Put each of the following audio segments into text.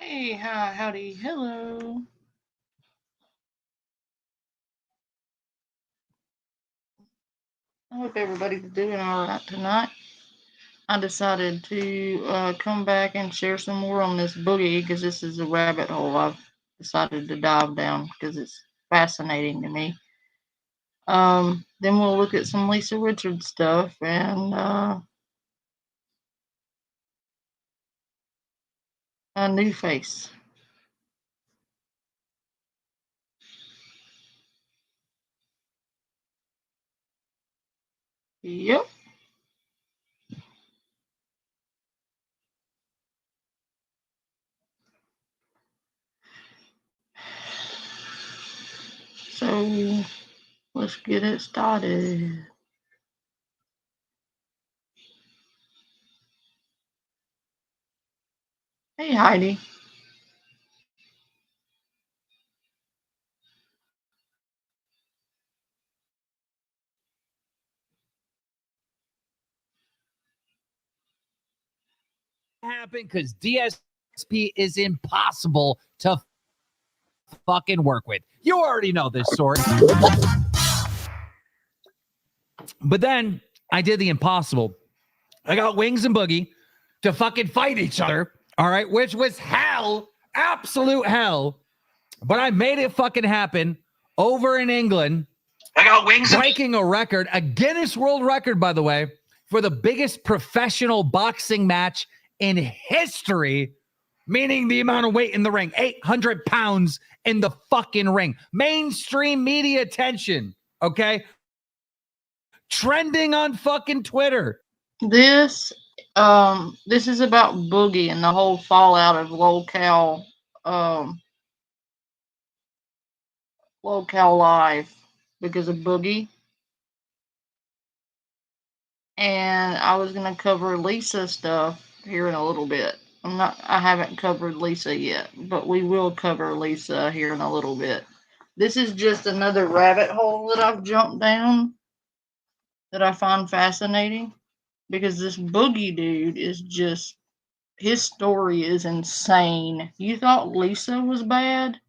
Hey, hi, howdy, hello. I hope everybody's doing all right tonight. I decided to come back and share some more on this boogie because this is a rabbit hole I've decided to dive down because it's fascinating to me. Then we'll look at some Lisa Richards stuff and a new face. Yep. So let's get it started. Hey, Heidi. Happen because DSP is impossible to fucking work with. You already know this story. But then I did the impossible. I got Wings and Boogie to fucking fight each other. All right, which was hell, absolute hell. But I made it fucking happen over in England. I got Wings breaking a record, a Guinness World Record, by the way, for the biggest professional boxing match in history, meaning the amount of weight in the ring, 800 pounds in the fucking ring. Mainstream media attention, okay? Trending on fucking Twitter. This is about Boogie and the whole fallout of um locale live because of Boogie. And I was gonna cover Lisa stuff here in a little bit. I haven't covered Lisa yet, but we will cover Lisa here in a little bit. This is just another rabbit hole that I've jumped down that I find fascinating because this Boogie dude is just his story is insane. You thought Lisa was bad?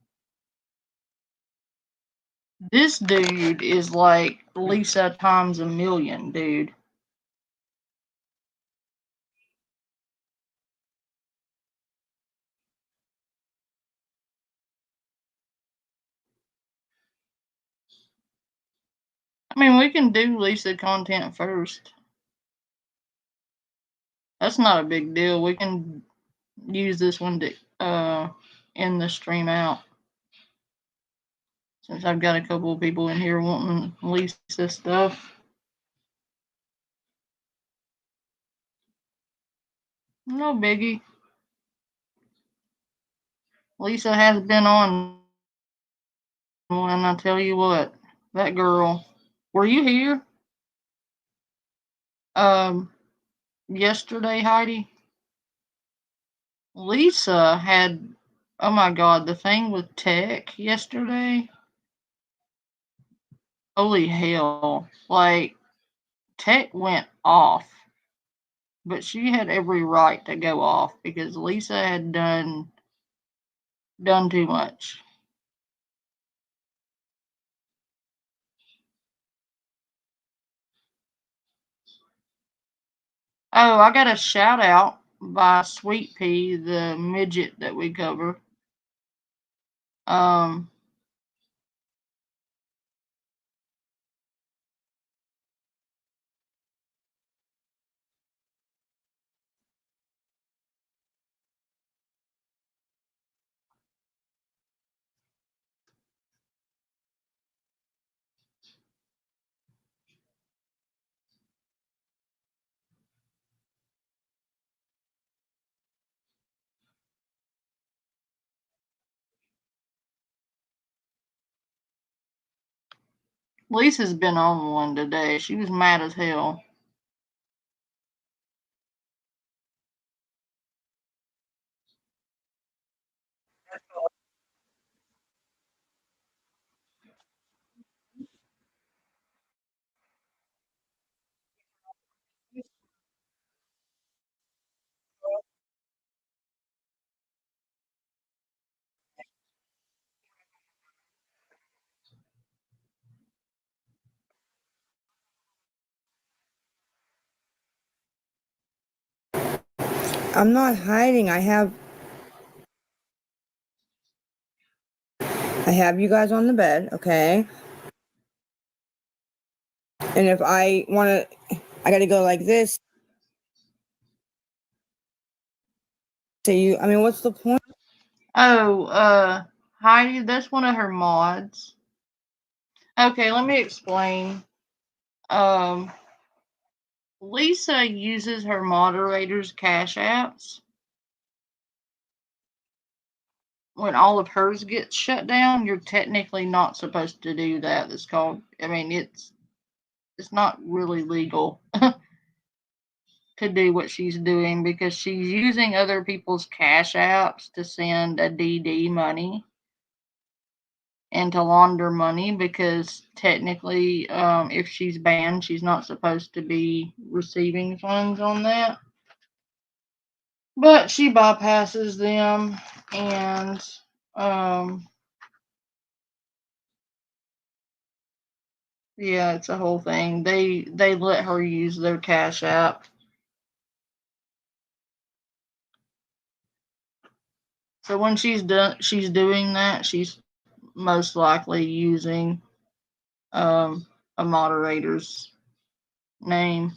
This dude is like Lisa times a million, dude. I mean, we can do Lisa content first. That's not a big deal. We can use this one to end the stream out. Since I've got a couple of people in here wanting Lisa stuff. No biggie. Lisa has been on one, I tell you what. That girl. Were you here? Um Yesterday, Heidi? Lisa had, oh my god, the thing with tech yesterday. Holy hell. Like, tech went off. But she had every right to go off because Lisa had done too much. Oh, I got a shout out by Sweet Pea, the midget that we cover. Um, Lisa's been on one today. She was mad as hell. I'm not hiding. I have you guys on the bed, okay? And if I want to, I got to go like this. So I mean, what's the point? Oh, Heidi, that's one of her mods. Okay, let me explain. Um, Lisa uses her moderators' cash apps when all of hers gets shut down. You're technically not supposed to do that. It's called. I mean, it's not really legal to do what she's doing because she's using other people's cash apps to send a DD money and to launder money because technically, if she's banned, she's not supposed to be receiving funds on that. But she bypasses them and yeah, it's a whole thing. They let her use their cash app. So when she's doing that, she's most likely using a moderator's name.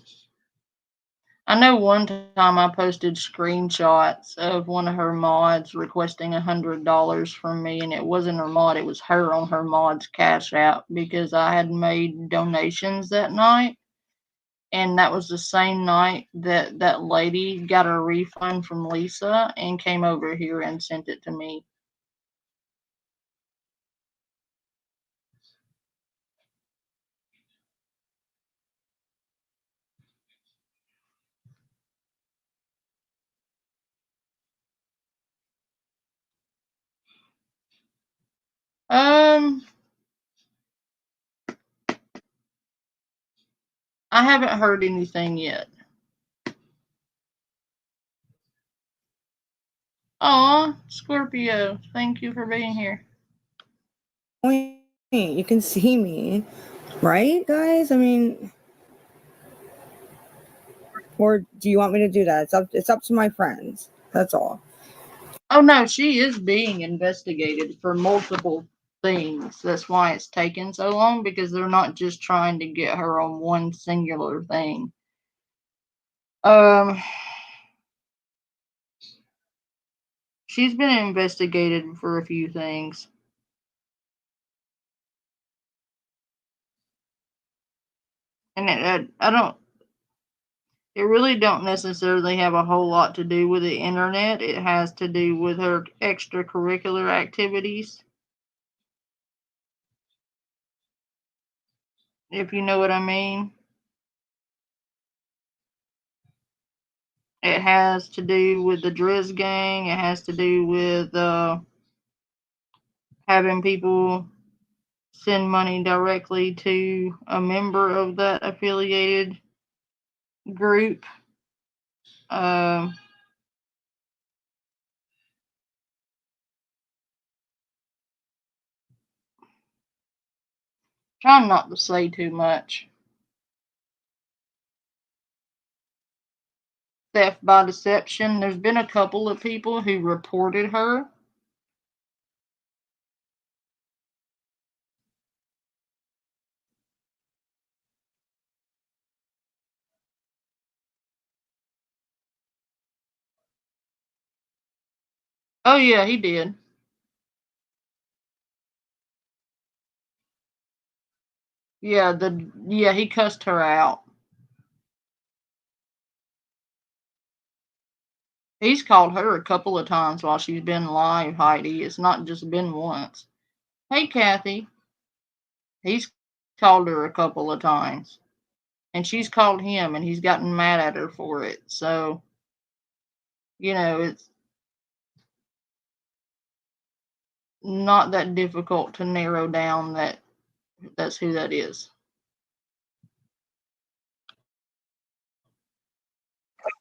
I know one time I posted screenshots of one of her mods requesting $100 from me, and it wasn't her mod, it was her on her mod's cash app because I had made donations that night. And that was the same night that that lady got a refund from Lisa and came over here and sent it to me. Um, I haven't heard anything yet. Aw, Scorpio, thank you for being here. You can see me, right, guys? I mean, or do you want me to do that? It's up to my friends. That's all. Oh no, she is being investigated for multiple things. That's why it's taken so long because they're not just trying to get her on one singular thing. Um, she's been investigated for a few things. And I don't, it really don't necessarily have a whole lot to do with the internet. It has to do with her extracurricular activities. If you know what I mean. It has to do with the Driz gang. It has to do with having people send money directly to a member of that affiliated group. Um, Trying not to say too much. Theft by deception. There's been a couple of people who reported her. Oh yeah, he did. Yeah, he cussed her out. He's called her a couple of times while she's been live, Heidi. It's not just been once. Hey, Kathy. He's called her a couple of times. And she's called him, and he's gotten mad at her for it. So, it's not that difficult to narrow down that's who that is.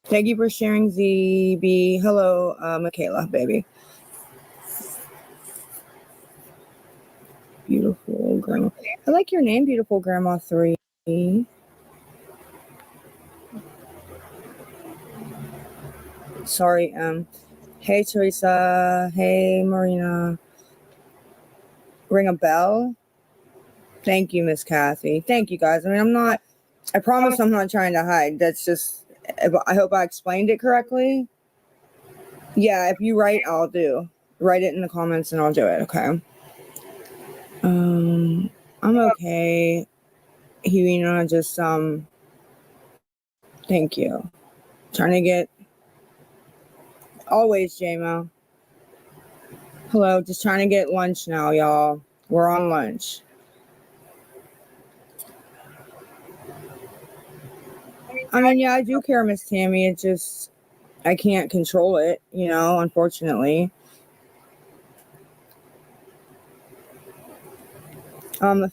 Thank you for sharing, ZB. Hello, Michaela, baby. Beautiful grandma. I like your name, Beautiful Grandma 3. Sorry, hey Teresa, hey Marina. Ring a bell? Thank you, Miss Kathy. Thank you guys. I mean, I promise I'm not trying to hide. That's just, I hope I explained it correctly. Yeah, if you write, I'll do. Write it in the comments and I'll do it, okay? I'm okay. Helena, just, thank you. Trying to get, always, JMO. Hello, just trying to get lunch now, y'all. We're on lunch. I mean, yeah, I do care, Miss Tammy. It just, I can't control it, you know, unfortunately.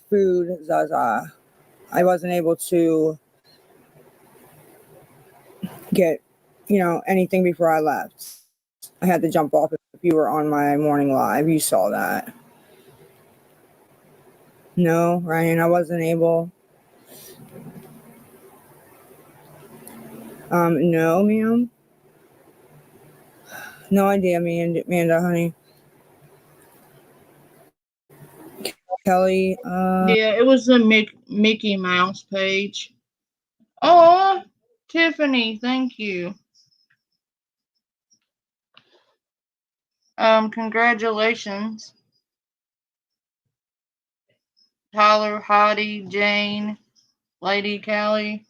Food, Zaza. I wasn't able to get, you know, anything before I left. I had to jump off. If you were on my morning live, you saw that. No, Ryan, I wasn't able. No, ma'am. No idea, Amanda, honey. Kelly, Yeah, it was the Mickey Mouse page. Oh, Tiffany, thank you. Congratulations. Tyler, Heidi, Jane, Lady Callie,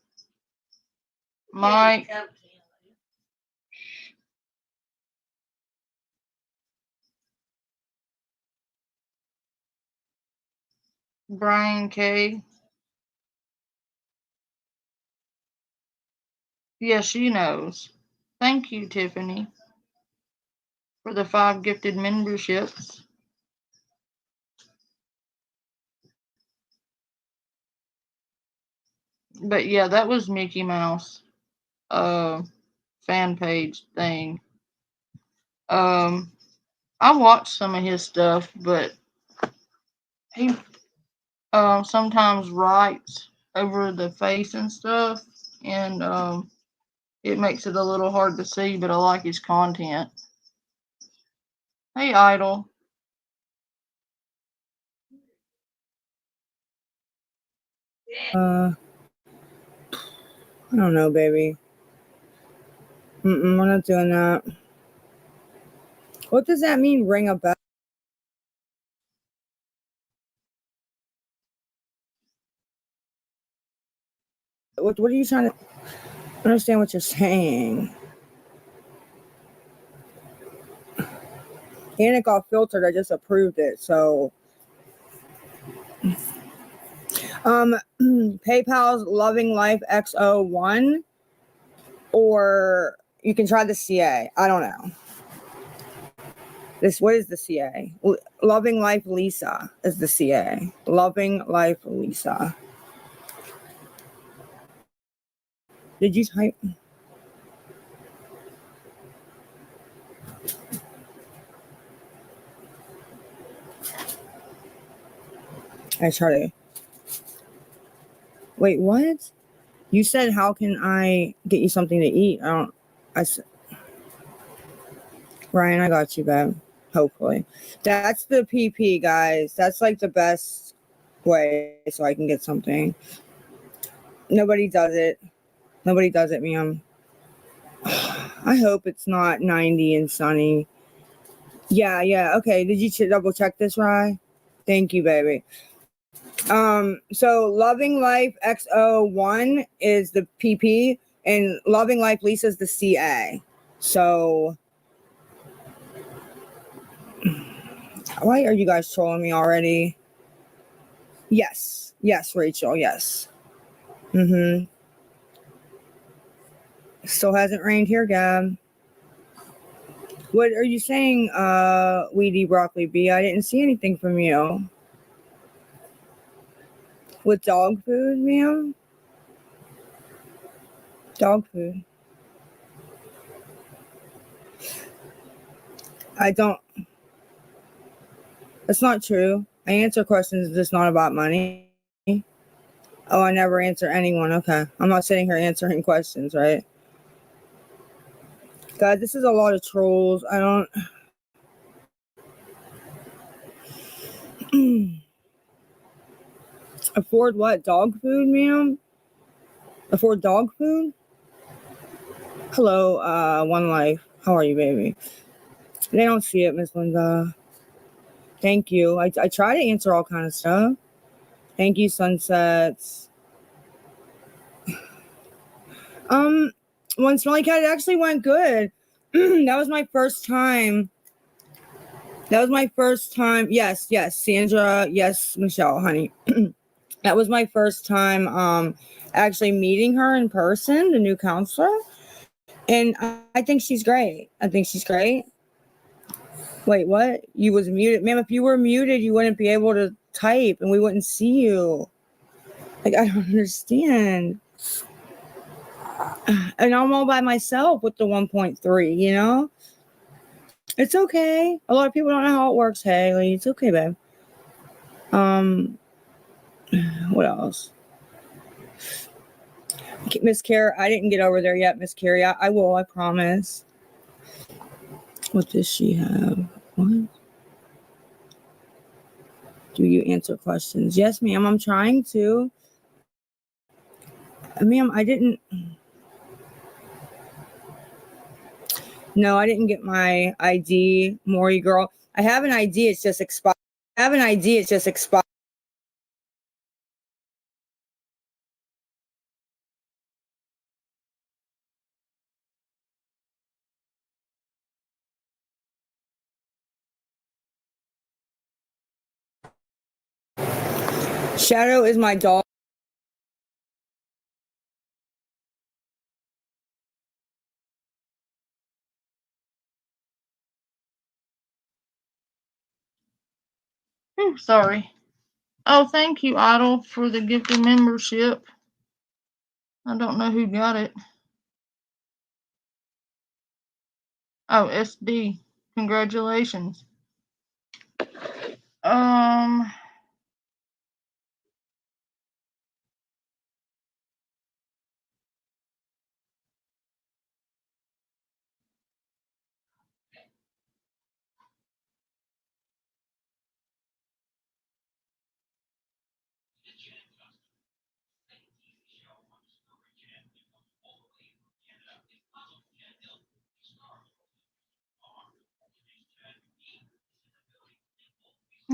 Mike. Brian K. Yeah, she knows. Thank you, Tiffany, for the 5 gifted memberships. But yeah, that was Mickey Mouse fan page thing. I watched some of his stuff, but he sometimes writes over the face and stuff, and it makes it a little hard to see, but I like his content. Hey, Idol. I don't know, baby. We're not doing that. What does that mean, ring a bell? What are you trying to understand what you're saying? And it got filtered. I just approved it. So, PayPal's Loving Life XO1, or you can try the CA. I don't know. What is the CA? Loving Life Lisa is the CA. Loving Life Lisa. Did you type? I try to. Wait, what? You said, how can I get you something to eat? Ryan, I got you, babe. Hopefully. That's the PP, guys. That's like the best way so I can get something. Nobody does it. Nobody does it, ma'am. I hope it's not 90 and sunny. Yeah. Okay. Did you double check this, Rye? Thank you, baby. So Loving Life XO1 is the PP and Loving Life Lisa is the CA. So why are you guys trolling me already? Yes, Rachel, yes. Still hasn't rained here, Gab. What are you saying, Weedy Broccoli B? I didn't see anything from you. With dog food, ma'am? Dog food. I don't. That's not true. I answer questions just not about money. Oh, I never answer anyone. Okay. I'm not sitting here answering questions, right? God, this is a lot of trolls. I don't. Afford what? Dog food, ma'am? Afford dog food? Hello, One Life. How are you, baby? They don't see it, Miss Linda. Thank you. I try to answer all kind of stuff. Thank you, Sunsets. One Smelly Cat, it actually went good. That was my first time. Yes, Sandra. Yes, Michelle, honey. That was my first time actually meeting her in person, the new counselor. And I think she's great. Wait, what? You was muted. Ma'am, if you were muted, you wouldn't be able to type and we wouldn't see you. Like, I don't understand. And I'm all by myself with the 1.3, you know? It's okay. A lot of people don't know how it works, Haley. It's okay, babe. What else? Miss Carrie, I didn't get over there yet, Miss Carrie. I will, I promise. What does she have? What? Do you answer questions? Yes, ma'am, I'm trying to. Ma'am, I didn't. No, I didn't get my ID, Maury girl. I have an ID, it's just expired. Shadow is my dog. Ooh, sorry. Oh, thank you, Idol, for the gifted membership. I don't know who got it. Oh, SD. Congratulations. Um,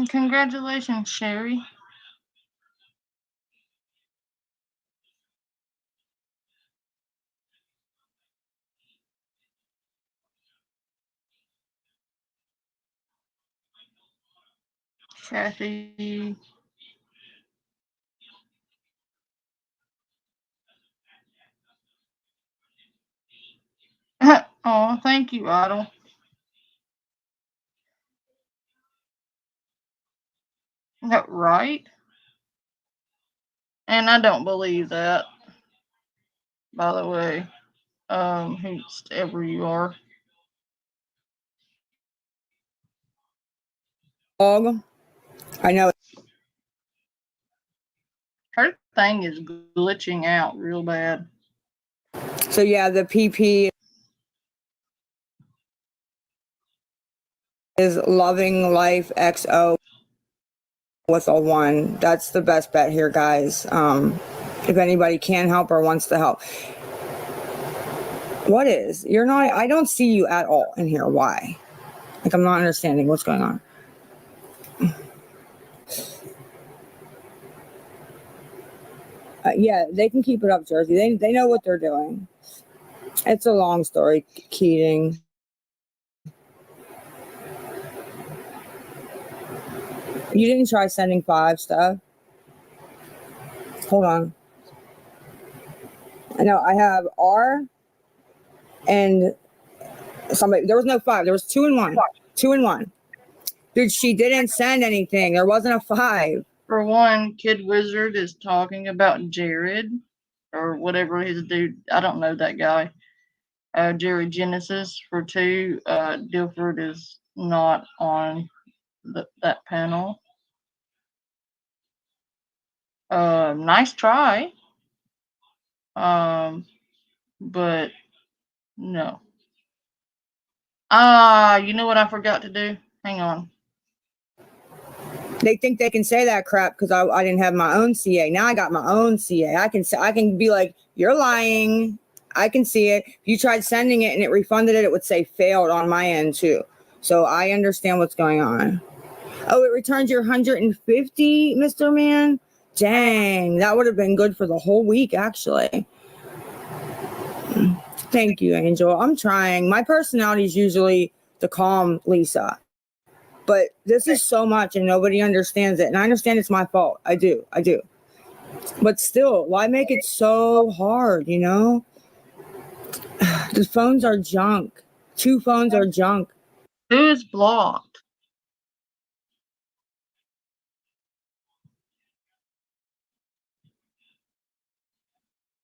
congratulations, Sherry. Kathy. Oh, thank you, Idol. Right? And I don't believe that, by the way. Whoever you are. Dog. I know. Her thing is glitching out real bad. So yeah, the PP is Loving Life XO with a 1. That's the best bet here, guys. If anybody can help or wants to help. What is? You're not, I don't see you at all in here. Why? Like, I'm not understanding what's going on. Yeah, they can keep it up, Jersey. They know what they're doing. It's a long story, Keating. You didn't try sending 5 stuff? Hold on. I know I have R and somebody. There was no 5. There was 2 and 1. 2 and 1. Dude, she didn't send anything. There wasn't a 5. For one, Kid Wizard is talking about Jared or whatever his dude. I don't know that guy. Jerry Genesis. For 2, Dilford is not on that panel. Nice try. But no. You know what I forgot to do? Hang on. They think they can say that crap because I didn't have my own CA. Now I got my own CA. I can be like, you're lying. I can see it. If you tried sending it and it refunded it, it would say failed on my end too. So I understand what's going on. Oh, it returns your 150, Mr. Man? Dang, that would have been good for the whole week, actually. Thank you, Angel. I'm trying. My personality is usually the calm Lisa. But this is so much and nobody understands it. And I understand it's my fault. I do. But still, why make it so hard, you know? The phones are junk. 2 phones are junk. Who is blocked?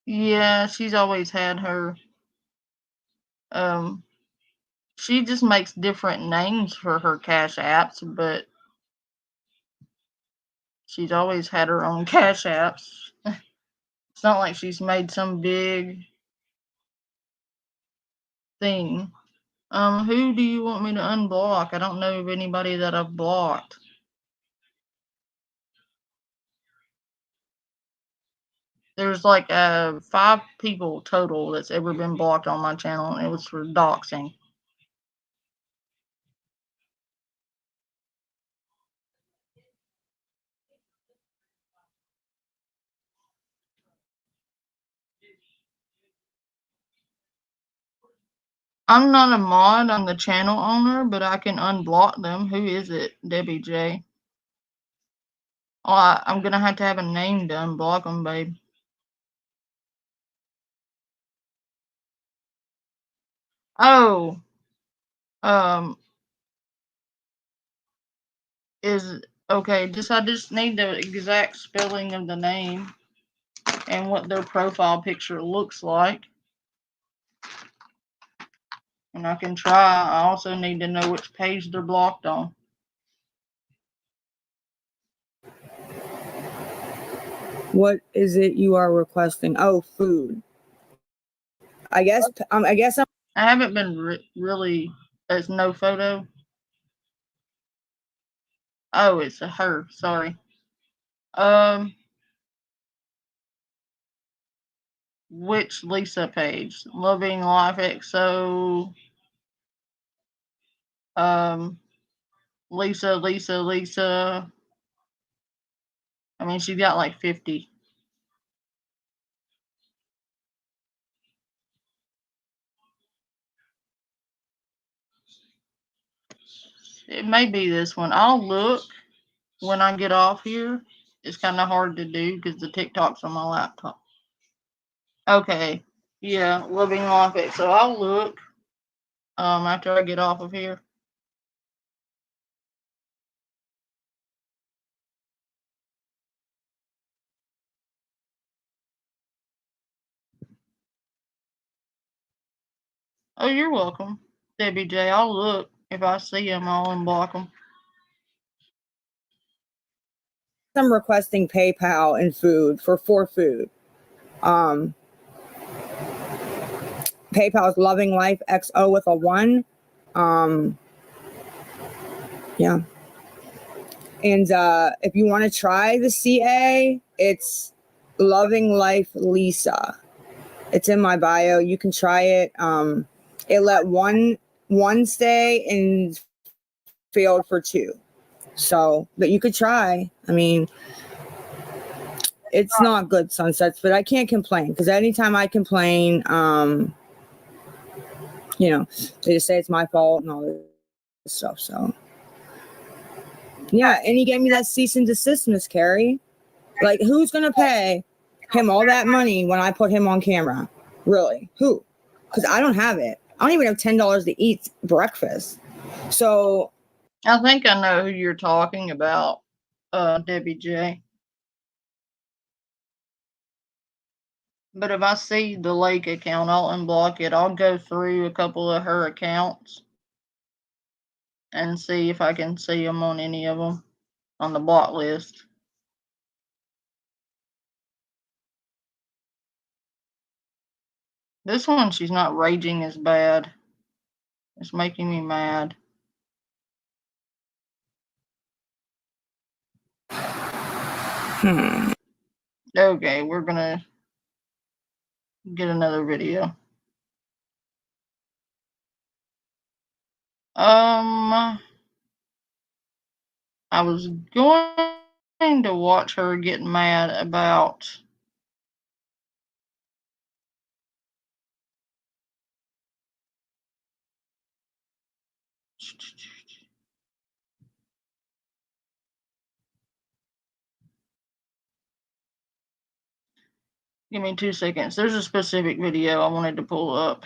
Yeah, she's always had her. She just makes different names for her Cash Apps, but she's always had her own Cash Apps. It's not like she's made some big thing. Who do you want me to unblock? I don't know of anybody that I've blocked. There's like 5 people total that's ever been blocked on my channel, and it was for doxing. I'm not a mod, I'm the channel owner, but I can unblock them. Who is it? Debbie J. Oh, I'm gonna have to have a name to unblock them, babe. Oh, is okay. I just need the exact spelling of the name and what their profile picture looks like, and I can try. I also need to know which page they're blocked on. What is it you are requesting? Oh, food. I guess I'm I haven't been really. There's no photo. Oh, it's a her. Sorry. Which Lisa page? Loving Life XO. Lisa. I mean, she got like 50. It may be this one. I'll look when I get off here. It's kind of hard to do because the TikTok's on my laptop. Okay. Yeah, Loving Life. So I'll look after I get off of here. Oh, you're welcome, Debbie J. I'll look. If I see them, I'll unblock them. I'm requesting PayPal and food for food. PayPal is Loving Life XO with a 1. Yeah. And if you want to try the CA, it's Loving Life Lisa. It's in my bio. You can try it. It let one stay and failed for 2. So, but you could try. I mean, it's not good, Sunsets, but I can't complain because anytime I complain, you know, they just say it's my fault and all this stuff. So, yeah, and he gave me that cease and desist, Miss Carrie. Like, who's gonna pay him all that money when I put him on camera? Really? Who? Because I don't have it. I don't even have $10 to eat breakfast. So I think I know who you're talking about, Debbie J. But if I see the Lake account, I'll unblock it. I'll go through a couple of her accounts and see if I can see them on any of them on the block list. This one, she's not raging as bad. It's making me mad. Okay, we're gonna get another video. I was going to watch her get mad about give me 2 seconds. There's a specific video I wanted to pull up.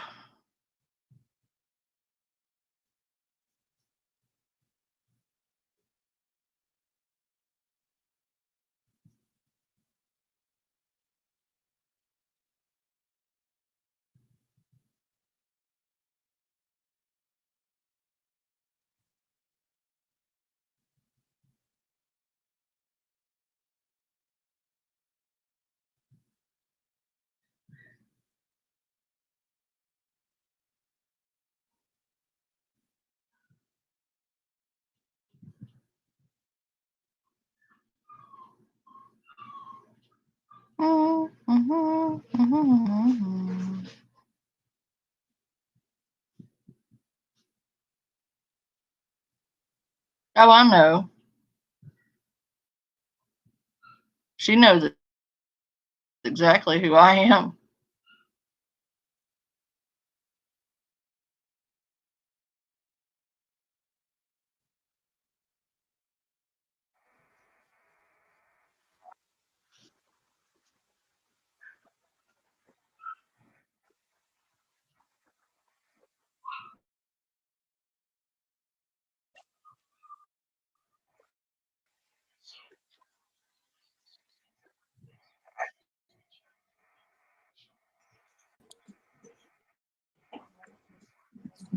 Oh, I know. She knows exactly who I am.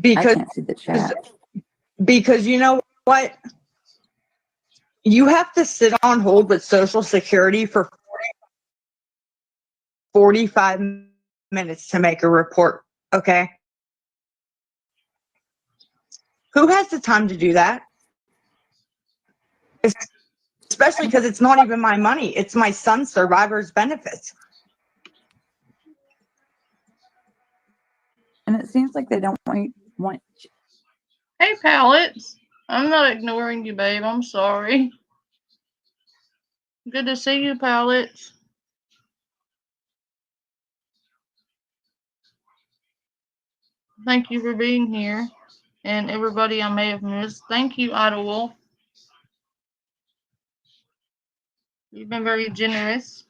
I can't see the chat. Because you know what? You have to sit on hold with Social Security for 45 minutes to make a report, okay? Who has the time to do that? Especially because it's not even my money. It's my son's survivor's benefits. And it seems like they don't want. Hey, Pallets. I'm not ignoring you, babe. I'm sorry. Good to see you, Pallets. Thank you for being here. And everybody I may have missed. Thank you, Idlewolf. You've been very generous.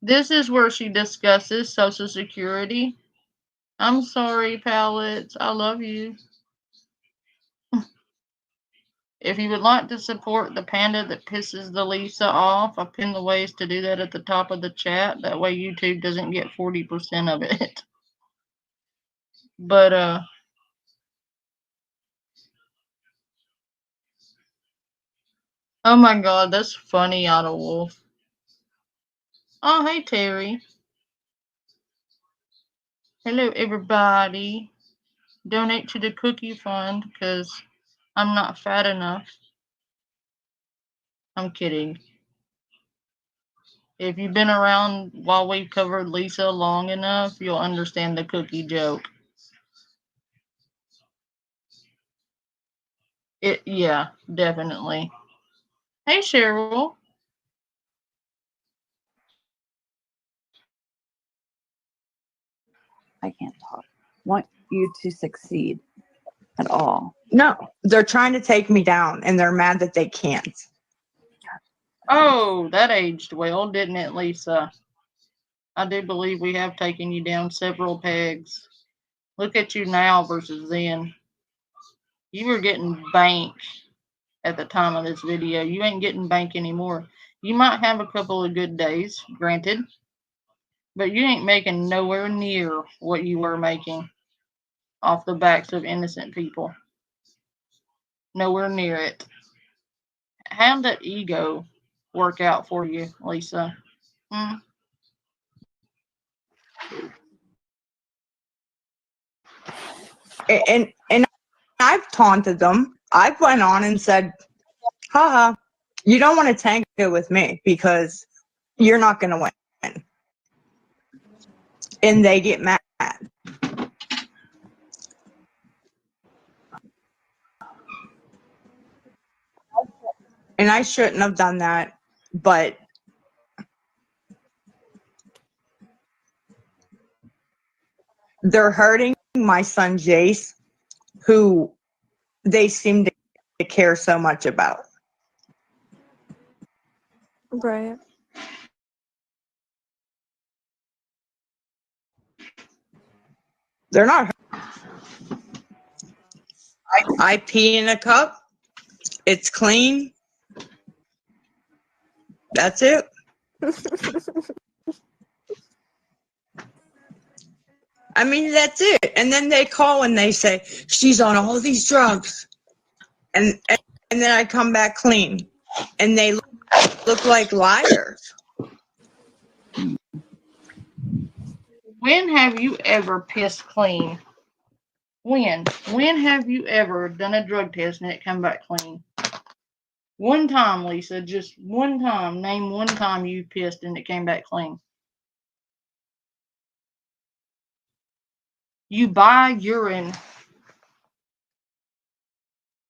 This is where she discusses Social Security. I'm sorry, Pallets. I love you. If you would like to support the panda that pisses the Lisa off, I pinned the ways to do that at the top of the chat. That way YouTube doesn't get 40% of it. But, oh my god, that's funny, Idlewolf. Oh, hey, Terry. Hello, everybody. Donate to the cookie fund, because I'm not fat enough. I'm kidding. If you've been around while we've covered Lisa long enough, you'll understand the cookie joke. Yeah, definitely. Hey, Cheryl. I can't talk. Want you to succeed at all. No, they're trying to take me down and they're mad that they can't. Oh, that aged well, didn't it, Lisa? I do believe we have taken you down several pegs. Look at you now versus then. You were getting bank at the time of this video. You ain't getting bank anymore. You might have a couple of good days, granted, but you ain't making nowhere near what you were making off the backs of innocent people. Nowhere near it. How'd that ego work out for you, Lisa? And I've taunted them. I've went on and said, haha, you don't want to tank it with me because you're not going to win. And they get mad. And I shouldn't have done that, but they're hurting my son Jace, who they seem to care so much about. Right. They're not. I pee in a cup. It's clean. That's it. I mean, that's it. And then they call and they say, she's on all these drugs. And then I come back clean. And they look like liars. When have you ever pissed clean? When? When have you ever done a drug test and it come back clean? One time, Lisa. Just one time. Name one time you pissed and it came back clean. You buy urine.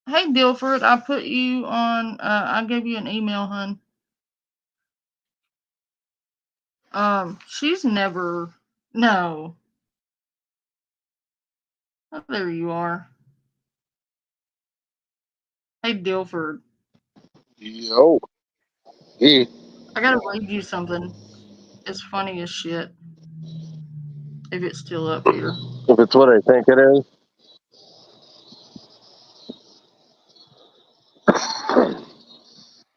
Hey, Dilford, I put you on, I gave you an email, hun. She's never, no. Oh, there you are. Hey, Dilford. Yo. Yeah. I gotta read you something. It's funny as shit. If it's still up here. If it's what I think it is.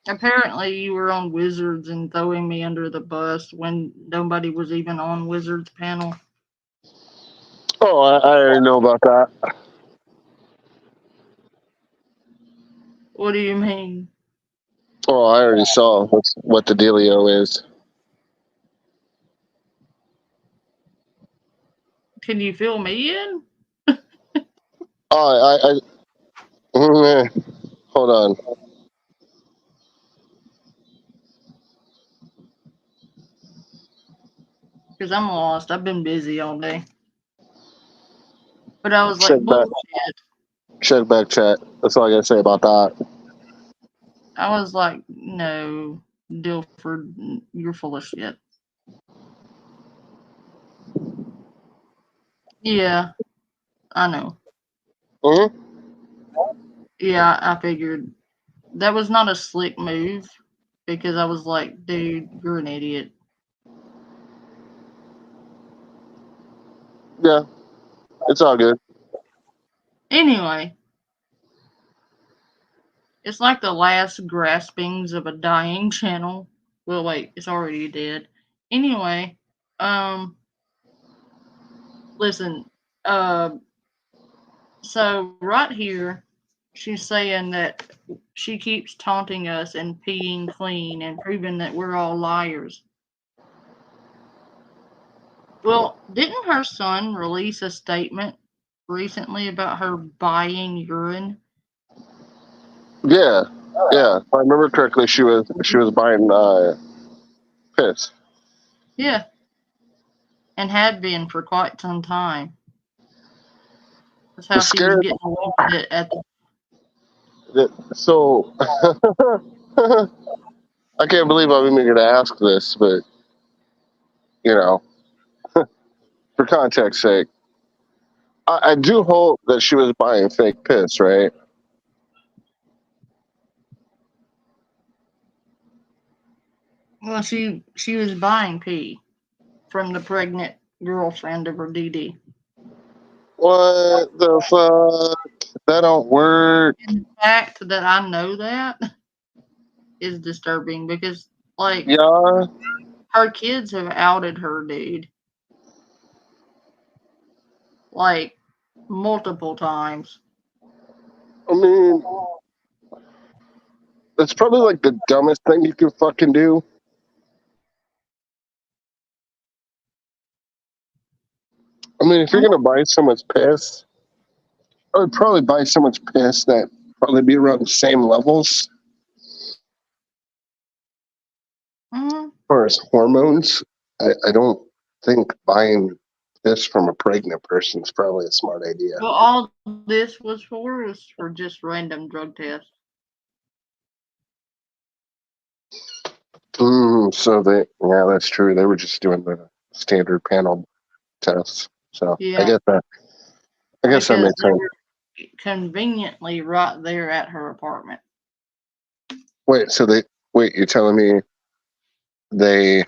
Apparently, you were on Wizards and throwing me under the bus when nobody was even on Wizards panel. Oh, I already know about that. What do you mean? Oh, I already saw what the dealio is. Can you fill me in? Oh, hold on. Because I'm lost. I've been busy all day. But I was like, Check back, bullshit. check back chat. That's all I gotta say about that. I was like, no, Dilford, you're full of shit. Yeah, I know. Mm-hmm. Yeah, I figured that was not a slick move because I was like, dude, you're an idiot. Yeah, it's all good. Anyway, it's like the last graspings of a dying channel. Well, wait, it's already dead. Anyway, listen, so right here, she's saying that she keeps taunting us and peeing clean and proving that we're all liars. Well, didn't her son release a statement recently about her buying urine? Yeah, yeah. If I remember correctly, she was buying piss. Yeah, and had been for quite some time. That's how The she was scary. getting away with it at the. So I can't believe I'm even gonna ask this, but you know, for context sake, I do hope that she was buying fake piss, right? Well, she was buying pee from the pregnant girlfriend of her DD. What the fuck? That don't work. And the fact that I know that is disturbing because, like, Yeah. her kids have outed her, dude. Like, multiple times. I mean, it's probably like the dumbest thing you can fucking do. I mean, if you're gonna buy someone's piss, I would probably buy someone's piss that probably be around the same levels Mhm. as far as hormones. I don't think buying piss from a pregnant person is probably a smart idea. Well, all this was for just random drug tests. So yeah, that's true. They were just doing the standard panel tests. So Yeah, I guess that because makes they sense. were conveniently right there at her apartment. Wait, you're telling me they?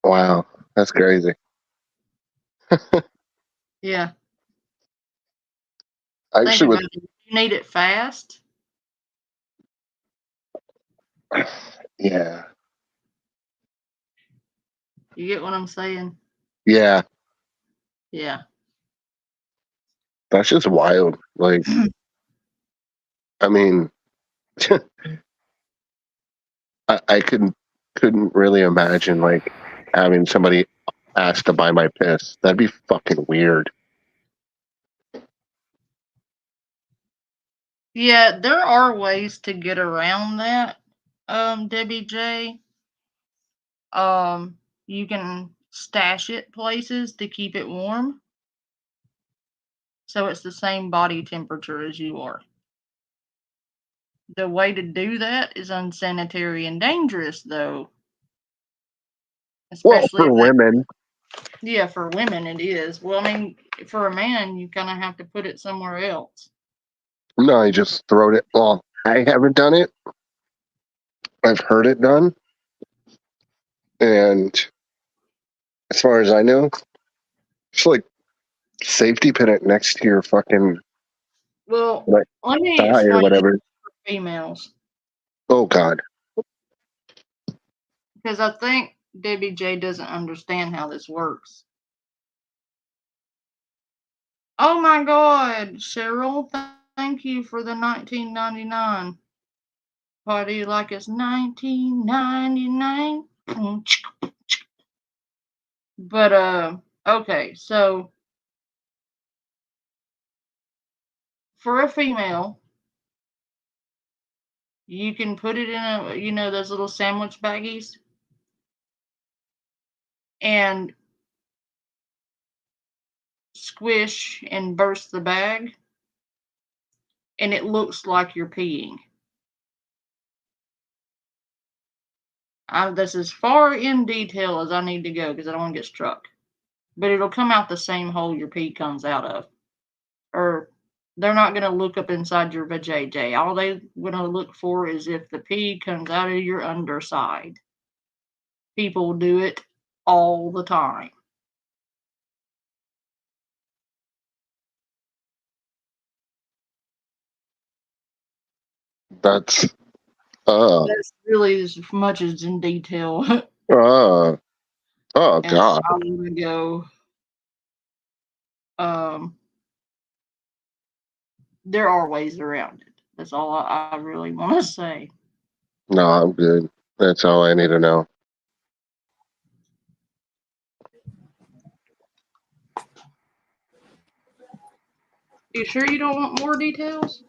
Wow, that's crazy. Yeah, I think actually about it. You need it fast. yeah, You get what I'm saying? yeah, Yeah. that's just wild. Like, I mean, I couldn't really imagine like having somebody ask to buy my piss. That'd be fucking weird. Yeah, there are ways to get around that, Debbie J. You can stash it places to keep it warm, so it's the same body temperature as you are. The way to do that is unsanitary and dangerous, though. Well, Especially for if women, yeah, for women it is. Well, I mean, for a man, you kind of have to put it somewhere else. no, I just throw it. Well, I haven't done it. I've heard it done, and as far as I know, it's like safety pin it next to your fucking Well, like let me thigh or explain this whatever. for females Oh God, because I think Debbie J doesn't understand how this works. Oh my God, Cheryl, thank you for the 1999 party like it's 1999. But okay, so for a female, you can put it in those little sandwich baggies and squish and burst the bag, and it looks like you're peeing. That's as far in detail as I need to go because I don't want to get struck. But it'll come out the same hole your pee comes out of. Or they're not going to look up inside your vajayjay. All they going to look for is if the pee comes out of your underside. People do it all the time. that's That's really as much as in detail oh as God. I want to go. Um, there are ways around it. That's all I really want to say. No, I'm good. That's all I need to know. You sure you don't want more details?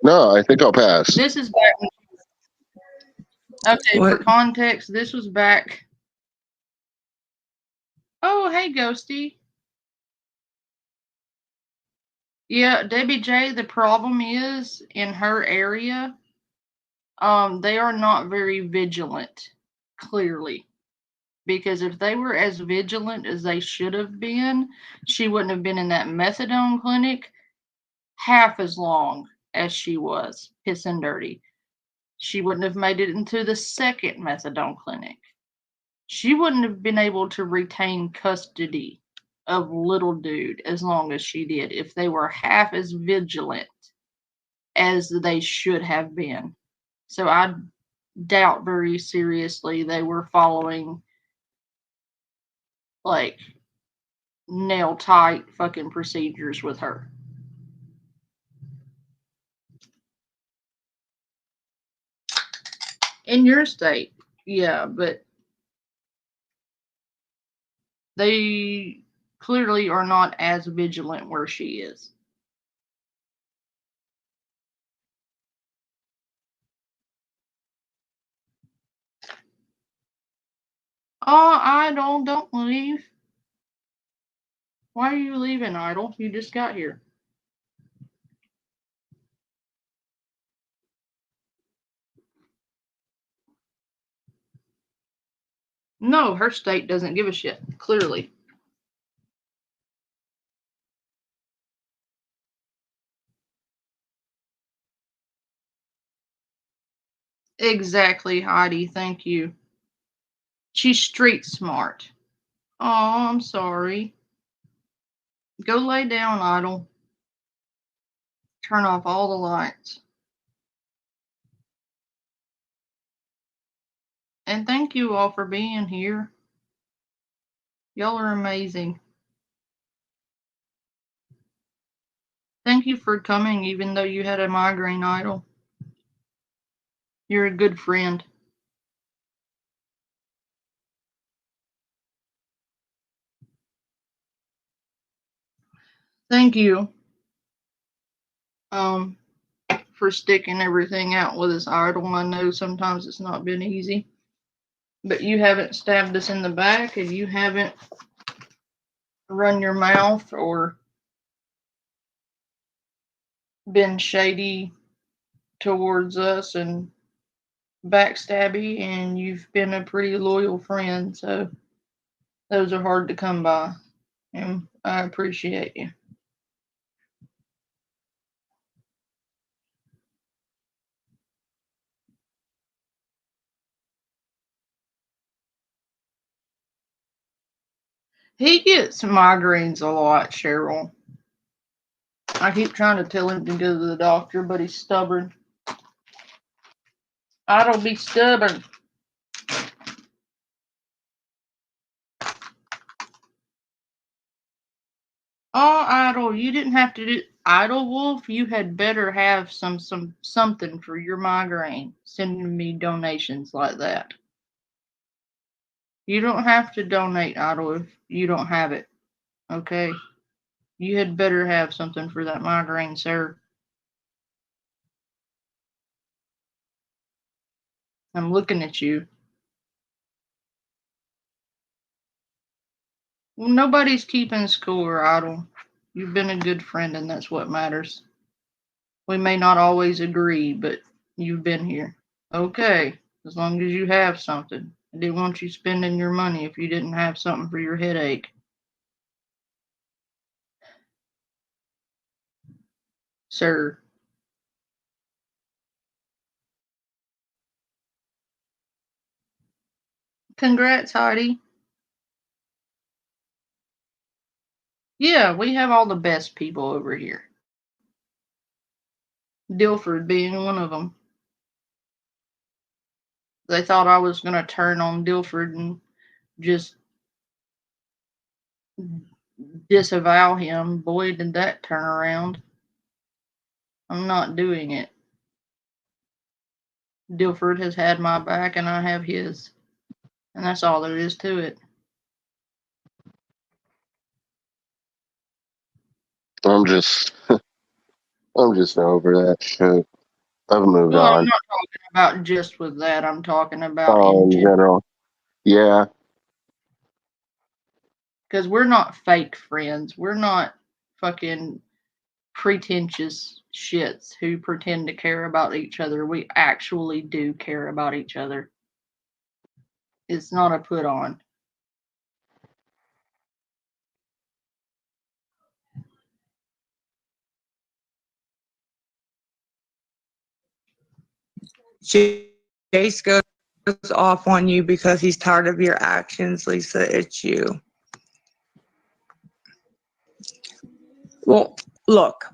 No, I think I'll pass. This is back. Okay, What? for context, this was back. Oh, hey, Ghosty. Yeah, Debbie J. The problem is in her area, they are not very vigilant. Clearly, because if they were as vigilant as they should have been, she wouldn't have been in that methadone clinic half as long as she was pissing dirty. She wouldn't have made it into the second methadone clinic. She wouldn't have been able to retain custody of little dude as long as she did if they were half as vigilant as they should have been. So I doubt very seriously they were following like nail tight fucking procedures with her. In your state, yeah, but they clearly are not as vigilant where she is. Oh, Idol, don't leave. Why are you leaving, Idol? You just got here. No, her state doesn't give a shit, clearly. Exactly, Heidi. Thank you. She's street smart. Oh, I'm sorry. Go lay down, Idol. Turn off all the lights. And thank you all for being here. Y'all are amazing. Thank you for coming, even though you had a migraine, Idol. You're a good friend. Thank you for sticking everything out with us, Idol. I know sometimes it's not been easy, but you haven't stabbed us in the back and you haven't run your mouth or been shady towards us and backstabby, and you've been a pretty loyal friend, so those are hard to come by, and I appreciate you. He gets migraines a lot, Cheryl. I keep trying to tell him to go to the doctor, but he's stubborn. I don't be stubborn. Oh, Idol, you didn't have to do Idol Wolf. You had better have something for your migraine. Sending me donations like that. You don't have to donate, Idol, if you don't have it. Okay? You had better have something for that migraine, sir. I'm looking at you. Well, nobody's keeping score, Idol. You've been a good friend, and that's what matters. We may not always agree, but you've been here. Okay, as long as you have something. I didn't want you spending your money if you didn't have something for your headache. Sir. Congrats, Heidi. Yeah, we have all the best people over here. Dilford being one of them. They thought I was going to turn on Dilford and just disavow him. Boy, did that turn around. I'm not doing it. Dilford has had my back and I have his. And that's all there is to it. I'm just over that shit. I've moved Well, I'm on. not talking about just with that. I'm talking about in In general. general. Yeah. Because we're not fake friends. We're not fucking pretentious shits who pretend to care about each other. We actually do care about each other. It's not a put on. Jace goes off on you because he's tired of your actions, Lisa. It's you. Well, look,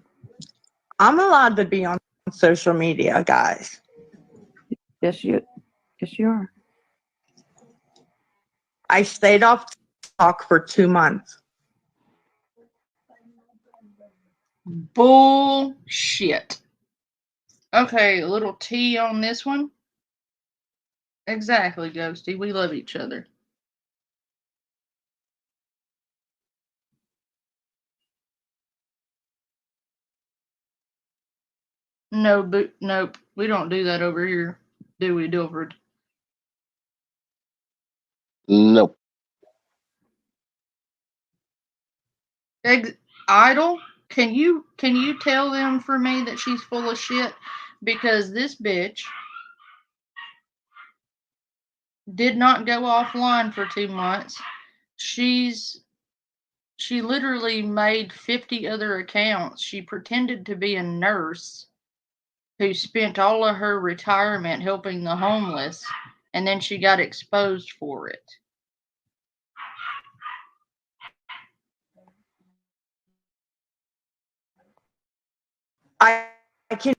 I'm allowed to be on social media, guys. Yes, you are. I stayed off TikTok for 2 months. Bullshit. Okay, a little tea on this one. Exactly, Ghosty. We love each other. No, but nope. We don't do that over here, do we, Dilford? Nope. Idle, can you tell them for me that she's full of shit? Because this bitch did not go offline for 2 months. She literally made 50 other accounts. She pretended to be a nurse who spent all of her retirement helping the homeless, and then she got exposed for it. I can.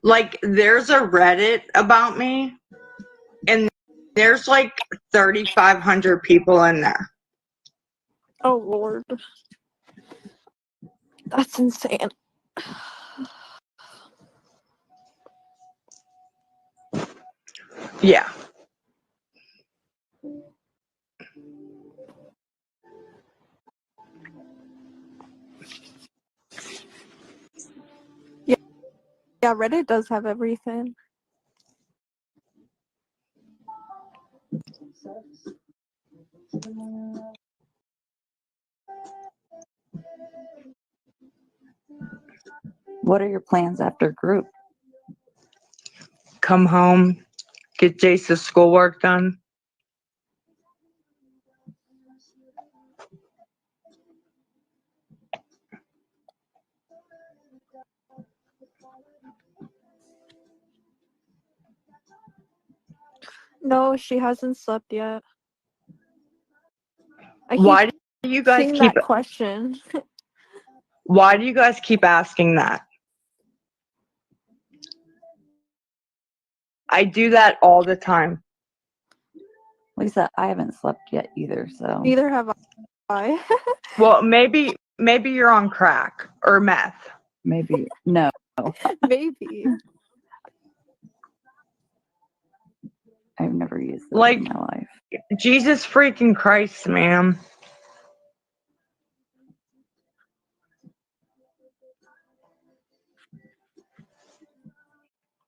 Like, there's a Reddit about me, and there's like 3,500 people in there. Oh Lord. That's insane. Yeah. Yeah, Reddit does have everything. What are your plans after group? Come home, get Jace's schoolwork done. No, she hasn't slept yet. I Why keep do you guys seeing keep that question. Why do you guys keep asking that? I do that all the time. Lisa, I haven't slept yet either, so Neither have I. Well, maybe you're on crack or meth. maybe no. Maybe. I've never used those Like, in my life. Jesus freaking Christ, ma'am.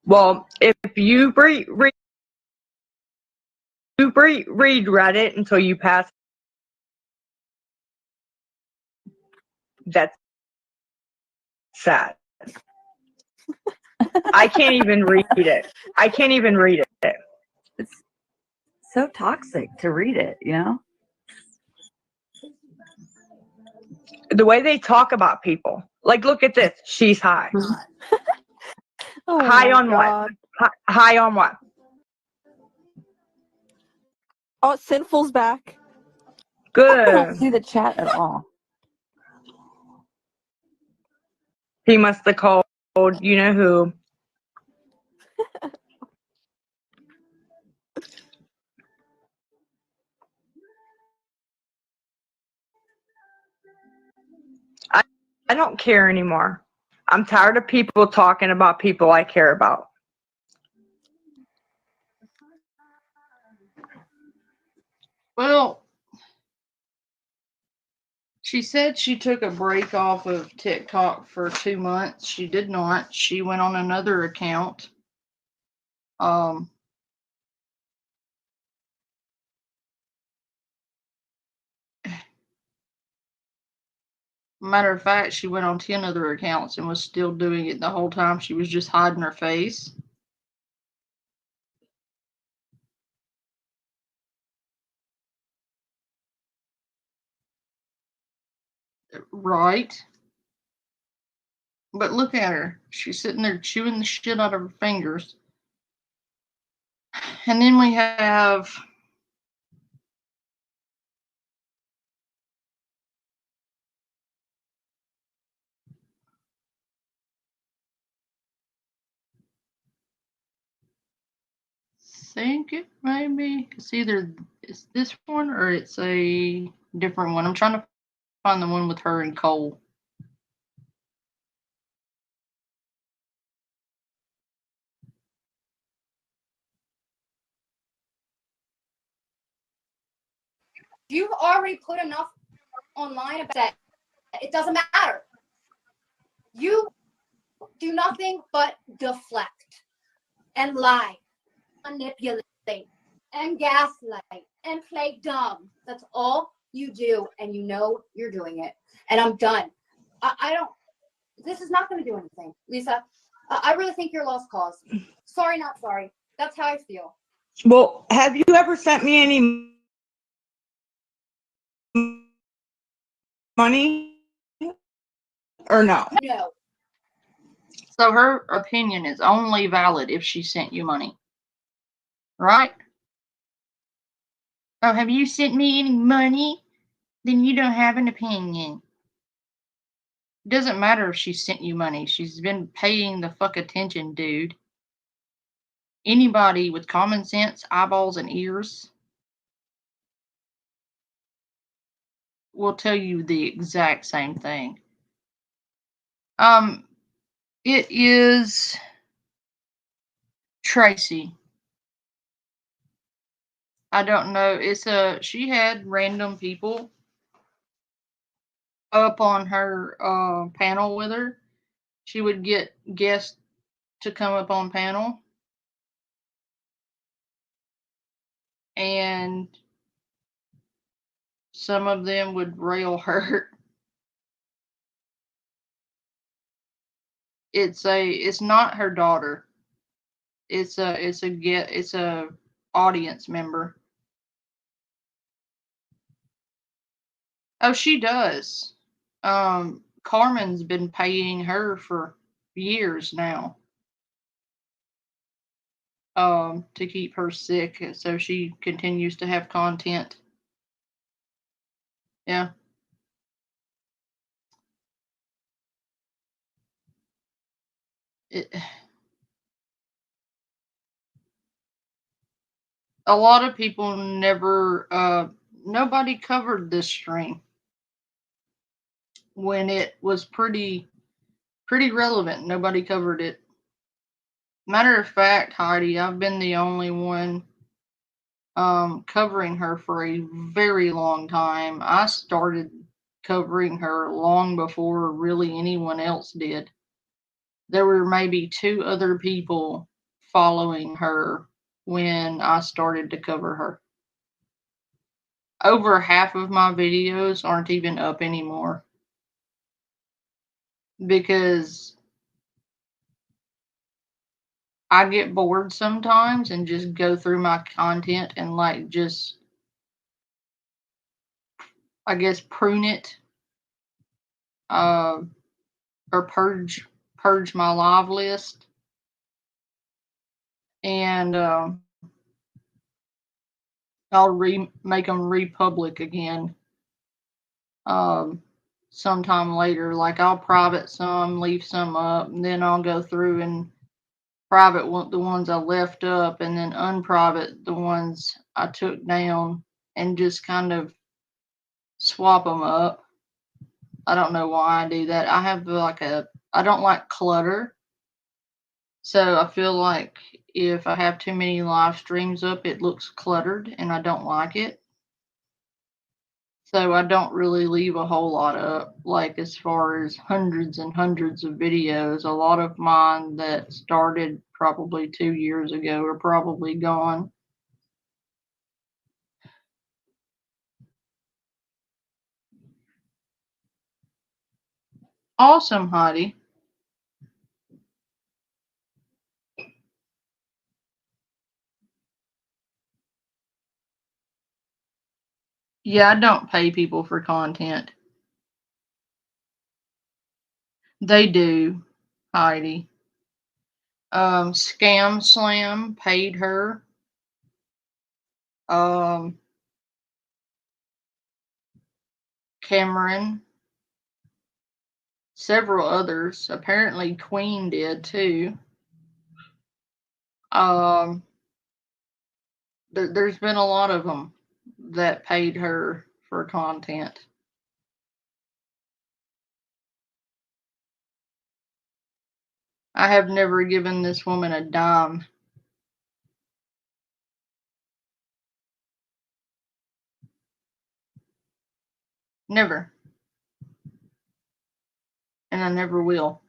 Well, if you read Reddit until you pass, that's sad. I can't even read it. I can't even read it. It's so toxic to read it, you know? The way they talk about people. Like, look at this. She's high. Oh High my on God. what? High on what? Oh, Sinful's back. I Good. don't see the chat at all. He must have called you know who. I don't care anymore. I'm tired of people talking about people I care about. Well, she said she took a break off of TikTok for 2 months. She did not. She went on another account. Matter of fact, she went on 10 other accounts and was still doing it the whole time. She was just hiding her face. Right. But look at her. She's sitting there chewing the shit out of her fingers. And then we have think it may be. It's either it's this one or it's a different one. I'm trying to find the one with her and Cole. You've already put enough online about that. It doesn't matter. You do nothing but deflect and lie, manipulate, and gaslight and play dumb. That's all you do, and you know you're doing it. And I'm done. I don't. This is not going to do anything, Lisa. I really think you're lost cause. Sorry, not sorry. That's how I feel. Well, have you ever sent me any money or no? No. So her opinion is only valid if she sent you money. Right? Oh, have you sent me any money? Then you don't have an opinion. Doesn't matter if she sent you money. She's been paying the fuck attention, dude. Anybody with common sense, eyeballs, and ears will tell you the exact same thing. It is Tracy. I don't know. She had random people up on her panel with her. She would get guests to come up on panel, and some of them would rail her. It's not her daughter. It's a audience member. Oh, she does. Carmen's been paying her for years now. To keep her sick, so she continues to have content. Yeah. A lot of people nobody covered this stream when it was pretty relevant. Nobody covered it. Matter of fact, Heidi, I've been the only one covering her for a very long time. I started covering her long before really anyone else did. There were maybe 2 other people following her when I started to cover her. Over half of my videos aren't even up anymore because I get bored sometimes and just go through my content and like just, I guess, prune it, or purge my live list, and I'll make them republic again sometime later. Like I'll private some, leave some up, and then I'll go through and private the ones I left up, and then unprivate the ones I took down, and just kind of swap them up. I don't know why I do that. I have I don't like clutter. So I feel like if I have too many live streams up, it looks cluttered and I don't like it. So I don't really leave a whole lot up, like as far as hundreds and hundreds of videos. A lot of mine that started probably 2 years ago are probably gone. Awesome, Heidi. Yeah, I don't pay people for content. They do, Heidi. Scam Slam paid her. Cameron. Several others. Apparently Queen did too. There's been a lot of them that paid her for content. I have never given this woman a dime. Never. And I never will.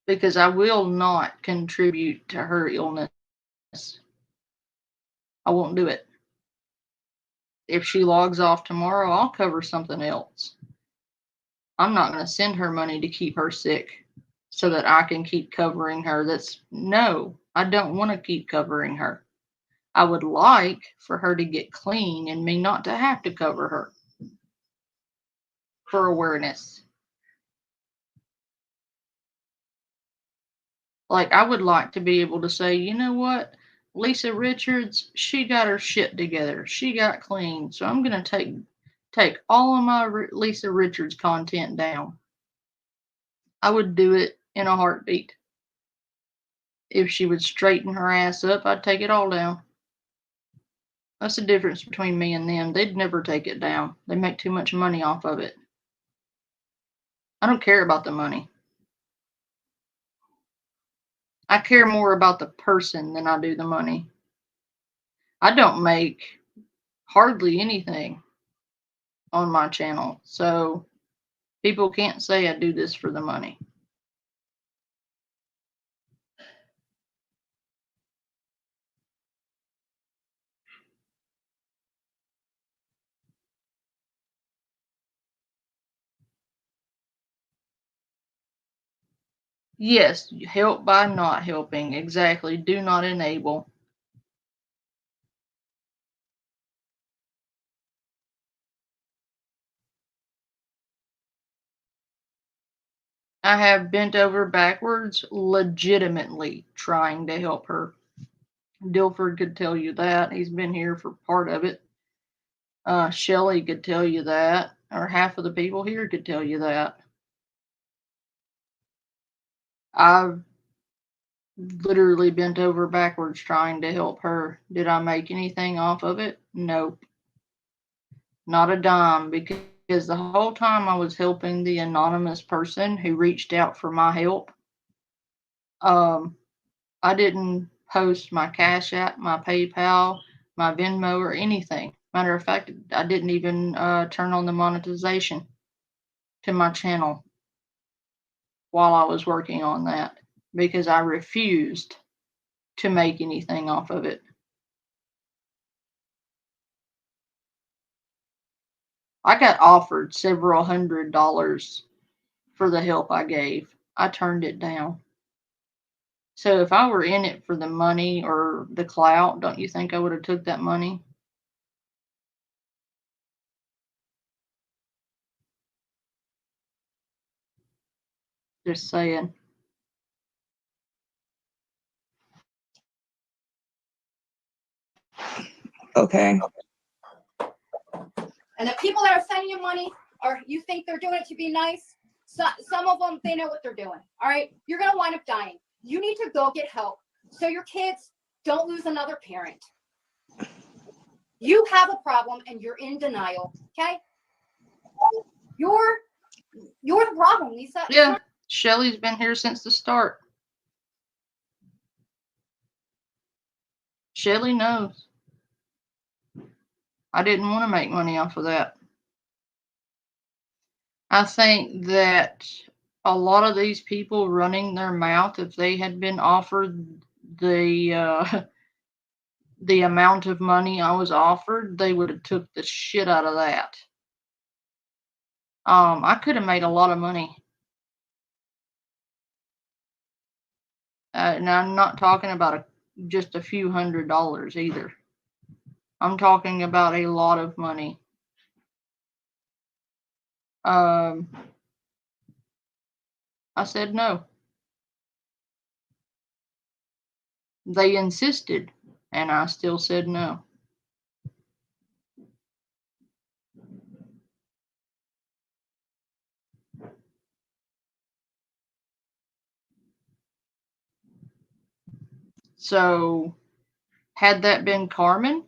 Because I will not contribute to her illness. I won't do it. If she logs off tomorrow, I'll cover something else. I'm not going to send her money to keep her sick so that I can keep covering her. No, I don't want to keep covering her. I would like for her to get clean and me not to have to cover her for awareness. Like, I would like to be able to say, you know what? Lisa Richards, she got her shit together. She got clean. So I'm going to take all of my Lisa Richards content down. I would do it in a heartbeat. If she would straighten her ass up, I'd take it all down. That's the difference between me and them. They'd never take it down. They make too much money off of it. I don't care about the money. I care more about the person than I do the money. I don't make hardly anything on my channel, so people can't say I do this for the money. Yes, help by not helping. Exactly. Do not enable. I have bent over backwards legitimately trying to help her. Dilford could tell you that. He's been here for part of it. Shelly could tell you that, or half of the people here could tell you that. I've literally bent over backwards trying to help her. Did I make anything off of it? Nope. Not a dime, because the whole time I was helping the anonymous person who reached out for my help, I didn't post my Cash App, my PayPal, my Venmo, or anything. Matter of fact, I didn't even turn on the monetization to my channel while I was working on that because I refused to make anything off of it. I got offered several $100s for the help I gave. I turned it down. So if I were in it for the money or the clout, don't you think I would have took that money? Just saying. Okay. And the people that are sending you money, or you think they're doing it to be nice, some of them, they know what they're doing. All right. You're going to wind up dying. You need to go get help so your kids don't lose another parent. You have a problem and you're in denial. Okay. You're the problem, Lisa. Yeah. Shelly's been here since the start. Shelly knows. I didn't want to make money off of that. I think that a lot of these people running their mouth, if they had been offered the amount of money I was offered, they would have took the shit out of that. I could have made a lot of money. Now I'm not talking about just a few $100s either. I'm talking about a lot of money. I said no. They insisted, and I still said no. So Had that been Carmen,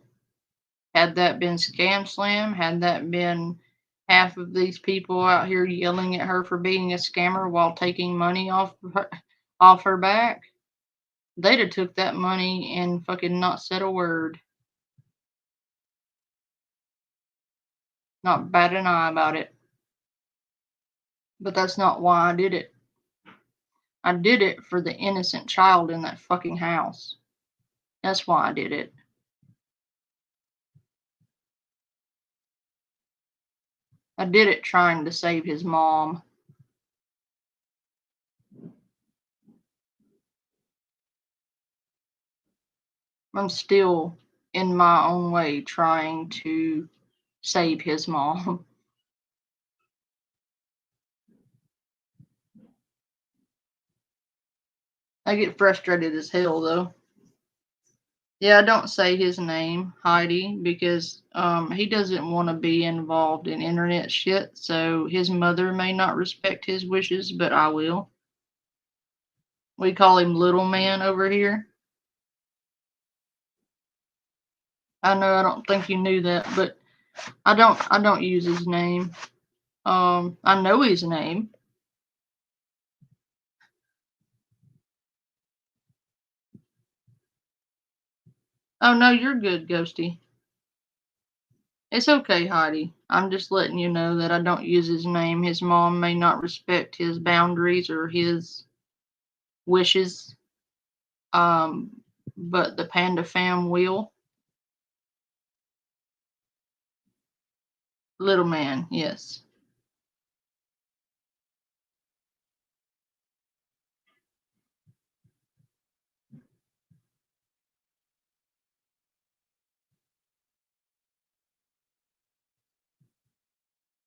had that been Scam Slam, had that been half of these people out here yelling at her for being a scammer while taking money off her back, they'd have took that money and fucking not said a word. Not bat an eye about it. But that's not why I did it. I did it for the innocent child in that fucking house. That's why I did it. I did it trying to save his mom. I'm still, in my own way, trying to save his mom. I get frustrated as hell, though. Yeah, I don't say his name, Heidi, because he doesn't want to be involved in internet shit, so his mother may not respect his wishes, but I will. We call him Little Man over here. I know I don't think you knew that, but I don't use his name. I know his name. Oh no, you're good, Ghosty. It's okay, Heidi. I'm just letting you know that I don't use his name. His mom may not respect his boundaries or his wishes. But the Panda fam will. Little Man, yes.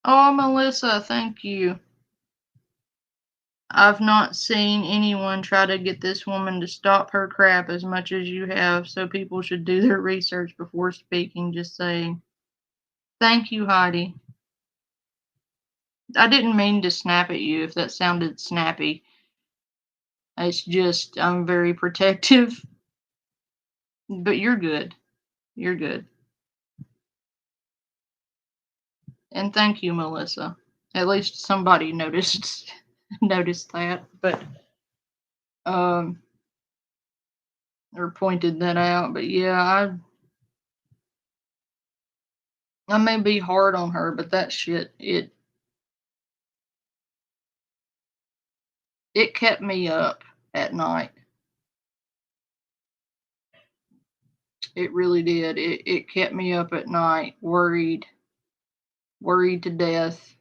Oh, Melissa, thank you. I've not seen anyone try to get this woman to stop her crap as much as you have, so people should do their research before speaking, just saying. Thank you, Heidi. I didn't mean to snap at you if that sounded snappy. It's just, I'm very protective. But you're good. You're good. And thank you, Melissa. At least somebody noticed that, but or pointed that out. But yeah, I may be hard on her, but that shit it kept me up at night. It really did. It kept me up at night, worried to death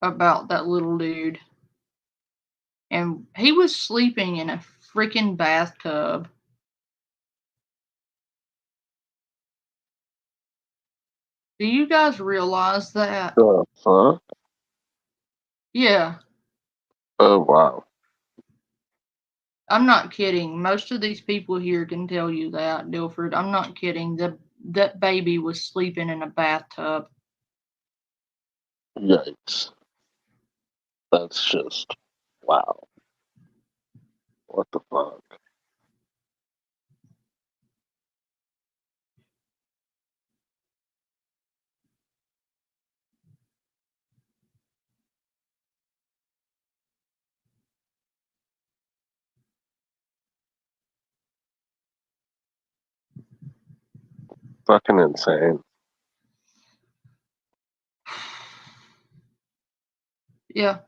about that little dude. And he was sleeping in a freaking bathtub. Do you guys realize that? Huh? Yeah, Oh, wow. I'm not kidding. Most of these people here can tell you that, Dilford. I'm not kidding. That baby was sleeping in a bathtub. Yikes. That's just, wow. What the fuck? Fucking insane. Yeah.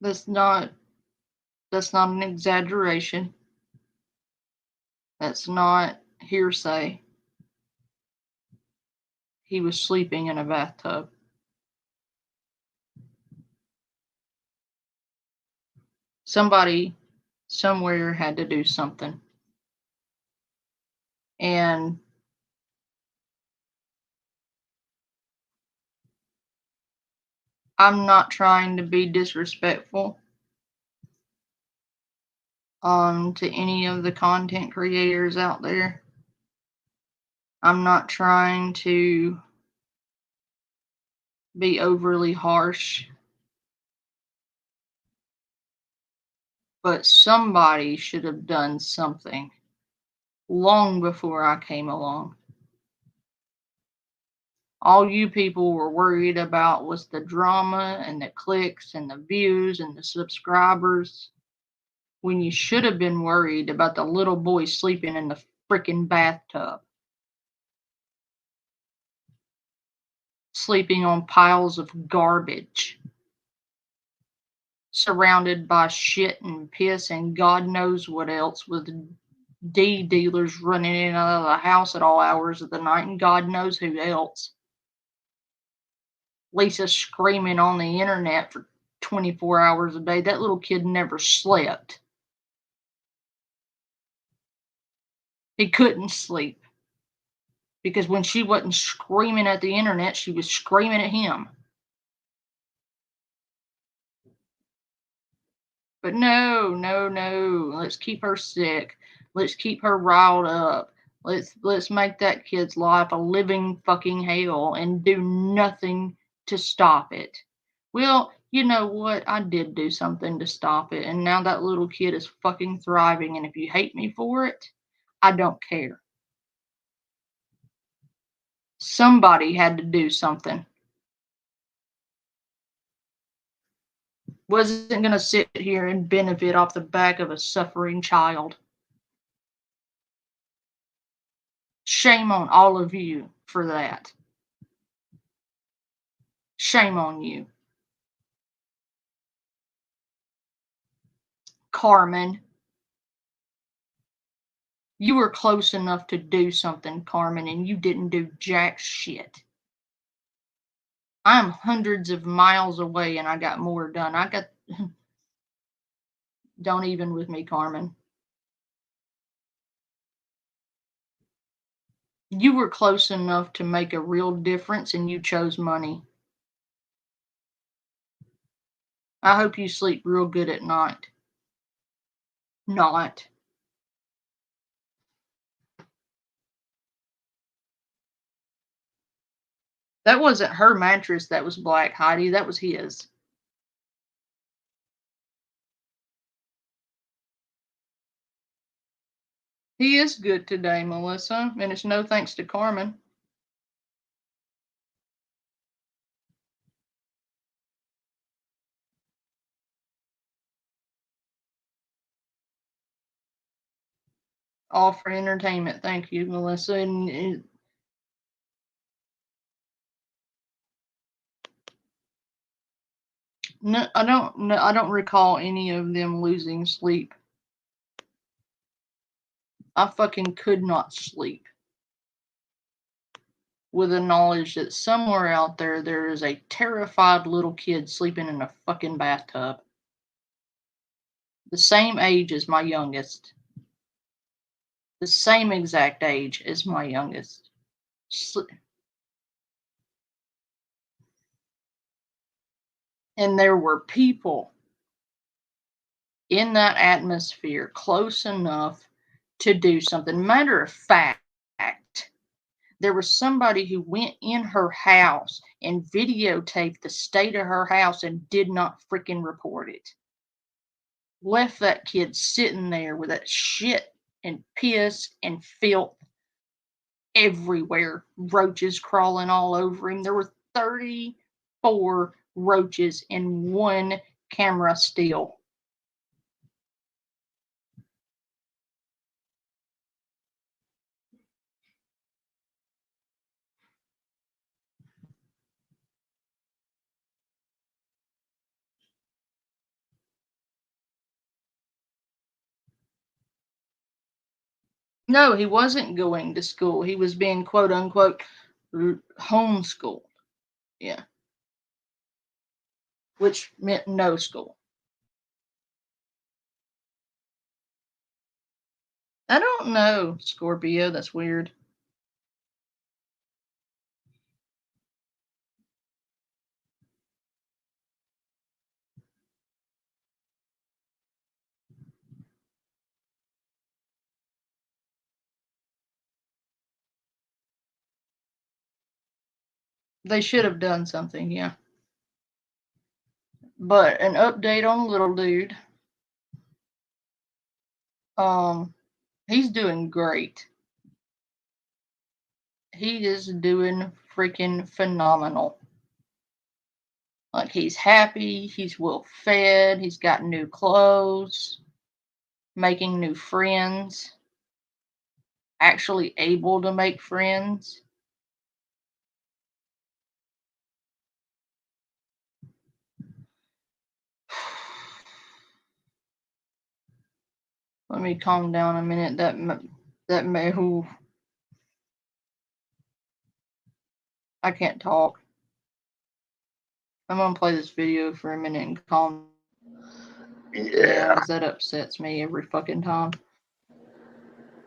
That's not an exaggeration. That's not hearsay. He was sleeping in a bathtub. Somebody somewhere had to do something. And I'm not trying to be disrespectful to any of the content creators out there. I'm not trying to be overly harsh. But somebody should have done something long before I came along. All you people were worried about was the drama and the clicks and the views and the subscribers, when you should have been worried about the little boy sleeping in the freaking bathtub, sleeping on piles of garbage, surrounded by shit and piss and God knows what else, with D dealers running in and out of the house at all hours of the night, and God knows who else. Lisa screaming on the internet for 24 hours a day. That little kid never slept. He couldn't sleep because when she wasn't screaming at the internet, she was screaming at him. But no, no, no. Let's keep her sick. Let's keep her riled up. Let's make that kid's life a living fucking hell and do nothing to stop it. Well, you know what? I did do something to stop it, and now that little kid is fucking thriving, and if you hate me for it, I don't care. Somebody had to do something. Wasn't going to sit here and benefit off the back of a suffering child. Shame on all of you for that. Shame on you. Carmen, you were close enough to do something, Carmen, and you didn't do jack shit. I'm hundreds of miles away and I got more done. Don't even with me, Carmen. You were close enough to make a real difference and you chose money. I hope you sleep real good at night. Not. That wasn't her mattress that was black, Heidi. That was his. He is good today, Melissa, and it's no thanks to Carmen. All for entertainment. Thank you, Melissa. And no, I don't recall any of them losing sleep. I fucking could not sleep with the knowledge that somewhere out there is a terrified little kid sleeping in a fucking bathtub. The same age as my youngest. The same exact age as my youngest. And there were people in that atmosphere close enough to do something. Matter of fact, there was somebody who went in her house and videotaped the state of her house and did not freaking report it. Left that kid sitting there with that shit and piss and filth everywhere. Roaches crawling all over him. There were 34 roaches in one camera still. No, he wasn't going to school. He was being quote unquote homeschooled. Yeah. Which meant no school. I don't know, Scorpio. That's weird. They should have done something, yeah. But an update on little dude. He's doing great. He is doing freaking phenomenal. Like, he's happy, he's well fed, he's got new clothes, making new friends, actually able to make friends. Let me calm down a minute. That may who I can't talk. I'm gonna play this video for a minute and calm. Yeah. Because that upsets me every fucking time.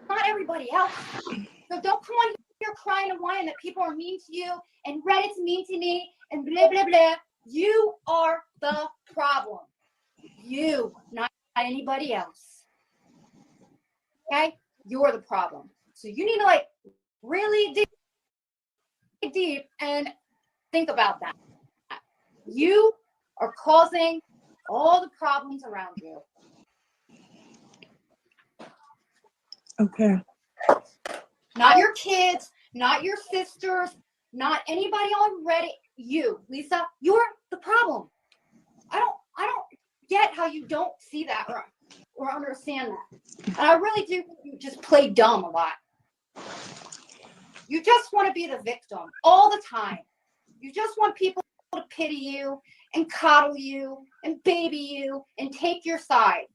Not everybody else. So don't come on here crying and whining that people are mean to you and Reddit's mean to me and blah blah blah. You are the problem. You, not anybody else. Okay? You're the problem. So you need to like really dig deep and think about that. You are causing all the problems around you. Okay. Not your kids, not your sisters, not anybody on Reddit. You, Lisa, you're the problem. I don't get how you don't see that or understand that. And I really do think you just play dumb a lot. You just want to be the victim all the time. You just want people to pity you and coddle you and baby you and take your side.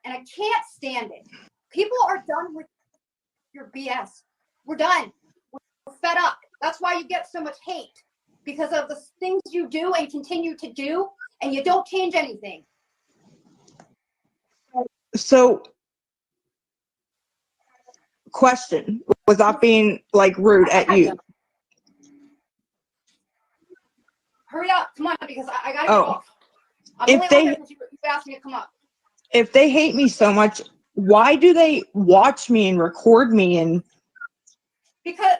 And I can't stand it. People are done with your BS. We're done. We're fed up. That's why you get so much hate, because of the things you do and continue to do, and you don't change anything. So, question, without being like rude at you. Hurry up. Come on, because I got to get Oh. off. I'm If only they- on there because you asked me to come up. If they hate me so much, why do they watch me and record me? And Because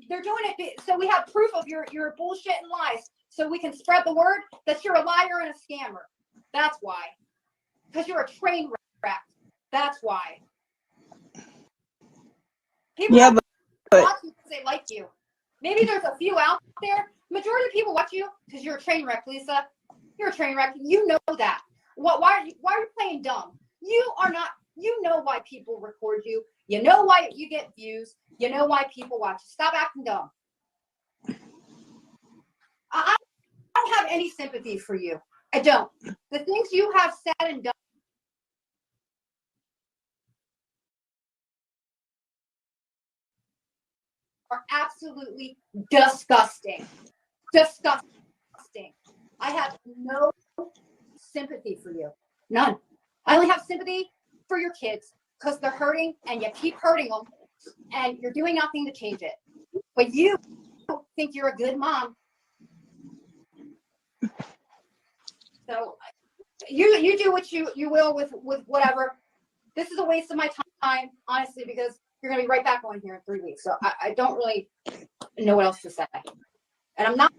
they're doing it so we have proof of your bullshit and lies, so we can spread the word that you're a liar and a scammer. That's why. Because you're a train wreck. That's why. People yeah, don't but watch you because they like you. Maybe there's a few out there. Majority of people watch you because you're a train wreck, Lisa. You're a train wreck. You know that. Why are you playing dumb? You are not. You know why people record you. You know why you get views. You know why people watch you. Stop acting dumb. I don't have any sympathy for you. I don't. The things you have said and done are absolutely disgusting. Disgusting. I have no sympathy for you. None. I only have sympathy for your kids because they're hurting and you keep hurting them and you're doing nothing to change it. But you think you're a good mom. So you do what you will with whatever. This is a waste of my time, honestly, because you're going to be right back on here in 3 weeks. So I don't really know what else to say. And I'm not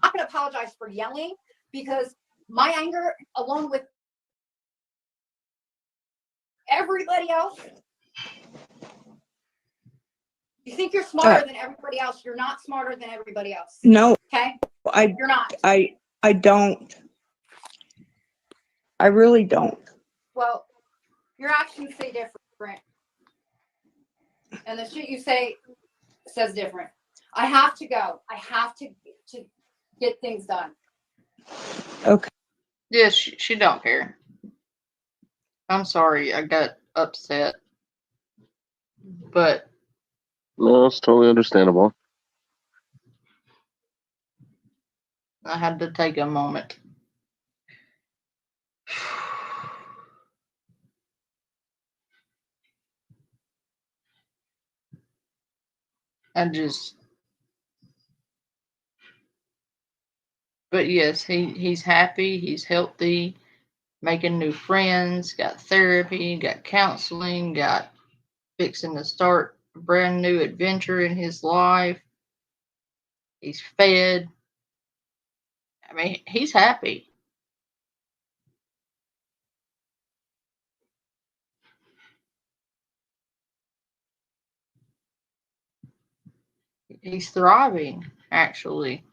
going to apologize for yelling, because my anger, along with everybody else, you think you're smarter than everybody else. You're not smarter than everybody else. no, Okay? You're not. I don't. I really don't. Well, your actions say different. And the shit you say says different. I have to go. I have to get things done. Okay. Yes, she don't care. I'm sorry, I got upset. But No, it's totally understandable. I had to take a moment. But yes, he's happy, he's healthy, making new friends, got therapy, got counseling, got fixing to start a brand new adventure in his life. He's fed. I mean, he's happy. he's thriving, actually,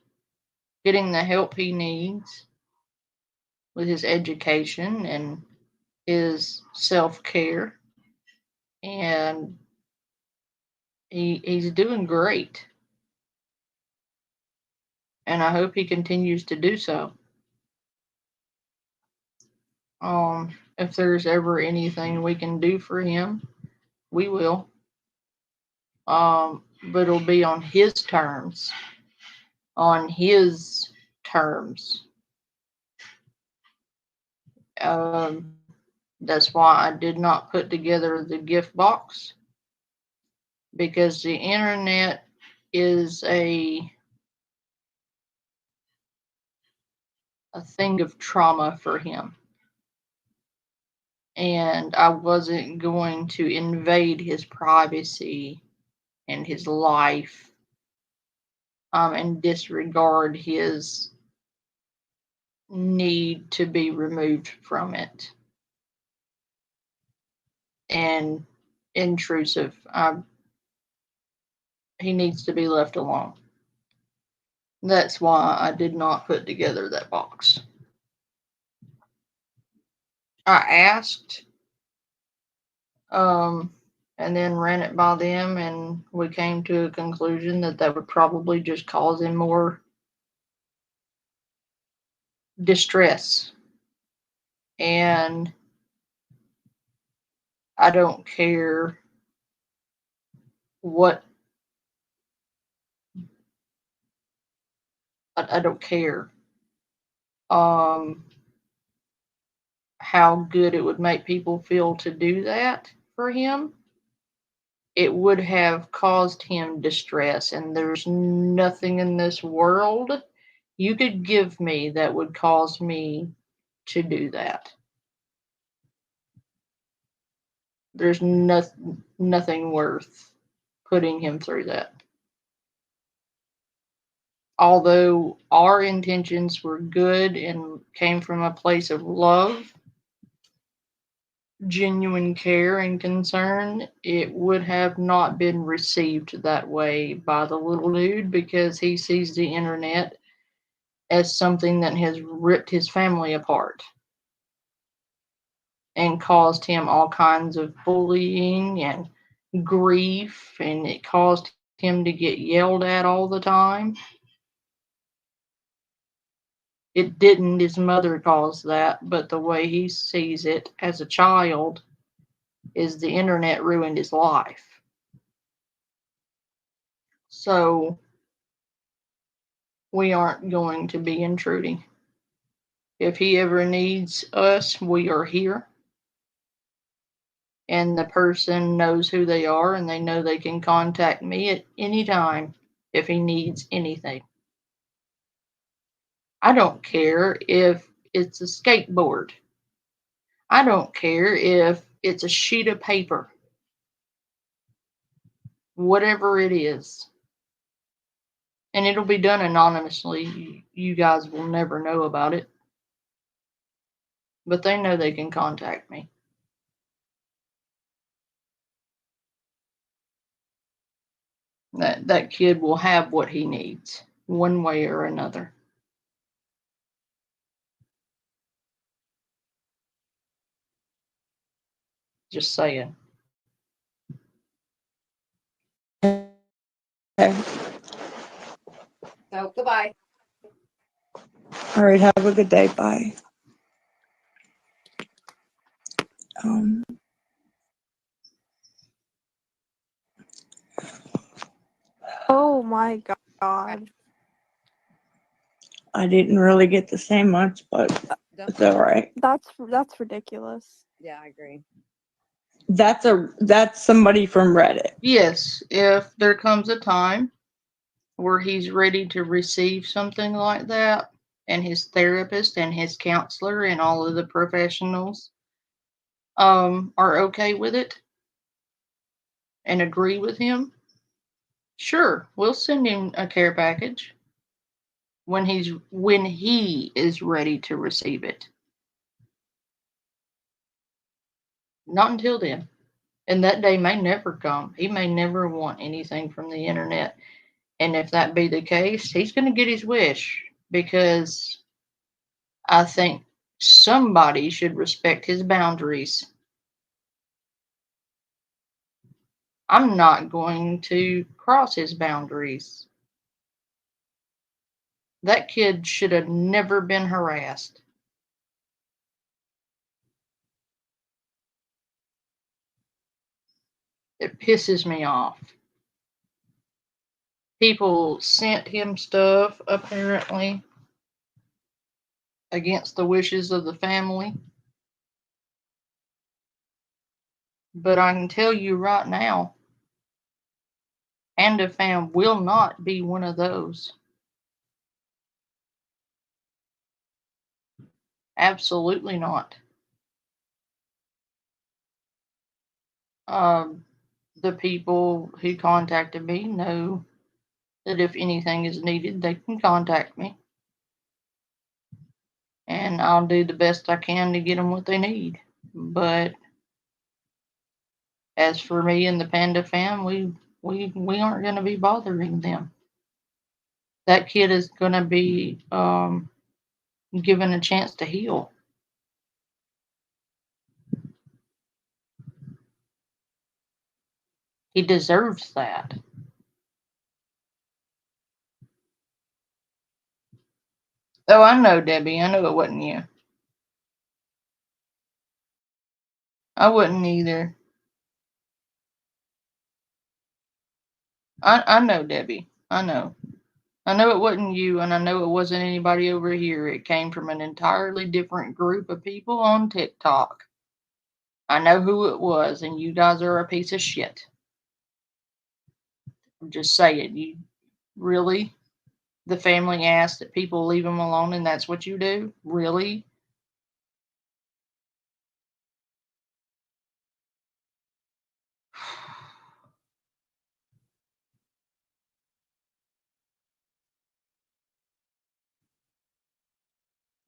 getting the help he needs with his education and his self-care, and he's doing great. And I hope he continues to do so. If there's ever anything we can do for him, we will. But it'll be on his terms. On his terms. That's why I did not put together the gift box, because the internet is a thing of trauma for him. And I wasn't going to invade his privacy and his life, and disregard his need to be removed from it. And intrusive. He needs to be left alone. That's why I did not put together that box. I asked, and then ran it by them, and we came to a conclusion that would probably just cause him more distress. And I don't care what, I don't care how good it would make people feel to do that for him. It would have caused him distress, and there's nothing in this world you could give me that would cause me to do that. There's nothing worth putting him through that. Although our intentions were good and came from a place of love, genuine care and concern, it would have not been received that way by the little dude, because he sees the internet as something that has ripped his family apart and caused him all kinds of bullying and grief, and it caused him to get yelled at all the time. It didn't his mother cause that, but the way he sees it as a child is the internet ruined his life. So we aren't going to be intruding. If he ever needs us, we are here. And the person knows who they are, and they know they can contact me at any time if he needs anything. I don't care if it's a skateboard. I don't care if it's a sheet of paper. Whatever it is. And it'll be done anonymously. You guys will never know about it. But they know they can contact me. That kid will have what he needs, one way or another. Just saying. Okay. So goodbye. All right. Have a good day. Bye. Um, Oh my god. I didn't really get to say much, but it's all right. That's ridiculous. Yeah, I agree. That's somebody from Reddit. Yes, if there comes a time where he's ready to receive something like that, and his therapist and his counselor and all of the professionals are okay with it and agree with him, sure, we'll send him a care package when he is ready to receive it. Not until then. And that day may never come. He may never want anything from the internet. And if that be the case, he's going to get his wish, because I think somebody should respect his boundaries. I'm not going to cross his boundaries. That kid should have never been harassed. It pisses me off. People sent him stuff, apparently, against the wishes of the family. But I can tell you right now, Panda Fam will not be one of those. Absolutely not. The people who contacted me know that if anything is needed, they can contact me. And I'll do the best I can to get them what they need. But as for me and the Panda Fam, we aren't going to be bothering them. That kid is going to be given a chance to heal. He deserves that. Oh, I know, Debbie. I know it wasn't you. I wouldn't either. I know, Debbie. I know. I know it wasn't you, and I know it wasn't anybody over here. It came from an entirely different group of people on TikTok. I know who it was, and you guys are a piece of shit. I'm just saying, you really? The family asked that people leave them alone, and that's what you do? Really?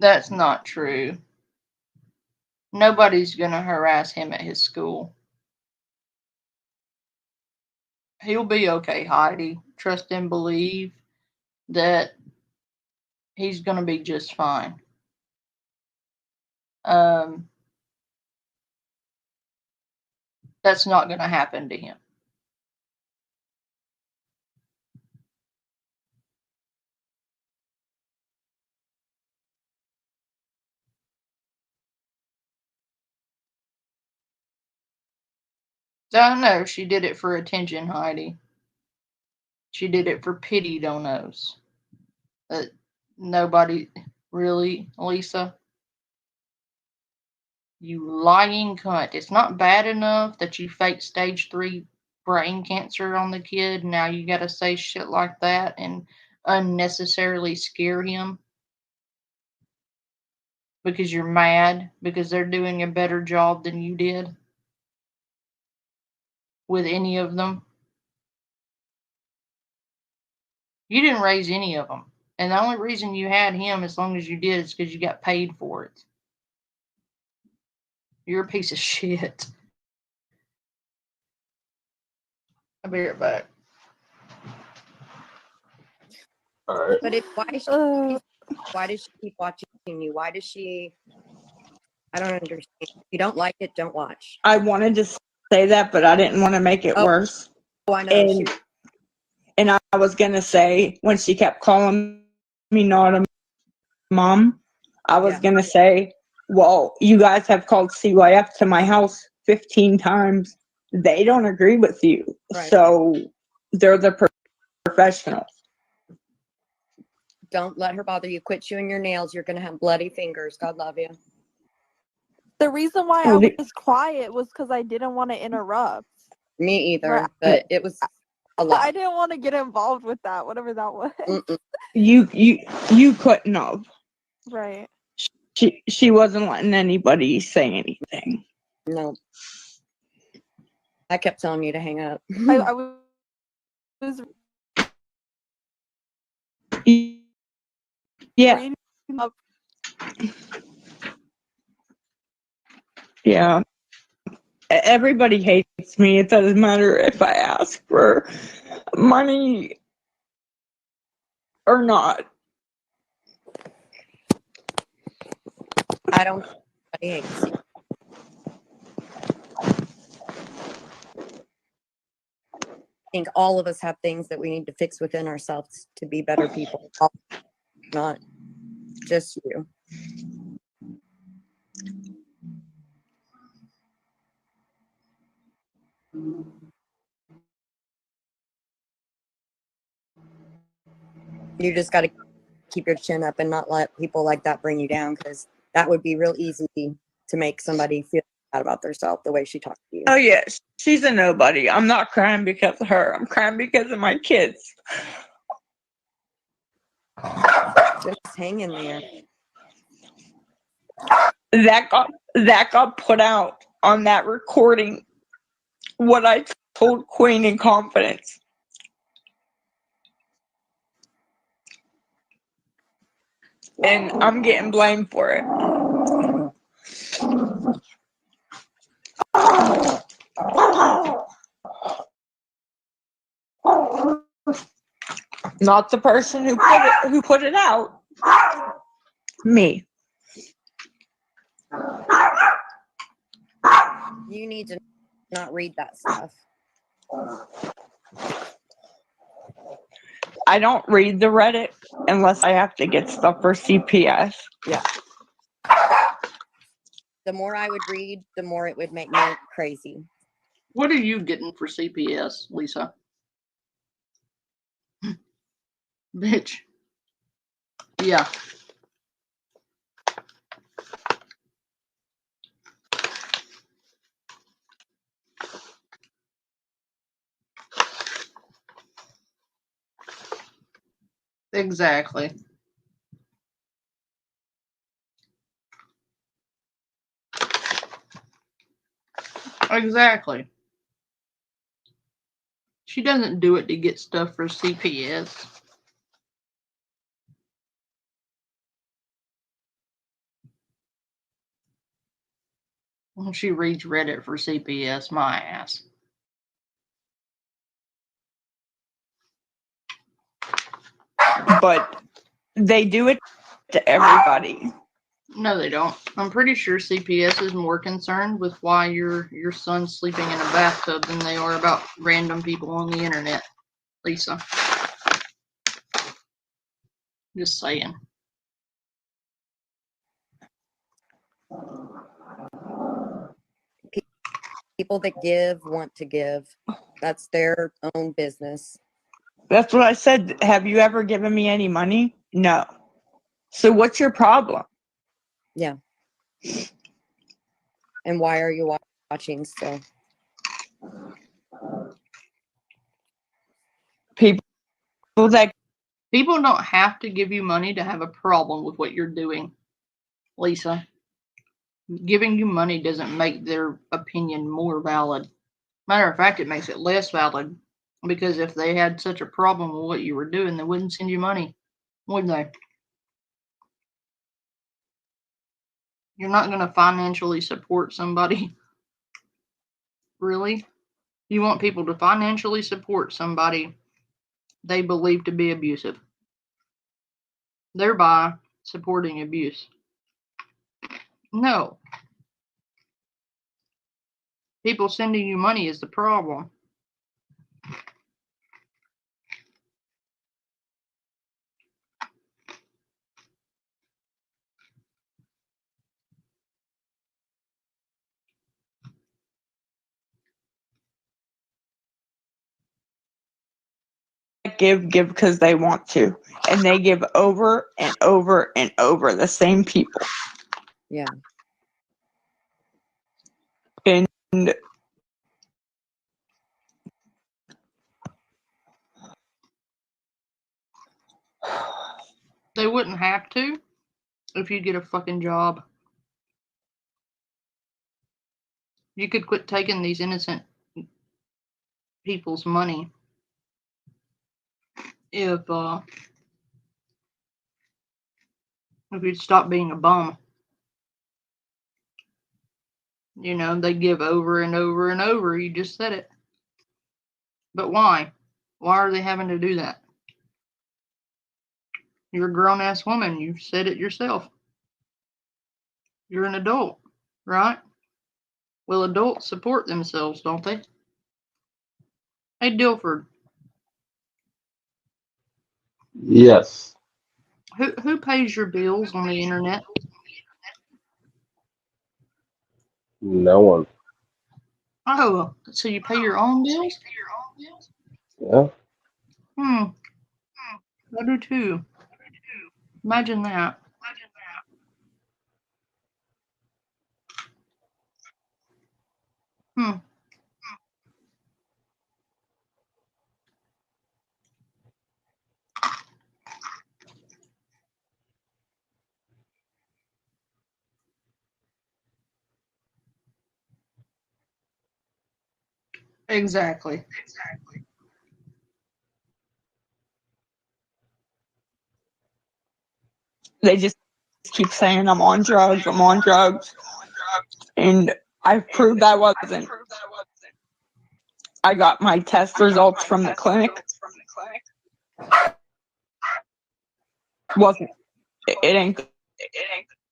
That's not true. Nobody's going to harass him at his school. He'll be okay, Heidi. Trust and believe that he's going to be just fine. That's not going to happen to him. I know she did it for attention, Heidi. She did it for pity, don't knows. Nobody really, Lisa. You lying cunt. It's not bad enough that you fake stage 3 brain cancer on the kid. Now you gotta say shit like that and unnecessarily scare him because you're mad because they're doing a better job than you did with any of them. You didn't raise any of them. And the only reason you had him as long as you did is because you got paid for it. You're a piece of shit. I'll be right back. All right. But why does she keep watching you? Why does she? I don't understand. If you don't like it, don't watch. I wanted to say that, but I didn't want to make it worse. Oh, I know. And I was going to say, when she kept calling me not a mom, I was going to say, well, you guys have called CYF to my house 15 times. They don't agree with you. Right. So they're the professionals. Don't let her bother you. Quit chewing your nails. You're going to have bloody fingers. God love you. The reason why I was quiet was because I didn't want to interrupt. Me either, but it was a lot. I didn't want to get involved with that, whatever that was. You couldn't have. Right. She wasn't letting anybody say anything. No. I kept telling you to hang up. I was Yeah. Yeah. Everybody hates me. It doesn't matter if I ask for money or not? I don't think anybody hates. I think all of us have things that we need to fix within ourselves to be better people. Not just you. You just got to keep your chin up and not let people like that bring you down, because that would be real easy to make somebody feel bad about themselves the way she talked to you. Oh, yes. She's a nobody. I'm not crying because of her. I'm crying because of my kids. Just hang in there. That got put out on that recording, what I told Queen in confidence. And I'm getting blamed for it. Not the person who put it out. Me. You need to not read that stuff. I don't read the Reddit unless I have to get stuff for CPS. Yeah. The more I would read, the more it would make me crazy. What are you getting for CPS, Lisa? Bitch. Yeah. Exactly. Exactly. She doesn't do it to get stuff for CPS. Well, she reads Reddit for CPS, my ass. But they do it to everybody. No, they don't. I'm pretty sure CPS is more concerned with why your son's sleeping in a bathtub than they are about random people on the internet, Lisa. Just saying. People that give want to give. That's their own business. That's what I said. Have you ever given me any money? No. So what's your problem? Yeah. And why are you watching still? People don't have to give you money to have a problem with what you're doing, Lisa. Giving you money doesn't make their opinion more valid. Matter of fact, it makes it less valid, because if they had such a problem with what you were doing, they wouldn't send you money, would they? You're not going to financially support somebody. Really? You want people to financially support somebody they believe to be abusive, thereby supporting abuse. No. People sending you money is the problem. give because they want to, and they give over and over and over the same people. Yeah. And they wouldn't have to if you get a fucking job. You could quit taking these innocent people's money if you'd stop being a bum. You know, they give over and over and over. You just said it. But why? Why are they having to do that? You're a grown ass woman. You said it yourself. You're an adult, right? Well, adults support themselves, don't they? Hey, Dilford, Yes. who pays your bills on the internet? No one. Oh, so you pay your own bills? Yeah. Hmm, I do too. Imagine that. Hmm, exactly. They just keep saying I'm on drugs, and I proved I wasn't. I got my test results from the clinic. Wasn't it ain't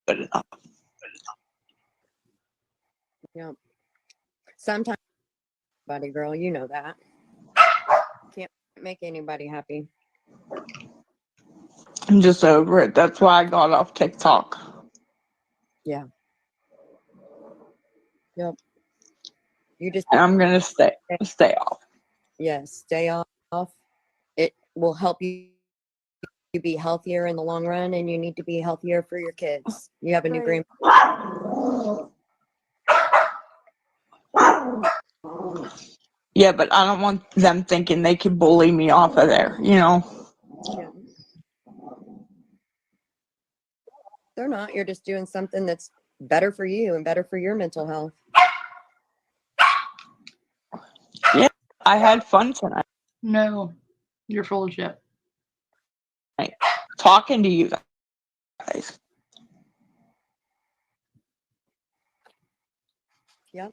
good enough. Yeah. Sometimes, buddy girl, you know that. Can't make anybody happy. I'm just over it. That's why I got off TikTok. Yeah. Yep. You just And I'm gonna stay off. yes, stay off. It will help you be healthier in the long run, and you need to be healthier for your kids. You have a new Right. grand. Yeah, but I don't want them thinking they can bully me off of there, you know? Yeah. They're not. You're just doing something that's better for you and better for your mental health. Yeah, I had fun tonight No, you're full of shit. talking to you guys. Yep.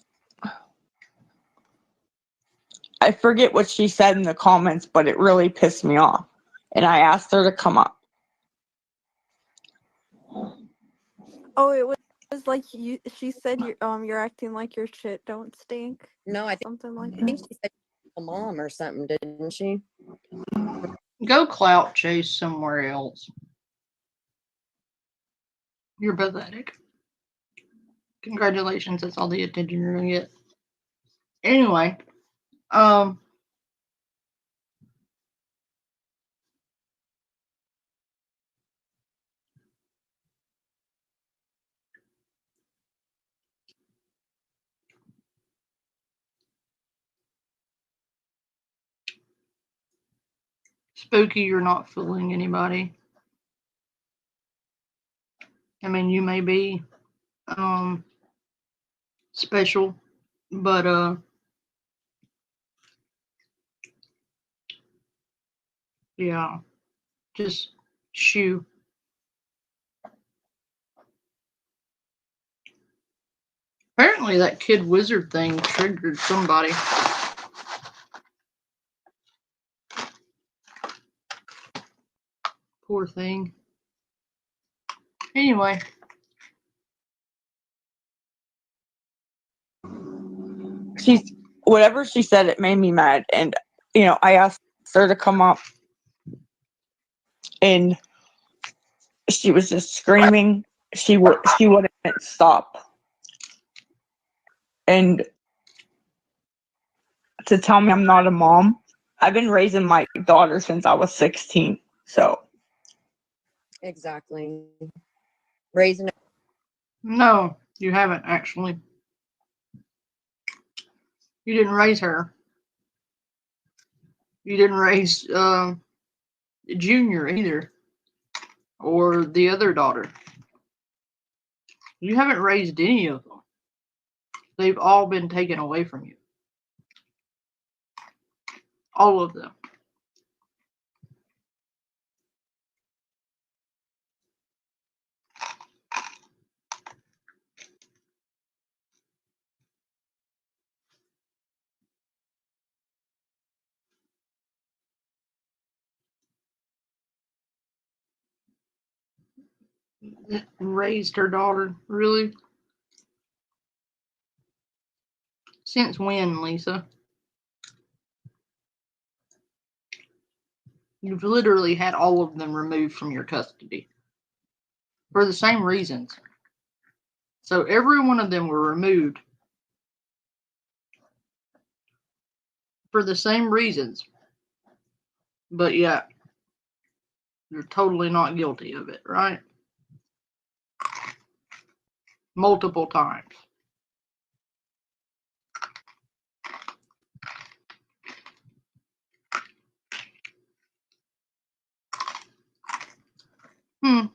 I forget what she said in the comments, but it really pissed me off. And I asked her to come up. Oh, it was like you. She said you're acting like your shit don't stink. No, I Something like think that. she said a mom or something, didn't she? Go clout chase somewhere else. You're pathetic. Congratulations, that's all the attention you're gonna get. Anyway, um, Spooky, you're not fooling anybody. I mean, you may be special, but yeah, just shoo. Apparently that kid wizard thing triggered somebody. Poor thing. Anyway, Whatever she said, it made me mad. And, you know, I asked her to come up and she was just screaming. She wouldn't stop. And to tell me I'm not a mom, I've been raising my daughter since I was 16. So Exactly. Raising no, you haven't actually. You didn't raise her. You didn't raise Junior either, or the other daughter. You haven't raised any of them. They've all been taken away from you. All of them. Raised her daughter, really? Since when, Lisa? You've literally had all of them removed from your custody for the same reasons. So every one of them were removed for the same reasons. But yeah, you're totally not guilty of it, right? Multiple times. Hmm.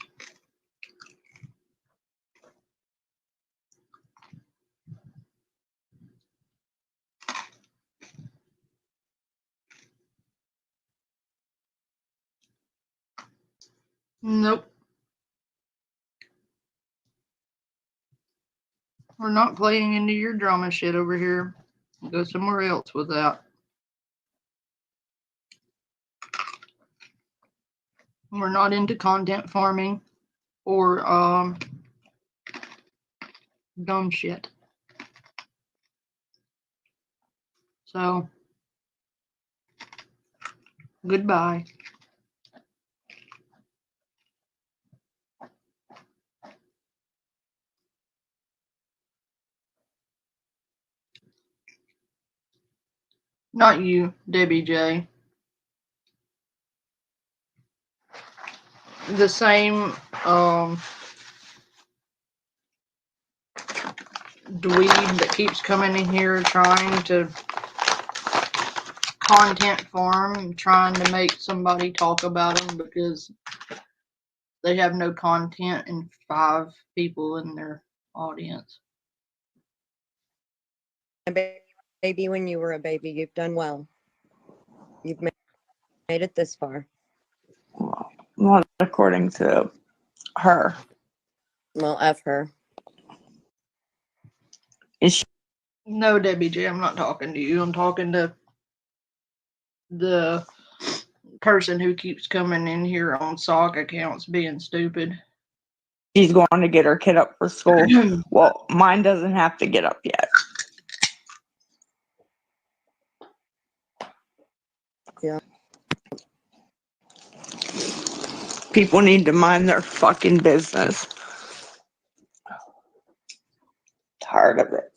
Nope. We're not playing into your drama shit over here. Go somewhere else with that. We're not into content farming or dumb shit. So goodbye. Not you, Debbie J. The same dweeb that keeps coming in here trying to content farm and trying to make somebody talk about them because they have no content and 5 people in their audience. Baby, when you were a baby, you've done well. You've made it this far. Well, not according to her. Well, F her. Is she? No, Debbie J, I'm not talking to you. I'm talking to the person who keeps coming in here on sock accounts being stupid. She's going to get her kid up for school. Well, mine doesn't have to get up yet. Yeah. People need to mind their fucking business. Tired of it.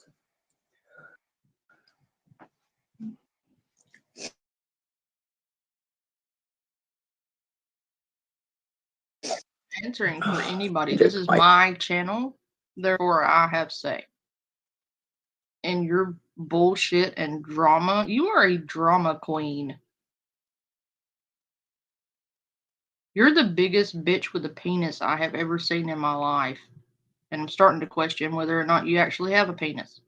Answering for anybody. This is my channel, therefore I have say. And your bullshit and drama, you are a drama queen. You're the biggest bitch with a penis I have ever seen in my life. And I'm starting to question whether or not you actually have a penis.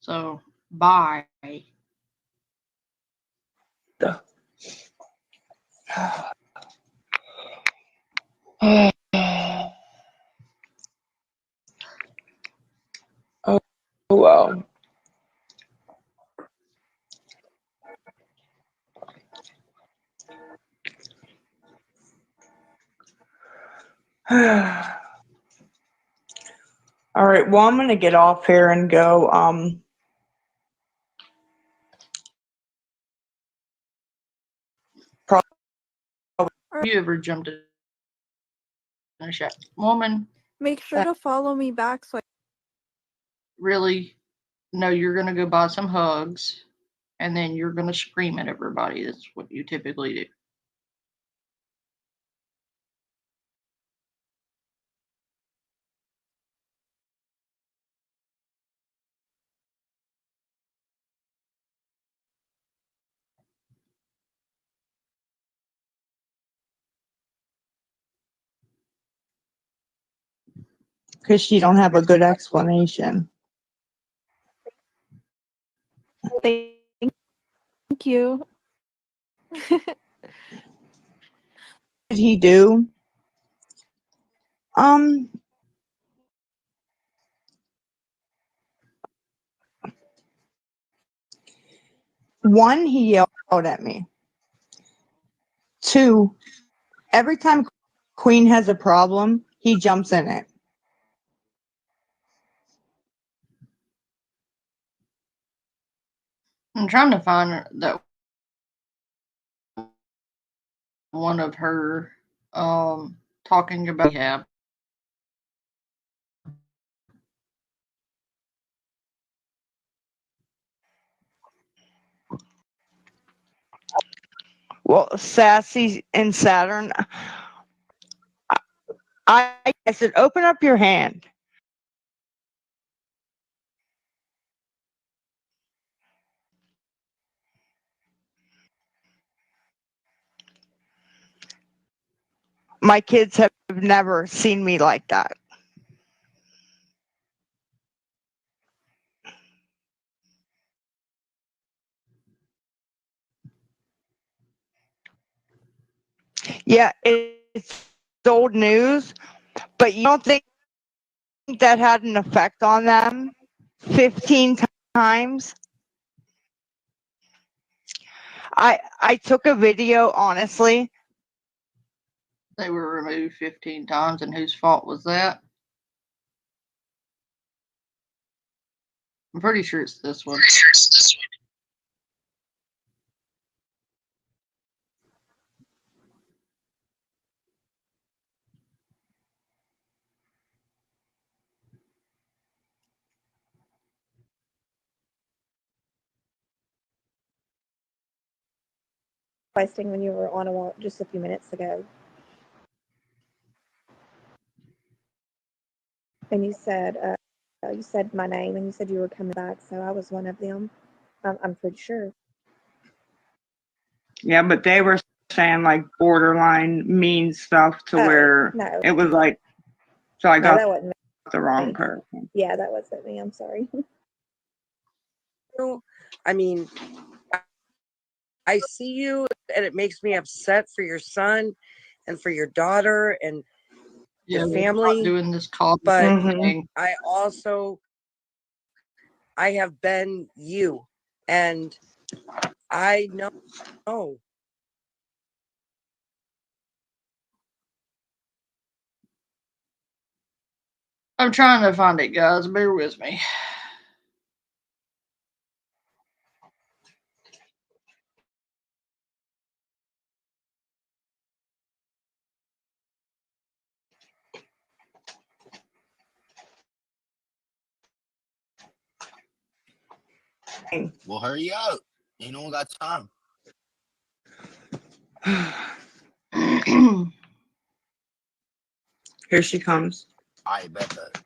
So, bye. Oh, well. All right, well, I'm gonna get off here and go. You ever jumped in a shot? Woman, Make sure to follow me back so I really? No, you're gonna go buy some hugs and then you're gonna scream at everybody. That's what you typically do. Because she don't have a good explanation. thank you. What did he do? One, he yelled at me. 2, every time Queen has a problem, he jumps in it. I'm trying to find that one of her talking about rehab. Well, Sassy and Saturn, I said, open up your hand. My kids have never seen me like that. Yeah, it's old news, but you don't think that had an effect on them 15 times? I took a video, honestly. They were removed 15 times, and whose fault was that? I'm pretty sure it's this one. Requesting when you were on a walk just a few minutes ago. And you said my name and you said you were coming back, so I was one of them. I'm pretty sure. Yeah, but they were saying like borderline mean stuff to where No. it was like, so I No, got that wasn't the wrong me. person. Yeah, that wasn't me. I'm sorry. I mean, I see you and it makes me upset for your son and for your daughter and Yeah, your we're not family. doing this call But thing. I have been you, and I know. I'm trying to find it, guys. Bear with me. Well, hurry up. You don't got time. Here she comes. I bet that.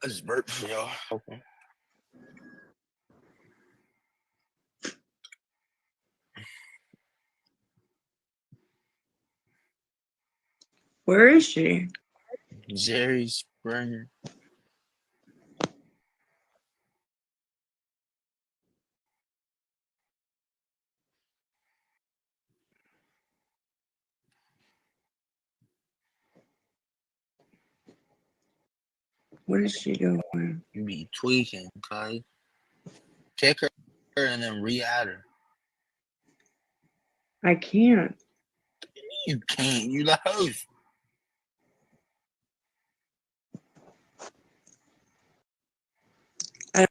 I just burped for y'all. Okay. Where is she? Jerry Springer. What is she doing? You be tweaking, okay? Kick her and then re-add her. I can't. You can't. You the host. I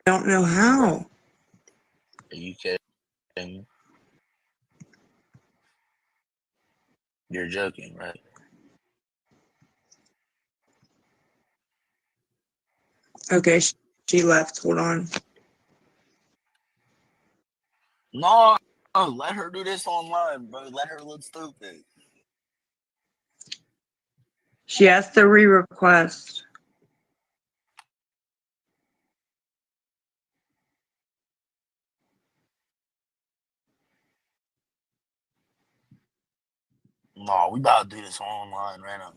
don't know how. Are you kidding? You're joking, right? Okay, she left. Hold on. No, let her do this online, bro. Let her look stupid. She has to re-request. No, we about to do this online right now.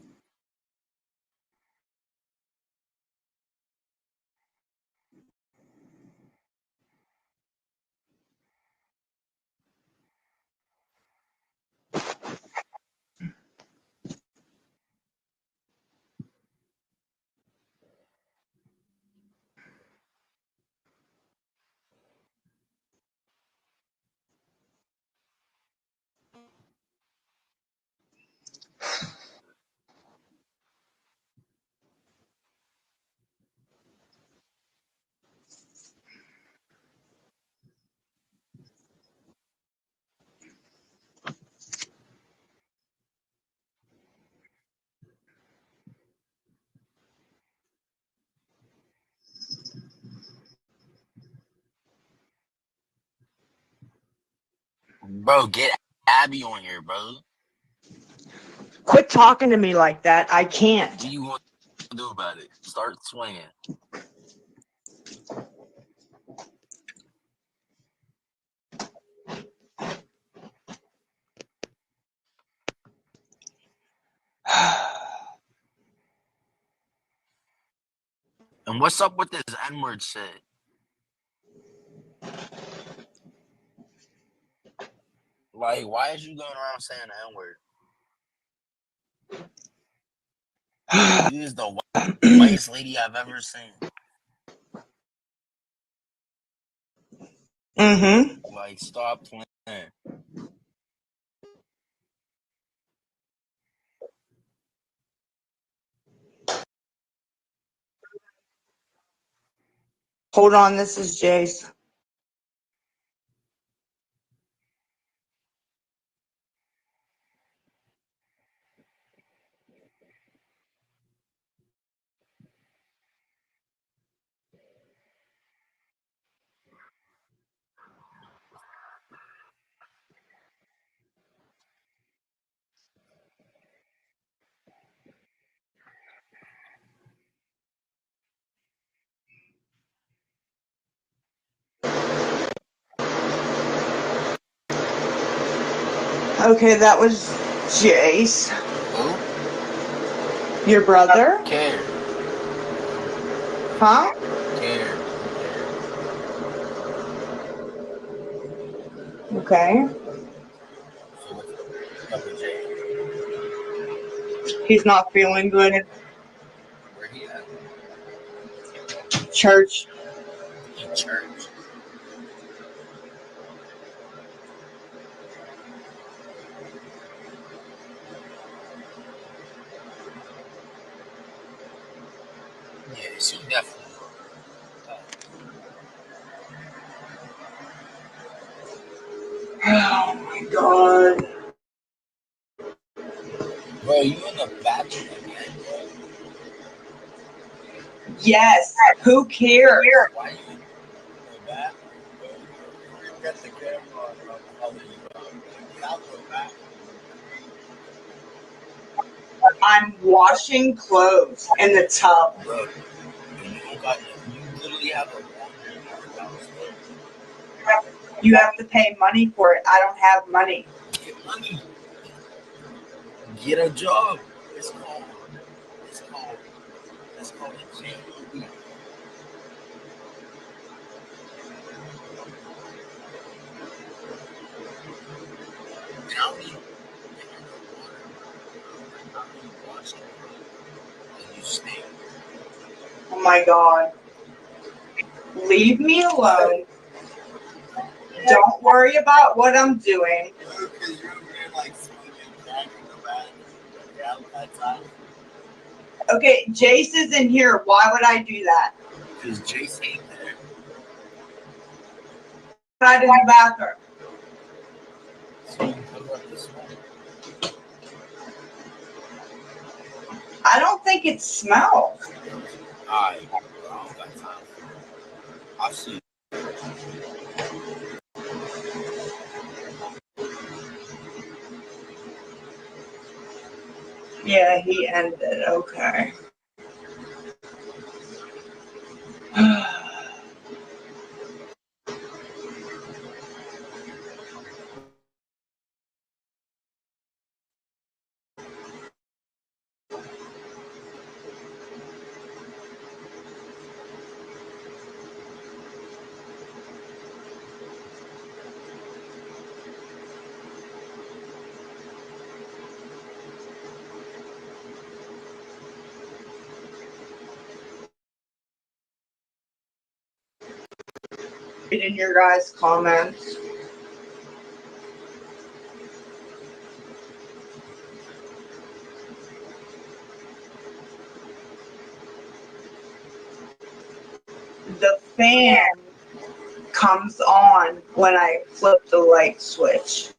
Bro, get Abby on here, bro. Quit talking to me like that. I can't. What you want to do about it? Start swinging. And what's up with this N-word shit? Like, why is you going around saying the N-word? You is the whitest lady I've ever seen. Mm-hmm. Like, stop playing. Hold on, this is Jace. Okay, that was Jace. Who? Your brother? Care. Huh? Care. Okay. So what's up with Jay? He's not feeling good. Where he at? Church. He church. Yes, he definitely. Oh my god. Bro, you in the bathroom again, bro? Yes. Who cares? Why you in the bathroom, bro? You got the camera on, bro. How you out? Get out the bathroom. I'm washing clothes in the tub. Bro, you literally have a laundry in your house, bro. You have to pay money for it. I don't have money. Get money. Get a job. It's called a job. How many wash it? You stink. Oh my god. Leave me alone. Don't worry about what I'm doing. Because you're like smoking crack in the bathroom. Yeah, that time. Okay, Jace is in here. Why would I do that? Because Jace ain't there. Right in the bathroom. So you can cover up the smoke. I don't think it smells. Alright, I don't got time. I'll see you. Yeah, he ended. Okay. In your guys' comments. The fan comes on when I flip the light switch.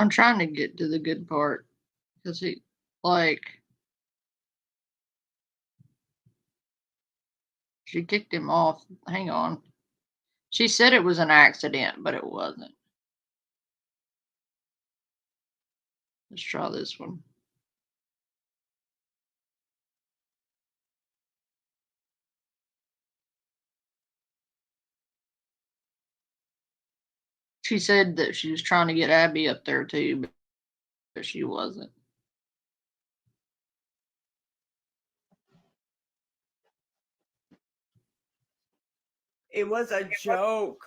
I'm trying to get to the good part because he, like, she kicked him off. Hang on. She said it was an accident, but it wasn't. Let's try this one. She said that she was trying to get Abby up there too, but she wasn't. It was a joke.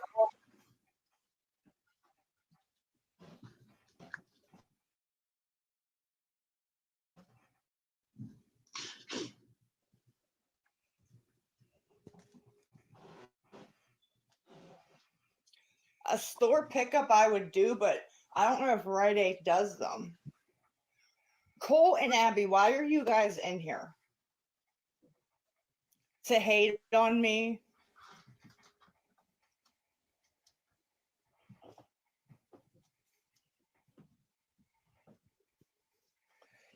A store pickup I would do, but I don't know if Rite Aid does them. Cole and Abby, why are you guys in here? To hate on me?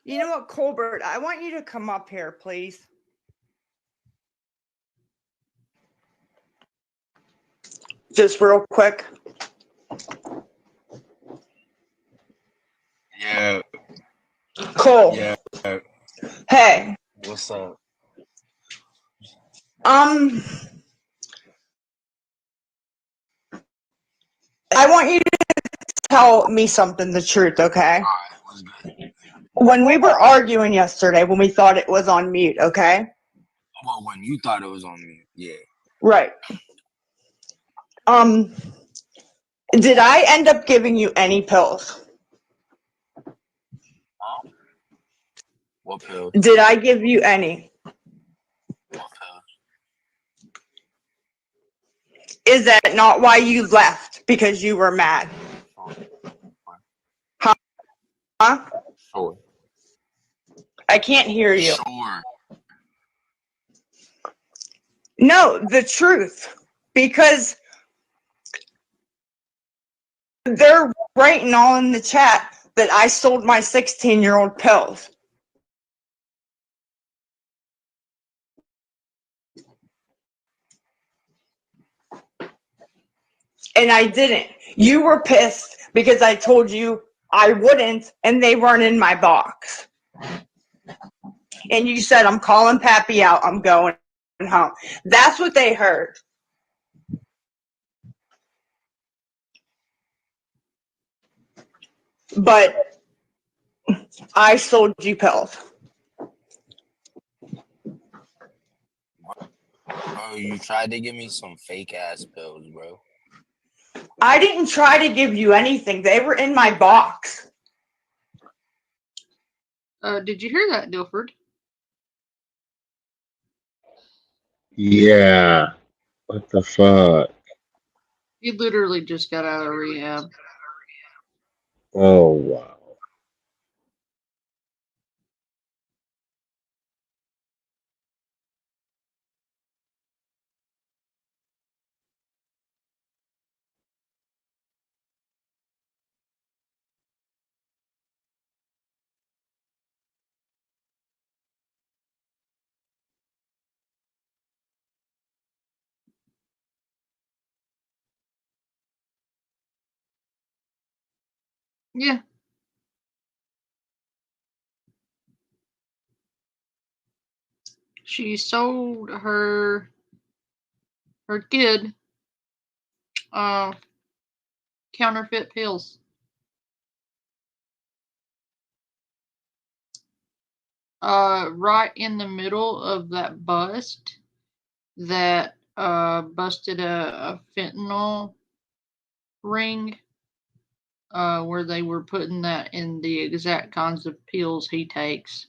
You know what, Colbert? I want you to come up here, please. Just real quick. Yeah. Cole. Yeah. Hey. What's up? I want you to tell me something, the truth, okay? What's good? When we were arguing yesterday, when we thought it was on mute, okay? Well, when you thought it was on me, yeah. Right. Did I end up giving you any pills? Huh? What pills? Did I give you any? What pills? Is that not why you left? Because you were mad? Huh? Sure. I can't hear you. Sure. No, the truth. Because they're writing all in the chat that I sold my 16-year-old pills. And I didn't. You were pissed because I told you I wouldn't, and they weren't in my box. And you said, I'm calling Pappy out. I'm going home. That's what they heard. But I sold you pills. Bro, you tried to give me some fake ass pills, bro. I didn't try to give you anything. They were in my box. Did you hear that, Dilford? Yeah. What the fuck? He literally just got out of rehab. Oh, wow. Yeah. She sold her kid counterfeit pills. Right in the middle of that bust that busted a fentanyl ring, where they were putting that in the exact kinds of pills he takes.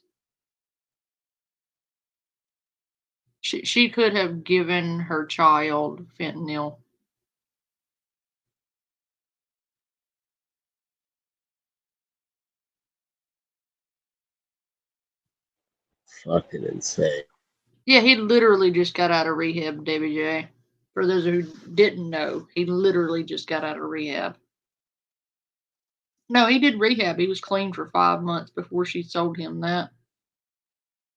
She could have given her child fentanyl. Fucking insane. Yeah, he literally just got out of rehab, Debbie J. For those who didn't know, he literally just got out of rehab. No, he did rehab. He was clean for 5 months before she sold him that.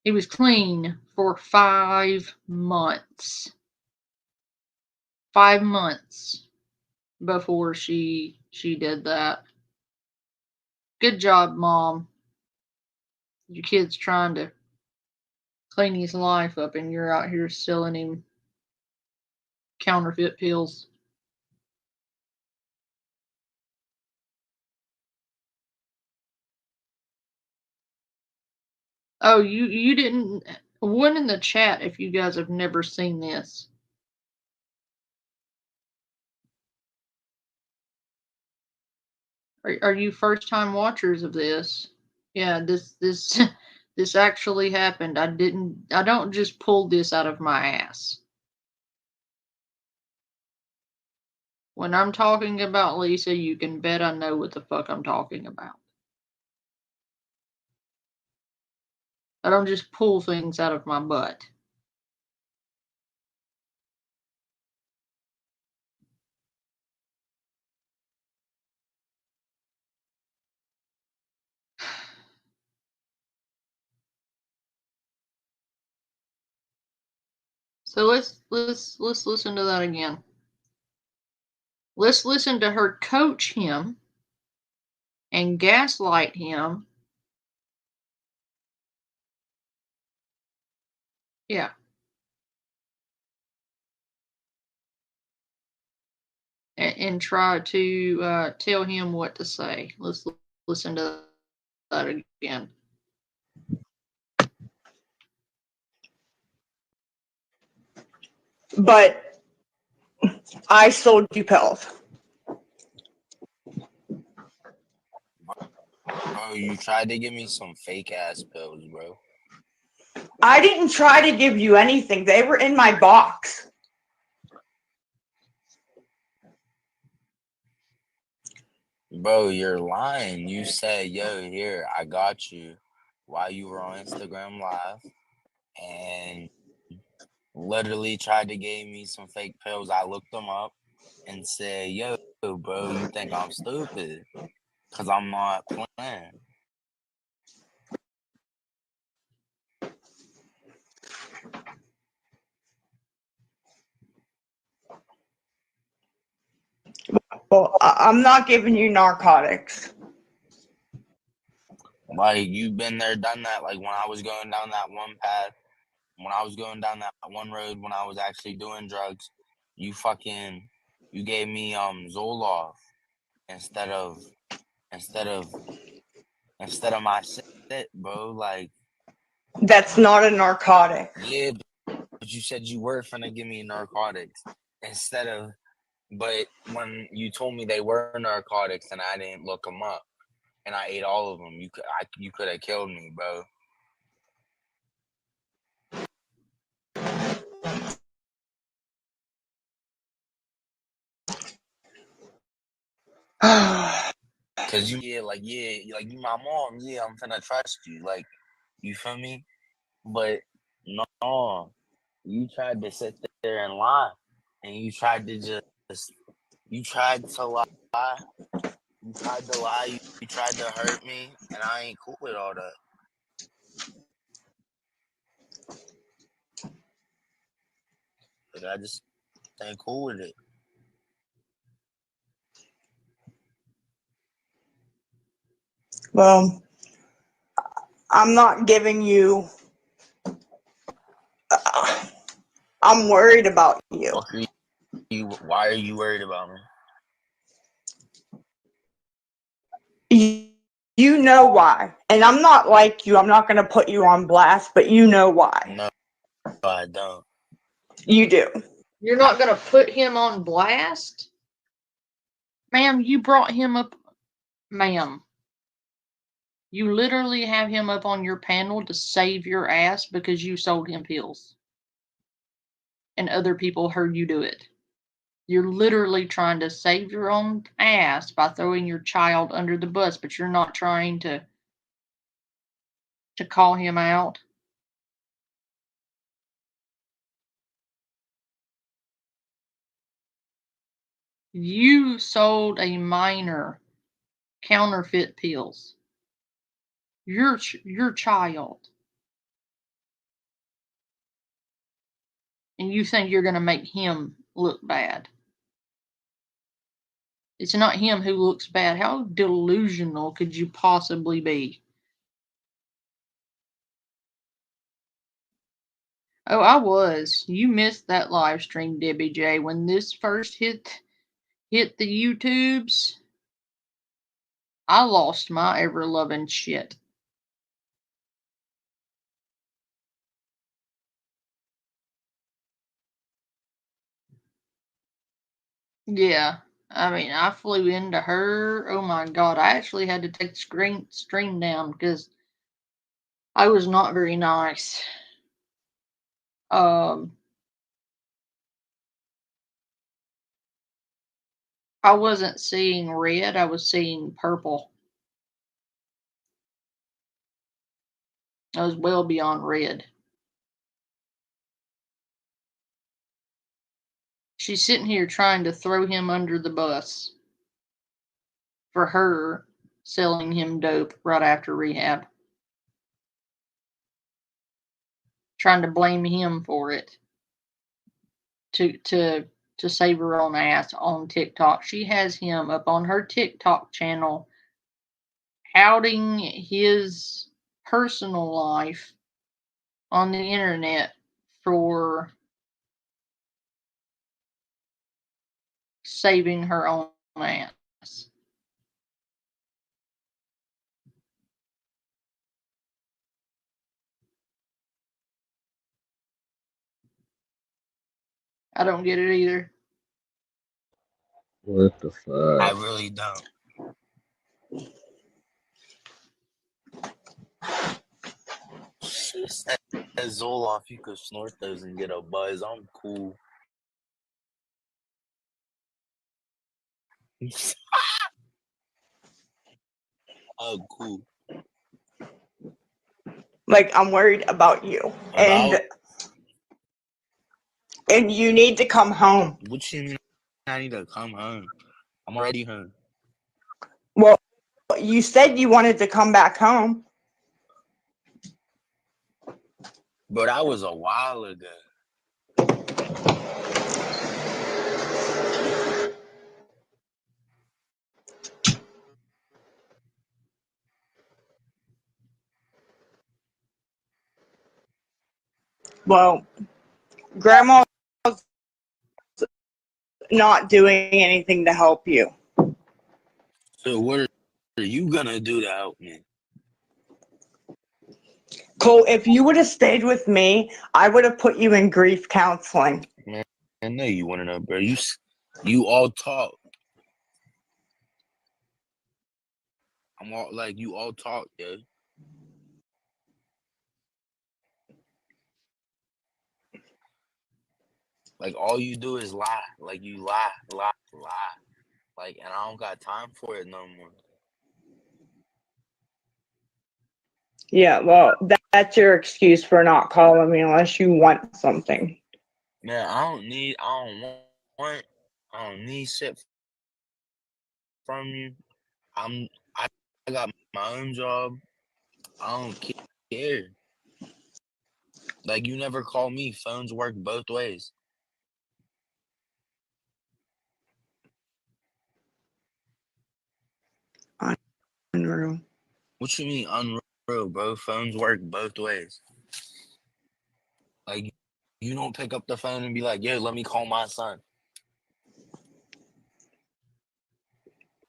He was clean for 5 months. 5 months before she did that. Good job, Mom. Your kid's trying to clean his life up, and you're out here selling him counterfeit pills. Oh, you didn't. One in the chat if you guys have never seen this. Are you first time watchers of this? Yeah, this this actually happened. I don't just pull this out of my ass. When I'm talking about Lisa, you can bet I know what the fuck I'm talking about. I don't just pull things out of my butt. So let's listen to that again. Let's listen to her coach him and gaslight him. Yeah. And try to tell him what to say. Let's listen to that again. But I sold you pills. Oh, you tried to give me some fake ass pills, bro. I didn't try to give you anything. They were in my box. Bro, you're lying. You said, yo, here, I got you while you were on Instagram Live, and literally tried to give me some fake pills. I looked them up and said, yo, bro, you think I'm stupid? Because I'm not playing. Well, I'm not giving you narcotics. Like, you've been there, done that. Like, when I was going down that one path, when I was going down that one road, when I was actually doing drugs, you gave me Zoloft instead of my shit, bro. Like, That's not a narcotic. yeah, but you said you were finna give me narcotics instead of. But when you told me they were narcotics and I didn't look them up, and I ate all of them, you could have killed me, bro. Cause like you my mom, yeah, I'm finna trust you, like, you feel me? But no, you tried to sit there and lie, and you tried to you tried to lie, you tried to lie, you tried to hurt me, and I ain't cool with all that. Like, I just ain't cool with it. Well, I'm not giving you. I'm worried about you. Why are you worried about me? You know why. And I'm not like you. I'm not going to put you on blast, but you know why. No, I don't. You do. You're not going to put him on blast? Ma'am, you brought him up. Ma'am. You literally have him up on your panel to save your ass because you sold him pills. And other people heard you do it. You're literally trying to save your own ass by throwing your child under the bus, but you're not trying to call him out. You sold a minor counterfeit pills. Your child. And you think you're going to make him look bad. It's not him who looks bad. How delusional could you possibly be? Oh, I was. You missed that live stream, Debbie J. When this first hit the YouTubes, I lost my ever-loving shit. Yeah. I mean, I flew into her. Oh my god, I actually had to take the stream down because I was not very nice. I wasn't seeing red, I was seeing purple. I was well beyond red. She's sitting here trying to throw him under the bus for her selling him dope right after rehab. Trying to blame him for it. To save her own ass on TikTok. She has him up on her TikTok channel outing his personal life on the internet for saving her own ass. I don't get it either. What the fuck? I really don't. She said, Zoloft, you could snort those and get a buzz. I'm cool. Oh, cool. Like, I'm worried about you. About? And you need to come home. What you mean I need to come home? I'm already home. Well, you said you wanted to come back home. But that was a while ago. Well, Grandma's not doing anything to help you. So what are you gonna do to help me? Cole, if you would have stayed with me, I would have put you in grief counseling. Man, I know you want to know, bro. You all talk. I'm all like, you all talk, yo. Like, all you do is lie. Like, you lie. Like, and I don't got time for it no more. Yeah, well, that's your excuse for not calling me unless you want something. Man, I don't need shit from you. I got my own job. I don't care. Like, you never call me. Phones work both ways. Unreal. What you mean unreal, bro? Phones work both ways. Like, you don't pick up the phone and be like, yo, let me call my son.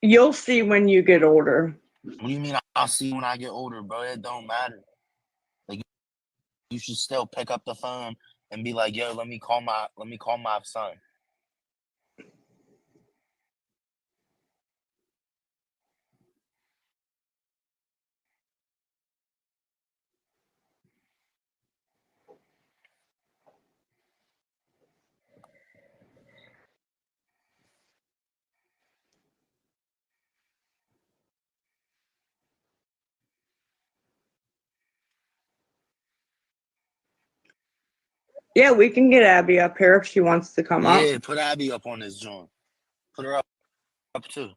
You'll see when you get older. What do you mean I'll see when I get older, bro? It don't matter. Like, you should still pick up the phone and be like, yo, let me call my son. Yeah, we can get Abby up here if she wants to come up. Yeah, put Abby up on this joint. Put her up too.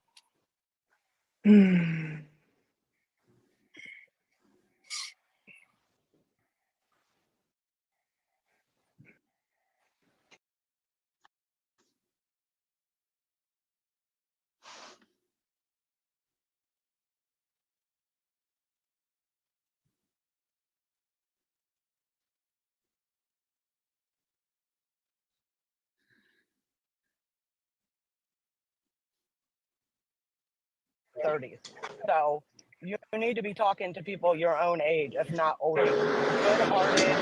30s. So you need to be talking to people your own age, if not older. Good-hearted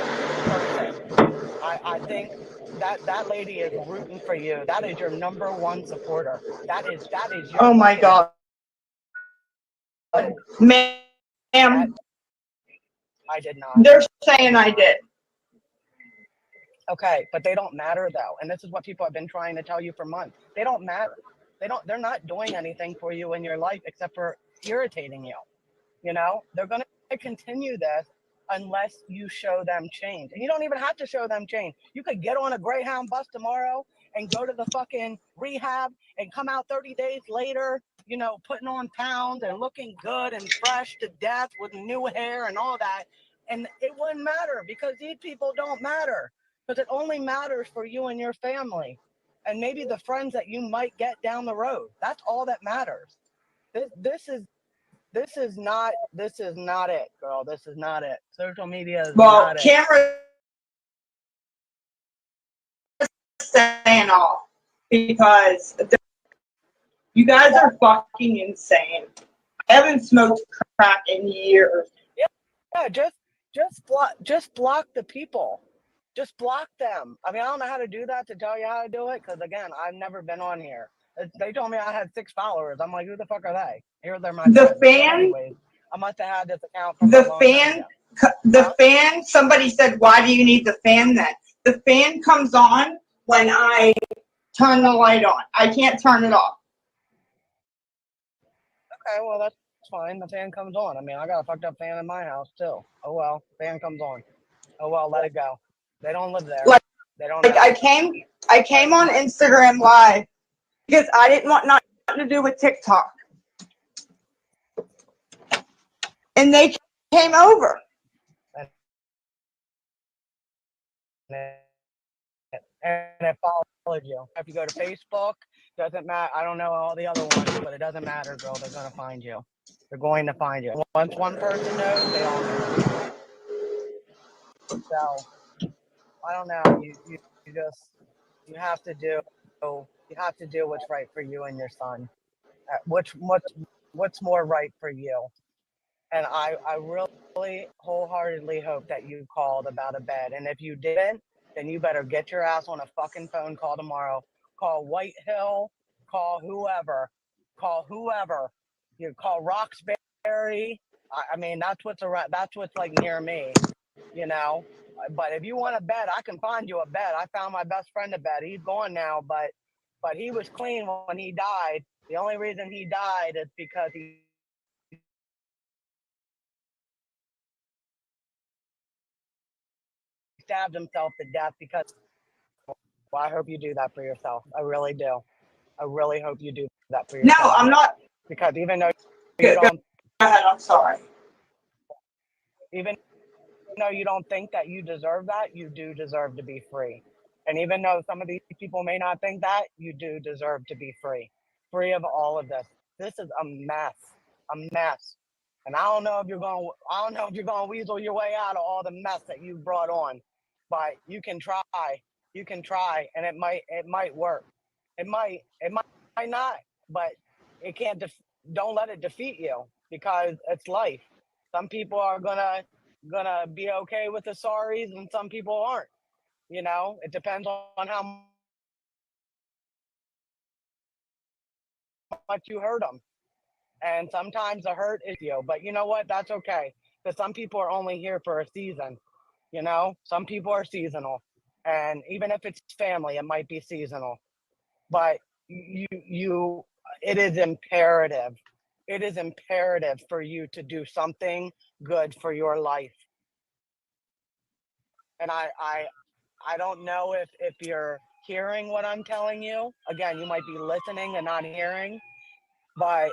person. I think that lady is rooting for you. That is your number one supporter. That is your. Oh my God, ma'am. I did not. They're saying I did. Okay, but they don't matter though, and this is what people have been trying to tell you for months. They don't matter. They're not doing anything for you in your life except for irritating you. You know, they're going to continue this unless you show them change. And you don't even have to show them change. You could get on a Greyhound bus tomorrow and go to the fucking rehab and come out 30 days later, you know, putting on pounds and looking good and fresh to death with new hair and all that. And it wouldn't matter because these people don't matter, because it only matters for you and your family and maybe the friends that you might get down the road. That's all that matters. This is not it, girl. This is not it. Social media is not it. Camera saying off because you guys are fucking insane. I haven't smoked crack in years. Yeah, just block the people. Just block them. I mean, I don't know how to do that to tell you how to do it because again, I've never been on here. They told me I had 6 followers. I'm like, who the fuck are they? Here they're my friends. The fan. Anyways, I must have had this account from the fan. Somebody said, "Why do you need the fan?" Then the fan comes on when I turn the light on. I can't turn it off. Okay, well that's fine. The fan comes on. I mean, I got a fucked up fan in my house too. Oh well, fan comes on. Oh well, let it go. They don't live there. They don't. Like I came on Instagram Live because I didn't want nothing to do with TikTok, and they came over. And it followed you. If you go to Facebook, doesn't matter. I don't know all the other ones, but it doesn't matter, girl. They're gonna find you. They're going to find you. Once one person knows, they all know. So I don't know. You have to do what's right for you and your son. What's more right for you? And I really wholeheartedly hope that you called about a bed. And if you didn't, then you better get your ass on a fucking phone call tomorrow. Call White Hill, call whoever. You call Roxbury. I mean, that's what's like near me, you know. But if you want a bed, I can find you a bed. I found my best friend a bed. He's gone now, but he was clean when he died. The only reason he died is because he stabbed himself to death because. Well, I hope you do that for yourself. I really do. I really hope you do that for yourself. No, I'm not. Because even though you don't. Go ahead. I'm sorry. Even though you don't think that you deserve that, you do deserve to be free. And even though some of these people may not think that, you do deserve to be free. Free of all of this. This is a mess. A mess. And I don't know if you're gonna weasel your way out of all the mess that you brought on. But you can try. You can try, and it might work. It might not, but it can't. Don't let it defeat you because it's life. Some people are gonna be okay with the sorries, and some people aren't. You know, it depends on how much you hurt them. And sometimes the hurt is you, but you know what? That's okay. Because some people are only here for a season. You know, some people are seasonal. And even if it's family, it might be seasonal. But it is imperative. It is imperative for you to do something good for your life. And I don't know if you're hearing what I'm telling you. Again, you might be listening and not hearing, but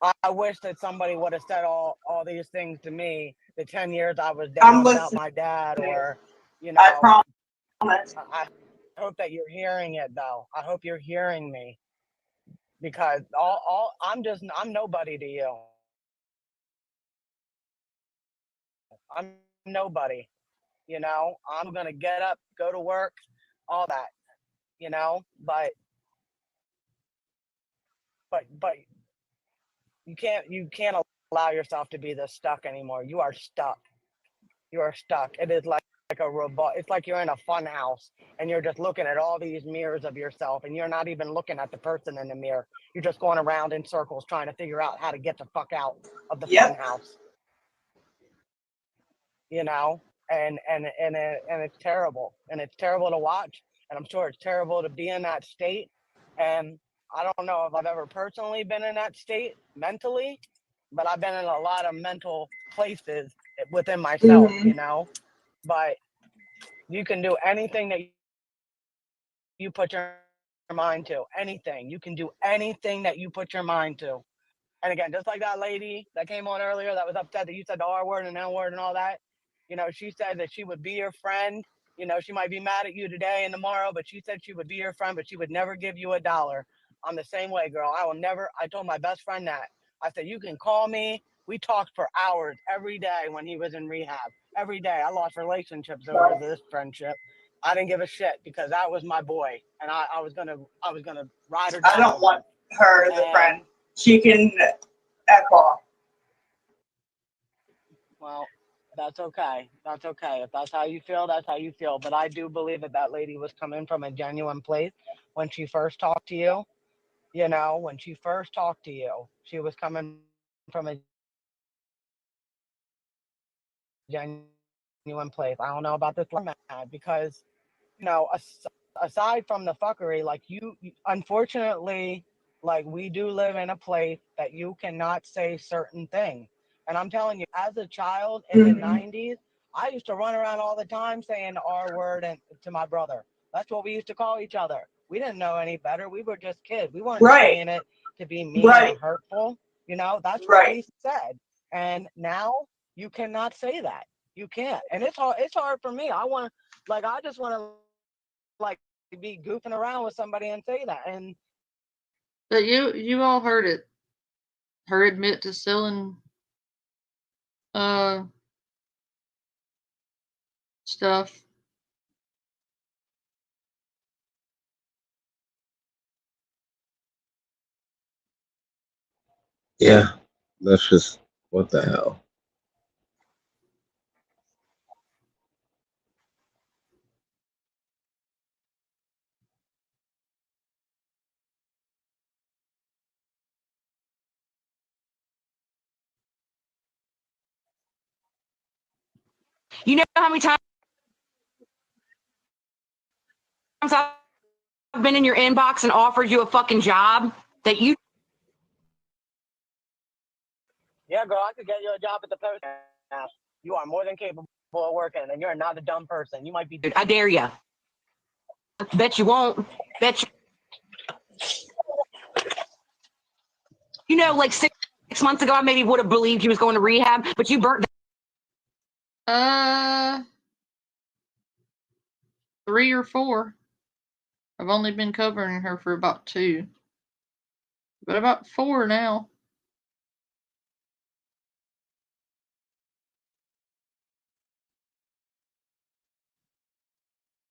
I wish that somebody would have said all these things to me the 10 years I was I'm down without listening. my dad, or, you I know, promise. I hope that you're hearing it though. I hope you're hearing me, because I'm nobody to you. I'm nobody, you know. I'm gonna get up, go to work, all that, you know, but you can't allow yourself to be this stuck anymore. You are stuck. You are stuck. It is like a robot. It's like you're in a fun house and you're just looking at all these mirrors of yourself, and you're not even looking at the person in the mirror. You're just going around in circles trying to figure out how to get the fuck out of the fun house. You know, and it's terrible, and it's terrible to watch, and I'm sure it's terrible to be in that state. And I don't know if I've ever personally been in that state mentally, but I've been in a lot of mental places within myself, you know. But you can do anything that you put your mind to. Anything. You can do anything that you put your mind to. And again, just like that lady that came on earlier that was upset that you said the R word and N word and all that, you know, she said that she would be your friend. You know, she might be mad at you today and tomorrow, but she said she would be your friend, but she would never give you $1. I'm the same way, girl. I told my best friend that. I said, you can call me. We talked for hours every day when he was in rehab. Every day. I lost relationships over this friendship. I didn't give a shit because that was my boy, and I was gonna ride or die. I don't with want him. her as a friend. She can echo. Well, that's okay. That's okay. If that's how you feel, that's how you feel. But I do believe that that lady was coming from a genuine place when she first talked to you. You know, when she first talked to you, she was coming from a genuine place. I don't know about this format because, you know, aside from the fuckery, like unfortunately, like we do live in a place that you cannot say certain things. And I'm telling you, as a child in the 90s, I used to run around all the time saying the R word and to my brother. That's what we used to call each other. We didn't know any better. We were just kids. We weren't saying it to be mean or hurtful. You know, that's what we said. And now you cannot say that. You can't. And it's hard for me. I just want to like be goofing around with somebody and say that. And But you all heard it. Her admit to selling stuff. Yeah, that's just what the hell. You know how many times I've been in your inbox and offered you a fucking job that you. yeah, girl, I could get you a job at the post office. You are more than capable of working, and you're not a dumb person. You might be. I dare you. Bet you won't. Bet you. You know, like 6 months ago, I maybe would have believed you was going to rehab, but you burnt. 3 or 4. I've only been covering her for about 2. But about 4 now.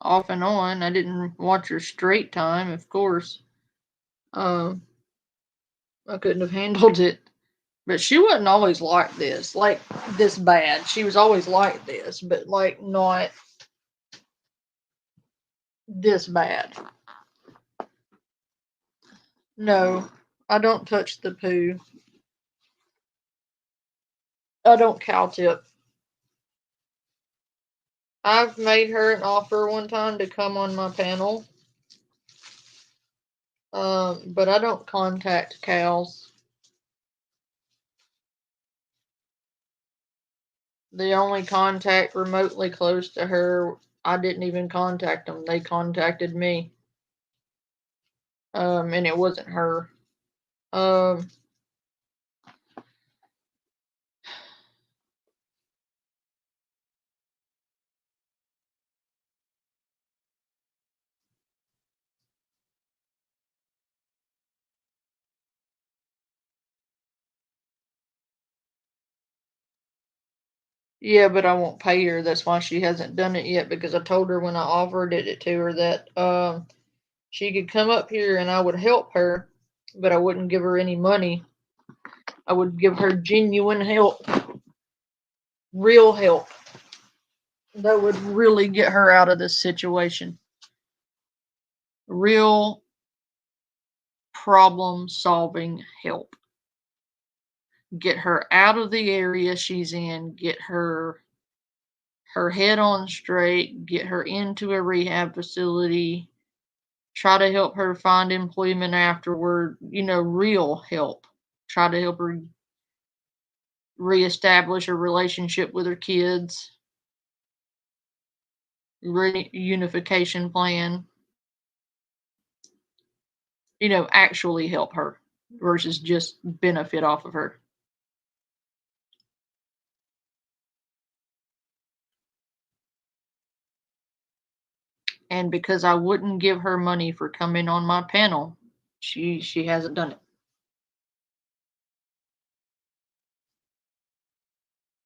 Off and on. I didn't watch her straight time, of course. I couldn't have handled it. But she wasn't always like this bad. She was always like this, but like not this bad. No, I don't touch the poo. I don't cow tip. I've made her an offer one time to come on my panel. But I don't contact cows. The only contact remotely close to her, I didn't even contact them. They contacted me. And it wasn't her. Yeah, but I won't pay her. That's why she hasn't done it yet, because I told her when I offered it to her that she could come up here and I would help her, but I wouldn't give her any money. I would give her genuine help, real help that would really get her out of this situation. Real problem solving help. Get her out of the area she's in, get her head on straight, get her into a rehab facility, try to help her find employment afterward, real help. Try to help her reestablish a relationship with her kids, reunification plan, actually help her versus just benefit off of her. And because I wouldn't give her money for coming on my panel, she hasn't done it.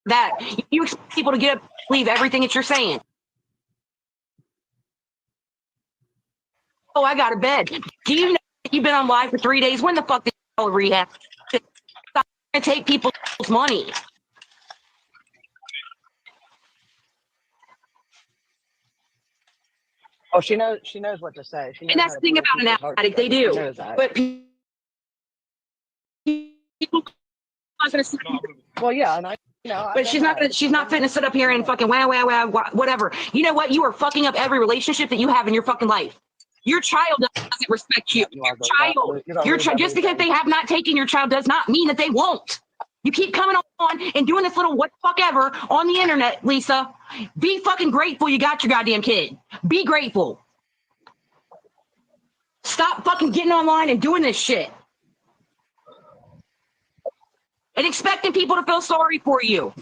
That you expect people to get up, believe everything that you're saying. Oh, I got a bed. Do you know you've been on live for 3 days? When the fuck did you go to rehab? Stop trying to take people's money. Oh, she knows what to say. She knows And that's how the to thing put about an people's hearts addict, they together. She do. knows that. But people not gonna sit. Well, yeah, and But she's not finna sit up here and fucking wow, whatever. You know what? You are fucking up every relationship that you have in your fucking life. Your child doesn't respect you. Your child, just because they have not taken your child does not mean that they won't. You keep coming on and doing this little what the fuck ever on the internet, Lisa. Be fucking grateful you got your goddamn kid. Be grateful. Stop fucking getting online and doing this shit. And expecting people to feel sorry for you.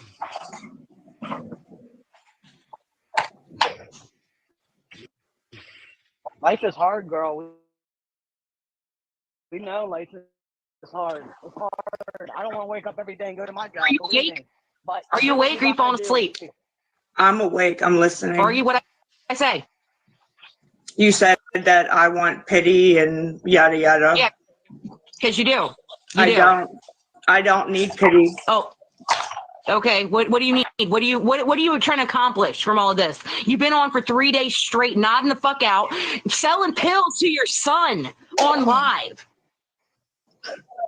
Life is hard, girl. We know life is hard. It's hard. I don't want to wake up every day and go to my job. Are you awake? But are you awake or are you falling asleep? I'm awake. I'm listening. Or are you what I say? You said that I want pity and yada yada. Yeah, because you do. I don't need pity. Oh, okay. What do you need? What are you trying to accomplish from all of this? You've been on for 3 days straight, nodding the fuck out, selling pills to your son on live.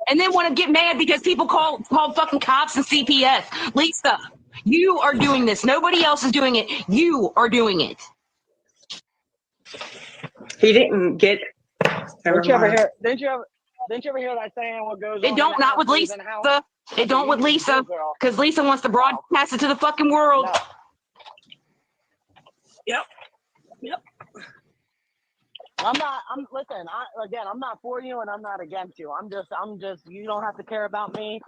And then want to get mad because people call fucking cops and CPS. Lisa, you are doing this. Nobody else is doing it. You are doing it. He didn't get. Didn't you ever hear that saying? What goes on? It don't, not with Lisa. It don't with Lisa, because Lisa wants to broadcast it to the fucking world. No. Yep. Listen, I'm not for you and I'm not against you. I'm just, you don't have to care about me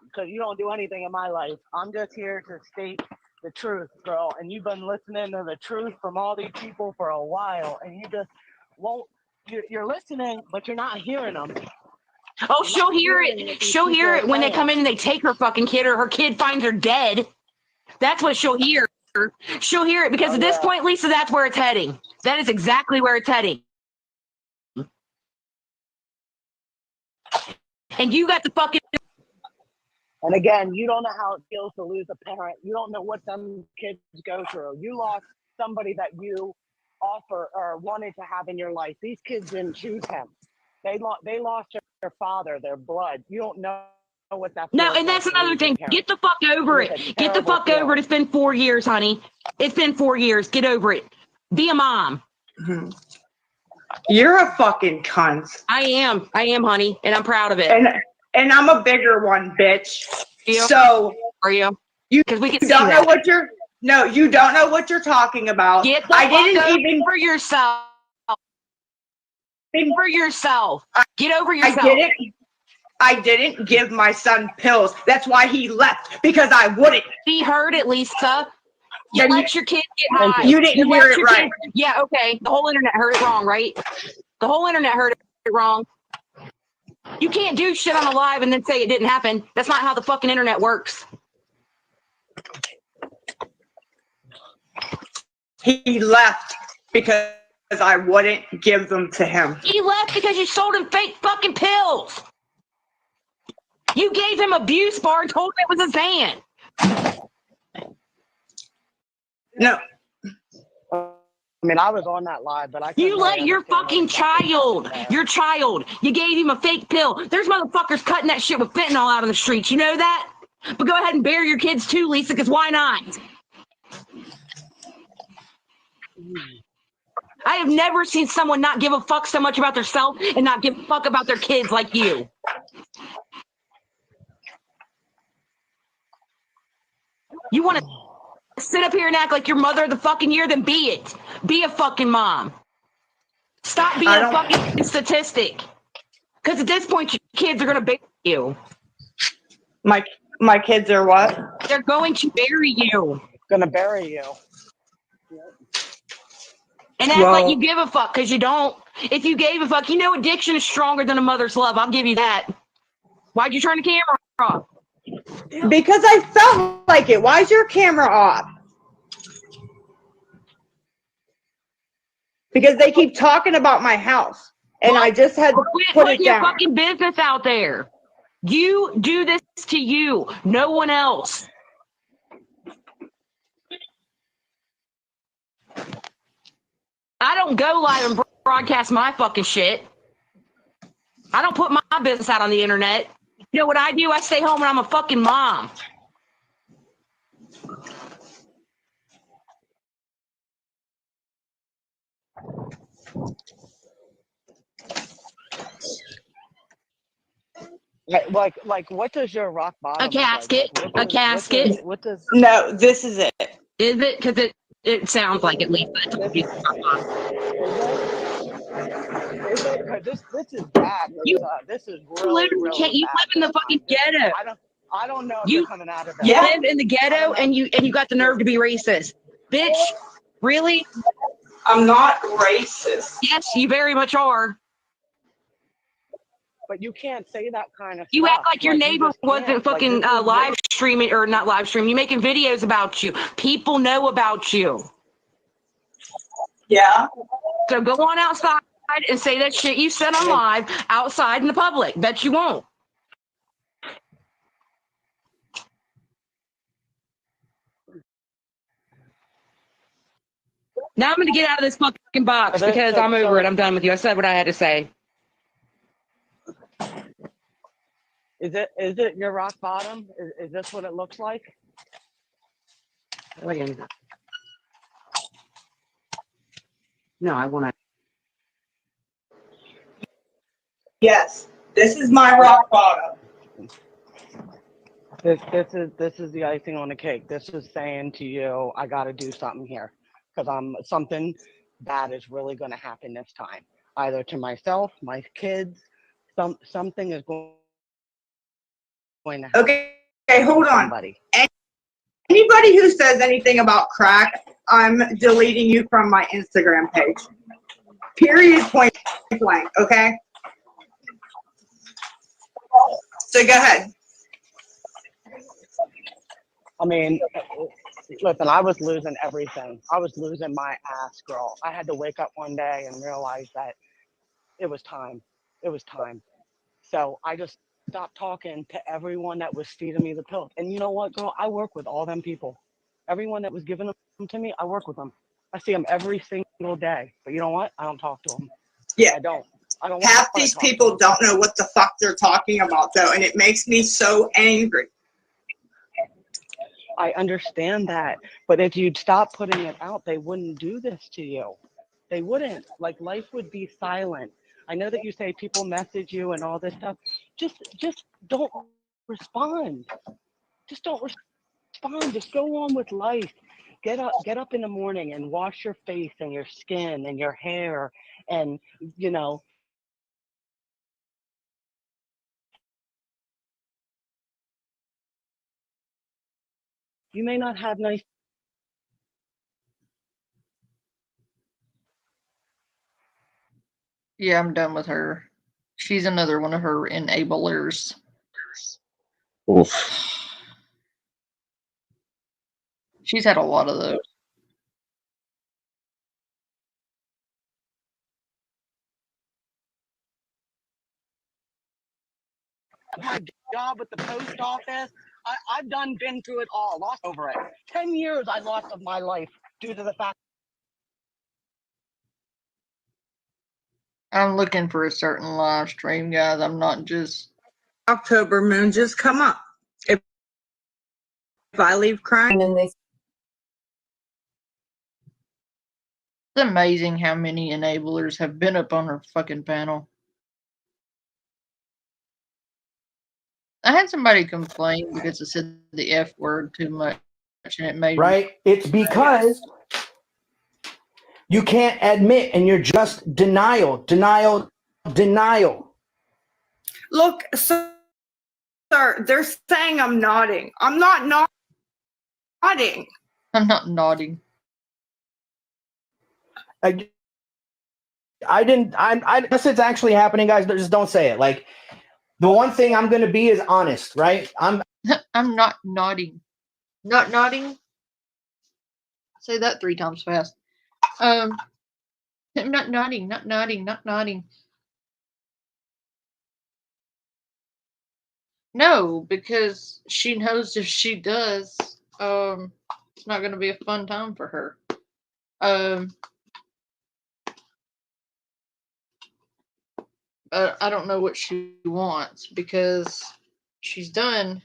because you don't do anything in my life. I'm just here to state the truth, girl. And you've been listening to the truth from all these people for a while and you just won't, you're listening, but you're not hearing them. Oh, she'll hear it. She'll hear it when they come in and they take her fucking kid or her kid finds her dead. That's what she'll hear. She'll hear it because at this point, Lisa, that's where it's heading. That is exactly where it's heading. And you got the fucking. And again, you don't know how it feels to lose a parent. You don't know what them kids go through. You lost somebody that you offer or wanted to have in your life. These kids didn't choose him. They lost their father, their blood. You don't know what that feels No, and that's like another thing. Get the fuck over it. Get the fuck over it. It's been 4 years, honey. It's been 4 years. Get over it. Be a mom. Mm-hmm. You're a fucking cunt. I am, honey, and I'm proud of it. And I'm a bigger one, bitch. You? So are you? Because we can don't know that. What you're. No, you don't know what you're talking about. Get the fuck over yourself. Over yourself. Get over yourself. I didn't give my son pills. That's why he left, because I wouldn't. He heard it, Lisa. You let your kid get high. You didn't hear it right. Yeah, okay. The whole internet heard it wrong, right? The whole internet heard it wrong. You can't do shit on a live and then say it didn't happen. That's not how the fucking internet works. He left because I wouldn't give them to him. He left because you sold him fake fucking pills. You gave him a Buse bar and told him it was his hand. No. I mean, I was on that live, but I You couldn't let really your understand what fucking exactly child, happened there. your child, you gave him a fake pill. There's motherfuckers cutting that shit with fentanyl out on the streets. You know that? But go ahead and bury your kids too, Lisa, because why not? I have never seen someone not give a fuck so much about themselves and not give a fuck about their kids like you. You want to sit up here and act like your mother of the fucking year? Then be it. Be a fucking mom. Stop being a fucking statistic. Because at this point, your kids are going to bury you. My kids are what? They're going to bury you. Gonna bury you. And act like you give a fuck, because you don't. If you gave a fuck, you know addiction is stronger than a mother's love. I'll give you that. Why'd you turn the camera off? Because I felt like it. Why is your camera off? Because they keep talking about my house. And I just had to Quit put it putting your down. fucking business out there. You do this to you, no one else. I don't go live and broadcast my fucking shit. I don't put my business out on the internet. You know what I do? I stay home and I'm a fucking mom. Like, what does your rock bottom? A casket. A casket. What does? No, this is it. Is it? Because it sounds like at least. Is it? 'Cause this is bad. This is really, really can't. You bad live in the fucking ghetto. I don't know if You you're coming out of it. live in the ghetto and you got the nerve to be racist, bitch. Really? I'm not racist. Yes, you very much are. But you can't say that kind of You stuff. act like your neighbor wasn't fucking live streaming or not live streaming. You making videos about you. People know about you. Yeah. So go on outside and say that shit you said on live outside in the public. Bet you won't. Now I'm going to get out of this fucking box because I'm over it. I'm done with you. I said what I had to say. Is it your rock bottom? Is this what it looks like? No, I want to. Yes, this is my rock bottom. This is the icing on the cake. This is saying to you, I got to do something here because something bad is really going to happen this time, either to myself, my kids. Something is going to happen. Okay, hold on. Anybody who says anything about crack, I'm deleting you from my Instagram page. Period, point blank, okay? So go ahead. I mean, listen, I was losing everything. I was losing my ass, girl. I had to wake up one day and realize that it was time. It was time. So I just stopped talking to everyone that was feeding me the pills. And you know what, girl? I work with all them people. Everyone that was giving them to me, I work with them. I see them every single day. But you know what? I don't talk to them. Yeah. I don't. Half these people don't know what the fuck they're talking about, though, and it makes me so angry. I understand that. But if you'd stop putting it out, they wouldn't do this to you. They wouldn't. Like, life would be silent. I know that you say people message you and all this stuff. Just don't respond. Just don't respond. Just go on with life. Get up in the morning and wash your face and your skin and your hair and, you know, you may not have nice. Yeah, I'm done with her. She's another one of her enablers. Oof. She's had a lot of those. my job with the post office. I've been through it all, lost over it. 10 years I lost of my life due to the fact. I'm looking for a certain live stream, guys. I'm not just. October moon, just come up. If I leave crying and they It's amazing how many enablers have been up on her fucking panel. I had somebody complain because it said the F word too much and it made Right? It's because you can't admit and you're just denial. look, sir, they're saying I'm nodding. I'm not nodding. I'm not nodding. I guess it's actually happening, guys, but just don't say it. Like, the one thing I'm going to be is honest, right? I'm not nodding. Not nodding? Say that 3 times fast. I'm not nodding, not nodding, not nodding. No, because she knows if she does, it's not going to be a fun time for her. I don't know what she wants because she's done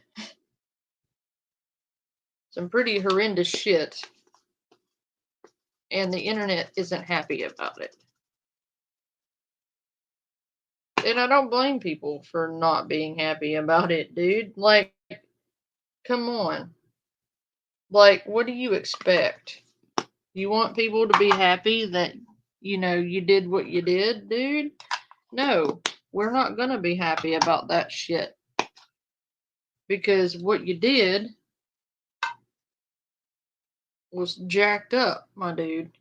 some pretty horrendous shit, and the internet isn't happy about it. And I don't blame people for not being happy about it, dude. Like, come on. Like, what do you expect? You want people to be happy that, you did what you did, dude? No, we're not going to be happy about that shit. Because what you did was jacked up, my dude.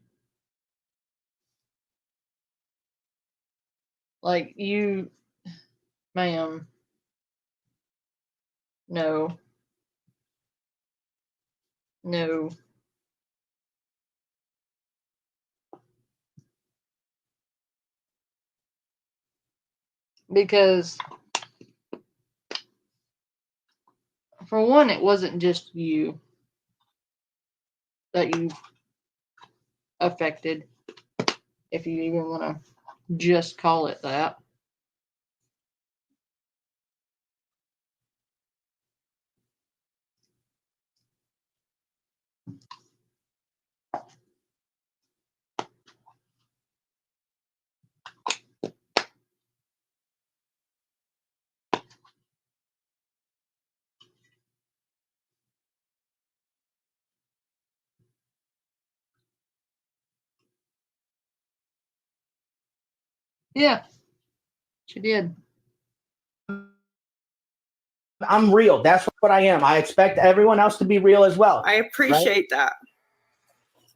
Like, you, ma'am. No. No. Because, for one, it wasn't just you that you affected, if you even want to just call it that. Yeah, she did. I'm real. That's what I am. I expect everyone else to be real as well. I appreciate that.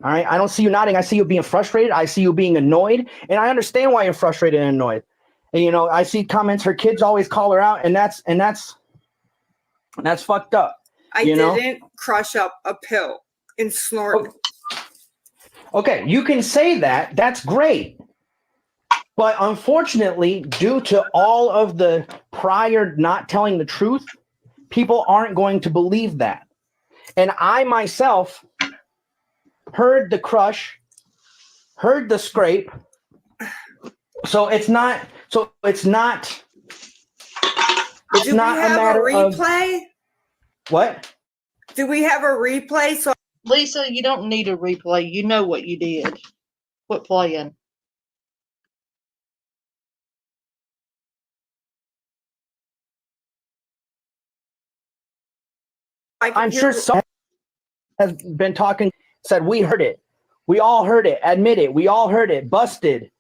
All right. I don't see you nodding. I see you being frustrated. I see you being annoyed. And I understand why you're frustrated and annoyed. And, I see comments. Her kids always call her out. And that's fucked up. I didn't crush up a pill and snort. Okay. You can say that. That's great. But unfortunately, due to all of the prior not telling the truth, people aren't going to believe that. And I myself heard the crush, heard the scrape. So it's not Do we have a replay? What? Do we have a replay? So Lisa, you don't need a replay. You know what you did. Quit playing. I'm sure someone has been talking, said, we heard it. We all heard it. Admit it. We all heard it. Busted.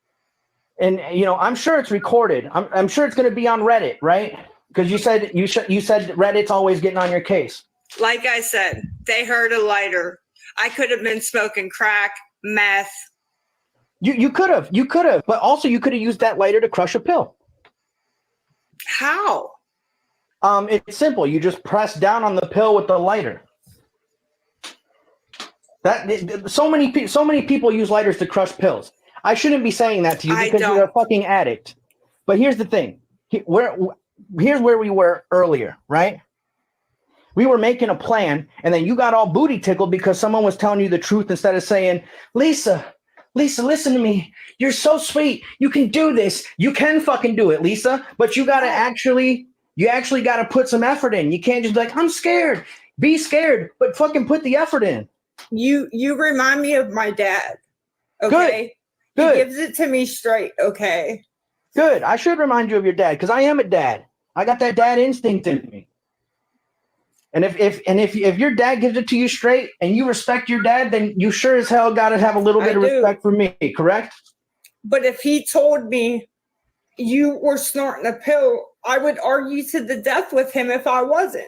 And, I'm sure it's recorded. I'm sure it's going to be on Reddit, right? Because you said Reddit's always getting on your case. like I said, they heard a lighter. I could have been smoking crack, meth. You could have, but also you could have used that lighter to crush a pill. How? It's simple. You just press down on the pill with the lighter. So many people use lighters to crush pills. I shouldn't be saying that to you because you're a fucking addict. But here's the thing. here's where we were earlier, right? We were making a plan, and then you got all booty tickled because someone was telling you the truth instead of saying, Lisa, listen to me. You're so sweet. You can do this. You can fucking do it, Lisa. But you gotta actually gotta put some effort in. You can't just be like, I'm scared. Be scared, but fucking put the effort in. You remind me of my dad. Okay. Good. He gives it to me straight. Okay. Good. I should remind you of your dad because I am a dad. I got that dad instinct in me. And if your dad gives it to you straight and you respect your dad, then you sure as hell got to have a little bit of respect for me, correct? But if he told me you were snorting a pill, I would argue to the death with him if I wasn't.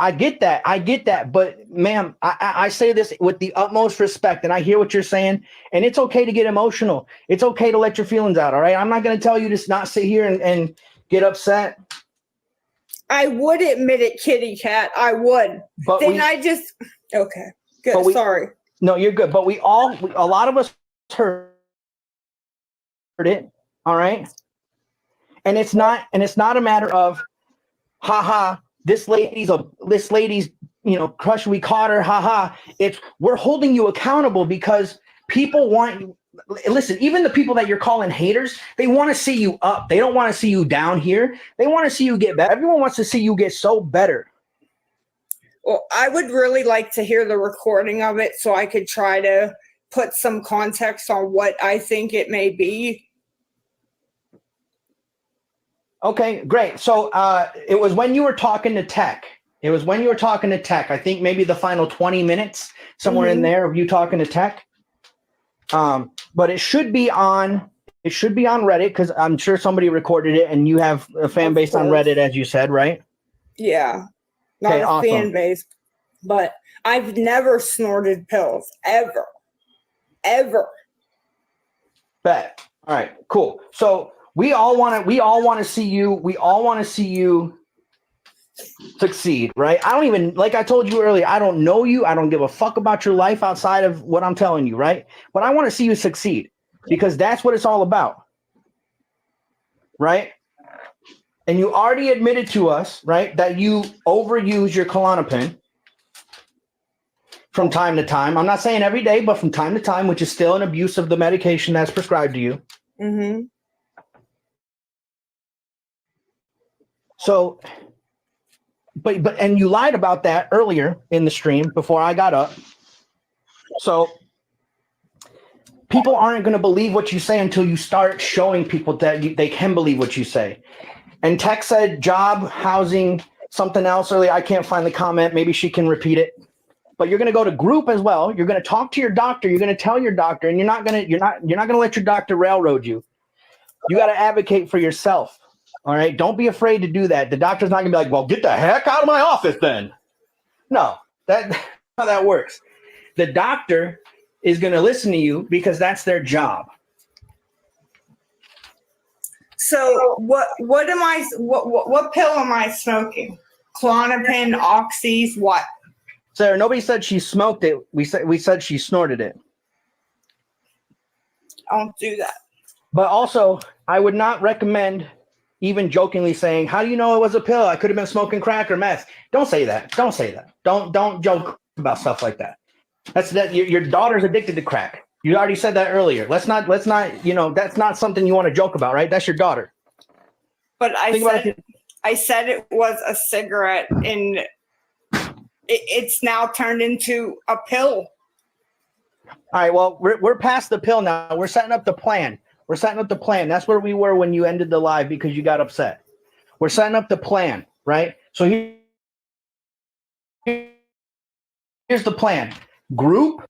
I get that. But ma'am, I say this with the utmost respect, and I hear what you're saying, and it's okay to get emotional. It's okay to let your feelings out, all right? I'm not going to tell you to not sit here and get upset. I would admit it, kitty cat. I would. But okay. Good. Sorry. No, you're good. But a lot of us heard it. All right. And it's not a matter of, haha, this lady's crush. We caught her. Haha. We're holding you accountable because people want you. Listen, even the people that you're calling haters, they want to see you up. They don't want to see you down here. They want to see you get better. Everyone wants to see you get so better. Well, I would really like to hear the recording of it so I could try to put some context on what I think it may be. Okay, great. So it was when you were talking to Tech. I think maybe the final 20 minutes, somewhere in there of you talking to Tech. But it should be on Reddit because I'm sure somebody recorded it and you have a fan base on Reddit, as you said, right? Yeah. Not a fan base, but I've never snorted pills ever. Bet. All right, cool. So we all want to see you succeed, right? I don't even, like I told you earlier, I don't know you. I don't give a fuck about your life outside of what I'm telling you, right? But I want to see you succeed because that's what it's all about, right? And you already admitted to us, right, that you overuse your Klonopin from time to time. I'm not saying every day, but from time to time, which is still an abuse of the medication that's prescribed to you. Mm-hmm. So, but you lied about that earlier in the stream before I got up. So people aren't going to believe what you say until you start showing people that they can believe what you say. And Tech said job, housing, something else earlier. I can't find the comment. Maybe she can repeat it. But you're going to go to group as well. You're going to talk to your doctor. You're going to tell your doctor, and you're not going to let your doctor railroad you. You got to advocate for yourself. All right. Don't be afraid to do that. The doctor's not going to be like, well, get the heck out of my office then. No, that's how that works. The doctor is going to listen to you because that's their job. So what pill am I smoking? Klonopin, Oxys, what? Sarah, nobody said she smoked it. We said she snorted it. I don't do that. But also, I would not recommend even jokingly saying, how do you know it was a pill? I could have been smoking crack or meth. Don't say that. Don't say that. Don't joke about stuff like that. That's that your daughter's addicted to crack. You already said that earlier. Let's not, that's not something you want to joke about, right? That's your daughter. But I said it was a cigarette, and it's now turned into a pill. All right, well, we're past the pill now. We're setting up the plan. That's where we were when you ended the live because you got upset. We're setting up the plan, right? So here's the plan. Group,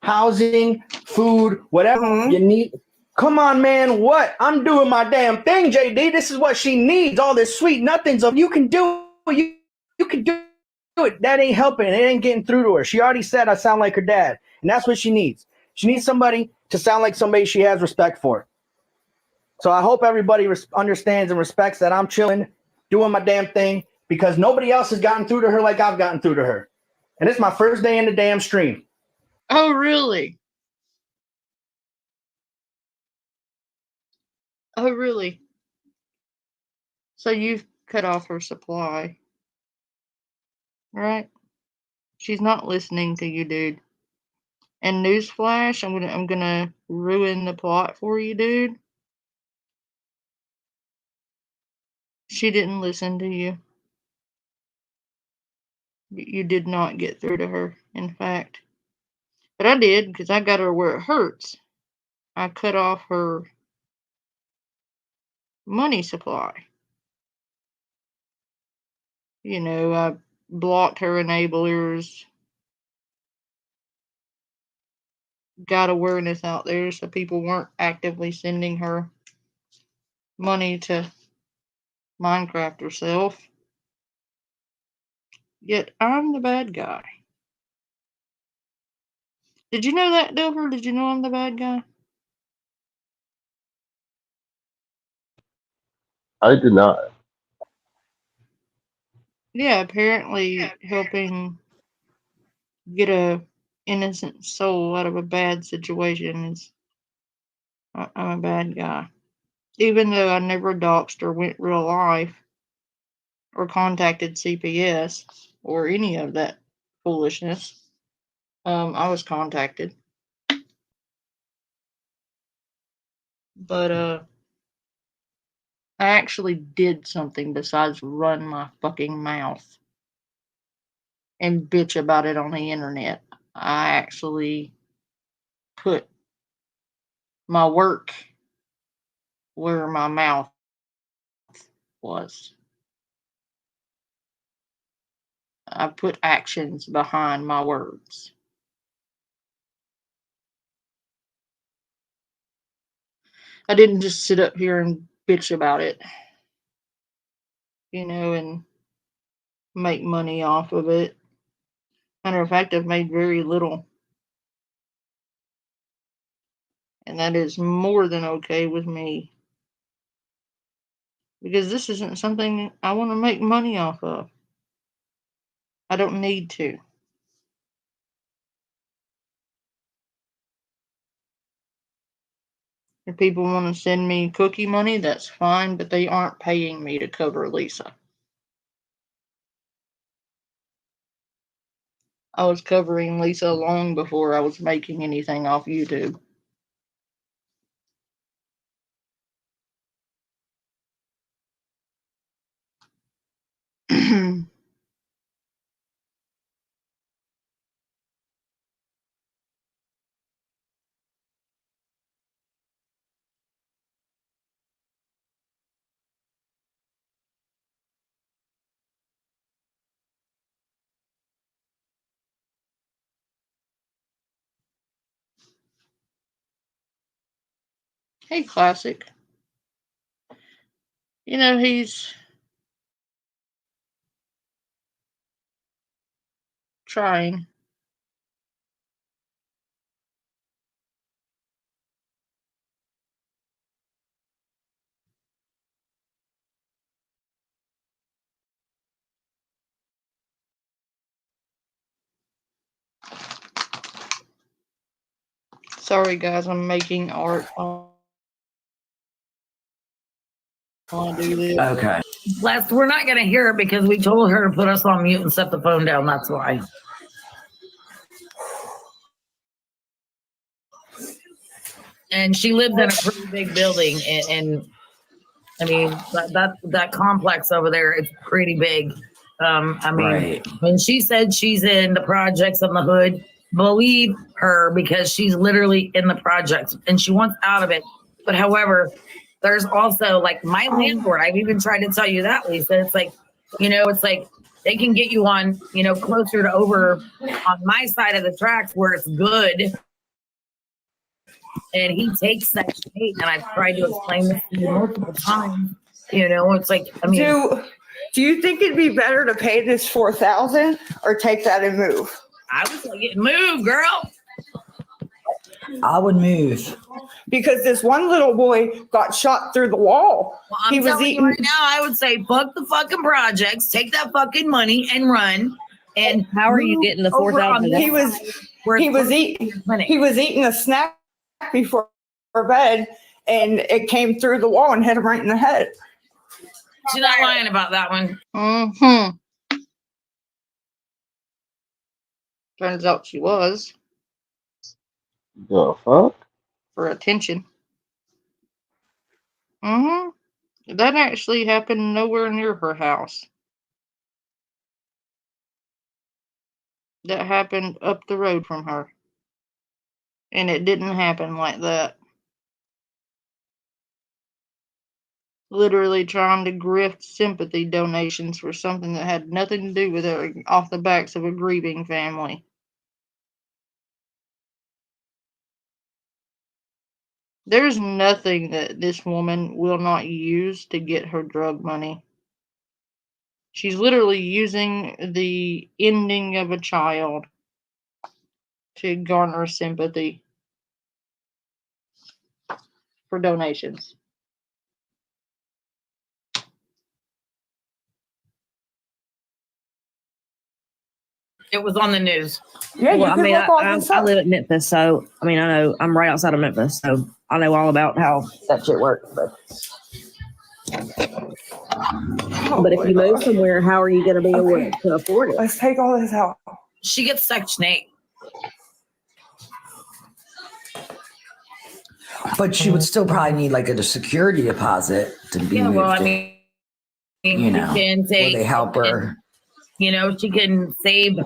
housing, food, whatever you need. Come on, man. What? I'm doing my damn thing, JD. This is what she needs. All this sweet nothings of you can do it. You can do it. That ain't helping. It ain't getting through to her. She already said I sound like her dad. And that's what she needs. She needs somebody to sound like somebody she has respect for. So I hope everybody understands and respects that I'm chilling, doing my damn thing, because nobody else has gotten through to her like I've gotten through to her. And it's my first day in the damn stream. Oh, really? Oh, really? So you've cut off her supply, right? She's not listening to you, dude. And newsflash, I'm gonna ruin the plot for you, dude. She didn't listen to you. You did not get through to her, in fact. But I did, because I got her where it hurts. I cut off her money supply. You know, I blocked her enablers, got awareness out there so people weren't actively sending her money to Minecraft herself. Yet I'm the bad guy. Did you know that, Dover? Did you know I'm the bad guy? I did not. Yeah, apparently helping get a innocent soul out of a bad situation is I'm a bad guy. Even though I never doxed or went real life or contacted CPS or any of that foolishness, I was contacted. But I actually did something besides run my fucking mouth and bitch about it on the internet. I actually put my work where my mouth was. I put actions behind my words. I didn't just sit up here and bitch about it, and make money off of it. Matter of fact, I've made very little. And that is more than okay with me. Because this isn't something I want to make money off of. I don't need to. If people want to send me cookie money, that's fine, but they aren't paying me to cover Lisa. I was covering Lisa long before I was making anything off YouTube. Hey, Classic. He's trying. Sorry, guys, I'm making art. Do this. Okay. We're not going to hear it because we told her to put us on mute and set the phone down. That's why. And she lived in a pretty big building, and I mean that complex over there is pretty big. I mean, right. When she said she's in the projects on the hood, believe her because she's literally in the projects and she wants out of it. But however, there's also like my landlord. I've even tried to tell you that, Lisa. It's like, it's like they can get you on, closer to over on my side of the tracks where it's good. And he takes Section 8, and I've tried to explain this to you multiple times. It's like, I mean, do you think it'd be better to pay this $4,000 or take that and move? I was like, move, girl. I would move because this one little boy got shot through the wall. Well, I'm telling you right now, I would say fuck the fucking projects, take that fucking money and run. And how are you getting the $4,000? He was eating a snack before bed, and it came through the wall and hit him right in the head. She's not lying about that one. Mm-hmm. Turns out she was. The fuck? For attention. Mm-hmm. That actually happened nowhere near her house. That happened up the road from her. And it didn't happen like that. Literally trying to grift sympathy donations for something that had nothing to do with her off the backs of a grieving family. There's nothing that this woman will not use to get her drug money. She's literally using the ending of a child to garner sympathy for donations. It was on the news. Yeah, Well, you I could mean, look all I this up. live in Memphis, so I mean, I know I'm right outside of Memphis, so I know all about how that shit works. But if you move somewhere, how are you going to be able to afford it? Let's take all this out. She gets Section 8. But she would still probably need like a security deposit to be Yeah, moved. well, I in, mean, you know, she can where take, they help her. You know, she can save the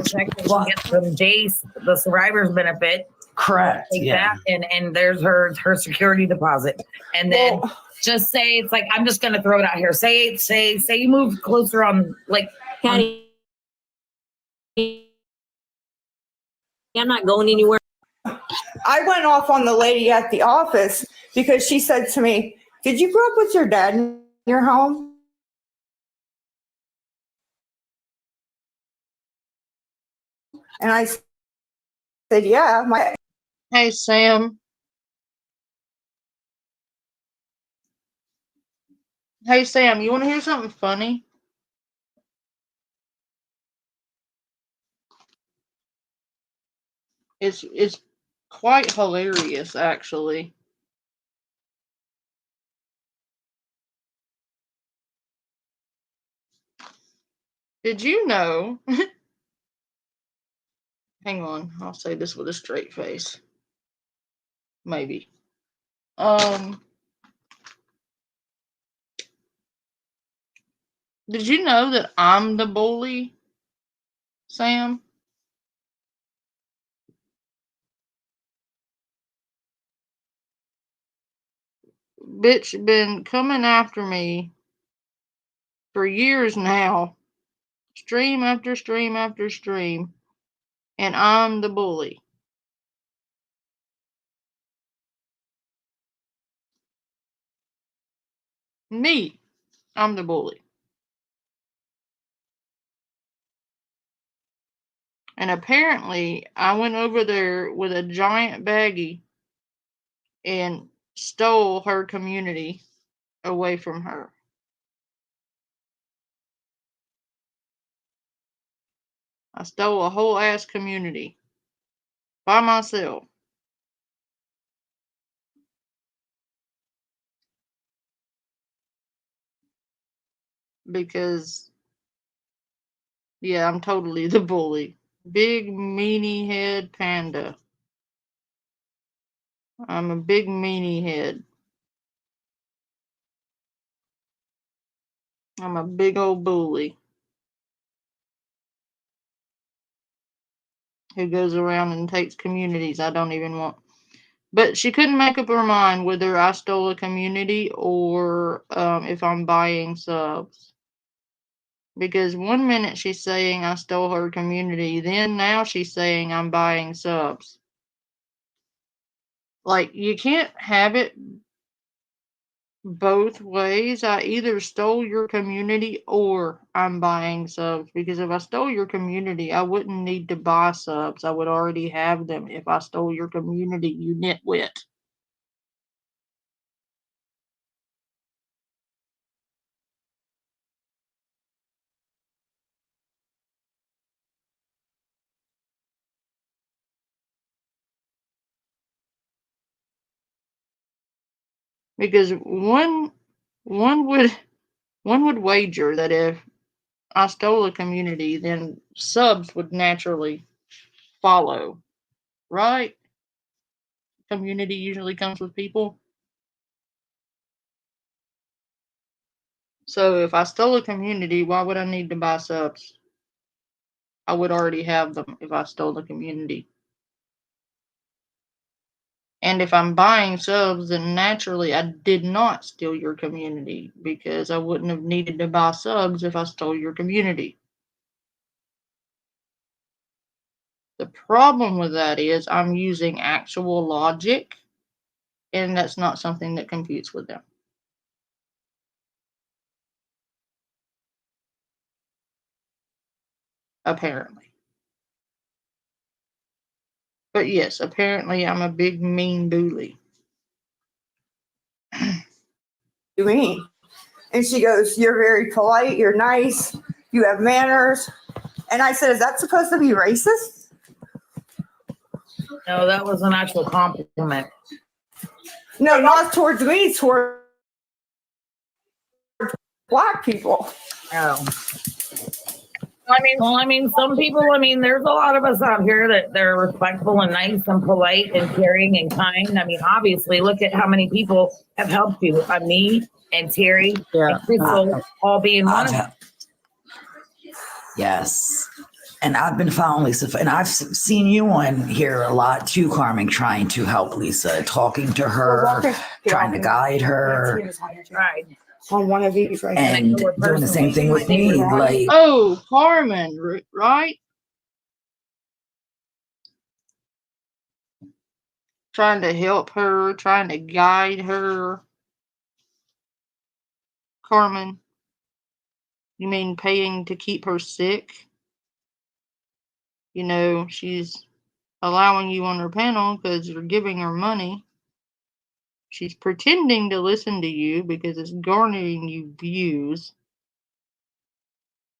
check that she gets from Jace, the survivor's benefit. Correct. Take Yeah. that, and there's her security deposit. And then just say it's like, I'm just gonna throw it out here. Say you move closer on like Patty, I'm not going anywhere. I went off on the lady at the office because she said to me, "Did you grow up with your dad in your home?" And I said, "Yeah, my." Hey, Sam. Hey, Sam, you want to hear something funny? It's quite hilarious, actually. Did you know? Hang on, I'll say this with a straight face. Maybe. Did you know that I'm the bully, Sam? Bitch been coming after me for years now. Stream after stream after stream. And I'm the bully. Me. I'm the bully. And apparently, I went over there with a giant baggie and stole her community away from her. I stole a whole ass community by myself. Because, yeah, I'm totally the bully. Big meanie head panda. I'm a big meanie head. I'm a big old bully who goes around and takes communities I don't even want. But she couldn't make up her mind whether I stole a community or if I'm buying subs. Because one minute she's saying I stole her community, then now she's saying I'm buying subs. Like, you can't have it both ways. I either stole your community or I'm buying subs. Because if I stole your community, I wouldn't need to buy subs. I would already have them if I stole your community, you nitwit. Because one would One would wager that if I stole a community, then subs would naturally follow, right? Community usually comes with people. So if I stole a community, why would I need to buy subs? I would already have them if I stole the community. And if I'm buying subs, then naturally I did not steal your community because I wouldn't have needed to buy subs if I stole your community. The problem with that is I'm using actual logic, and that's not something that computes with them. Apparently. But yes, apparently I'm a big mean bully. You mean? And she goes, "You're very polite, you're nice, you have manners." And I said, "Is that supposed to be racist?" No, that was an actual compliment. No, not towards me, towards black people. Oh. I mean, some people, there's a lot of us out here that they're respectful and nice and polite and caring and kind. I mean, obviously, look at how many people have helped you. Me and Terry and Crystal all being one of them. Yes. And I've been following Lisa, and I've seen you on here a lot too, Carmen, trying to help Lisa, talking to her, trying to guide her. Right. On one of these, right? And doing the same thing with me. Like, oh, Carmen, right? Trying to help her, trying to guide her. Carmen, you mean paying to keep her sick? You know, she's allowing you on her panel because you're giving her money. She's pretending to listen to you because it's garnering you views.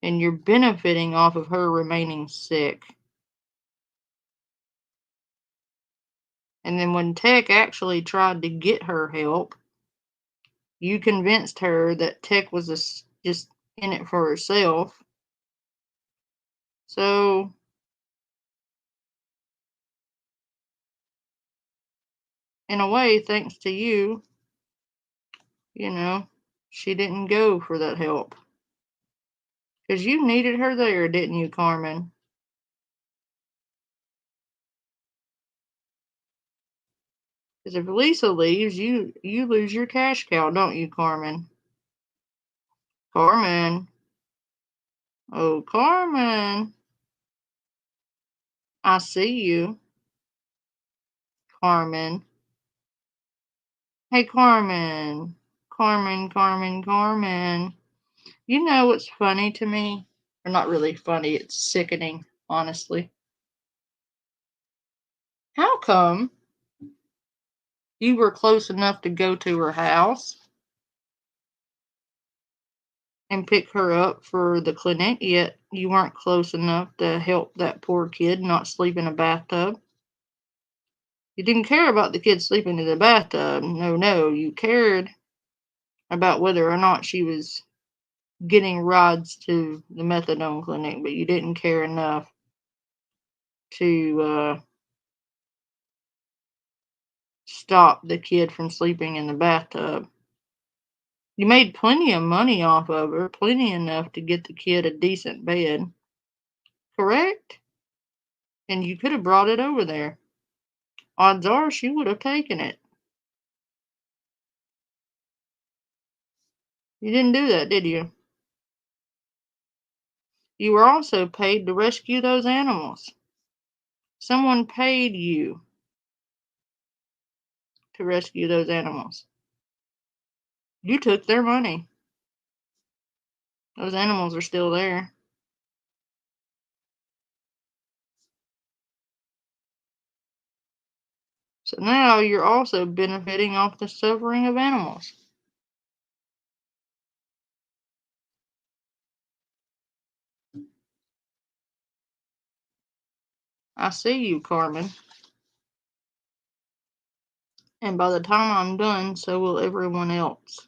And you're benefiting off of her remaining sick. And then when Tech actually tried to get her help, you convinced her that Tech was just in it for herself. So, in a way, thanks to you, you know, she didn't go for that help. Because you needed her there, didn't you, Carmen? Because if Lisa leaves, you lose your cash cow, don't you, Carmen? Carmen. Oh, Carmen. I see you. Carmen. Hey, Carmen. Carmen. You know what's funny to me? Or not really funny, it's sickening, honestly. How come you were close enough to go to her house and pick her up for the clinic, yet you weren't close enough to help that poor kid not sleep in a bathtub? You didn't care about the kid sleeping in the bathtub. No, you cared about whether or not she was getting rides to the methadone clinic, but you didn't care enough to stop the kid from sleeping in the bathtub. You made plenty of money off of her, plenty enough to get the kid a decent bed. Correct? And you could have brought it over there. Odds are she would have taken it. You didn't do that, did you? You were also paid to rescue those animals. Someone paid you to rescue those animals. You took their money. Those animals are still there. So now you're also benefiting off the suffering of animals. I see you, Carmen. And by the time I'm done, so will everyone else.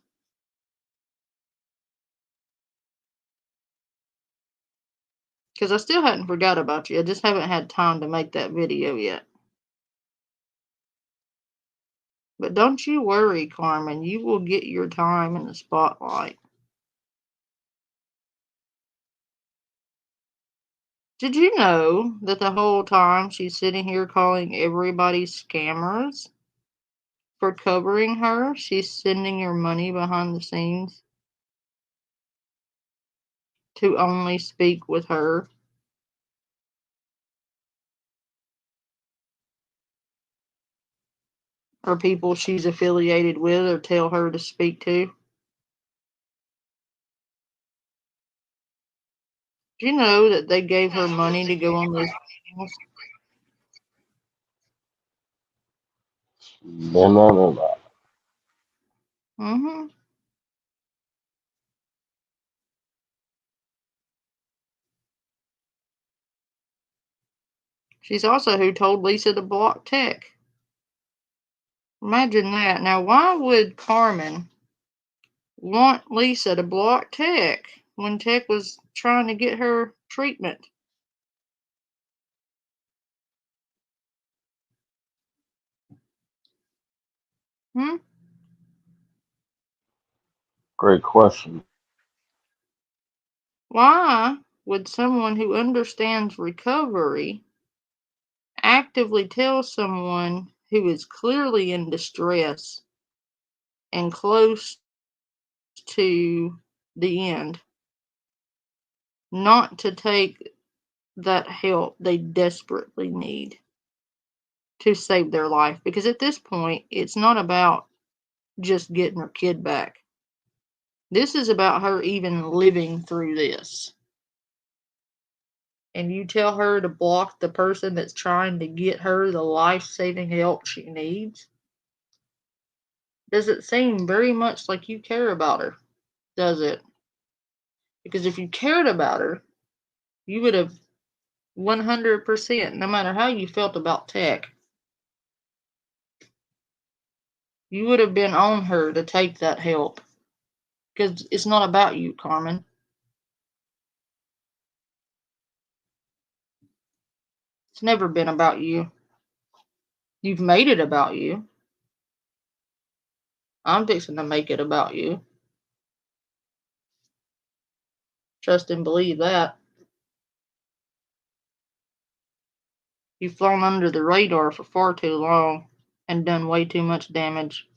Because I still hadn't forgot about you. I just haven't had time to make that video yet. But don't you worry, Carmen. You will get your time in the spotlight. Did you know that the whole time she's sitting here calling everybody scammers for covering her, she's sending your money behind the scenes to only speak with her? Or people she's affiliated with or tell her to speak to? Do you know that they gave her money to go on those channels? No. Mm-hmm. She's also who told Lisa to block Tech. Imagine that. Now, why would Carmen want Lisa to block Tech when Tech was trying to get her treatment? Hmm? Great question. Why would someone who understands recovery actively tell someone who is clearly in distress and close to the end not to take that help they desperately need to save their life? Because at this point, it's not about just getting her kid back. This is about her even living through this. And you tell her to block the person that's trying to get her the life-saving help she needs? Does it seem very much like you care about her? Does it? Because if you cared about her, you would have 100%, no matter how you felt about Tech, you would have been on her to take that help. Because it's not about you, Carmen. It's never been about you. You've made it about you. I'm fixing to make it about you. Trust and believe that. You've flown under the radar for far too long and done way too much damage.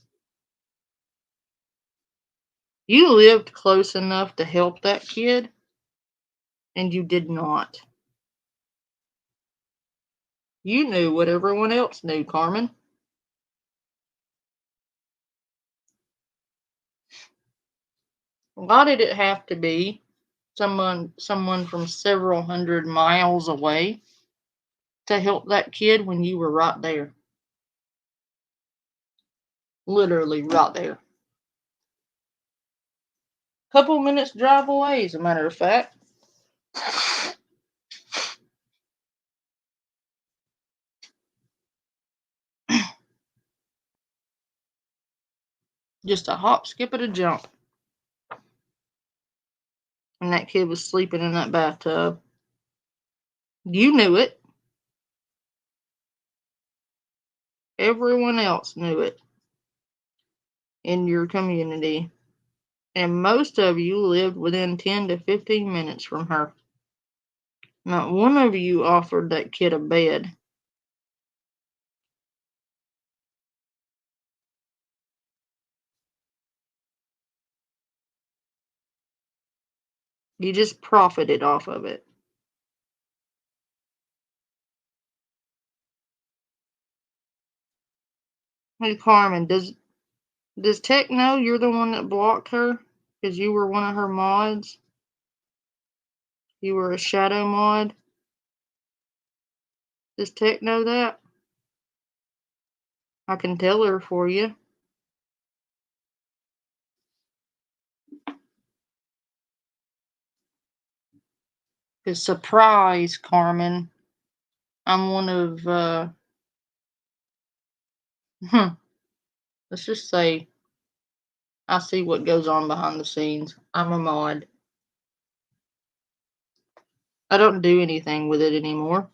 You lived close enough to help that kid, and you did not. You knew what everyone else knew, Carmen. Why did it have to be someone from several hundred miles away to help that kid when you were right there? Literally right there. Couple minutes drive away, as a matter of fact. Just a hop, skip, and a jump. And that kid was sleeping in that bathtub. You knew it. Everyone else knew it in your community. And most of you lived within 10 to 15 minutes from her. Not one of you offered that kid a bed. You just profited off of it. Hey, Carmen, does Tech know you're the one that blocked her? Because you were one of her mods? You were a shadow mod? Does Tech know that? I can tell her for you. Because surprise, Carmen. I'm one of, let's just say, I see what goes on behind the scenes. I'm a mod. I don't do anything with it anymore.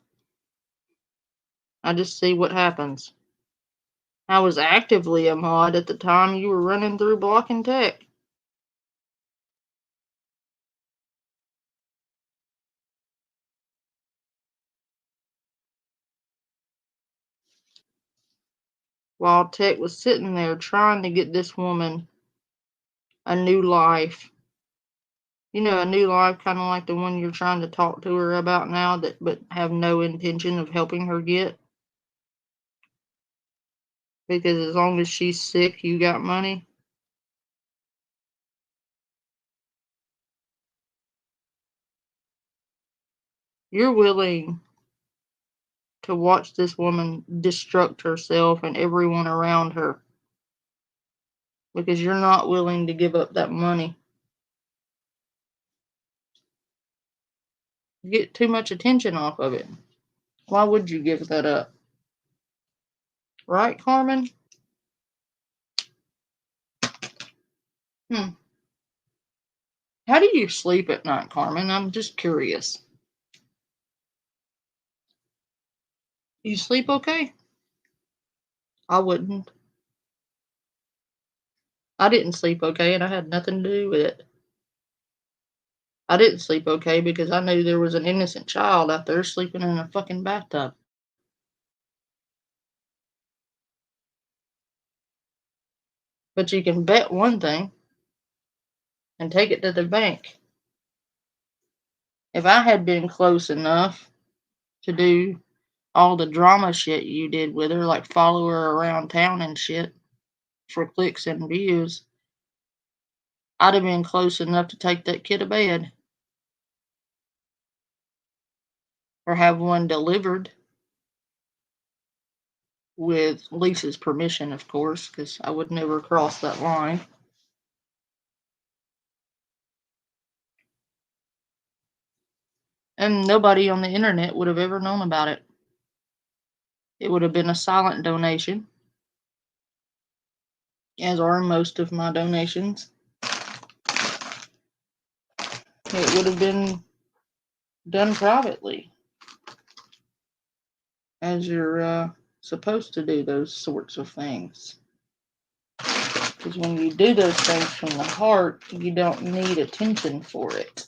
I just see what happens. I was actively a mod at the time you were running through Block and Tech. While Tech was sitting there trying to get this woman a new life. You know, a new life, kind of like the one you're trying to talk to her about now, but have no intention of helping her get. Because as long as she's sick, you got money. You're willing to watch this woman destruct herself and everyone around her. Because you're not willing to give up that money. You get too much attention off of it. Why would you give that up? Right, Carmen? How do you sleep at night, Carmen? I'm just curious. You sleep okay? I wouldn't. I didn't sleep okay, and I had nothing to do with it. I didn't sleep okay because I knew there was an innocent child out there sleeping in a fucking bathtub. But you can bet one thing and take it to the bank. If I had been close enough to do all the drama shit you did with her, like follow her around town and shit for clicks and views, I'd have been close enough to take that kid to bed. Or have one delivered. With Lisa's permission, of course, because I would never cross that line. And nobody on the internet would have ever known about it. It would have been a silent donation, as are most of my donations. It would have been done privately, as you're supposed to do those sorts of things. Because when you do those things from the heart, you don't need attention for it.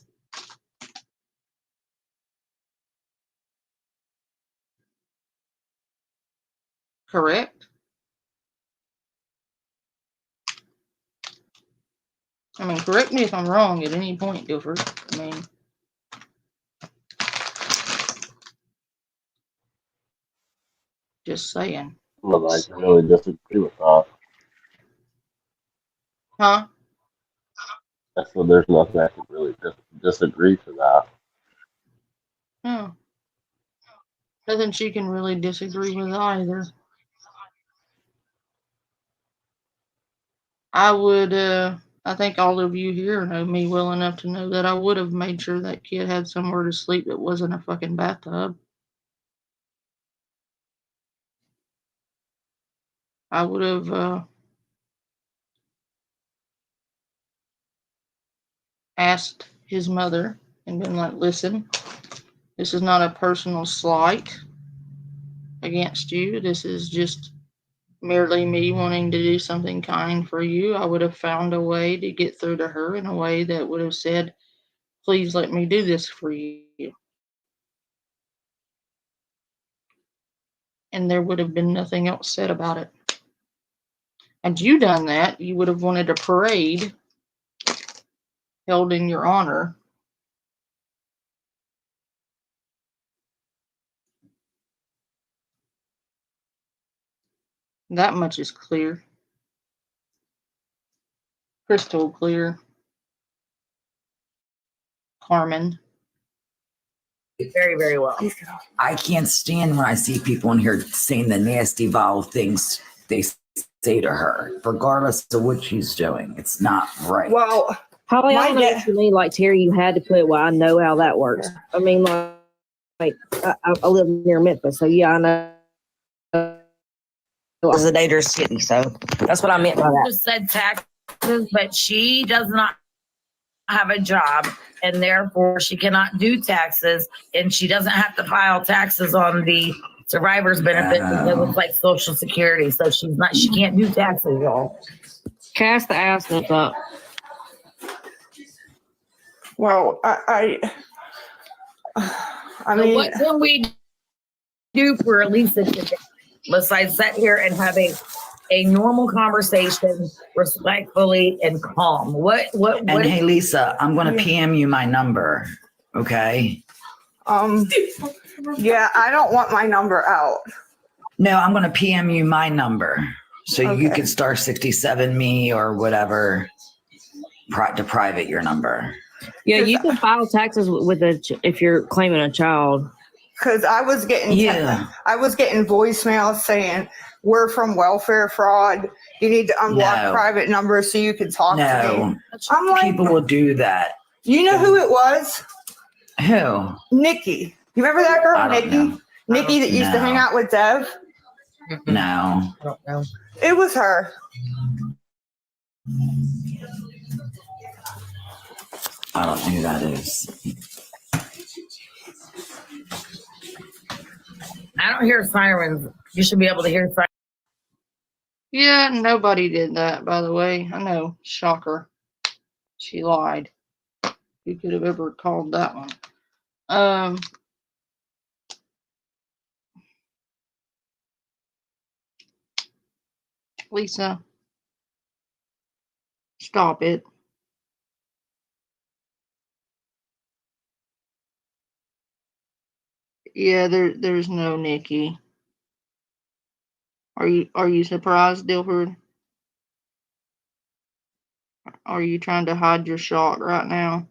Correct? I mean, correct me if I'm wrong at any point, Guilford. I mean, just saying. Well, I really disagree with that. Huh? I said there's nothing I could really disagree to that. Oh. Nothing she can really disagree with either. I would, I think all of you here know me well enough to know that I would have made sure that kid had somewhere to sleep that wasn't a fucking bathtub. I would have asked his mother and been like, listen, this is not a personal slight against you. This is just merely me wanting to do something kind for you. I would have found a way to get through to her in a way that would have said, please let me do this for you. And there would have been nothing else said about it. Had you done that, you would have wanted a parade held in your honor. That much is clear. Crystal clear. Carmen. Very, very well. I can't stand when I see people in here saying the nasty, vile things they say to her, regardless of what she's doing. It's not right. Well, Holly, I don't know what you mean. Like, Terry, you had to put, well, I know how that works. I mean, like I live near Memphis, so yeah, I know. It's a dangerous city, so that's what I meant by that. Just said taxes, but she does not have a job, and therefore she cannot do taxes, and she doesn't have to file taxes on the survivor's benefit because it's like Social Security. So she can't do taxes, y'all. Cast the ass up. Well, I So mean, what can we do for Elisa today besides sit here and have a normal conversation, respectfully and calm? And hey, Lisa, I'm going to PM you my number. Okay. yeah, I don't want my number out. No, I'm going to PM you my number so you can star 67 me or whatever to private your number. Yeah, you can file taxes with if you're claiming a child. Because I was getting voicemails saying we're from welfare fraud. You need to unblock private numbers so you can talk to me. I'm like, people will do that. You know who it was? Who? Nikki. You remember that girl, Nikki? Nikki that used to hang out with Dev? No. I don't know. It was her. I don't know who that is. I don't hear sirens. You should be able to hear sirens. Yeah, nobody did that, by the way. I know. Shocker. She lied. Who could have ever called that one? Lisa, stop it. Yeah, there's no Nikki. Are you surprised, Dilford? Are you trying to hide your shock right now?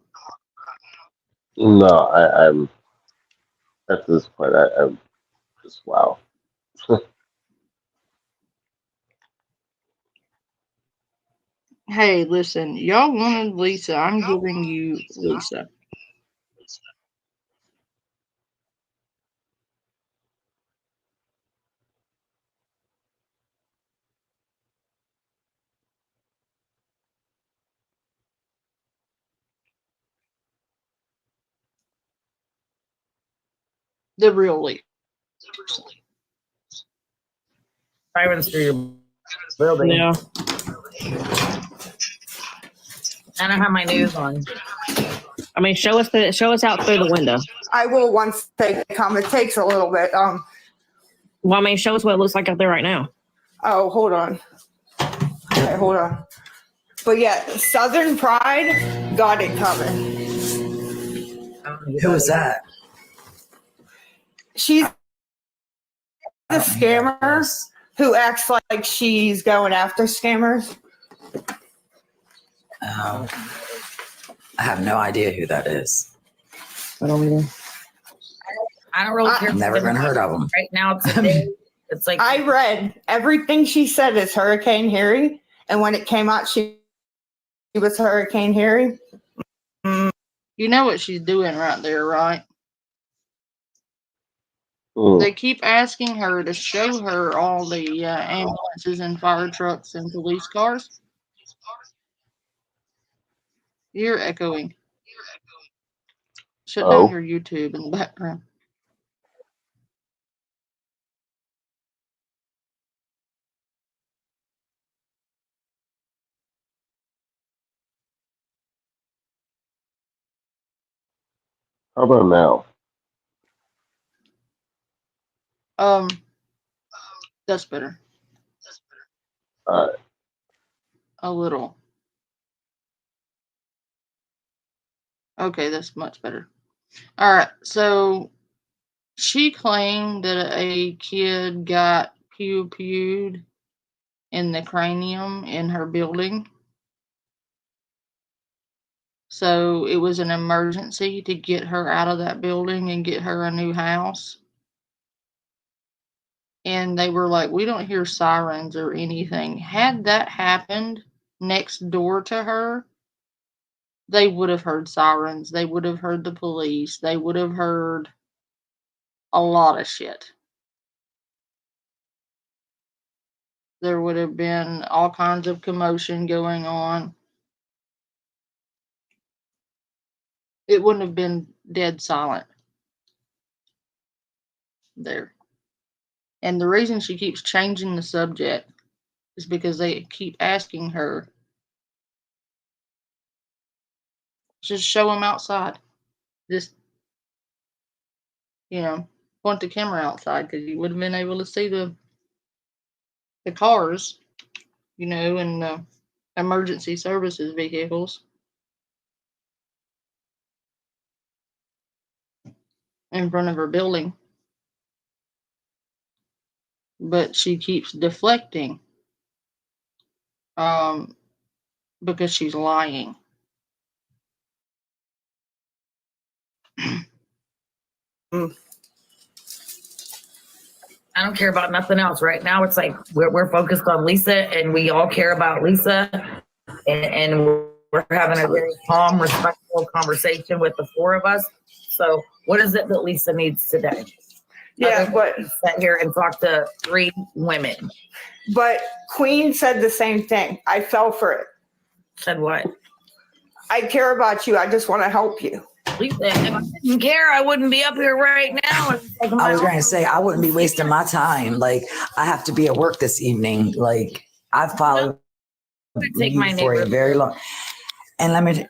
No, I'm at this point. I'm just wow. Hey, listen, y'all wanted Lisa. I'm giving you Lisa. The real Lisa. Sirens through your building. Yeah. I don't have my news on. I mean, show us out through the window. I will once they come. It takes a little bit. Well, I mean, show us what it looks like out there right now. Oh, hold on. Okay, hold on. But yeah, Southern Pride got it coming. Who is that? She's the scammer who acts like she's going after scammers. I have no idea who that is. I don't either. I don't really care. I've never even heard of them. Right now, today, it's like I read everything she said is Hurricane Harry, and when it came out, she was Hurricane Harry. You know what she's doing right there, right? They keep asking her to show her all the ambulances and fire trucks and police cars. You're echoing. Shut down your YouTube in the background. How about now? That's better. All right. A little. Okay, that's much better. All right, so she claimed that a kid got pew-pewed in the cranium in her building. So it was an emergency to get her out of that building and get her a new house. And they were like, we don't hear sirens or anything. Had that happened next door to her, they would have heard sirens. They would have heard the police. They would have heard a lot of shit. There would have been all kinds of commotion going on. it wouldn't have been dead silent there. And the reason she keeps changing the subject is because they keep asking her, just show them outside. Just, point the camera outside, because you would have been able to see the cars, and the emergency services vehicles in front of her building. But she keeps deflecting because she's lying. I don't care about nothing else right now. It's like we're focused on Lisa, and we all care about Lisa, and we're having a very calm, respectful conversation with the four of us. So, what is it that Lisa needs today? Yeah, but sit here and talk to 3 women. But Queen said the same thing. I fell for it. Said what? I care about you. I just want to help you. Lisa, if I didn't care, I wouldn't be up here right now. I was going to say, I wouldn't be wasting my time. Like, I have to be at work this evening. Like, I've followed you for a very long, and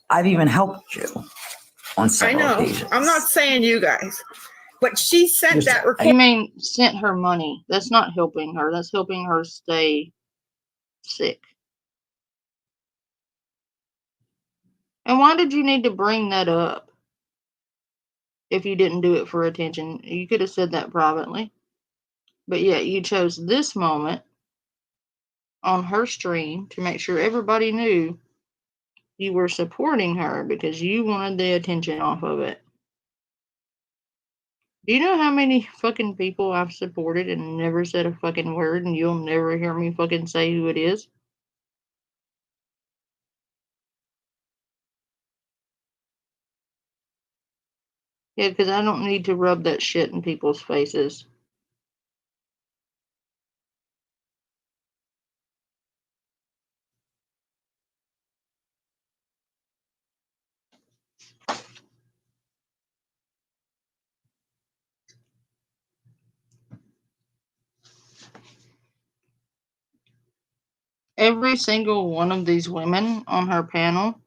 I've even helped you on several occasions. I'm not saying you guys, but she sent that recording. You mean sent her money? That's not helping her. That's helping her stay sick. And why did you need to bring that up if you didn't do it for attention? You could have said that privately. But yet you chose this moment on her stream to make sure everybody knew you were supporting her because you wanted the attention off of it. Do you know how many fucking people I've supported and never said a fucking word, and you'll never hear me fucking say who it is? Yeah, because I don't need to rub that shit in people's faces. Every single one of these women on her panel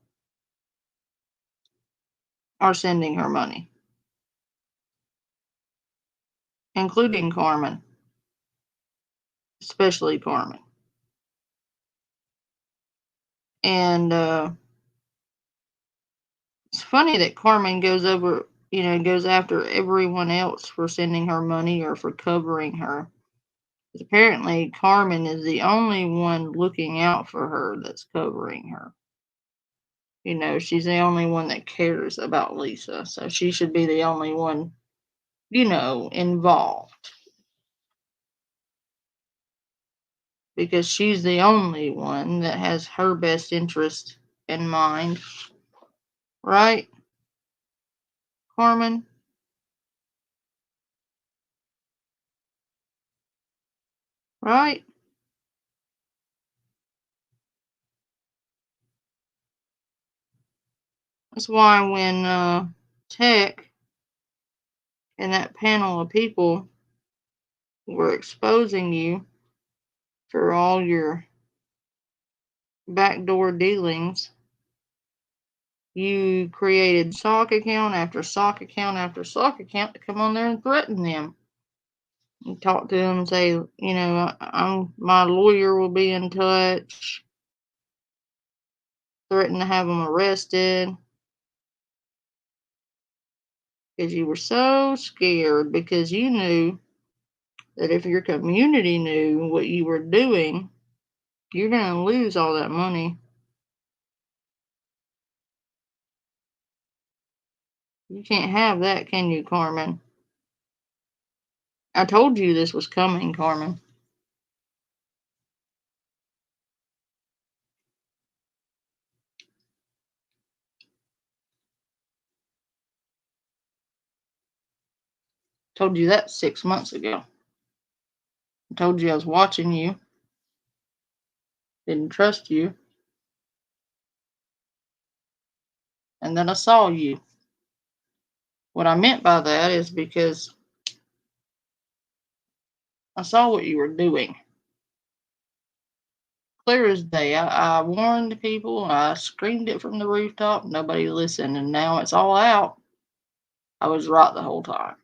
are sending her money, including Carmen, especially Carmen. And it's funny that Carmen goes after everyone else for sending her money or for covering her. Apparently, Carmen is the only one looking out for her that's covering her. She's the only one that cares about Lisa, so she should be the only one, involved. Because she's the only one that has her best interest in mind. Right, Carmen? Right? That's why when Tech and that panel of people were exposing you for all your backdoor dealings, you created sock account after sock account after sock account to come on there and threaten them. You talk to them and say, my lawyer will be in touch. Threaten to have them arrested. Because you were so scared, because you knew that if your community knew what you were doing, you're going to lose all that money. You can't have that, can you, Carmen? I told you this was coming, Carmen. Told you that 6 months ago. I told you I was watching you. Didn't trust you. and then I saw you. What I meant by that is because I saw what you were doing. Clear as day. I warned people. I screamed it from the rooftop. Nobody listened, and now it's all out. I was right the whole time.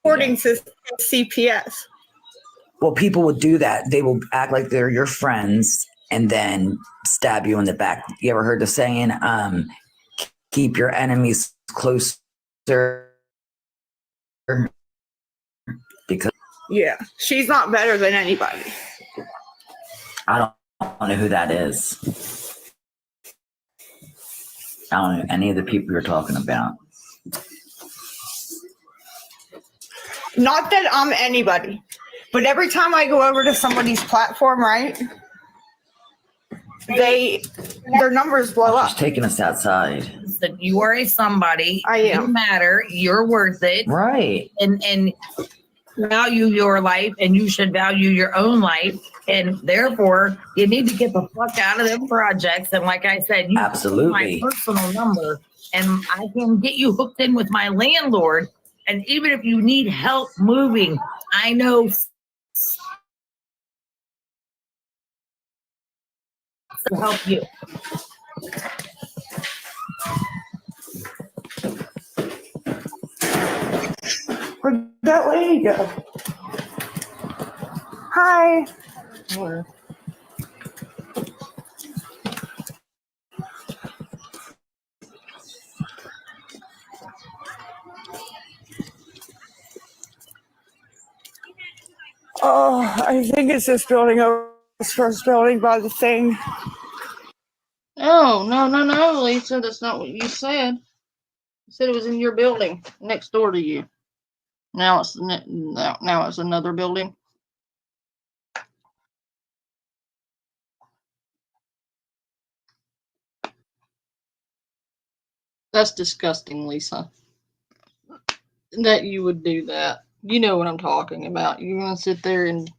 According to CPS. Well, people will do that. They will act like they're your friends and then stab you in the back. You ever heard the saying, keep your enemies closer? Because Yeah, she's not better than anybody. I don't know who that is. I don't know any of the people you're talking about. Not that I'm anybody, but every time I go over to somebody's platform, right? Their numbers blow up. She's taking us outside. That you are a somebody. I am. You matter. You're worth it. Right. And value your life, and you should value your own life. And therefore, you need to get the fuck out of them projects. And like I said, you absolutely my personal number, and I can get you hooked in with my landlord. And even if you need help moving, I know to help you. Where'd that lady go? Hi. Oh, I think it's this building over this first building by the thing. Oh, no, Lisa. That's not what you said. You said it was in your building next door to you. Now it's another building. That's disgusting, Lisa. That you would do that. You know what I'm talking about. You're gonna sit there and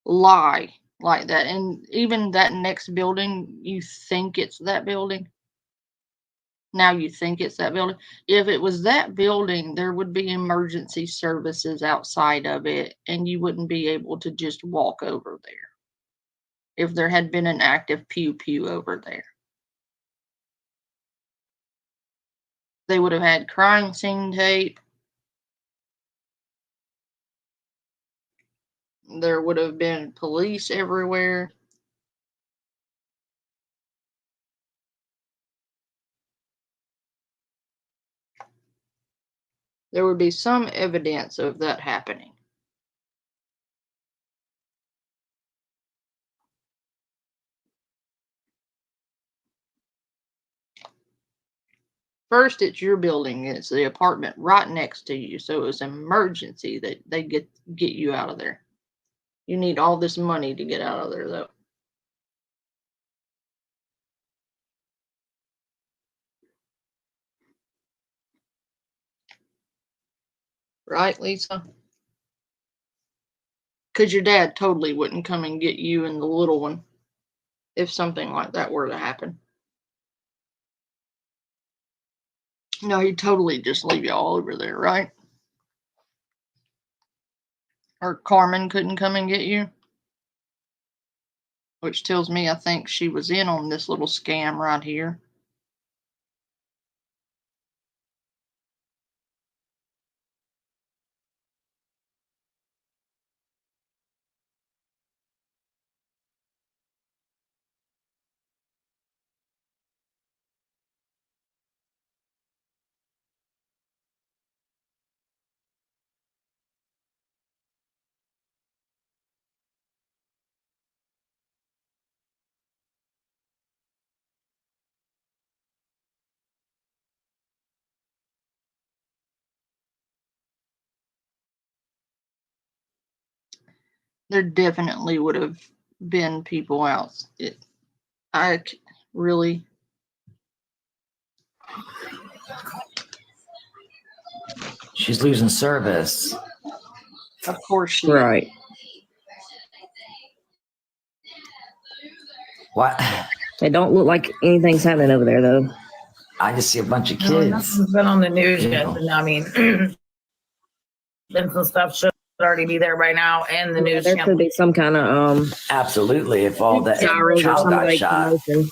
lie like that. And even that next building, you think it's that building. Now you think it's that building. If it was that building, there would be emergency services outside of it, and you wouldn't be able to just walk over there if there had been an active pew pew over there. They would have had crime scene tape. There would have been police everywhere. There would be some evidence of that happening. First, it's your building. It's the apartment right next to you. So it was an emergency that they get you out of there. You need all this money to get out of there, though. Right, Lisa? Because your dad totally wouldn't come and get you and the little one if something like that were to happen. No, he'd totally just leave you all over there, right? Or Carmen couldn't come and get you? Which tells me I think she was in on this little scam right here. There definitely would have been people out. I really. She's losing service. Of course she Right. What? It don't look like anything's happening over there, though. I just see a bunch of No, kids. nothing's been on the news You yet. know. And I mean, then some stuff should already be there by now, and the news There channel. could be some kind of Absolutely, if all that sirens or child some got like shot. commotion.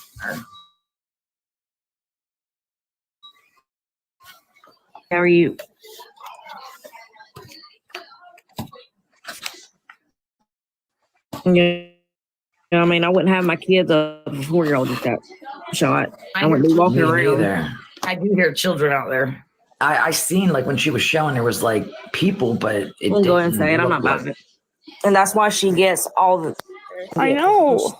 How are you? Yeah, I mean, I wouldn't have my kids a 4-year-old just got shot. I wouldn't be walking Me around. neither. I do hear children out there. I seen like when she was showing there was like people, but it I'm going to didn't say it. I'm look not buying it. And that's why she gets all the. I know.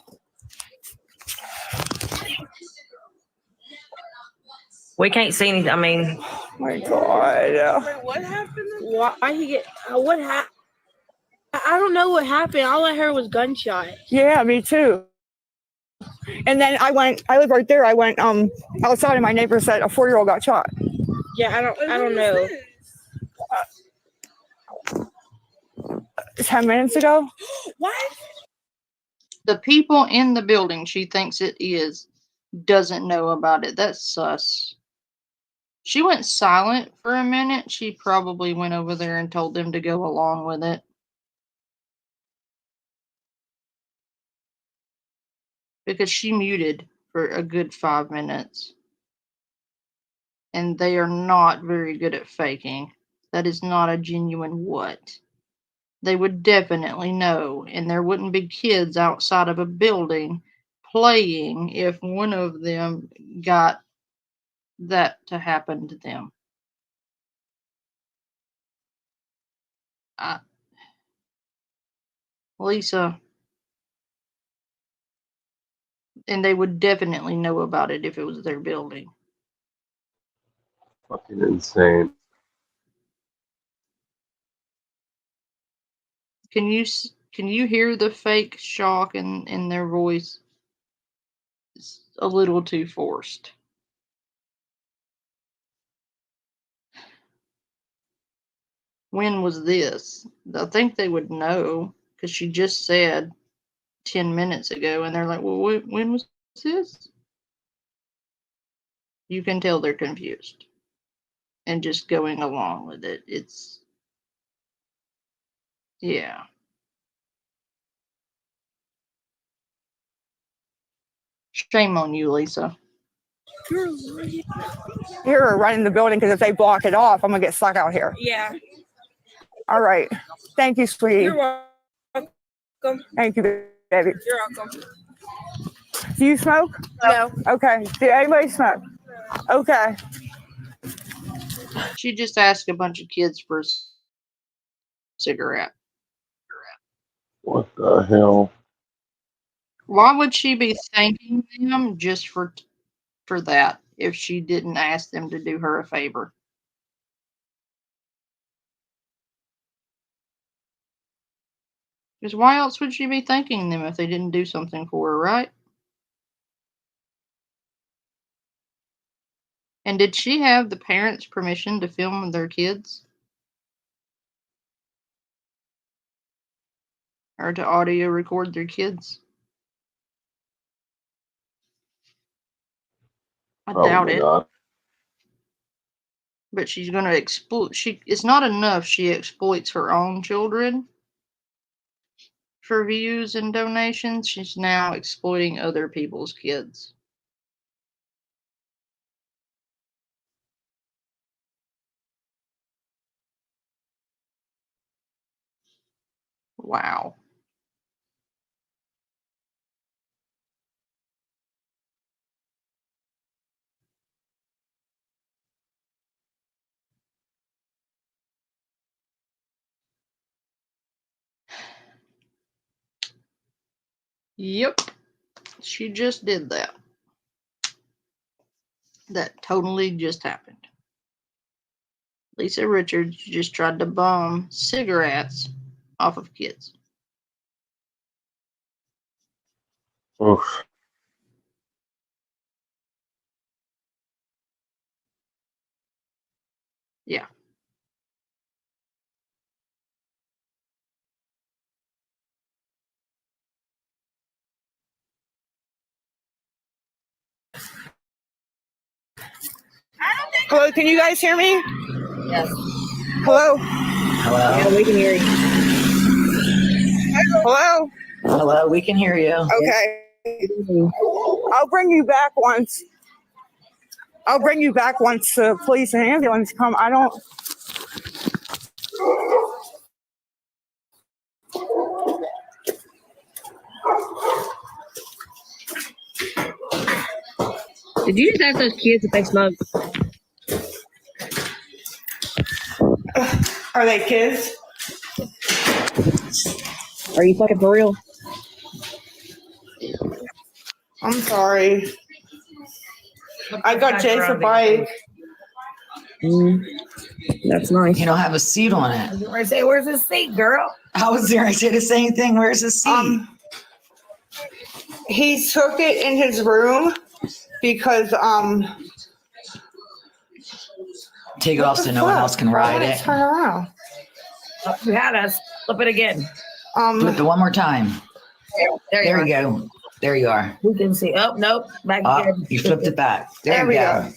We can't see anything. I mean, Oh my God. Wait, what happened? Why he get? What happened? I don't know what happened. All I heard was gunshot. Yeah, me too. And then I live right there. I went outside and my neighbor said a 4-year-old got shot. Yeah, I don't know. 10 minutes ago. What? The people in the building she thinks it is doesn't know about it. That's sus. She went silent for a minute. She probably went over there and told them to go along with it. Because she muted for a good 5 minutes. And they are not very good at faking. That is not a genuine what. They would definitely know, and there wouldn't be kids outside of a building playing if one of them got that to happen to them. Lisa, and they would definitely know about it if it was their building. Fucking insane. Can you hear the fake shock in their voice? It's a little too forced. When was this? I think they would know because she just said 10 minutes ago, and they're like, well, when was this? You can tell they're confused and just going along with it. It's, yeah. Shame on you, Lisa. You're running the building because if they block it off, I'm going to get stuck out here. Yeah. All right. Thank you, sweetie. You're welcome. Thank you, baby. You're welcome. Do you smoke? No. Okay. Do anybody smoke? Okay. She just asked a bunch of kids for a cigarette. What the hell? Why would she be thanking them just for that if she didn't ask them to do her a favor? Because why else would she be thanking them if they didn't do something for her, right? And did she have the parents' permission to film their kids? Or to audio record their kids? I doubt it. Not. But she's going to exploit. It's not enough she exploits her own children for views and donations. She's now exploiting other people's kids. Wow. Yep. She just did that. That totally just happened. Lisa Richards just tried to bum cigarettes off of kids. Oof. Yeah. Hello, can you guys hear me? Yes. Hello? Yeah, we can hear you. Hello? Hello, we can hear you. Okay. I'll bring you back once. I'll bring you back once the police and ambulance come. I don't. Did you just ask those kids if they smoke? Are they kids? Are you fucking for real? I'm sorry. I got chased a bike. That's nice. You don't have a seat on it. I say, where's the seat, girl? I was there. I say the same thing. Where's the seat? He took it in his room because Take it off so no one else can ride it. Turn around. You had us. Flip it again. Flip it one more time. There we go. There you are. We can see. Oh, nope. Back again. You flipped it back. There we you go.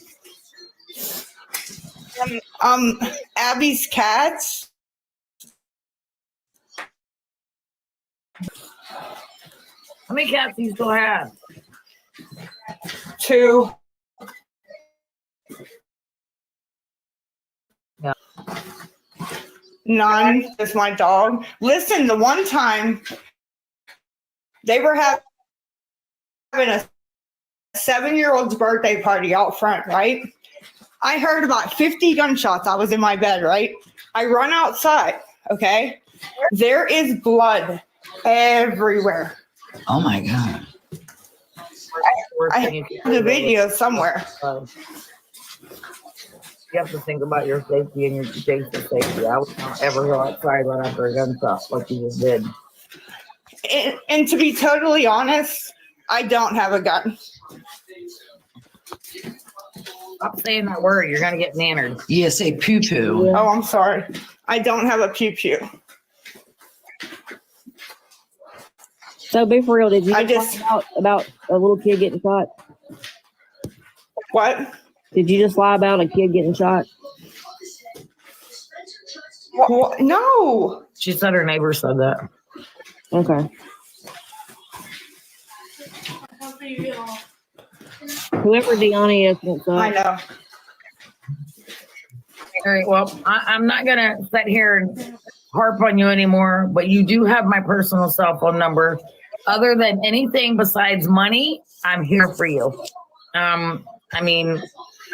Abby's cats. How many cats do you still have? 2. Yeah. None. Just my dog. Listen, the one time they were having a 7-year-old's birthday party out front, right? I heard about 50 gunshots. I was in my bed, right? I run outside, okay? There is blood everywhere. Oh my God. I have the video somewhere. You have to think about your safety and your Jason's safety. I would not ever go outside right after a gunshot like you just did. And to be totally honest, I don't have a gun. Stop saying that word. You're going to get nannered. Yeah, say pew pew. Oh, I'm sorry. I don't have a pew pew. So be for real, did you I just just- lie about a little kid getting shot? What? Did you just lie about a kid getting shot? What? No. She said her neighbor said that. Okay. Whoever Deanna is won't I know. All right. Well, I'm not going to sit here and harp on you anymore, but you do have my personal cell phone number. Other than anything besides money, I'm here for you. I mean,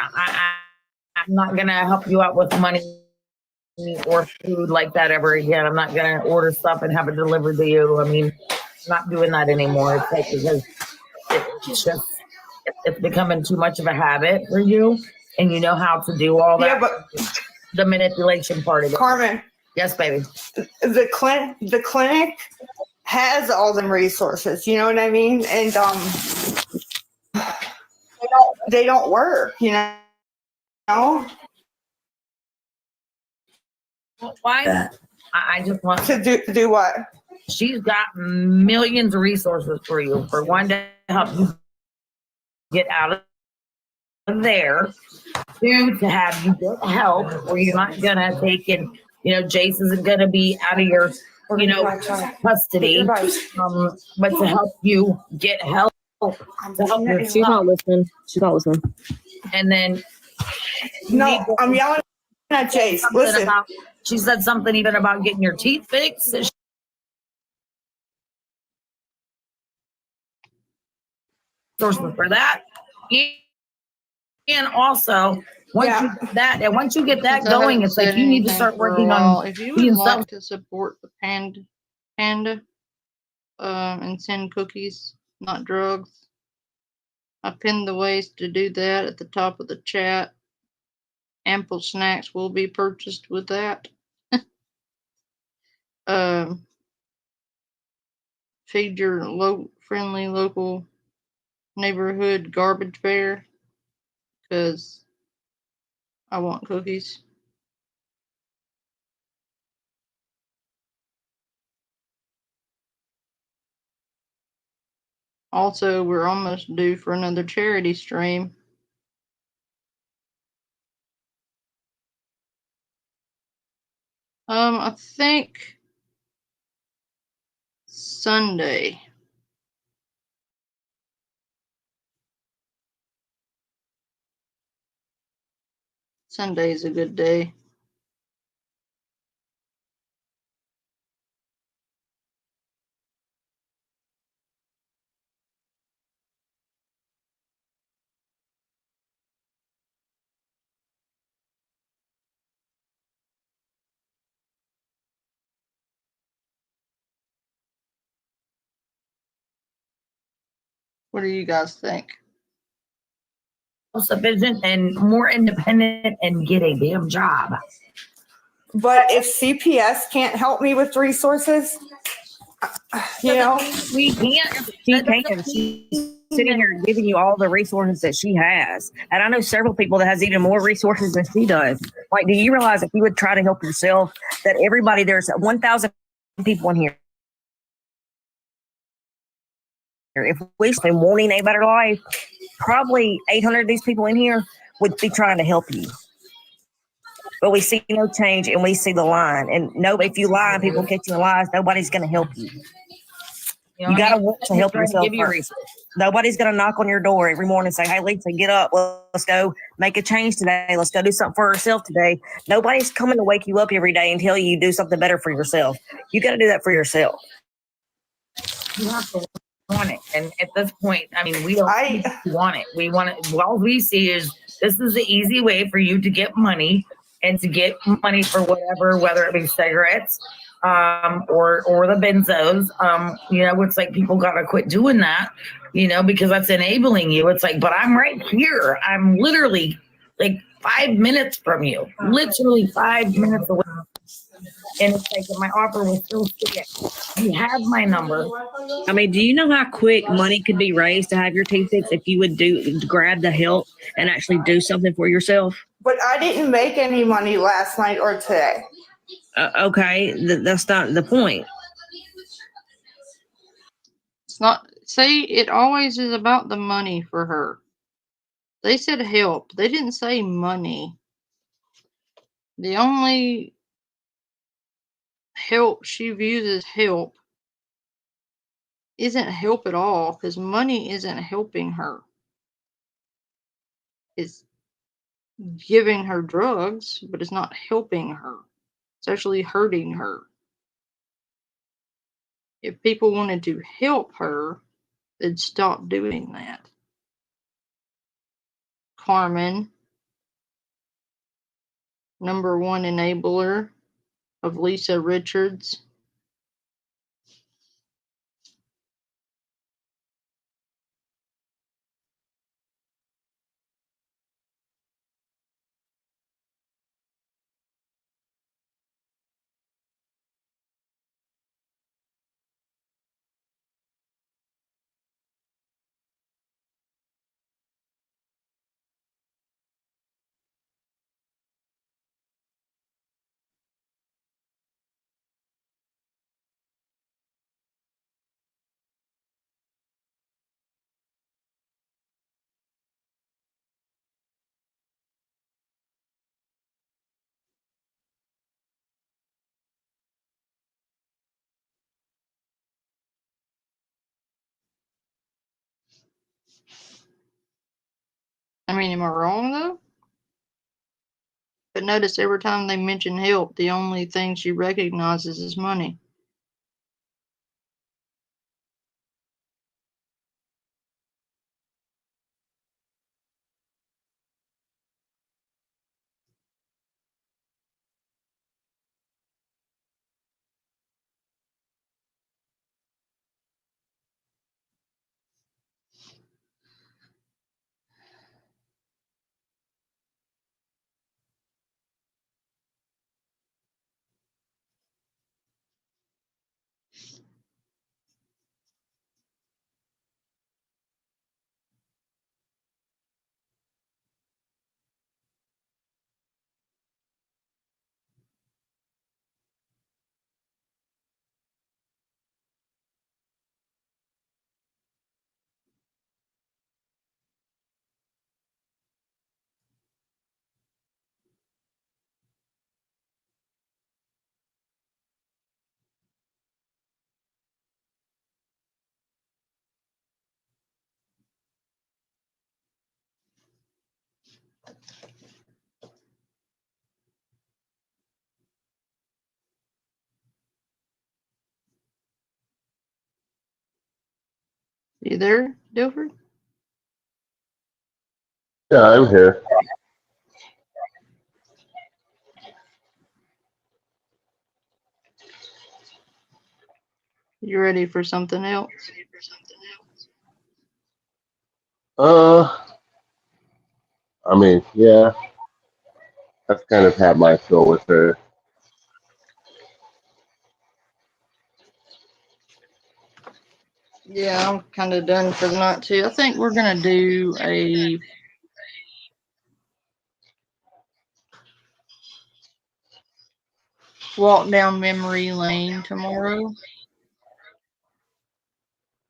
I'm not going to help you out with money or food like that ever again. I'm not going to order stuff and have it delivered to you. I mean, I'm not doing that anymore. It's like because it's just, it's becoming too much of a habit for you, and you know how to do all that. Yeah, but the manipulation part of it. Carmen. Yes, baby. The clinic has all them resources. You know what I mean? And they don't work. You know. Why? I just want to do what? She's got millions of resources for you. For one, to help you get out of there. 2, to have you get help where you're not gonna take it. Jace isn't gonna be out of your, custody. But to help you get help. To help you. She's not listening. She's not listening. And then no, I'm yelling at Jace. Listen. She said something even about getting your teeth fixed. Sources for that. And also, once you get that, and once you get that going, it's like you need to start working on If you being would like to support the panda, and send cookies, not drugs, I pinned the ways to do that at the top of the chat. Ample snacks will be purchased with that. Feed your friendly local neighborhood garbage bear, because I want cookies. Also, we're almost due for another charity stream. I think Sunday. Sunday is a good day. What do you guys think? Sufficient and more independent and get a damn job. But if CPS can't help me with resources, we can't. She can. She's sitting here giving you all the resources that she has, and I know several people that has even more resources than she does. Like, do you realize if you would try to help yourself, that everybody there's 1,000 people in here. If we been wanting a better life, probably 800 of these people in here would be trying to help you. But we see no change, and we see the line. And no, if you lie and people catch you in lies, nobody's going to help you. You got to want to help yourself first. Nobody's going to knock on your door every morning and say, "Hey, Lisa, get up. Let's go make a change today. Let's go do something for ourselves today." Nobody's coming to wake you up every day and tell you do something better for yourself. You got to do that for yourself. You have to want it. And at this point, I mean, we don't want it. We want it. All we see is this is the easy way for you to get money and to get money for whatever, whether it be cigarettes, or the benzos. It's like people got to quit doing that, because that's enabling you. It's like, but I'm right here. I'm literally like 5 minutes from you, literally 5 minutes away. And it's like, my offer was still stick. You have my number. I mean, do you know how quick money could be raised to have your teeth fixed if you would grab the help and actually do something for yourself? But I didn't make any money last night or today. Okay, that's not the point. It's not. See, it always is about the money for her. They said help. They didn't say money. The only help she views as help isn't help at all, because money isn't helping her. It's giving her drugs, but it's not helping her. It's actually hurting her. If people wanted to help her, they'd stop doing that. Carmen, #1 enabler of Lisa Richards. I mean, am I wrong though? But notice every time they mention help, the only thing she recognizes is money. You there, Dilford? Yeah, I'm here. You ready for something else? I mean, yeah, I've kind of had my fill with her. Yeah, I'm kind of done for the night too. I think we're gonna do a walk down memory lane tomorrow.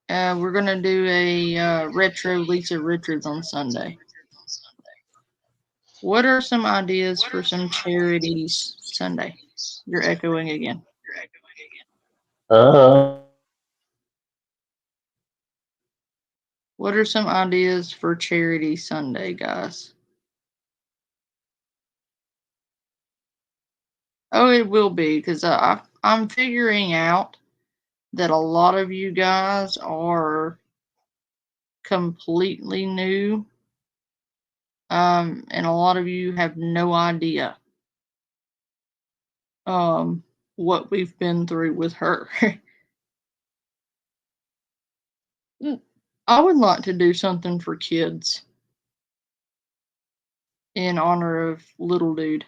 We're gonna do a retro Lisa Richards on Sunday. What are some ideas for some charities Sunday? You're echoing again. Uh, What are some ideas for charity Sunday, guys? Oh, it will be because I'm figuring out that a lot of you guys are completely new, and a lot of you have no idea what we've been through with her. I would like to do something for kids in honor of little dude.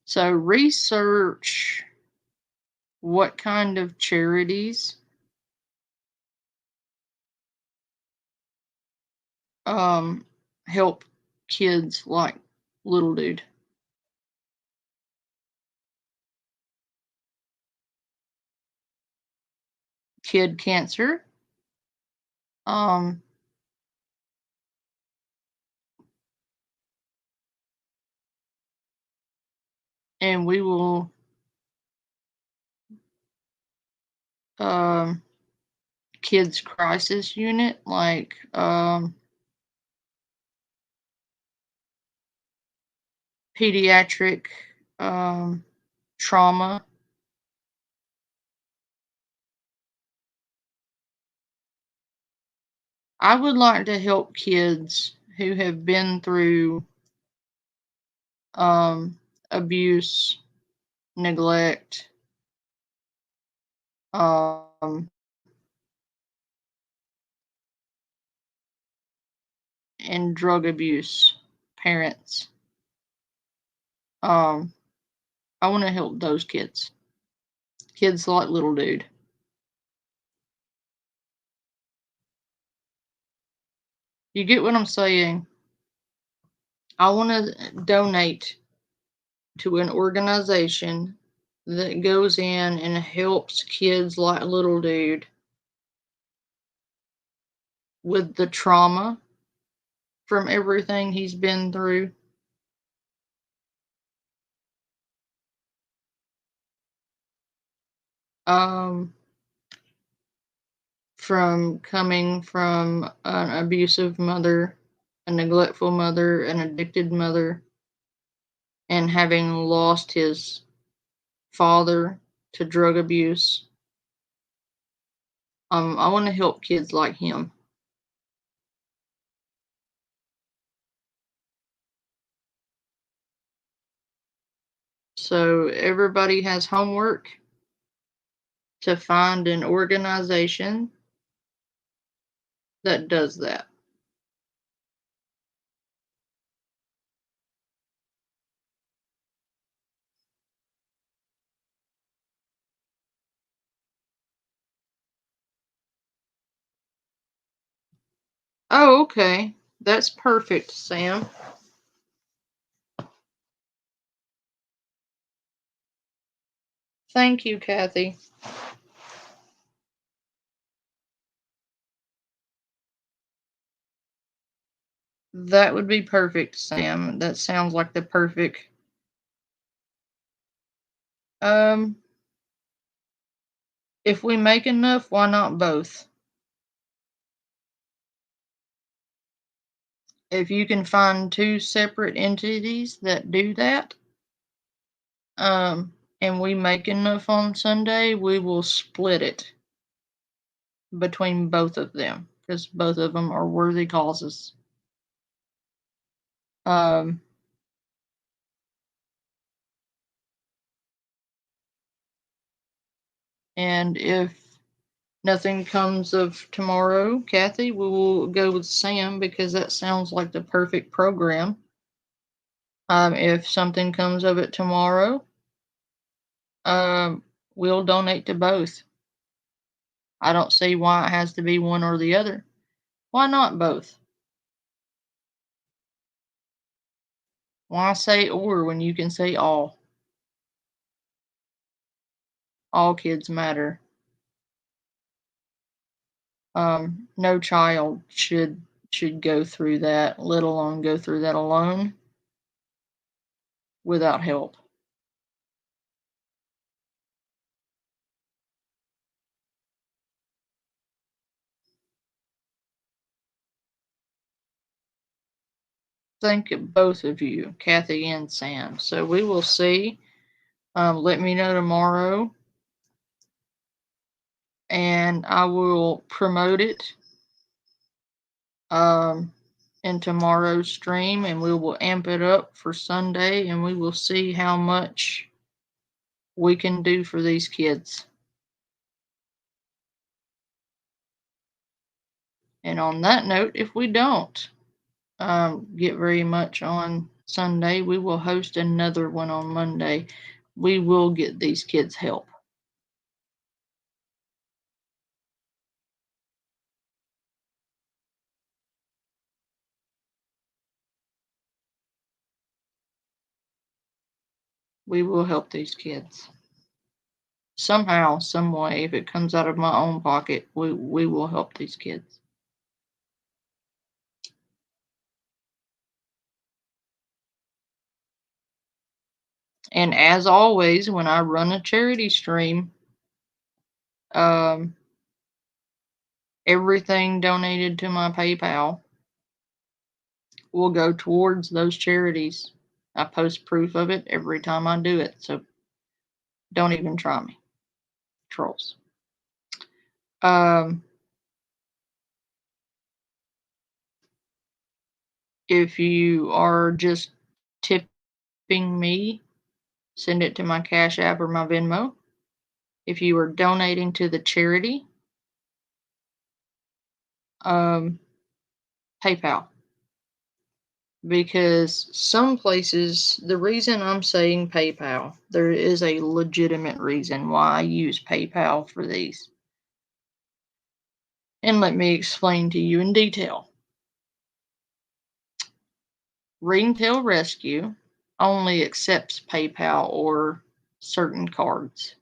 So research what kind of charities help kids like little dude. Kid cancer. Um and we will kids crisis unit like pediatric trauma. I would like to help kids who have been through abuse, neglect, and drug abuse parents. I want to help those kids. Kids like little dude. You get what I'm saying? I want to donate to an organization that goes in and helps kids like little dude with the trauma from everything he's been through. From coming from an abusive mother, a neglectful mother, an addicted mother, and having lost his father to drug abuse. I want to help kids like him. So everybody has homework to find an organization that does that. Oh, okay. That's perfect, Sam. Thank you, Kathy. That would be perfect, Sam. That sounds like the perfect. If we make enough, why not both? If you can find two separate entities that do that, and we make enough on Sunday, we will split it between both of them because both of them are worthy causes. And if nothing comes of tomorrow, Kathy, we will go with Sam because that sounds like the perfect program. If something comes of it tomorrow, we'll donate to both. I don't see why it has to be one or the other. Why not both? Why say or when you can say all? All kids matter. No child should go through that, let alone go through that alone without help. Think of both of you, Kathy and Sam. So we will see. Let me know tomorrow, and I will promote it in tomorrow's stream, and we will amp it up for Sunday, and we will see how much we can do for these kids. And on that note, if we don't get very much on Sunday, we will host another one on Monday. We will get these kids help. We will help these kids. Somehow, some way, if it comes out of my own pocket, we will help these kids. And as always, when I run a charity stream, everything donated to my PayPal will go towards those charities. I post proof of it every time I do it, so don't even try me, trolls. If you are just tipping me, send it to my Cash App or my Venmo. If you are donating to the charity, PayPal. Because some places, the reason I'm saying PayPal, there is a legitimate reason why I use PayPal for these. And let me explain to you in detail. Ringtail Rescue only accepts PayPal or certain cards.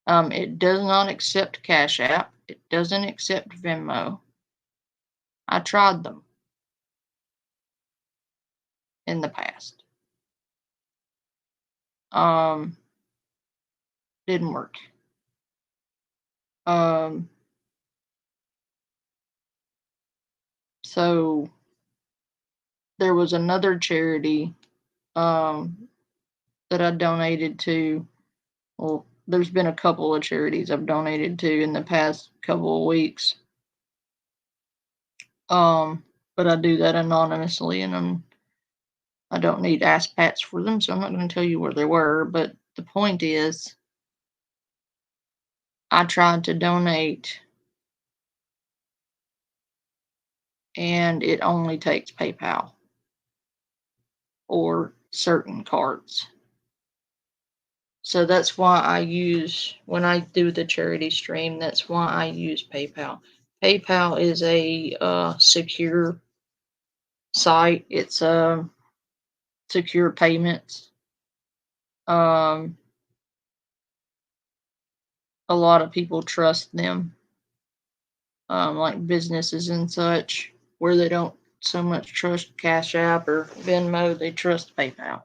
It does not accept Cash App. It doesn't accept Venmo. I tried them in the past. Didn't work. So there was another charity that I donated to. Well, there's been a couple of charities I've donated to in the past couple of weeks. But I do that anonymously, and I don't need ass pats for them, so I'm not going to tell you where they were. But the point is, I tried to donate, and it only takes PayPal or certain cards. So that's why I use, when I do the charity stream, that's why I use PayPal. PayPal is a secure site. It's secure payments. A lot of people trust them, like businesses and such, where they don't so much trust Cash App or Venmo, they trust PayPal.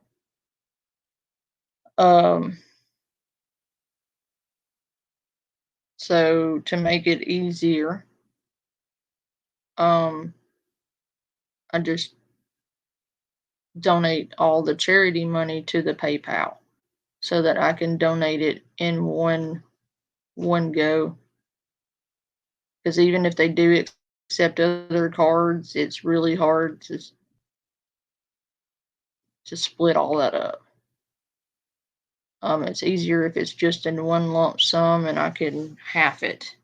So to make it easier, I just donate all the charity money to the PayPal so that I can donate it in one go. Because even if they do accept other cards, it's really hard to split all that up. It's easier if it's just in one lump sum and I can half it.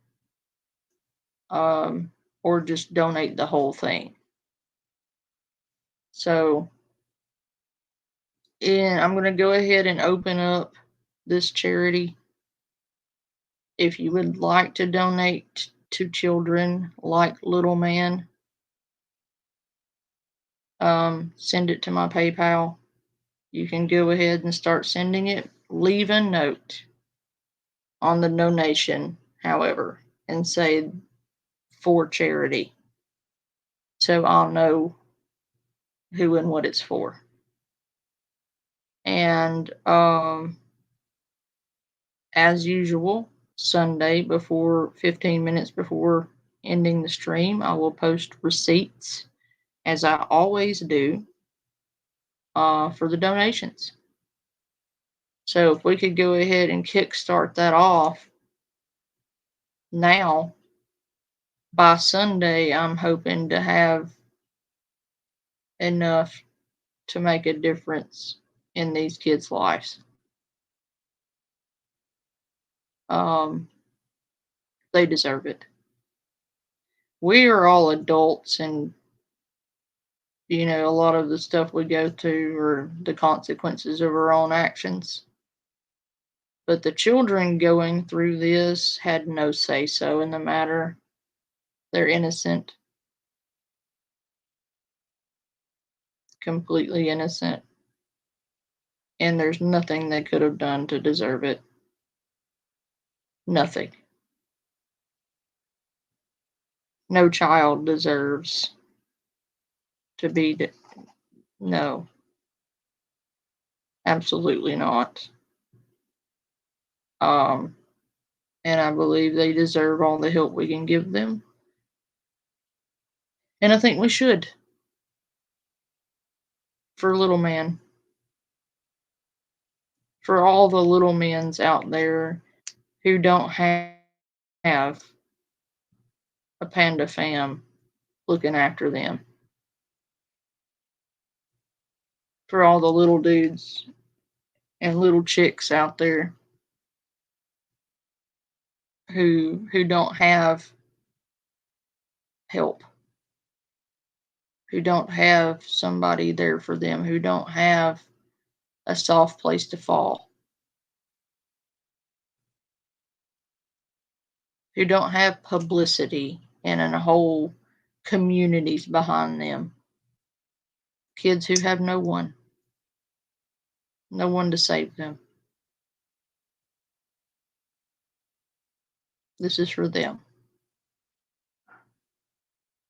Or just donate the whole thing. So, and I'm going to go ahead and open up this charity. If you would like to donate to children like Little Man, send it to my PayPal. You can go ahead and start sending it. Leave a note on the donation, however, and say for charity. So I'll know who and what it's for. And as usual, Sunday before 15 minutes before ending the stream, I will post receipts as I always do for the donations. So if we could go ahead and kickstart that off now, by Sunday, I'm hoping to have enough to make a difference in these kids' lives. They deserve it. We are all adults, and you know, a lot of the stuff we go through are the consequences of our own actions. But the children going through this had no say so in the matter. They're innocent. Completely innocent. And there's nothing they could have done to deserve it. Nothing. No child deserves to be. No. Absolutely not. And I believe they deserve all the help we can give them. And I think we should. For Little Man. For all the little men's out there who don't have a panda fam looking after them. For all the little dudes and little chicks out there who don't have help, who don't have somebody there for them, who don't have a soft place to fall, who don't have publicity and a whole communities behind them. Kids who have no one to save them. This is for them.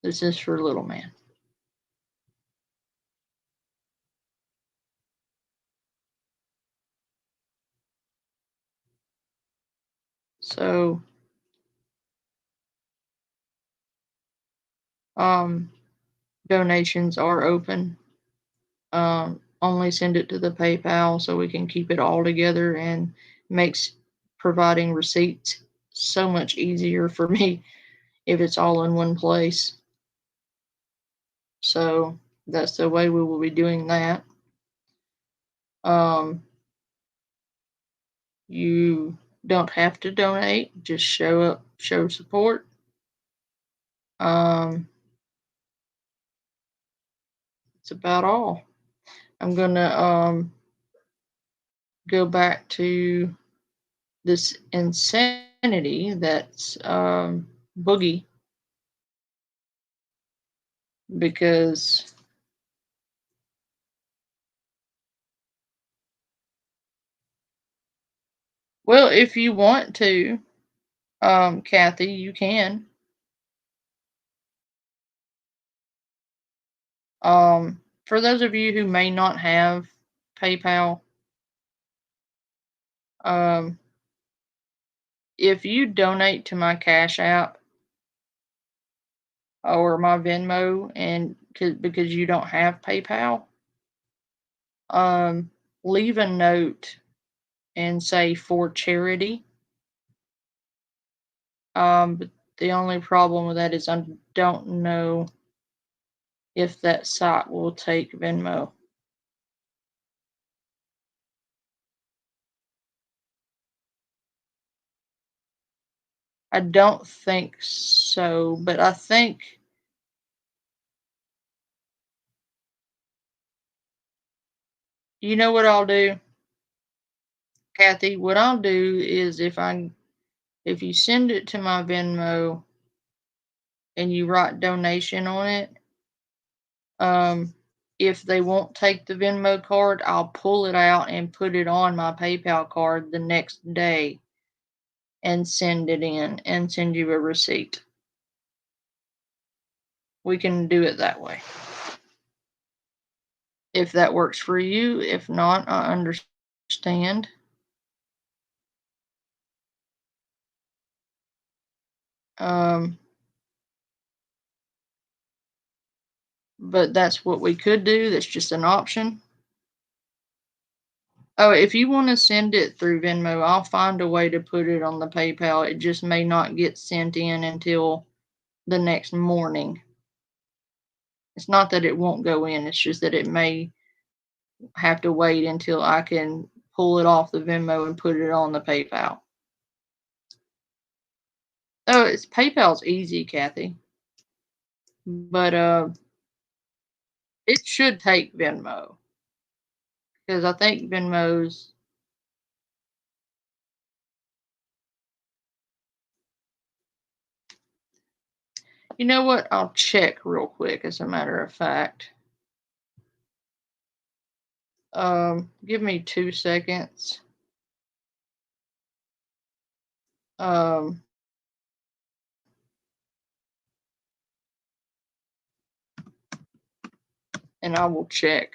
This is for Little Man. So, donations are open. Only send it to the PayPal so we can keep it all together, and makes providing receipts so much easier for me if it's all in one place. So that's the way we will be doing that. You don't have to donate, just show up, show support. It's about all. I'm gonna go back to this insanity that's Boogie, because well, if you want to, Kathy, you can. For those of you who may not have PayPal, if you donate to my Cash App or my Venmo, and because you don't have PayPal, leave a note and say for charity. But the only problem with that is I don't know if that site will take Venmo. I don't think so, but I think you know what I'll do, Kathy? What I'll do is if you send it to my Venmo and you write donation on it, if they won't take the Venmo card, I'll pull it out and put it on my PayPal card the next day and send it in and send you a receipt. We can do it that way. If that works for you, if not, I understand. But that's what we could do. That's just an option. Oh, if you want to send it through Venmo, I'll find a way to put it on the PayPal. It just may not get sent in until the next morning. It's not that it won't go in, it's just that it may have to wait until I can pull it off the Venmo and put it on the PayPal. Oh, PayPal's easy, Kathy. But it should take Venmo. Because I think Venmo's you know what? I'll check real quick as a matter of fact. Give me 2 seconds. And I will check.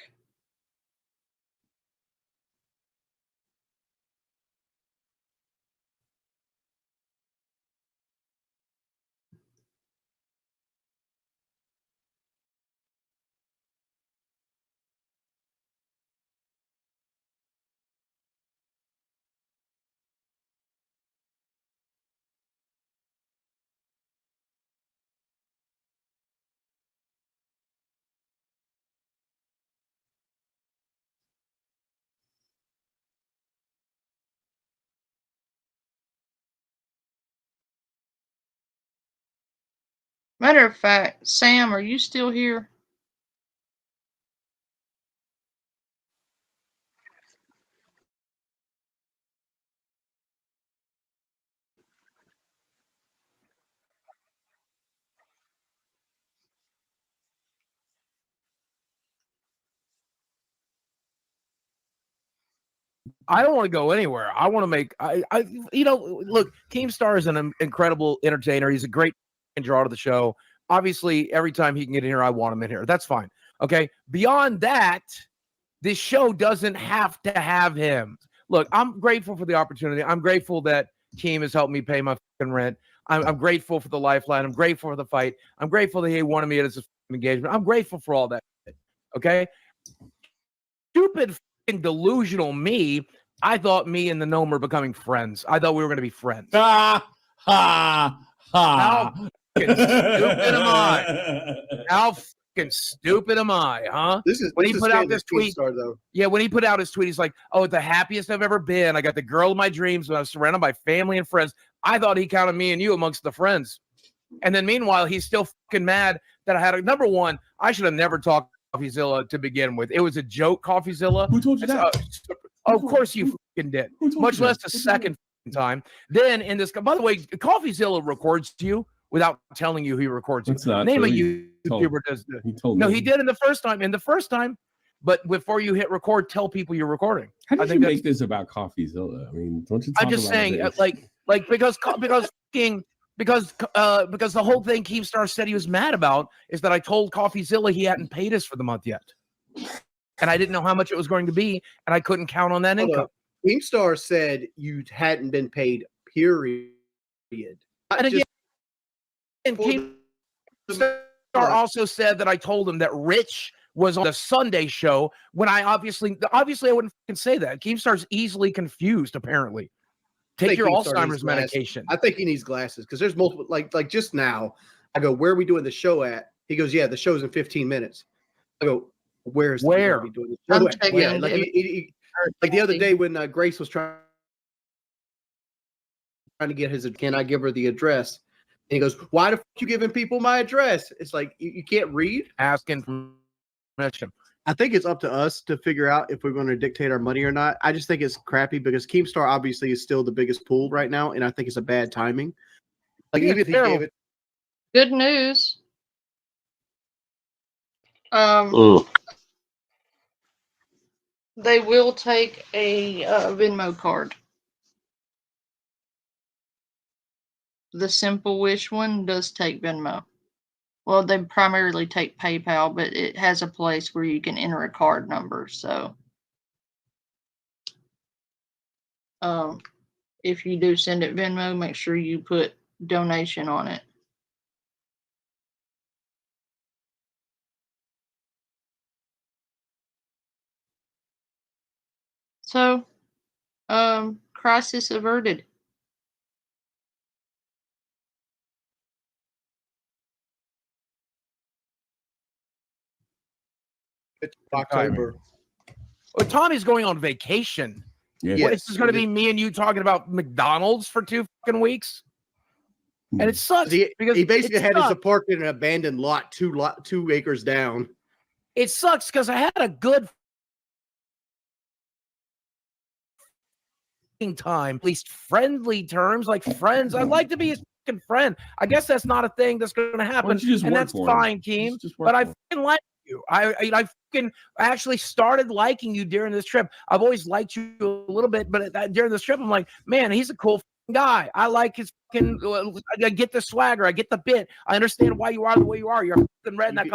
Matter of fact, Sam, are you still here? I don't want to go anywhere. I want to make look, Keemstar is an incredible entertainer. He's a great draw to the show. Obviously, every time he can get in here, I want him in here. That's fine. Okay. Beyond that, this show doesn't have to have him. Look, I'm grateful for the opportunity. I'm grateful that Keem has helped me pay my fucking rent. I'm grateful for the lifeline. I'm grateful for the fight. I'm grateful that he wanted me as a engagement. I'm grateful for all that. Okay. Stupid fucking delusional me. I thought me and the gnome were becoming friends. I thought we were going to be friends. Ha ha ha! How fucking stupid am I? How fucking stupid am I? Huh? When he put out this tweet, though. Yeah, when he put out his tweet, he's like, "Oh, the happiest I've ever been. I got the girl of my dreams. When I was surrounded by family and friends. I thought he counted me and you amongst the friends." And then meanwhile, he's still fucking mad that I had a number one. I should have never talked Coffeezilla to begin with. It was a joke, Coffeezilla. Who told you that? Of course you fucking did. Much less the second time. Then in this, by the way, Coffeezilla records you without telling you he records you. Name a YouTuber does this. No, he did in the first time. In the first time, but before you hit record, tell people you're recording. How did you make this about Coffeezilla? I mean, don't you? I'm just saying, because the whole thing Keemstar said he was mad about is that I told Coffeezilla he hadn't paid us for the month yet. And I didn't know how much it was going to be, and I couldn't count on that income. Keemstar said you hadn't been paid, period. And again, Keemstar also said that I told him that Rich was on the Sunday show when I obviously I wouldn't fucking say that. Keemstar's easily confused, apparently. Take your Alzheimer's medication. I think he needs glasses because there's multiple. Like just now, I go, "Where are we doing the show at?" He goes, "Yeah, the show's in 15 minutes." I go, "Where? We doing the show at?" Yeah, like like the other day when Grace was trying to get his, can I give her the address? And he goes, "Why the fuck you giving people my address?" It's like you can't read. Asking permission. I think it's up to us to figure out if we're going to dictate our money or not. I just think it's crappy because Keemstar obviously is still the biggest pool right now, and I think it's a bad timing. Like even if he gave it. Good news. They will take a Venmo card. The Simple Wish one does take Venmo. Well, they primarily take PayPal, but it has a place where you can enter a card number. So, if you do send it Venmo, make sure you put donation on it. So, crisis averted. It's October. Well, Tommy's going on vacation. Yes. What, it's just going to be me and you talking about McDonald's for 2 fucking weeks, and it sucks because he basically had his apartment in an abandoned lot 2 acres down. It sucks because I had a good time, at least friendly terms, like friends. I'd like to be his fucking friend. I guess that's not a thing that's going to happen, and that's fine, Keem. But I fucking like you. I fucking actually started liking you during this trip. I've always liked you a little bit, but during this trip, I'm like, man, he's a cool guy. I like his fucking. I get the swagger. I get the bit. I understand why you are the way you are. You're a fucking redneck.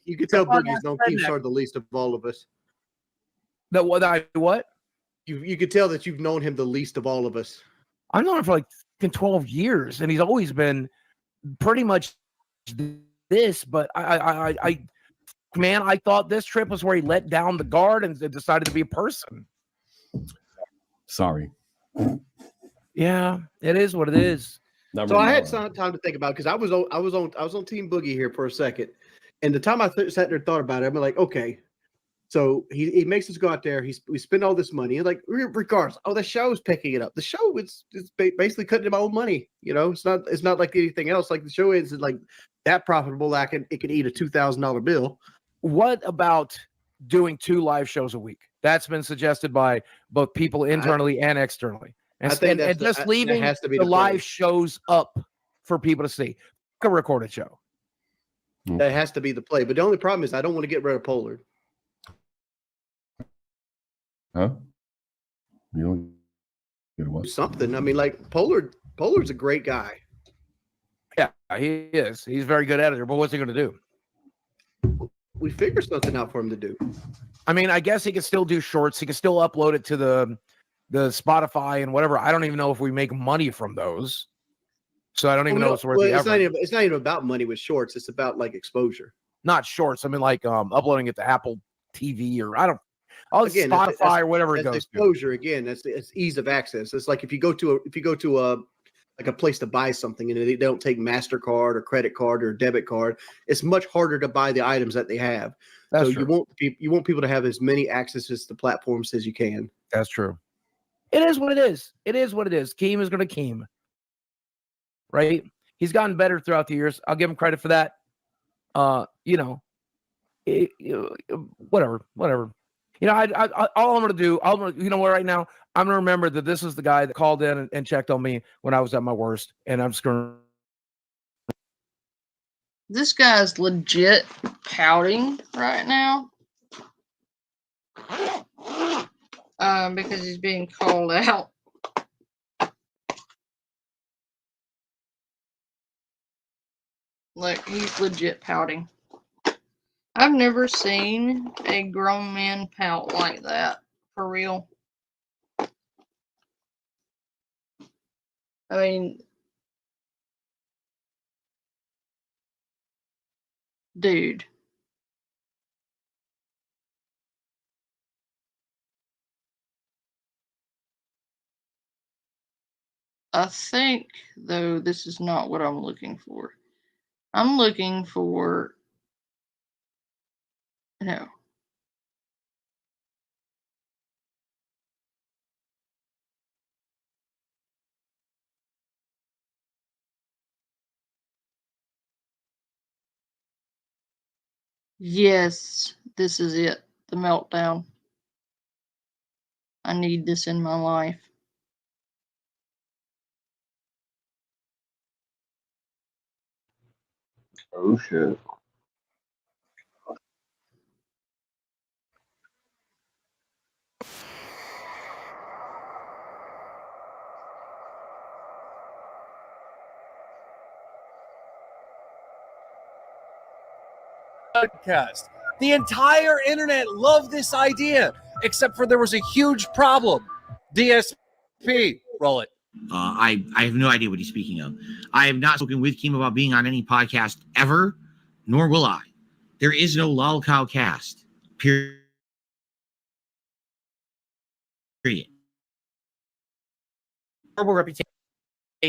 You can tell Boogie's known Keemstar the least of all of us. That what? You could tell that you've known him the least of all of us. I've known him for like 12 years, and he's always been pretty much this. But man, I thought this trip was where he let down the guard and decided to be a person. Sorry. Yeah, it is what it is. So I had some time to think about it because I was on Team Boogie here for a second, and the time I sat there and thought about it, I'm like, okay. So he makes us go out there. We spend all this money, and like regardless, the show's picking it up. The show is basically cutting my own money. You know, it's not like anything else. Like the show is like that profitable that it can eat a $2,000 bill. What about doing 2 live shows a week? That's been suggested by both people internally and externally, and just leaving the live shows up for people to see. A recorded show. That has to be the play. But the only problem is I don't want to get rid of Pollard. Huh? You don't get what? Something. I mean, like Pollard's a great guy. Yeah, he is. He's a very good editor. But what's he going to do? We figure something out for him to do. I mean, I guess he can still do shorts. He can still upload it to the Spotify and whatever. I don't even know if we make money from those. So I don't even know if it's worth the effort. It's not even about money with shorts. It's about like exposure. Not shorts. I mean, like uploading it to Apple TV or Spotify or whatever it goes. Exposure again. It's ease of access. It's like if you go to a place to buy something and they don't take MasterCard or credit card or debit card, it's much harder to buy the items that they have. That's so true. you want people to have as many accesses to platforms as you can. That's true. It is what it is. It is what it is. Keem is going to Keem. Right? He's gotten better throughout the years. I'll give him credit for that. Whatever. You know, all I'm going to do, right now, I'm going to remember that this is the guy that called in and checked on me when I was at my worst. And I'm just going to. This guy's legit pouting right now. Because he's being called out. Like, he's legit pouting. I've never seen a grown man pout like that. For real. I mean, Dude. I think, though, this is not what I'm looking for. I'm looking for... No. Yes, this is it. The meltdown. I need this in my life. Oh shit. Podcast. The entire internet loved this idea, except for there was a huge problem. DSP, roll it. I have no idea what he's speaking of. I have not spoken with Keem about being on any podcast ever, nor will I. There is no Lolcow cast. Period. Horrible reputation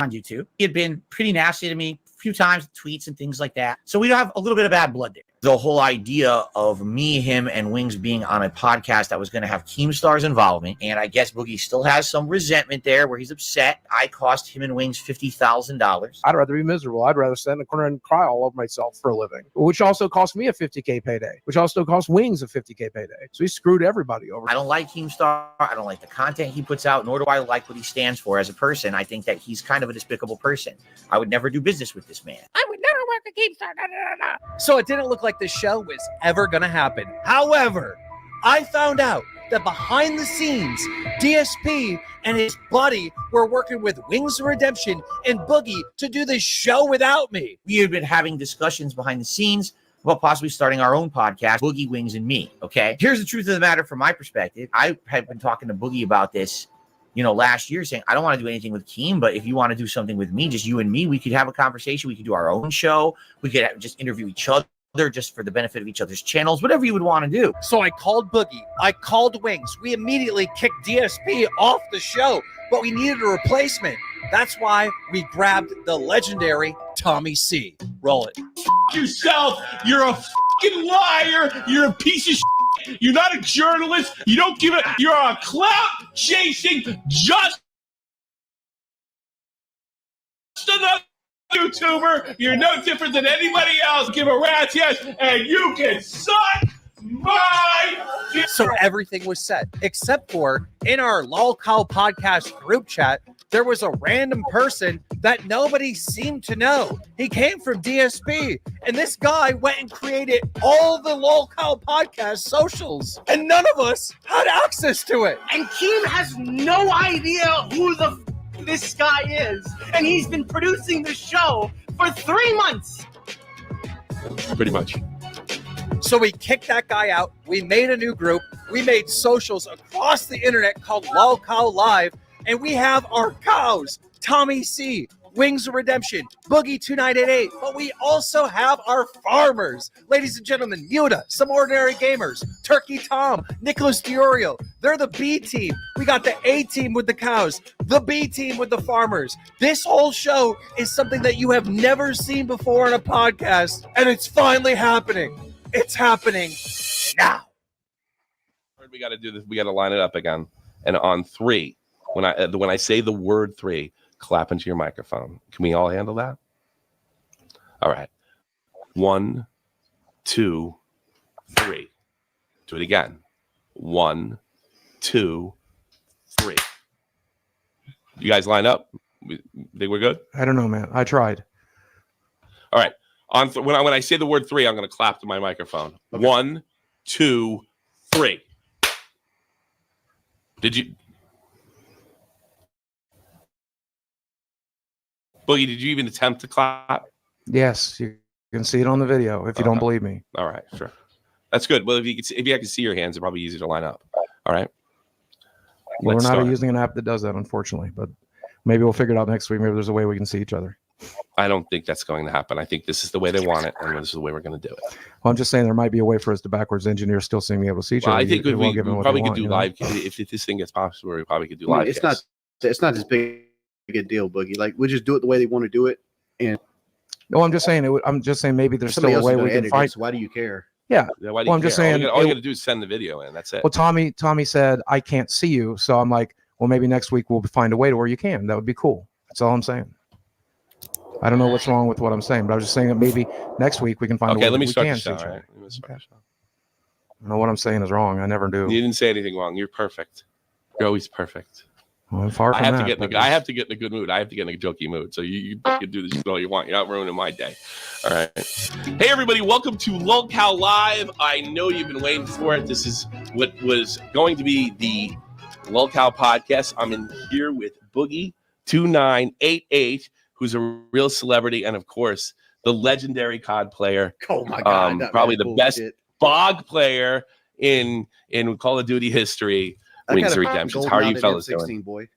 on YouTube. He had been pretty nasty to me a few times, tweets and things like that. So we have a little bit of bad blood there. The whole idea of me, him, and Wings being on a podcast that was going to have Keemstar's involvement, and I guess Boogie still has some resentment there where he's upset. I cost him and Wings $50,000. I'd rather be miserable. I'd rather stand in the corner and cry all over myself for a living, which also cost me a $50K payday, which also cost Wings a $50K payday. So he screwed everybody over. I don't like Keemstar. I don't like the content he puts out, nor do I like what he stands for as a person. I think that he's kind of a despicable person. I would never do business with this man. I would never work a Keemstar. So it didn't look like this show was ever going to happen. However, I found out that behind the scenes, DSP and his buddy were working with Wings of Redemption and Boogie to do this show without me. We have been having discussions behind the scenes about possibly starting our own podcast, Boogie, Wings, and Me, okay? Here's the truth of the matter from my perspective. I have been talking to Boogie about this, last year, saying, I don't want to do anything with Keem, but if you want to do something with me, just you and me, we could have a conversation. We could do our own show. We could just interview each other just for the benefit of each other's channels, whatever you would want to do. So I called Boogie. I called Wings. We immediately kicked DSP off the show, but we needed a replacement. That's why we grabbed the legendary Tommy C. Roll it. Yourself, you're a fucking liar. You're a piece of shit. You're not a journalist. You don't give it. You're a clout chasing just another YouTuber. You're no different than anybody else. Give a rat's ass, and you can suck my dick. So everything was set, except for in our Lolcow podcast group chat, there was a random person that nobody seemed to know. He came from DSP, and this guy went and created all the Lolcow podcast socials, and none of us had access to it. And Keem has no idea who this guy is, and he's been producing the show for 3 months. Pretty much. So we kicked that guy out. We made a new group. We made socials across the internet called Lolcow Live, and we have our cows, Tommy C, Wings of Redemption, boogie2988, but we also have our farmers. Ladies and gentlemen, Yuta, Some Ordinary Gamers, Turkey Tom, Nicholas Fiorio. They're the B team. We got the A team with the cows, the B team with the farmers. This whole show is something that you have never seen before in a podcast, and it's finally happening. It's happening now. We got to do this. We got to line it up again. And on 3, when I say the word 3, clap into your microphone. Can we all handle that? All right. 1, 2, 3. Do it again. 1, 2, 3. You guys line up? Think we're good? I don't know, man. I tried. All right. When I say the word 3, I'm going to clap to my microphone. Okay. 1, 2, 3. Did you? Boogie, did you even attempt to clap? Yes, you can see it on the video if you don't believe me. All right, sure. That's good. Well, if I can see your hands, it's probably easy to line up. All right. We're not using an app that does that, unfortunately, but maybe we'll figure it out next week. Maybe there's a way we can see each other. I don't think that's going to happen. I think this is the way they want it, and this is the way we're going to do it. Well, I'm just saying there might be a way for us to backwards engineer still seeing me able to see each Well, other. I think we probably could do you know? live. If this thing gets popular, we probably could do I mean, live. it's not as big a deal, Boogie. Like we just do it the way they want to do it, and No, I'm just saying. I'm just saying maybe there's somebody still a else way is we gonna can edit fight. it. So why do you care? Yeah. Why do Well, you I'm just care? saying. All you got to do is send the video in. That's it. Well, Tommy said I can't see you, so I'm like, well, maybe next week we'll find a way to where you can. That would be cool. That's all I'm saying. I don't know what's wrong with what I'm saying, but I was just saying that maybe next week we can find a way Okay, let me we start can the show. see each All other. right, let me start the show. I don't know what I'm saying is wrong. I never do. You didn't say anything wrong. You're perfect. You're always perfect. Well, I'm far from I have that, to get but I have to get in a good mood. I have to get in a jokey mood. So you can do this all you want. You're not ruining my day. All right. Hey everybody, welcome to Lolcow Live. I know you've been waiting for it. This is what was going to be the Lolcow podcast. I'm in here with boogie2988, who's a real celebrity, and of course the legendary COD player. Oh my God, probably the best BOG player in Call of Duty history. Wings of Redemption. How are you fellas doing? Boy.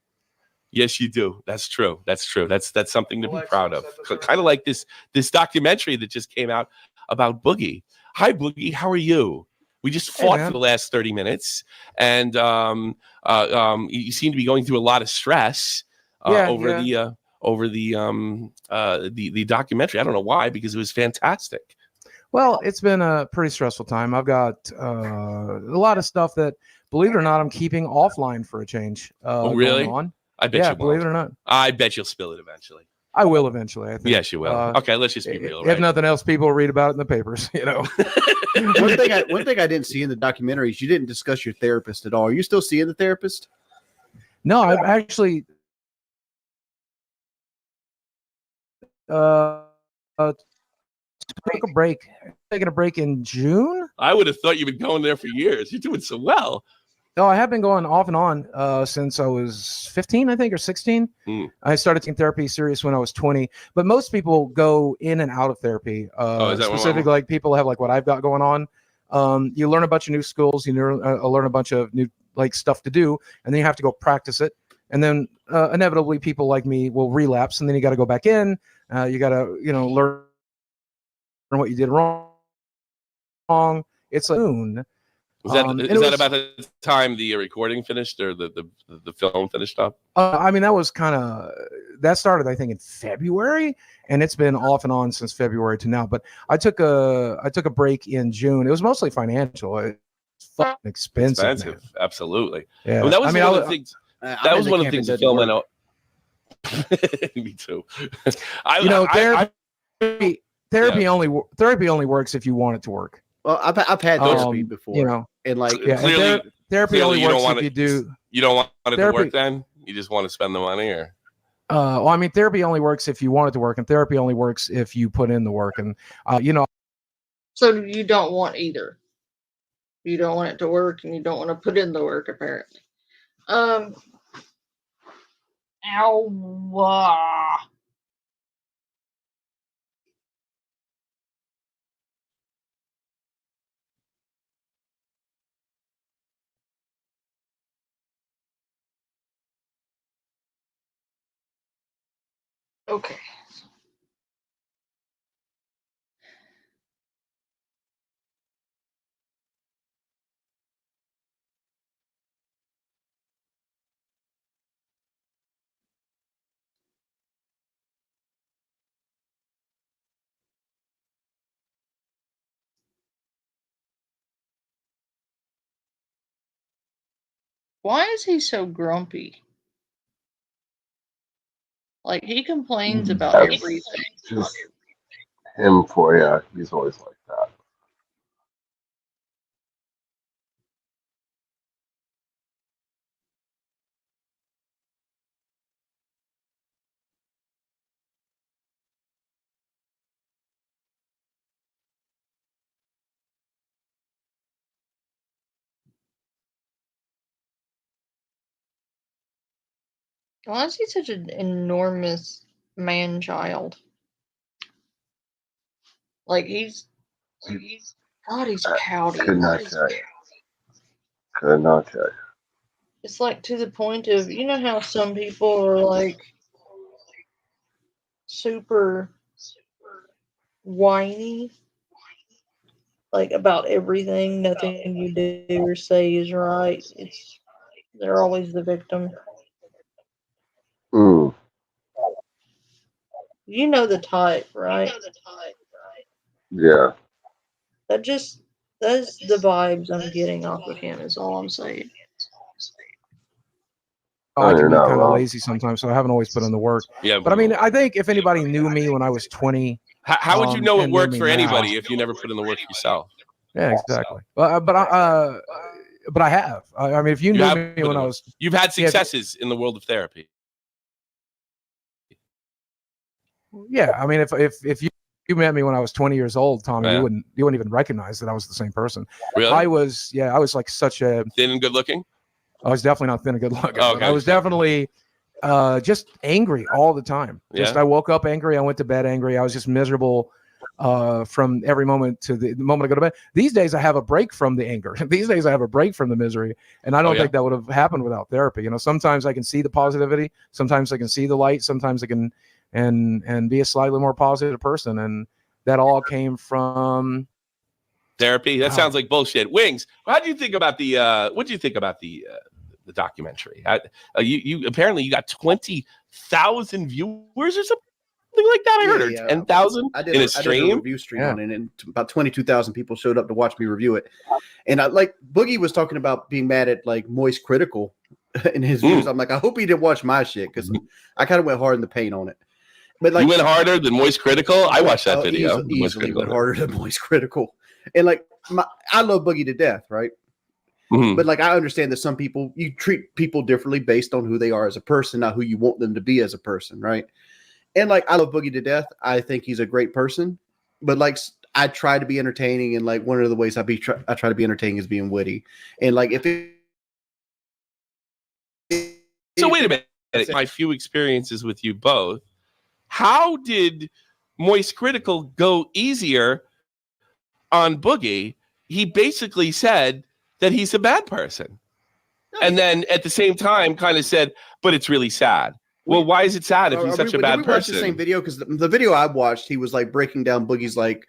Yes, you do. That's true. That's true. That's something to be proud of. Kind of like this documentary that just came out about Boogie. Hi, Boogie. How are you? We just fought for the last 30 minutes, and you seem to be going through a lot of stress over the documentary. I don't know why, because it was fantastic. Well, it's been a pretty stressful time. I've got a lot of stuff that, believe it or not, I'm keeping offline for a change. Oh, really? Going on. I bet you believe won't. it or not. I bet you'll spill it eventually. I will eventually, I think. Yes, you will. Okay, let's just be real. If Right? nothing else, people will read about it in the papers, you know. one thing I didn't see in the documentary is you didn't discuss your therapist at all. Are you still seeing the therapist? No, I've actually took a break. Taking a break in June. I would have thought you've been going there for years. You're doing so well. No, I have been going off and on since I was 15, I think, or 16. I started taking therapy serious when I was 20. But most people go in and out of therapy. Is that specifically, like people have like what I've got going on. You learn a bunch of new skills. You learn a bunch of new like stuff to do, and then you have to go practice it. And then inevitably, people like me will relapse, and then you got to go back in. You got to learn what you did wrong. It's like Is that about the time the recording finished or the film finished up? I mean, that started, I think, in February, and it's been off and on since February to now. But I took a break in June. It was mostly financial. It's fucking expensive. Man. Absolutely. Yeah. I mean, that was one of the things. That was one of the things the film went out. Me too. Therapy only works if you want it to work. Well, I've had therapy before, and like clearly, therapy only works if you do. You don't want it to work then. You just want to spend the money, or. Well, I mean, therapy only works if you want it to work, and therapy only works if you put in the work, and So you don't want either. You don't want it to work, and you don't want to put in the work, apparently. Ow. Okay. Why is he so grumpy? Like, he complains about everything. Just him for, yeah, he's always like that. Why is he such an enormous man-child? Like, he's pouty. Could not tell you. Could not tell you. It's like to the point of, you know how some people are like, super whiny, like about everything. Nothing you do or say is right. They're always the victim. Mm. You know the type, right? Yeah. That's the vibes I'm getting off of him. Is all I'm saying. I you're can be not kind of wrong. lazy sometimes, so I haven't always put in the work. Yeah. But I mean, I think if anybody knew me when I was 20, How would you know it and knew worked me for now- anybody if you never put in the work yourself? Yeah, exactly. But I have. I mean, if you You knew have me put in when the I work. was, You've had Yeah, if- successes in the world of therapy. yeah. I mean, if you met me when I was 20 years old, Tommy, Yeah. you wouldn't even recognize that I was the same person. Really? I was like such a Thin and good looking? I was definitely not thin and good looking. Oh, but I okay. was definitely just angry all the time. Just Yeah. I woke up angry. I went to bed angry. I was just miserable from every moment to the moment I go to bed. These days I have a break from the anger. These days I have a break from the misery. And I don't yeah? think that would have happened without therapy. You know, sometimes I can see the positivity. Sometimes I can see the light. Sometimes I can and be a slightly more positive person. And that all came from Therapy? That sounds like bullshit. Wings, how do you think about the what do you think about the documentary? You apparently you got 20,000 viewers or something like that. I heard, or 10,000 I did in a a stream. review stream on it, and about 22,000 people showed up to watch me review it. And I like Boogie was talking about being mad at like Moist Critical in his views. I'm like, I hope he didn't watch my shit because I kind of went hard in the paint on it. But like, you went harder than Moist Critical. I watched that video. Easily went harder than Moist Critical. And like, I love Boogie to death, right? Mm-hmm. But like, I understand that some people, you treat people differently based on who they are as a person, not who you want them to be as a person, right? And like, I love Boogie to death. I think he's a great person, but like, I try to be entertaining, and like, one of the ways I try to be entertaining is being witty. And like, So wait a minute. My few experiences with you both. How did Moist Critical go easier on Boogie? He basically said that he's a bad person. And then at the same time kind of said, but it's really sad. Well, why is it sad if he's such a bad Did we watch person? the same video? Because the video I watched, he was like breaking down Boogie's like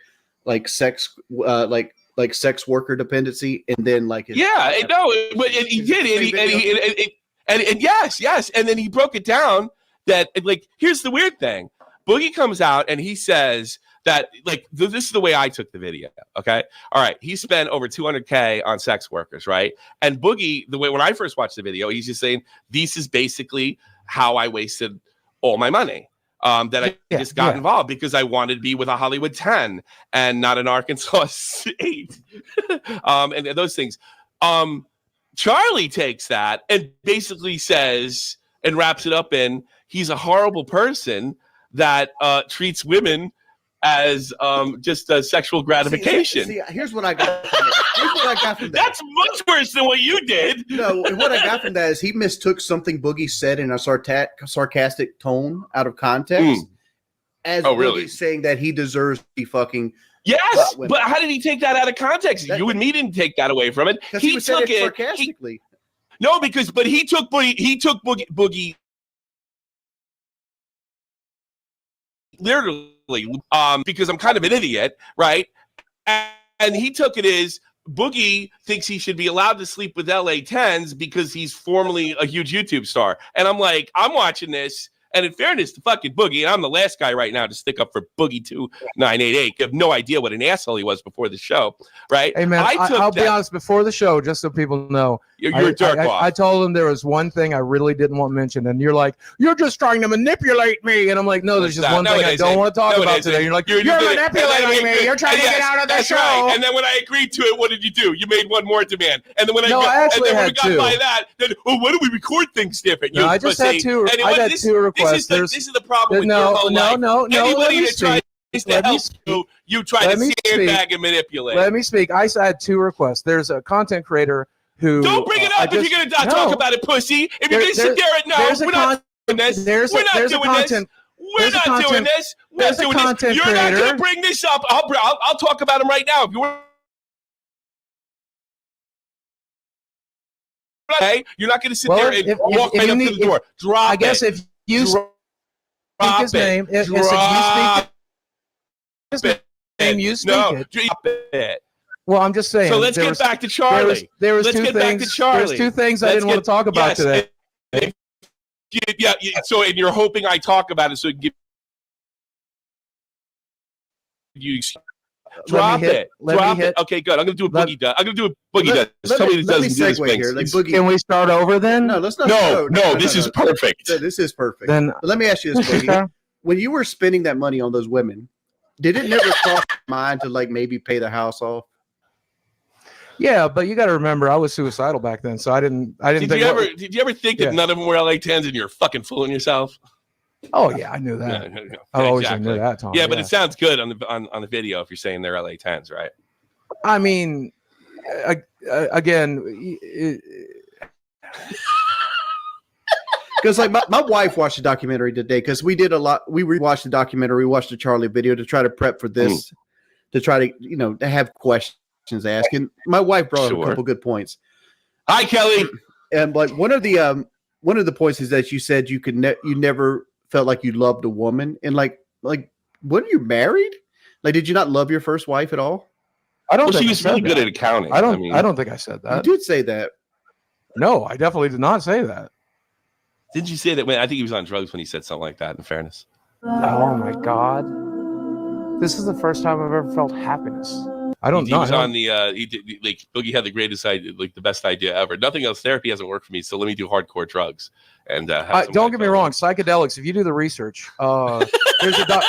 sex like sex worker dependency, and then like his, but he did, and yes, and then he broke it down that like here's the weird thing. Boogie comes out and he says that like this is the way I took the video. Okay, all right. He spent over $200K on sex workers, right? And Boogie, the way when I first watched the video, he's just saying this is basically how I wasted all my money. That I just got involved because I wanted to be with a Hollywood 10 and not an Arkansas 8, and those things. Charlie takes that and basically says and wraps it up in he's a horrible person that treats women as just a sexual gratification. See, here's what I got from it. Here's what I got from that. That's much worse than what you did. No, and what I got from that is he mistook something Boogie said in a sarcastic tone out of context as Boogie saying that he deserves to be fucking. Yes, but how did he take that out of context? You and me didn't take that away from it. He took it sarcastically. But he took Boogie literally because I'm kind of an idiot, right? And he took it as Boogie thinks he should be allowed to sleep with LA 10s because he's formerly a huge YouTube star. And I'm like, I'm watching this. And in fairness to fucking Boogie, and I'm the last guy right now to stick up for boogie2988. You have no idea what an asshole he was before the show, right? Hey man, I'll be honest. Before the show, just so people know, you're a jerk off. I told him there was one thing I really didn't want mentioned, and you're like, you're just trying to manipulate me, and I'm like, no, there's just one thing I don't want to talk about today. You're like, you're manipulating me. You're trying to get out of the show. Right. And then when I agreed to it, what did you do? You made one more demand. And then when I got by that, then why do we record things different? No, I just had two. I had two requests. This is the problem with your whole life. Anybody that tries to help you try to sandbag and manipulate. Let me speak. I had two requests. There's a content creator who don't bring it up if you're going to talk about it, pussy. If you're going to sit there and we're not doing this. We're not doing this. We're not doing this. We're not doing this. You're not going to bring this up. I'll talk about him right now. If you want. Okay, you're not going to sit there and walk right up to the door. Drop. I guess if you his name. If you speak his name, you speak it. Drop it. Well, I'm just saying. So let's get back to Charlie. There was let's two get things. back to Charlie. There's two things I didn't want to talk about today. So, and you're hoping I talk about it so you drop it. Drop it. Okay, good. I'm going to do a boogie does. I'm going to do a boogie does. Somebody that doesn't do this thing. Can we start over then? No, let's not. No, this is perfect. This is perfect. Then let me ask you this, Boogie. When you were spending that money on those women, did it never cross your mind to like maybe pay the house off? Yeah, but you got to remember, I was suicidal back then, so I didn't. Did you ever think that none of them were LA 10s and you're fucking fooling yourself? Oh yeah, I knew that. No, I always knew that, Tom. Yeah, but it sounds good on the video if you're saying they're LA 10s, right? I mean, again, because like my wife watched the documentary today because we did a lot. We rewatched the documentary, we watched the Charlie video to try to prep for this, to try to to have questions asked. And my wife brought up a couple good points. Hi, Kelly. And like one of the points is that you said you never felt like you loved a woman, and like when you married, like did you not love your first wife at all? I don't. Well, think she was really good at accounting. I don't think I said that. You did say that. No, I definitely did not say that. Did you say that? I think he was on drugs when he said something like that. In fairness. Oh my God! This is the first time I've ever felt happiness. I don't know. He was on the. He did like Boogie had the greatest idea, like the best idea ever. Nothing else. Therapy hasn't worked for me, so let me do hardcore drugs. And don't get me wrong, psychedelics. If you do the research, there's a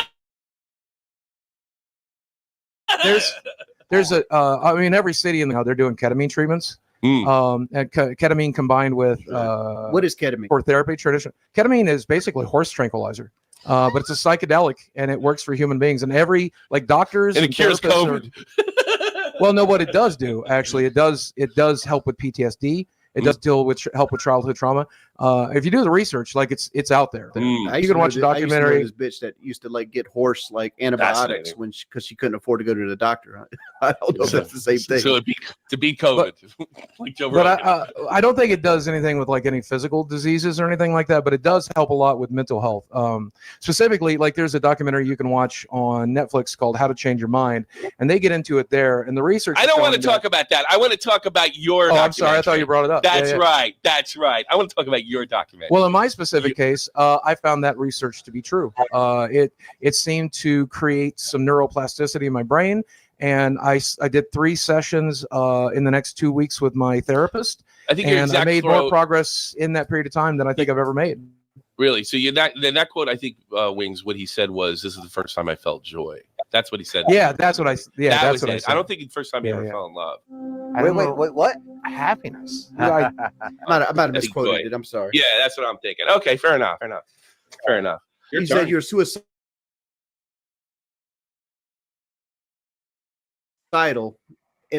there's a. I mean, every city in now they're doing ketamine treatments. And ketamine combined with what is ketamine for therapy? Tradition. Ketamine is basically horse tranquilizer. But it's a psychedelic and it works for human beings. And every doctors and it cures COVID. Well, no, what it does do actually, it does help with PTSD. It does help with childhood trauma. If you do the research, like it's out there. You can watch a documentary. I used to know this bitch that used to like get horse like antibiotics because she couldn't afford to go to the doctor. I don't know if that's the same thing. So to beat COVID, like Joe but I don't think it does anything with like any physical diseases or anything like that. But it does help a lot with mental health. Specifically, like there's a documentary you can watch on Netflix called "How to Change Your Mind," and they get into it there. And the research. I don't want to talk about that. I want to talk about your. Oh, I'm sorry. I thought you brought it up. That's right. That's right. I want to talk about your documentary. Well, in my specific case, I found that research to be true. It seemed to create some neuroplasticity in my brain, and I did 3 sessions in the next 2 weeks with my therapist. I think I made more progress in that period of time than I think I've ever made. Really? So that quote, I think, Wings, what he said was, "This is the first time I felt joy." That's what he said. Yeah, that's what I. Yeah, that's what I said. I don't think it's the first time you ever fell in love. Wait, what? Happiness. I might have misquoted it. I'm sorry. Yeah, that's what I'm thinking. Okay, fair enough. You said you're suicidal,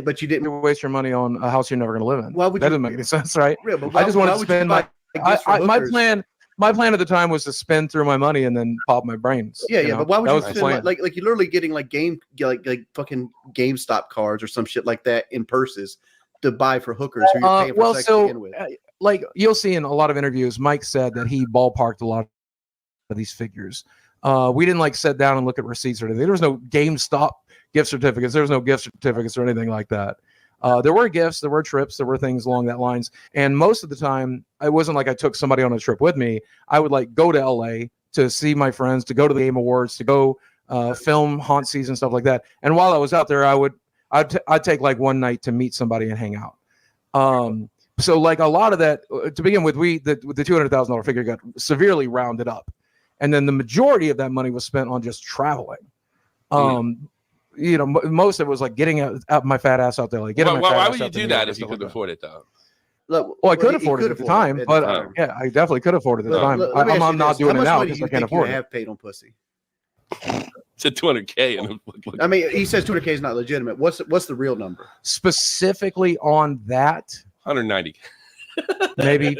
but you didn't waste your money on a house you're never going to live in. That doesn't make any sense, right? Yeah, but I just wanted to spend my plan. My plan at the time was to spend through my money and then pop my brains. Yeah, but why would you spend like you're literally getting like fucking GameStop cards or some shit like that in purses to buy for hookers who you're paying for sex to begin with? Like you'll see in a lot of interviews, Mike said that he ballparked a lot of these figures. We didn't like sit down and look at receipts or anything. There was no GameStop gift certificates. There was no gift certificates or anything like that. There were gifts, there were trips, there were things along that lines. And most of the time, it wasn't like I took somebody on a trip with me. I would like go to LA to see my friends, to go to the Game Awards, to go film haunt season, stuff like that. And while I was out there, I'd take like one night to meet somebody and hang out. So like a lot of that, to begin with, the $200,000 figure got severely rounded up. And then the majority of that money was spent on just traveling. Most of it was like getting out my fat ass out there. Like, why would you do that if you couldn't afford it, though? Well, I could afford it at the time, but I definitely could afford it at the time. I'm not doing it now because I can't afford it. Have paid on pussy? It's at $200K. I mean, he says $200K is not legitimate. What's the real number? Specifically on that, $190K. Maybe.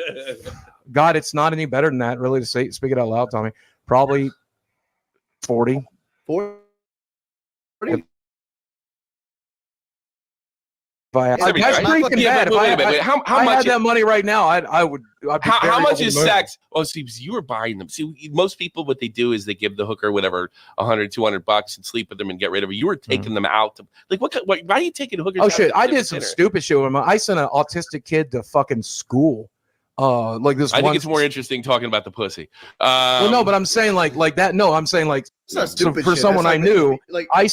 God, it's not any better than that, really, to speak it out loud, Tommy. Probably 40. 40? That's freaking bad. If I had that money right now, I would. I'd be how much very is over the moon. sex? Oh, see, you were buying them. See, most people, what they do is they give the hooker whatever, $100, $200 and sleep with them and get rid of it. You were taking them out. Like, why are you taking hookers? Oh out shit! to I dinner? did some stupid shit with them. I sent an autistic kid to fucking school. Like this. I think it's more interesting talking about the pussy. Well, no, but I'm saying like that. No, I'm saying like not stupid for shit. someone That's I like- knew. like- I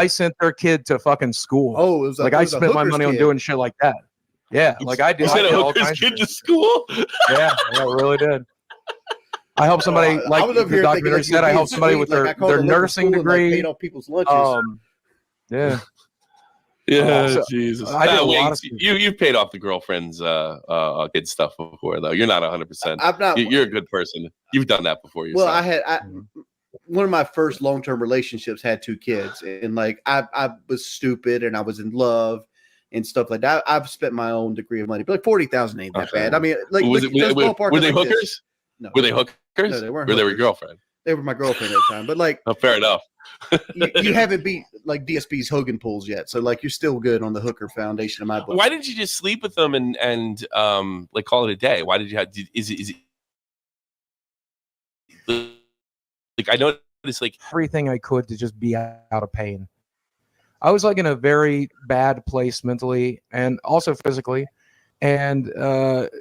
sent their kid to fucking school. Oh, it was like it I was a spent my hooker's money on kid. doing shit like that. Yeah, like I did. You sent I a did all hooker's kinds of kid shit. to school? Yeah, I really did. I helped somebody, I like was over the here thinking, documentary like, said, you're I being helped somebody sweet, with like, I called their the local nursing school and, like, degree. paid off people's lunches. Yeah. Yeah, so Jesus. I did a lot of You've paid off the girlfriend's kid stuff before, though. You're not 100%. I'm not- You're a good person. You've done that before Well, yourself. one of my first long-term relationships had 2 kids, and like I was stupid and I was in love and stuff like that. I've spent my own degree of money, but like 40,000 ain't that Okay. bad. I mean, like, Was like, it- just were ballpark were it they like this. hookers? No, Were they hookers? No, they weren't. Or they were hookers. girlfriend? They were my girlfriend at the time, but like, Oh, fair enough. you haven't beat like DSP's Hogan pools yet, so like you're still good on the hooker foundation of my book. Why didn't you just sleep with them and like call it a day? Why did you have? Is it like I noticed like everything I could to just be out of pain. I was like in a very bad place mentally and also physically, and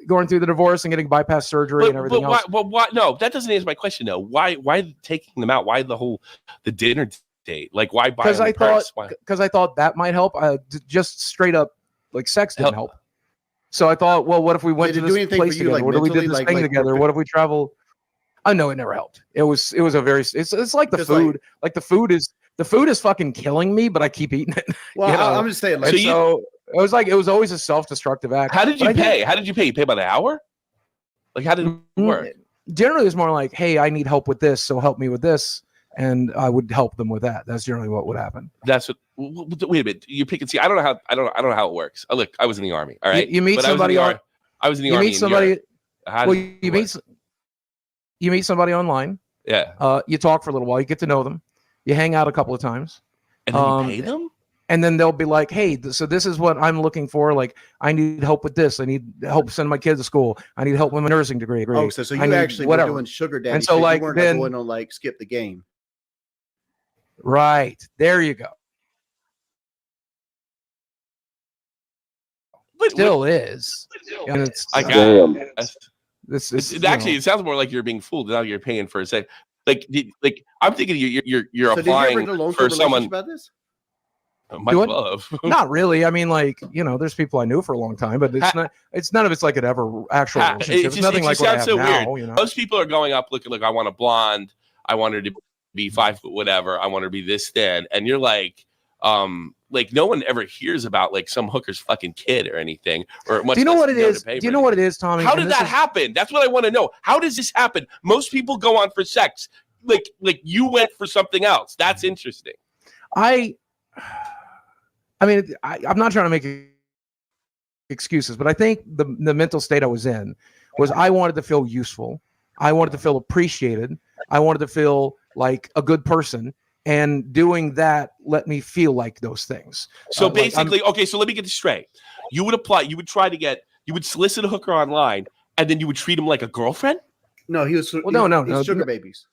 going through the divorce and getting bypass surgery and everything else. Why? No, that doesn't answer my question. though. Why taking them out? Why the dinner date? Like why buy Because them I a purse? thought I thought that might help. Just straight up like sex didn't help. So I thought, well, what if we went Did to it do this anything place for you, together? like, What if we did mentally, this like- thing like together? What if we travel? I know it never helped. It was a very it's like the Just like- food. Like the food is fucking killing me, but I keep eating it. Well, you know? I'm just saying, like, And so it was like it was always a self-destructive act. How did But you I did- pay? How did you pay? You pay by the hour? Like how did it work? Generally, it's more like, hey, I need help with this, so help me with this, and I would help them with that. That's generally what would happen. That's what. Wait a minute. You pick and see. I don't know how it works. Look, I was in the army. All right. You meet But somebody on. I was in the You army. meet in somebody. Europe. How Well, did you it you meet somebody online. Yeah. You talk for a little while. You get to know them. You hang out a couple of times. And then you pay them? And then they'll be like, hey, so this is what I'm looking for. Like, I need help with this. I need help send my kids to school. I need help with my nursing degree. Oh, so I you need actually were doing sugar daddy And so shit. like you weren't then, going on like skip the game. right, there you go. Still is. And it's I got it. This It's- is actually, it sounds more like you're being fooled. Now you're paying for a second. Like I'm thinking you're So did you ever applying do a long-term for someone. relationship about this? Might Do as it? well have. Not really. I mean, like, there's people I knew for a long time, but it's not. It's none of it's like an ever actual relationship. It's nothing like what I have sounds so now. weird. Most people are going up looking like I want a blonde. I want her to be 5 foot whatever. I want her to be this thin. And you're like no one ever hears about like some hooker's fucking kid or anything. Or much Do you know less what it know to is? pay Do you for know what it is, Tommy? How And did this that is- happen? That's what I want to know. How does this happen? Most people go on for sex. Like you went for something else. That's interesting. I mean, I'm not trying to make excuses, but I think the mental state I was in was I wanted to feel useful. I wanted to feel appreciated. I wanted to feel like a good person. And doing that let me feel like those things. So Like, I'm- basically, okay, so let me get this straight. You would apply, you would solicit a hooker online, and then you would treat him like a girlfriend? No, he was. Well, no, he's sugar babies.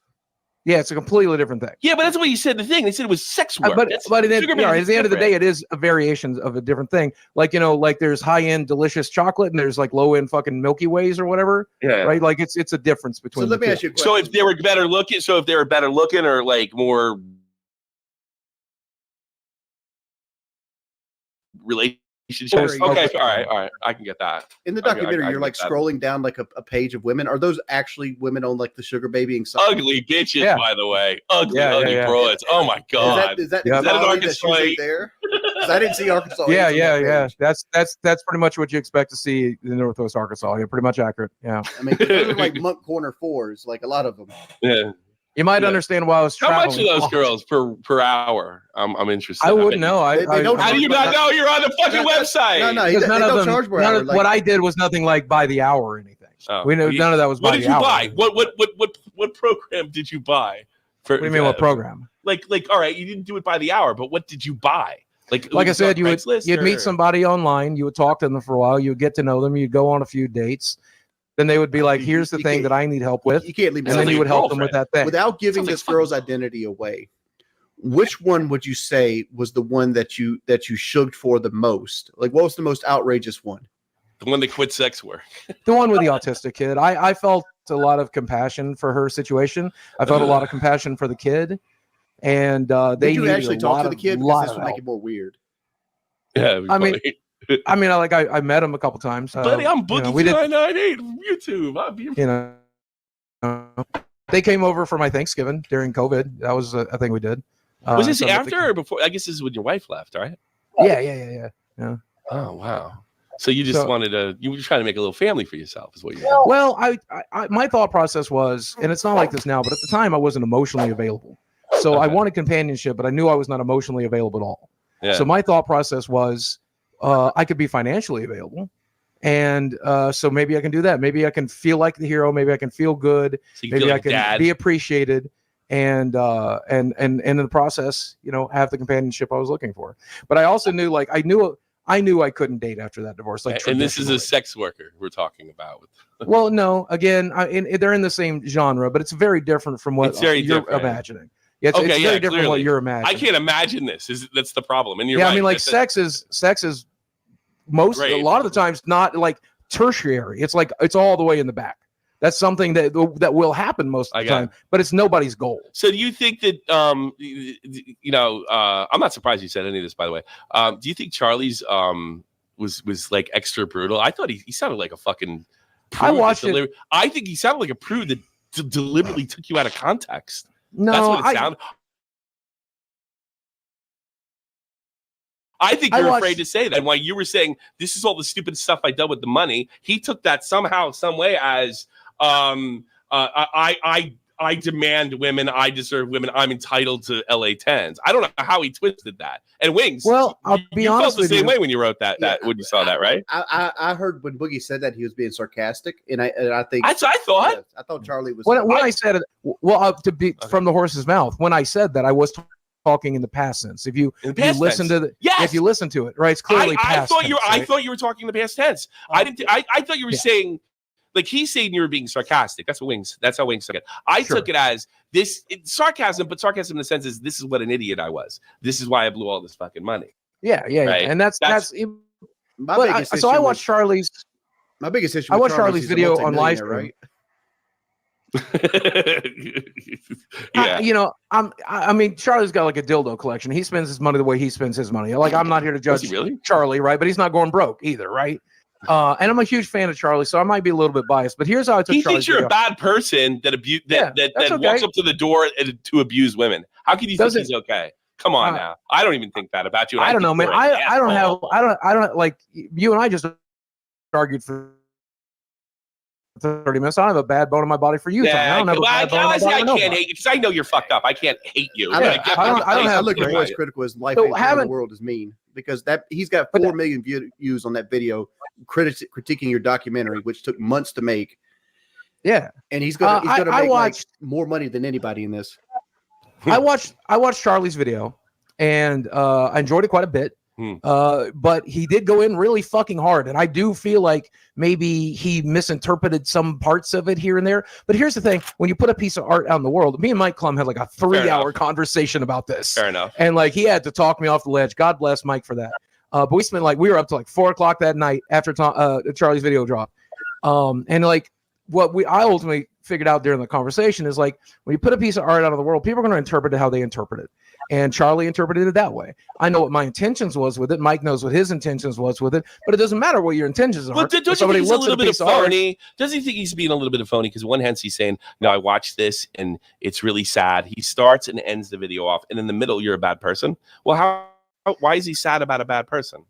Yeah, it's a completely different thing. Yeah, but that's what you said. The thing they said it was sex work. But That's- at the sugar end babies of the different. day, it is a variation of a different thing. Like like there's high end delicious chocolate and there's like low end fucking Milky Ways or whatever. Yeah. Right. Like it's a difference between. let me the ask two. you a question. So if they were better looking, or like more relationships. Very- Okay, all right, I can get that. In the I can- documentary, I you're can like get that. scrolling down like a page of women. Are those actually women on like the sugar babying site? Ugly bitches, by the way. Ugly Yeah. broads. Oh my god. Is that Yep. Is that an Molly Arkansas? that's usually there? 'Cause I didn't see Arkansas. Yeah, A's on that yeah. page. That's pretty much what you expect to see in Northwest Arkansas. Yeah, pretty much accurate. Yeah. I mean, 'cause those are like Monk Corner fours, like a lot of them. Yeah. You might understand why I was How much are traveling. those girls per hour? I'm interested. I bet wouldn't know. They don't How do you not know? You're on the fucking website. No, Because they none of don't them. charge per hour. Like, What I did was nothing like by the hour or anything. Oh. We know none of that was What by did the you hour. buy? What program did you buy? For, What do you mean? What program? Like, all right, you didn't do it by the hour, but what did you buy? Like I said, you'd meet somebody online, you would talk to them for a while, you would get to know them, you'd go on a few dates. Then they would be like, "Here's the thing that I need help with." You can't leave. And then you would help them with that thing without giving this girl's identity away. Which one would you say was the one that you shugged for the most? Like, what was the most outrageous one? The one that quit sex work. The one with the autistic kid. I felt a lot of compassion for her situation. I felt a lot of compassion for the kid, and they did you actually talk to the kid? Because this would make help. it more weird. Yeah, I mean, I met him a couple times. Buddy, I'm boogie2988 from YouTube. They came over for my Thanksgiving during COVID. That was a thing we did. Was this after or before? I guess this is when your wife left, right? Yeah. Oh wow. So you just wanted to? You were trying to make a little family for yourself, is what you? Well, I my thought process was, and it's not like this now, but at the time I wasn't emotionally available. So I wanted companionship, but I knew I was not emotionally available at all. Yeah. So my thought process was, I could be financially available, and so maybe I can do that. Maybe I can feel like the hero. Maybe I can feel good. So maybe feel I like can dad. be appreciated, and in the process, have the companionship I was looking for. But I also knew, I knew I couldn't date after that divorce. And this is a sex worker we're talking about. Well, no, again, they're in the same genre, but it's very different from what you're different. imagining. Yeah, it's very different from what you're imagining. I can't imagine this. That's the problem. And you're yeah, right. I mean, sex is a lot of the times not like tertiary. It's it's all the way in the back. That's something that will happen most of the time, but it's nobody's goal. So do you think that I'm not surprised you said any of this, by the way. Do you think Charlie's was like extra brutal? I thought he sounded like a fucking prude. I watched it. I think he sounded like a prude that deliberately took you out of context. No, that's what it sounded. I think you're afraid to say that. And while you were saying this is all the stupid stuff I done with the money, he took that somehow, some way as I demand women, I deserve women, I'm entitled to LA 10s. I don't know how he twisted that. And Wings, well, I'll be honest felt the same way when you wrote that when you saw that, right? I heard when Boogie said that he was being sarcastic, and I think that's what I thought. Yeah, I thought Charlie was. When I said it, from the horse's mouth, when I said that, I was talking in the past tense. If you listen to if you listen to it, right, it's clearly past tense. I thought you were talking in the past tense. I thought you were saying. Like he's saying you were being sarcastic. That's how Wings took it. I took it as sarcasm, but sarcasm in the sense is this is what an idiot I was. This is why I blew all this fucking money. Yeah. Right? And that's my biggest issue. So I watched Charlie's. My biggest issue. I watched Charlie's video on live stream. Right? Yeah. I mean, Charlie's got like a dildo collection. He spends his money the way he spends his money. Like, I'm not here to judge Charlie, right? But he's not going broke either, right? And I'm a huge fan of Charlie, so I might be a little bit biased. But here's how I took. He thinks you're a bad person that walks up to the door to abuse women. How can you think he's okay? Come on now. I don't even think that about you. I don't know, man. I don't like you and I just argued for 30 minutes. I don't have a bad bone in my body for you. Yeah, I don't have a bad bone in my body. I can't hate you because I know you're fucked up. I can't hate you. I don't look at voice critical as life in the world is mean because he's got 4 million views on that video critiquing your documentary, which took months to make. Yeah, and he's gonna make more money than anybody in this. I watched Charlie's video and I enjoyed it quite a bit. But he did go in really fucking hard, and I do feel like maybe he misinterpreted some parts of it here and there. But here's the thing: when you put a piece of art out in the world, me and Mike Klum had like a 3-hour conversation about this. Fair enough. And like he had to talk me off the ledge. God bless Mike for that. But we were up to like 4:00 that night after Charlie's video dropped. And like I ultimately figured out during the conversation is like when you put a piece of art out of the world, people are going to interpret it how they interpret it. And Charlie interpreted it that way. I know what my intentions was with it. Mike knows what his intentions was with it. But it doesn't matter what your intentions are. Well, don't you think he's a little bit of phony? Doesn't he think he's being a little bit of phony? Because one hand he's saying, "No, I watched this and it's really sad." He starts and ends the video off, and in the middle, you're a bad person. Well, why is he sad about a bad person?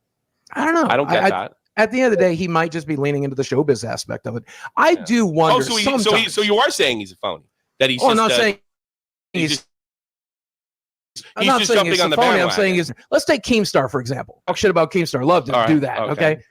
I don't know. I don't get that. At the end of the day, he might just be leaning into the showbiz aspect of it. I do wonder. So you are saying he's a phony? That he's? I'm not saying he's. I'm not saying he's a phony. I'm saying let's take Keemstar, for example. Talk shit about Keemstar. Love to do that. Okay.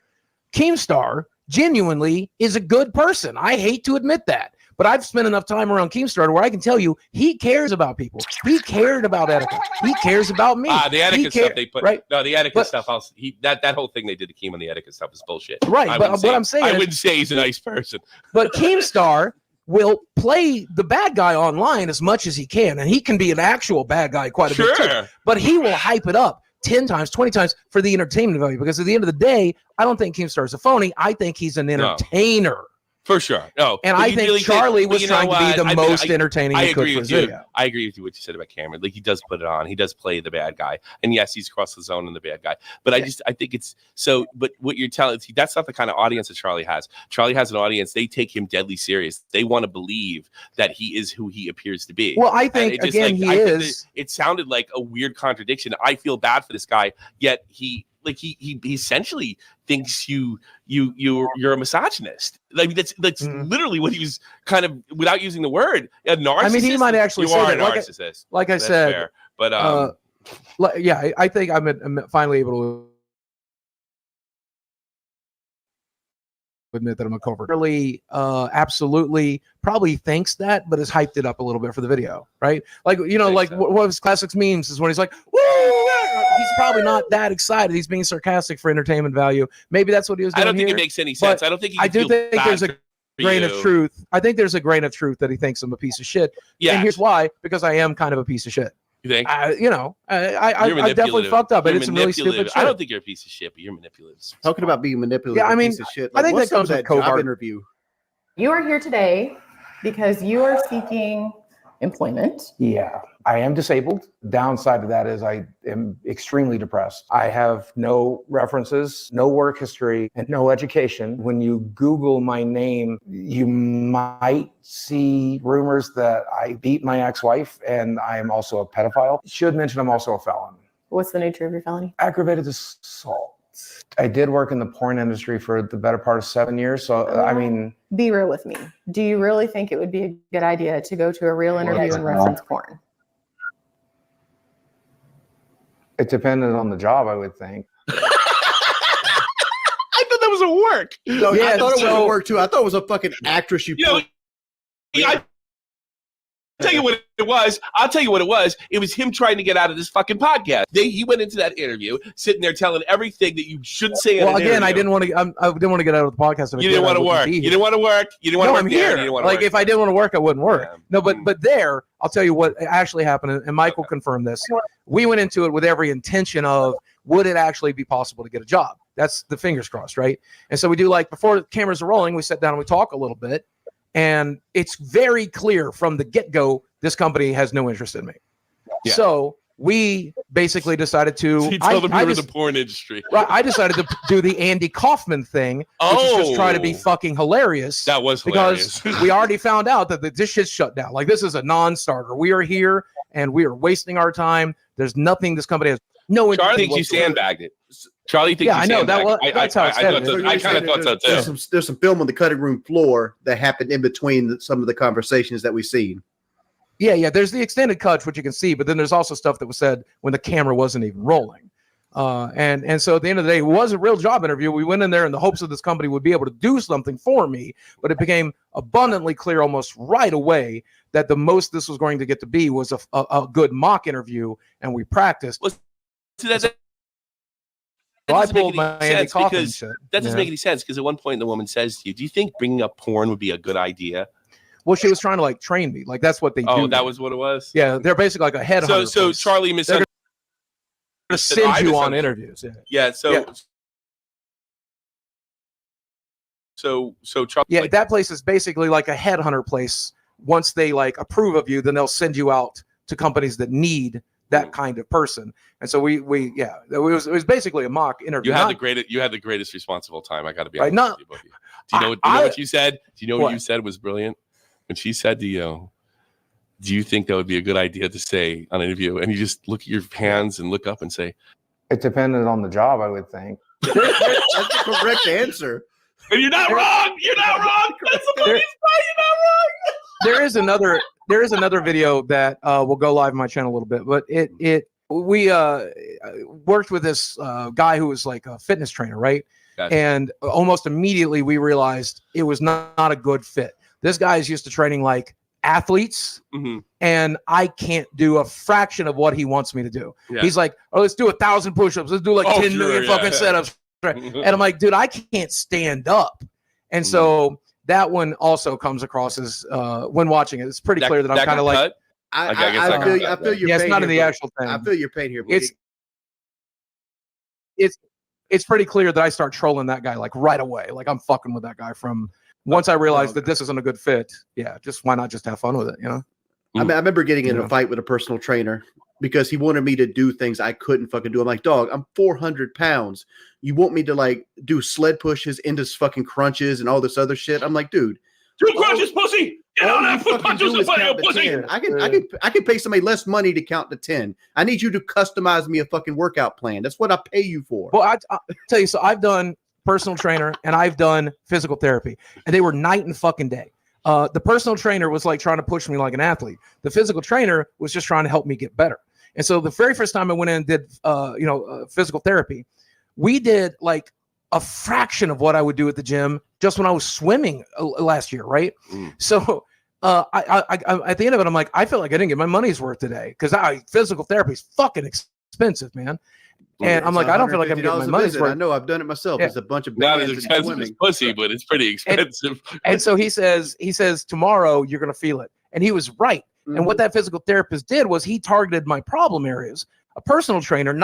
Keemstar genuinely is a good person. I hate to admit that, But I've spent enough time around Keemstar where I can tell you he cares about people. He cared about etiquette. He cares about me. The etiquette stuff they put right. No, the etiquette stuff. That whole thing they did to Keem on the etiquette stuff is bullshit. Right, but what I'm saying I is- wouldn't say he's a nice person. But Keemstar will play the bad guy online as much as he can, and he can be an actual bad guy quite a bit too. But he will hype it up 10 times, 20 times for the entertainment value, because at the end of the day, I don't think Keemstar is a phony. I think he's an entertainer. For sure. No. And but I you think really Charlie but was you know trying to be what? the most entertaining I he could agree for with his you. video. I agree with you what you said about Cameron. Like, he does put it on. He does play the bad guy. And yes, he's across the zone and the bad guy. But I think it's so, but what you're telling, that's not the kind of audience that Charlie has. Charlie has an audience. They take him deadly serious. They want to believe that he is who he appears to be. Well, I And think, it just, again, he I think is. that it sounded like a weird contradiction. I feel bad for this guy, yet he essentially thinks you're a misogynist. I mean, that's literally what he was kind of, without using the word, a narcissist. I mean, he might actually you say are that. a narcissist. Like I That's said, fair. But yeah, I think I'm finally able to admit that I'm a covert. Really, absolutely, probably thinks that, but has hyped it up a little bit for the video, right? Like, you know, like what was classics memes is when he's like, woo! He's probably not that excited. He's being sarcastic for entertainment value. Maybe that's what he was doing. I don't think here, it makes any sense. but I don't think I do think there's a grain of truth. I think there's a grain of truth that he thinks I'm a piece of shit. Yeah. And here's why: because I am kind of a piece of shit. You think? You know, I You're definitely manipulative. fucked up. I You're did some really stupid manipulative. shit. I don't think you're a piece of shit, but you're manipulative. Talking about being manipulative, Yeah, I mean, piece of shit. I think what's that comes up with that job covert. interview. You are here today because you are seeking employment. Yeah, I am disabled. Downside to that is I am extremely depressed. I have no references, no work history, and no education. When you Google my name, you might see rumors that I beat my ex-wife and I am also a pedophile. Should mention I'm also a felon. What's the nature of your felony? Aggravated assault. I did work in the porn industry for the better part of 7 years. So, I mean, Be real with me. Do you really think it would be a good idea to go to a real interview and reference porn? it depended on the job, I would think. I thought that was a work. No, I thought it was a work too. I thought it was a fucking actress you know, I'll tell you what it was. I'll tell you what it was. It was him trying to get out of this fucking podcast. He went into that interview sitting there telling everything that you should say. Well, in an again, I interview. didn't want to. I didn't want to get out of the podcast. If I You did, didn't I want to wouldn't work. be You here. didn't want to work. You didn't want No, to I'm work there. here. You didn't want to Like work if I didn't want to work, I wouldn't work. No, but there, I'll tell you what actually happened, and Mike will confirm this. We went into it with every intention of would it actually be possible to get a job? That's the fingers crossed, right? And so we do, like, before the cameras are rolling, we sit down and we talk a little bit, and it's very clear from the get-go this company has no interest in me. Yeah. So we basically decided to. He told him you were in just- the porn industry. Right, I decided to do the Andy Kaufman thing, which is just try to be fucking hilarious. That was because hilarious. we already found out that this shit's shut down. Like, this is a non-starter. We are here and we are wasting our time. There's nothing this company has no interest. Charlie thinks you sandbagged it. Charlie thinks Yeah, you I know that. sandbagged it. That's how it's said. I kind of thought so too. There's some film on the cutting room floor that happened in between some of the conversations that we've seen. Yeah. There's the extended cuts, which you can see, but then there's also stuff that was said when the camera wasn't even rolling. And so at the end of the day, it was a real job interview. We went in there in the hopes that this company would be able to do something for me, but it became abundantly clear almost right away that the most this was going to get to be was a good mock interview, and we practiced. So that So I doesn't make pulled any my Andy sense Kaufman because shit. that doesn't Yeah. make any sense because at one point the woman says to you, "Do you think bringing up porn would be a good idea?" Well, she was trying to like train me. Like that's what they do. Oh, that there. was what it was. Yeah, they're basically like a headhunter. So place. Charlie They're misunderstood. gonna send you on interviews. Yeah. So Charlie. Yeah, that place is basically like a headhunter place. Once they like approve of you, then they'll send you out to companies that need that kind of person. And so it was basically a mock interview. You had Not- the greatest responsible time. I got to be Right, honest not- with you, Boogie. Do you know what you said? Do you know what you said was brilliant? When she said to you, "Do you think that would be a good idea to say on an interview?" And you just look at your hands and look up and say, It depended on the job, I would think. That's the correct answer. And you're not wrong. You're not wrong. That's the funniest part. You're not wrong. there is another video that will go live on my channel a little bit, but we worked with this guy who was like a fitness trainer, right? Gotcha. And almost immediately we realized it was not a good fit. This guy is used to training like athletes, and I can't do a fraction of what he wants me to do. Yeah. He's like, oh, let's do 1,000 push-ups. Let's do like 10 million fucking setups. And I'm like, dude, I can't stand up. And so that one also comes across as when watching it, it's pretty clear that I'm kind of like, I feel your pain. Yeah, it's not in the here, actual thing. I feel your pain here. But It's pretty clear that I start trolling that guy like right away. Like I'm fucking with that guy from once I realized that this isn't a good fit. Yeah, just why not just have fun with it, you know? I mean, I remember getting in a fight with a personal trainer because he wanted me to do things I couldn't fucking do. I'm like, dog, I'm 400 pounds. You want me to like do sled pushes into fucking crunches and all this other shit? I'm like, dude. 2 crunches, pussy. Get on that foot punches in front of your pussy. I can pay somebody less money to count to 10. I need you to customize me a fucking workout plan. That's what I pay you for. Well, I tell you, so I've done personal trainer and I've done physical therapy, and they were night and fucking day. The personal trainer was like trying to push me like an athlete. The physical trainer was just trying to help me get better. And so the very first time I went in and did, physical therapy, we did like a fraction of what I would do at the gym just when I was swimming last year. Right. So I at the end of it, I'm like, I feel like I didn't get my money's worth today because physical therapy is fucking expensive, man. And I'm like, I don't feel like I'm getting my money's worth. I know I've done it myself. Yeah. It's a bunch of Not as bands and expensive as swimming. pussy, but it's pretty expensive. And so he says, tomorrow you're going to feel it. And he was right. And what that physical therapist did was he targeted my problem areas. A personal trainer,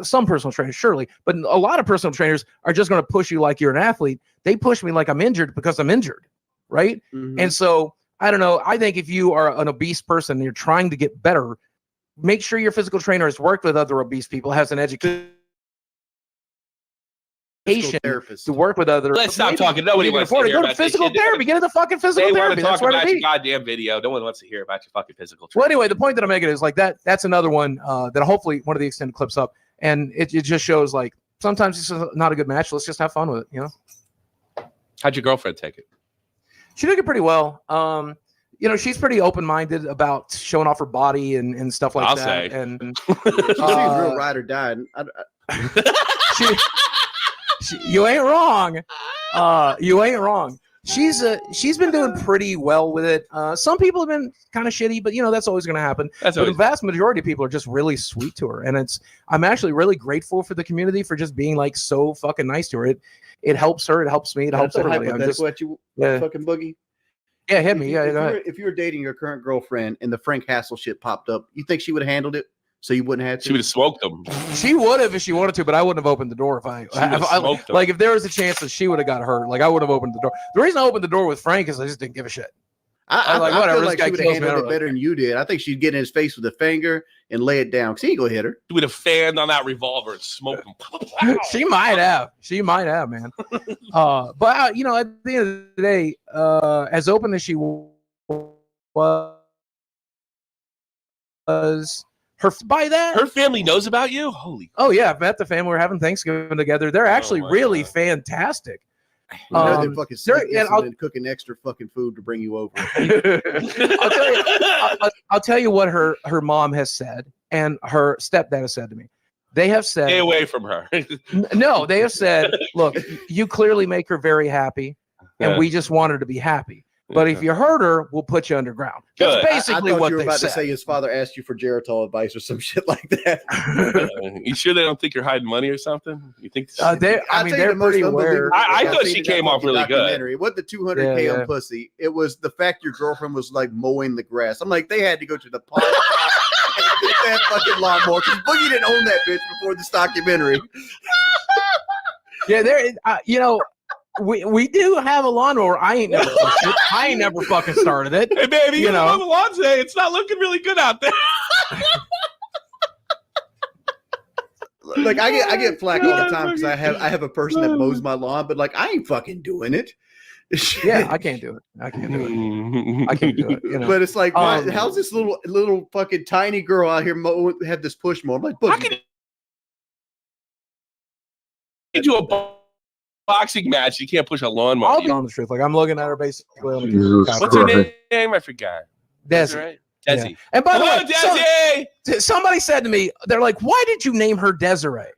some personal trainers, surely, but a lot of personal trainers are just going to push you like you're an athlete. They push me like I'm injured because I'm injured. Right. And so I don't know. I think if you are an obese person and you're trying to get better, make sure your physical trainer has worked with other obese people, has an education to work with other. Let's stop talking. Nobody wants to hear go to about physical this shit. therapy. Get into fucking physical They want therapy. to talk That's where about to your be. goddamn video. No one wants to hear about your fucking physical Well, training. anyway, the point that I'm making is like that's another one that hopefully one of the extended clips up, and it just shows like sometimes it's just not a good match. Let's just have fun with it, you know. How'd your girlfriend take it? She took it pretty well. She's pretty open-minded about showing off her body and stuff like I'll that. say. And She's real ride or die. you ain't wrong. You ain't wrong. She's been doing pretty well with it. Some people have been kind of shitty, but that's always going to happen. But the vast majority of people are just really sweet to her, and I'm actually really grateful for the community for just being like so fucking nice to her. It helps her. It helps me. It helps everybody. Fucking Boogie. Yeah, hit me. If you were dating your current girlfriend and the Frank Hassel shit popped up, you think she would have handled it so you wouldn't have to? She would have smoked them. She would have if she wanted to, but I wouldn't have opened the door if there was a chance that she would have got hurt. Like I would have opened the door. The reason I opened the door with Frank is I just didn't give a shit. I whatever. feel like This she guy would have kills me. handled it better than you did. I think she'd get in his face with a finger and lay it down. She ain't gonna hit her. She would have fanned on that revolver and smoked him. She might have. She might have, man. But at the end of the day, as open as she was her family knows about you. Holy. Oh yeah, I've met the family. We're having Thanksgiving together. They're actually really fantastic. They're fucking and cooking extra fucking food to bring you over. I'll tell you what her mom has said and her stepdad has said to me. They have said, stay away from her. No, they have said, look, you clearly make her very happy, and we just want her to be happy. But if you hurt her, we'll put you underground. That's basically I thought what you were they about said. to say his father asked you for Geritol advice or some shit like that. You sure they don't think you're hiding money or something? You think? They're pretty aware. I thought she came off really good. It wasn't the 200K on pussy. It was the fact your girlfriend was like mowing the grass. I'm like, they had to go to the park and get that fucking lawnmower because Boogie didn't own that bitch before this documentary. Yeah, we do have a lawnmower. I ain't never fucking started it. Hey baby, you know the lawn today. It's not looking really good out there. Like I get flack all the time because I have a person that mows my lawn, but like I ain't fucking doing it. Yeah, I can't do it. I can't do it. But it's like, how's this little fucking tiny girl out here have this push mower? I'm like, Boogie. You do a boxing match, you can't push a lawnmower. I'll be on the truth. Like I'm looking at her basically. What's her name? I forgot. Desi. Right? Desi. Yeah. And by the way, Desi! Somebody said to me, they're like, "Why did you name her Desiree?"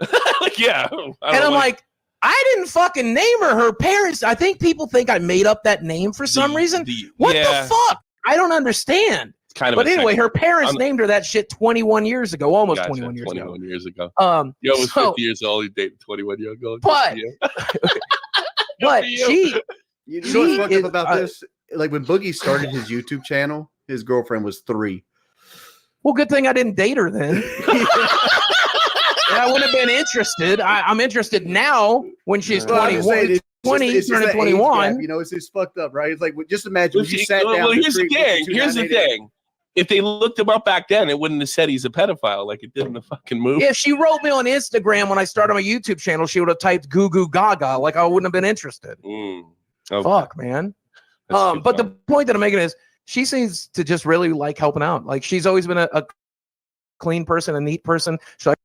Yeah. And I'm like, I didn't fucking name her. Her parents. I think people think I made up that name for some reason. What the fuck? I don't understand. It's kind of. But anyway, her parents named her that shit 21 years ago, almost Gotcha, 21 years ago. 21 years ago. You're almost 50 years old. You dated 21 years ago. But but she. You know what's fucked up about this? Like when Boogie started his YouTube channel, his girlfriend was 3. Well, good thing I didn't date her then. I wouldn't have been interested. I'm interested now when she's 21, 20, turning 21. You know, it's just fucked up, right? It's like, just imagine if you sat down. Well, here's the thing. Here's the thing. If they looked him up back then, it wouldn't have said he's a pedophile like it did in the fucking movie. If she wrote me on Instagram when I started my YouTube channel, she would have typed goo goo gaga. Like I wouldn't have been interested. Okay. Fuck, man. But the point that I'm making is she seems to just really like helping out. Like she's always been a clean person, a neat person. She's like,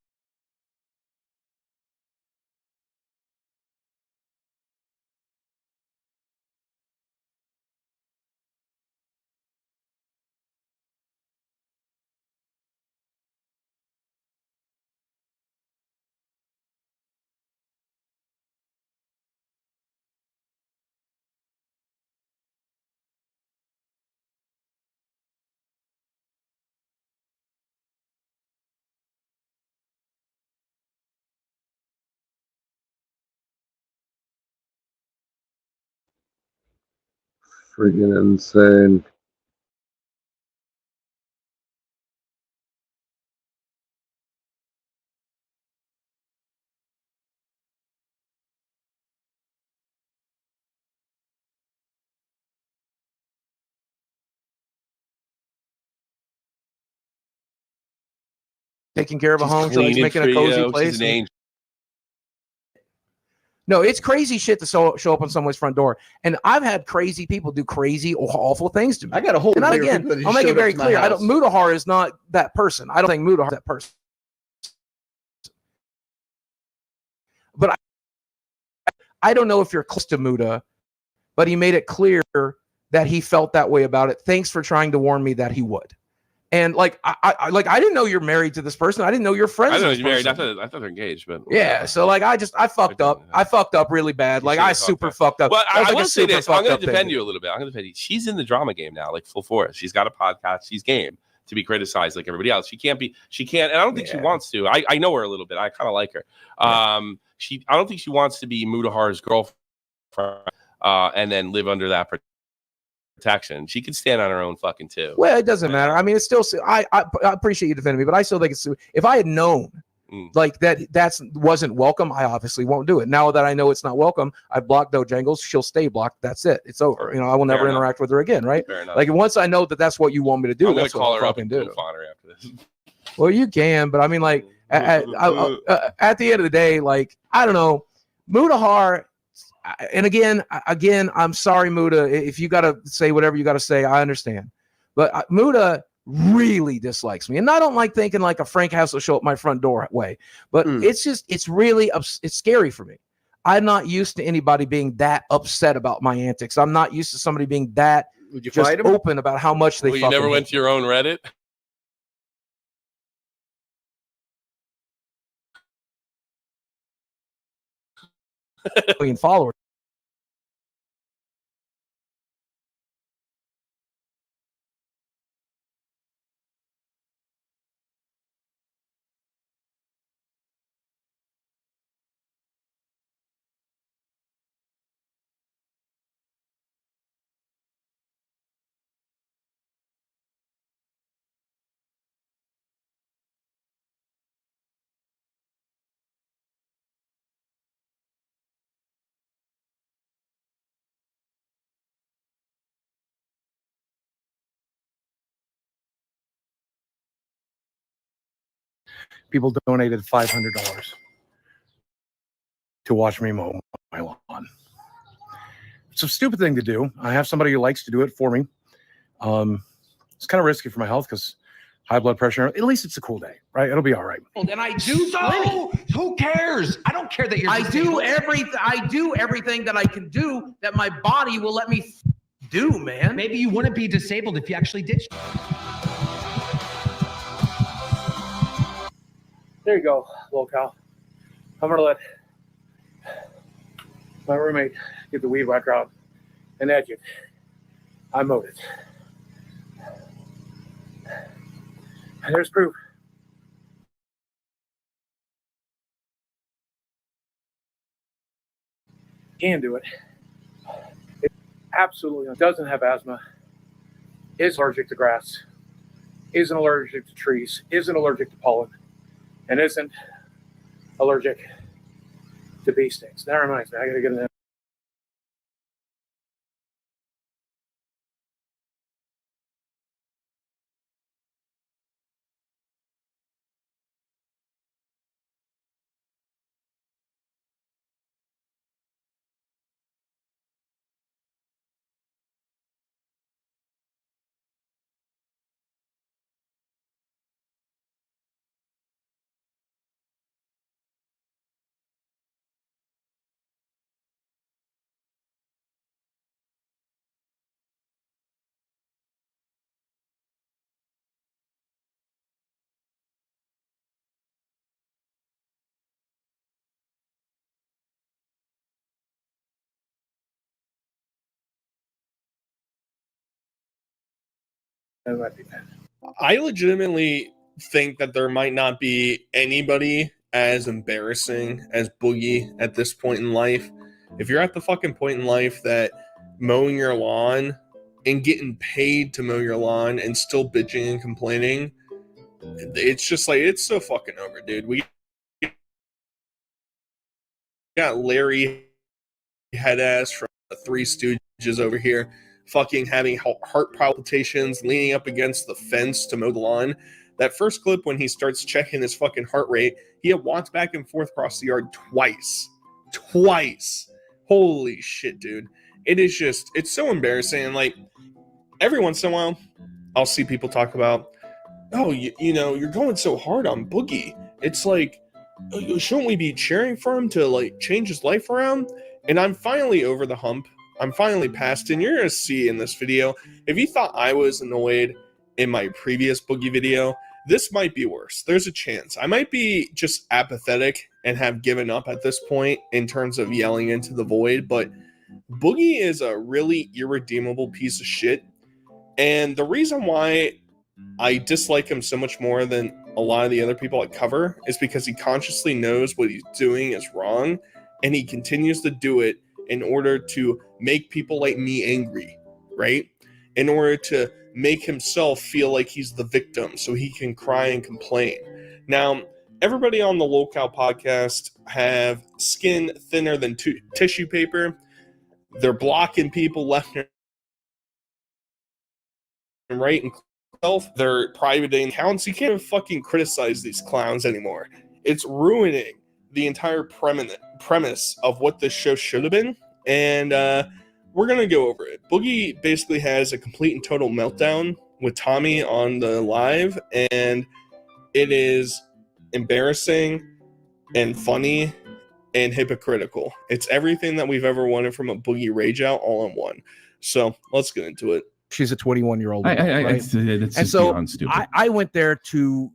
Freaking insane. taking care of a home, so he's making a cozy place. No, it's crazy shit to show up on someone's front door. And I've had crazy people do crazy, awful things to me. I got a whole. And again, I'll make it very clear. Mudahar is not that person. I don't think Mudahar is that person. But I don't know if you're close to Muda, but he made it clear that he felt that way about it. Thanks for trying to warn me that he would. And like I didn't know you're married to this person. I didn't know you're friends. I didn't know with you're married. person. I thought they're engaged, but yeah. So like I fucked up. I fucked up really bad. Like I super fucked up. Well, I like want to say this. I'm going to defend you you a little bit. I'm going to defend you. She's in the drama game now, like full force. She's got a podcast. She's game to be criticized like everybody else. She can't. And I don't think she wants to. I know her a little bit. I kind of like her. I don't think she wants to be Mudahar's girlfriend and then live under that protection. She can stand on her own fucking too. Well, it doesn't matter. I mean, it's still. I appreciate you defending me, but I still think it's. If I had known like that wasn't welcome, I obviously won't do it. Now that I know it's not welcome, I blocked Dojangles. She'll stay blocked. That's it. It's over. You know, I will never interact with her again. Right? Like once I know that that's what you want me to do, I'm that's gonna call what her I'll up and do. after this. Well, you can, but I mean, like at the end of the day, like I don't know, Mudahar. And again, I'm sorry, Muda. If you got to say whatever you got to say, I understand. But Muda really dislikes me. And I don't like thinking like a Frank House will show up my front door way. But it's really, it's scary for me. I'm not used to anybody being that upset about my antics. I'm not used to somebody being that just open about how much they Well, you never went to your own Reddit? Followers. People donated $500 to watch me mow my lawn. It's a stupid thing to do. I have somebody who likes to do it for me. It's kind of risky for my health because high blood pressure. At least it's a cool day, right? It'll be all right. And I do so. Who cares? I don't care that you're. I do everything that I can do that my body will let me do, man. Maybe you wouldn't be disabled if you actually did. There you go, little cow. I'm gonna let My roommate get the weed whacker out and edge it. I mowed it. And there's proof. Can do it. It absolutely doesn't have asthma, is allergic to grass, isn't allergic to trees, isn't allergic to pollen, and isn't allergic to bee stings. That reminds me, I gotta get in. I legitimately think that there might not be anybody as embarrassing as Boogie at this point in life. If you're at the fucking point in life that mowing your lawn and getting paid to mow your lawn and still bitching and complaining, it's just like, it's so fucking over, dude. We got Larry Headass from the Three Stooges over here fucking having heart palpitations, leaning up against the fence to mow the lawn. That first clip when he starts checking his fucking heart rate, he had walked back and forth across the yard twice. Holy shit, dude. It is just, it's so embarrassing. And like, every once in a while, I'll see people talk about, oh, you know, you're going so hard on Boogie. It's like, shouldn't we be cheering for him to like change his life around? And I'm finally over the hump. I'm finally past it, and you're going to see in this video, if you thought I was annoyed in my previous Boogie video, this might be worse. There's a chance. I might be just apathetic and have given up at this point in terms of yelling into the void, but Boogie is a really irredeemable piece of shit. And the reason why I dislike him so much more than a lot of the other people I cover is because he consciously knows what he's doing is wrong, and he continues to do it in order to make people like me angry, right? In order to make himself feel like he's the victim so he can cry and complain. Now, everybody on the Locale podcast have skin thinner than tissue paper. They're blocking people left and right, and they're privating accounts. You can't even fucking criticize these clowns anymore. It's ruining the entire premise of what this show should have been, and we're gonna go over it. Boogie basically has a complete and total meltdown with Tommy on the live, and it is embarrassing and funny and hypocritical. It's everything that we've ever wanted from a Boogie rage out all in one. So let's get into it. She's a 21-year-old. Right? That's and just so beyond stupid. I went there to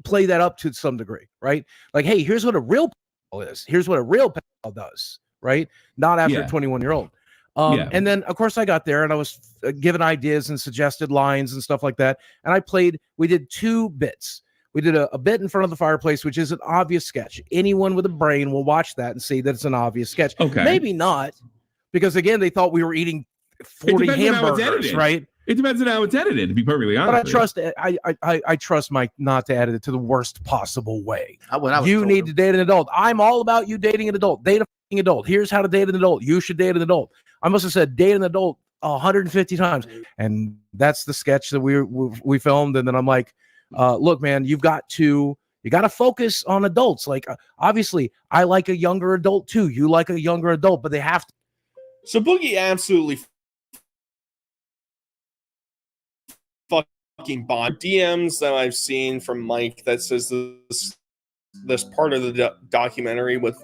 play that up to some degree, right? Like, hey, here's what a real pal is. Here's what a real pal does, right? Not after a 21-year-old. And then, of course, I got there and I was given ideas and suggested lines and stuff like that. And we did 2 bits. We did a bit in front of the fireplace, which is an obvious sketch. Anyone with a brain will watch that and see that it's an obvious sketch. Okay. Maybe not, because, again, they thought we were eating 40 hamburgers, right? It depends on how it's edited, to be perfectly honest. But I trust Mike not to edit it to the worst possible way. You need to date an adult. I'm all about you dating an adult. Date a fucking adult. Here's how to date an adult. You should date an adult. I must have said date an adult 150 times, and that's the sketch that we filmed. And then I'm like, look, man, you got to focus on adults. Like, obviously, I like a younger adult too. You like a younger adult, but they have to. So Boogie absolutely fucking bought DMs that I've seen from Mike that says this part of the documentary with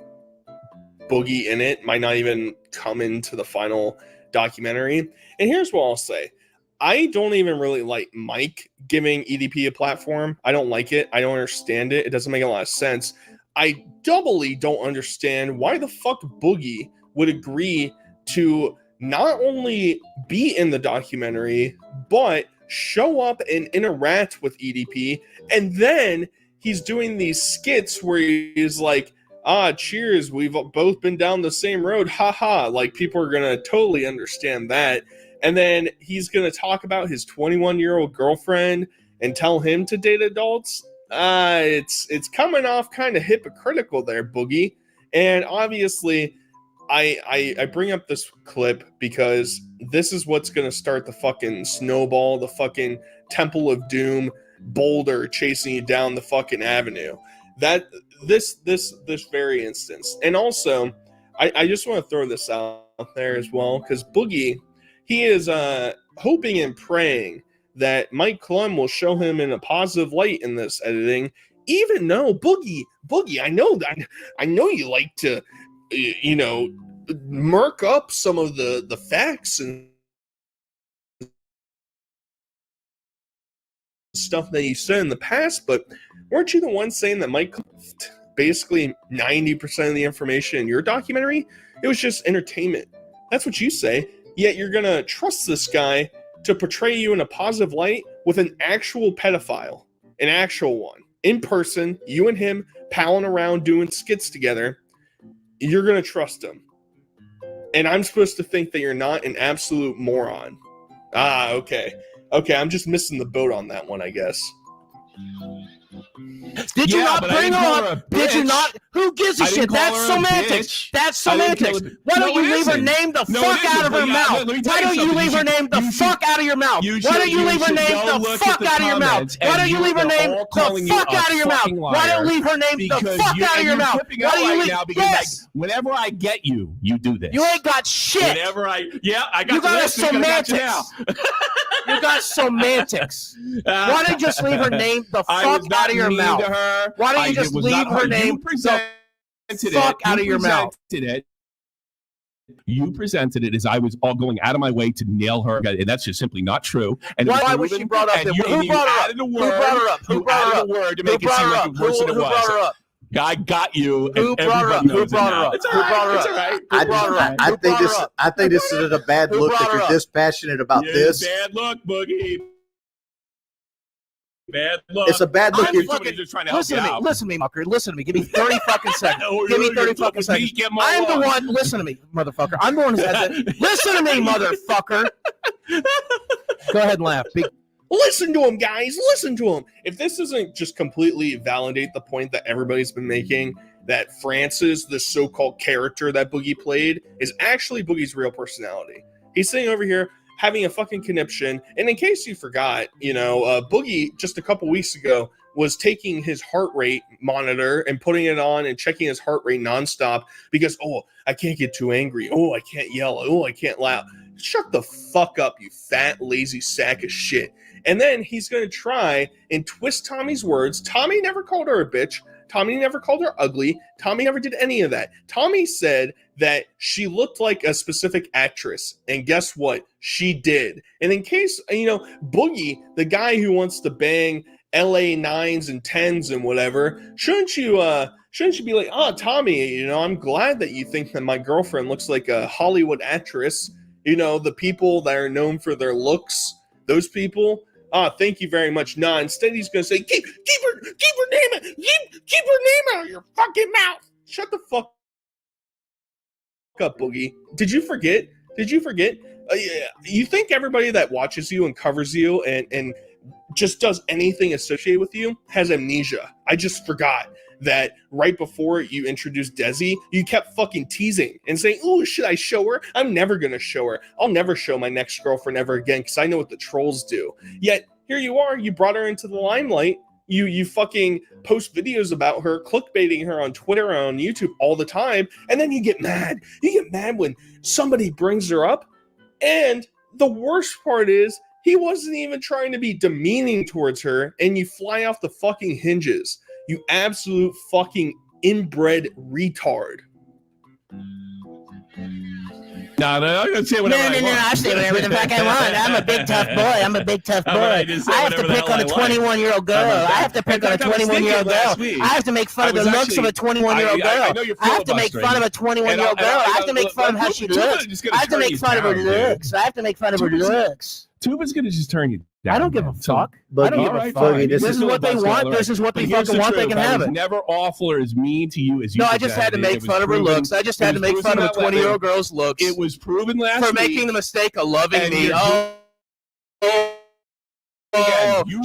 Boogie in it might not even come into the final documentary. And here's what I'll say. I don't even really like Mike giving EDP a platform. I don't like it. I don't understand it. It doesn't make a lot of sense. I doubly don't understand why the fuck Boogie would agree to not only be in the documentary, but show up and interact with EDP. And then he's doing these skits where he's like, cheers, we've both been down the same road, haha. Like, people are gonna totally understand that. And then he's gonna talk about his 21-year-old girlfriend and tell him to date adults. It's coming off kind of hypocritical there, Boogie. And obviously, I bring up this clip because this is what's gonna start the fucking snowball, the fucking Temple of Doom boulder chasing you down the fucking avenue. That this very instance. And also, I just want to throw this out there as well, because Boogie, he is hoping and praying that Mike Clum will show him in a positive light in this editing, even though Boogie, I know you like to, you know, murk up some of the facts and stuff that you said in the past, but weren't you the one saying that Mike basically 90% of the information in your documentary, it was just entertainment? That's what you say, yet you're gonna trust this guy to portray you in a positive light with an actual pedophile, an actual one, in person, you and him palling around doing skits together. You're gonna trust him. And I'm supposed to think that you're not an absolute moron. Okay, I'm just missing the boat on that one, I guess. Did you not bring her up? Did you not? Who gives a shit? That's semantics. That's semantics. Why don't you leave her name the fuck out of her mouth? Why don't you leave her name the fuck out of your mouth? Why don't you leave her name the fuck out of your mouth? Why don't you leave her name the fuck out of your mouth? Why don't you leave her name the fuck out of your mouth? Why don't you leave? Yes. Whenever I get you, you do this. You ain't got shit. Whenever I got you got the semantics. You got semantics. Why don't you just leave her name the fuck out of your mouth? Why don't you just leave her name the fuck out of your mouth? You presented it as I was all going out of my way to nail her, and that's just simply not true. And why was she brought up? Who brought her up? Who brought her up? Who brought her up? Word to make it seem like it worse than it was. Who brought her up? I got you. Who brought her up? Who brought her up? Who brought her up? It's all right. Who brought her up? I think this is a bad look if you're this passionate about this. Bad look, Boogie. Bad luck. It's a bad look. Listen to me, mucker. Listen to me. Give me 30 fucking seconds. Give me 30 fucking seconds. I'm the one. Listen to me, motherfucker. I'm the one who said that. Listen to me, motherfucker. Go ahead and laugh. Listen to him, guys. Listen to him. If this doesn't just completely validate the point that everybody's been making, that Francis, the so-called character that Boogie played, is actually Boogie's real personality. He's sitting over here having a fucking conniption. And in case you forgot, Boogie just a couple weeks ago was taking his heart rate monitor and putting it on and checking his heart rate nonstop because, I can't get too angry. I can't yell. I can't laugh. Shut the fuck up, you fat, lazy sack of shit. And then he's going to try and twist Tommy's words. Tommy never called her a bitch. Tommy never called her ugly. Tommy never did any of that. Tommy said that she looked like a specific actress. And guess what? She did. And in case, Boogie, the guy who wants to bang LA 9s and 10s and whatever, shouldn't you be like, Tommy, I'm glad that you think that my girlfriend looks like a Hollywood actress. The people that are known for their looks, those people. Thank you very much. No, instead he's gonna say, keep her name out of your fucking mouth. Shut the fuck up, Boogie. Did you forget? You think everybody that watches you and covers you and just does anything associated with you has amnesia? I just forgot that right before you introduced Desi, you kept fucking teasing and saying, should I show her? I'm never going to show her. I'll never show my next girlfriend ever again because I know what the trolls do. Yet, here you are. You brought her into the limelight. You fucking post videos about her, clickbaiting her on Twitter and on YouTube all the time, and then you get mad. You get mad when somebody brings her up. And the worst part is, he wasn't even trying to be demeaning towards her, and you fly off the fucking hinges. You absolute fucking inbred retard. No, I'm gonna say whatever I want. I say whatever the fuck I want. I'm a big tough boy. I'm a big tough boy. I have to pick on a 21-year-old girl. I have to pick on a 21-year-old girl. I have to make fun of the looks of a 21-year-old girl. I have to make fun of a 21-year-old girl. I have to make fun of how she looks. I have to make fun of her looks. I have to make fun of her looks. Tuba's gonna just turn you down. I don't give a fuck. I don't give a fuck. Fine. This is what they want. This is what they fucking want. They can have it. Never awful or as mean to you as you. No, I just had to make fun of her looks. I just had to make fun of a 20-year-old girl's looks. It was proven last week for making the mistake of loving me.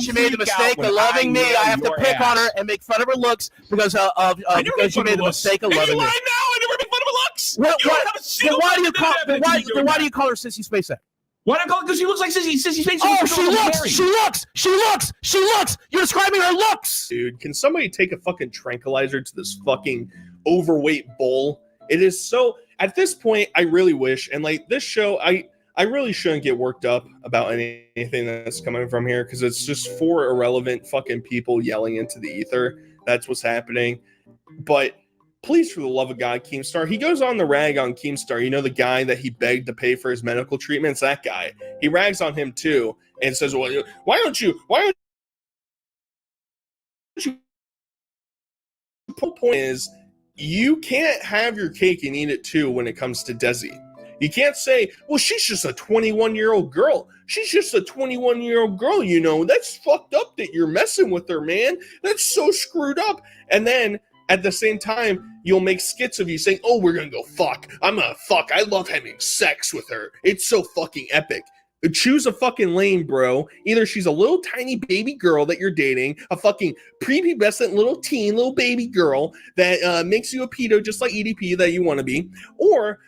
She made the mistake of loving me. I have to pick on her and make fun of her looks because she made the mistake of loving me. I never make fun of her looks. Why do you call her Sissy Spacek? Why do I call it? Because she looks like Sissy Spacek. Oh, she looks. You're describing her looks. Dude, can somebody take a fucking tranquilizer to this fucking overweight bull? It is so, at this point, I really wish, and like this show, I really shouldn't get worked up about anything that's coming from here because it's just four irrelevant fucking people yelling into the ether. That's what's happening. But please, for the love of God, Keemstar. He goes on the rag on Keemstar. You know, the guy that he begged to pay for his medical treatments? That guy. He rags on him too and says, well, why don't you? The point is, you can't have your cake and eat it too when it comes to Desi. You can't say, well, she's just a 21-year-old girl. She's just a 21-year-old girl, you know. That's fucked up that you're messing with her, man. That's so screwed up. And then at the same time, you'll make skits of you saying, oh, we're going to go fuck. I'm going to fuck. I love having sex with her. It's so fucking epic. Choose a fucking lane, bro. Either she's a little tiny baby girl that you're dating, a fucking prepubescent little baby girl that makes you a pedo just like EDP that you want to be, or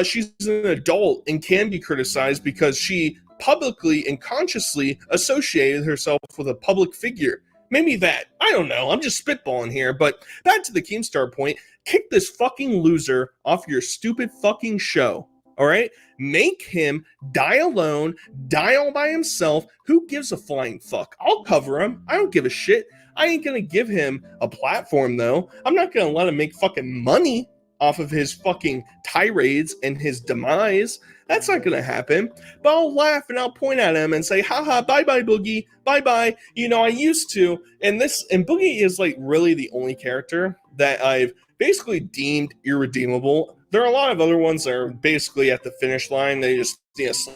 she's an adult and can be criticized because she publicly and consciously associated herself with a public figure. Maybe that. I don't know. I'm just spitballing here. But back to the Keemstar point. Kick this fucking loser off your stupid fucking show. All right? Make him die alone, die all by himself. Who gives a flying fuck? I'll cover him. I don't give a shit. I ain't going to give him a platform, though. I'm not going to let him make fucking money off of his fucking tirades and his demise. That's not gonna happen. But I'll laugh and I'll point at him and say, haha, bye-bye, Boogie, bye-bye. You know, I used to, and Boogie is like really the only character that I've basically deemed irredeemable. There are a lot of other ones that are basically at the finish line. They just need a slight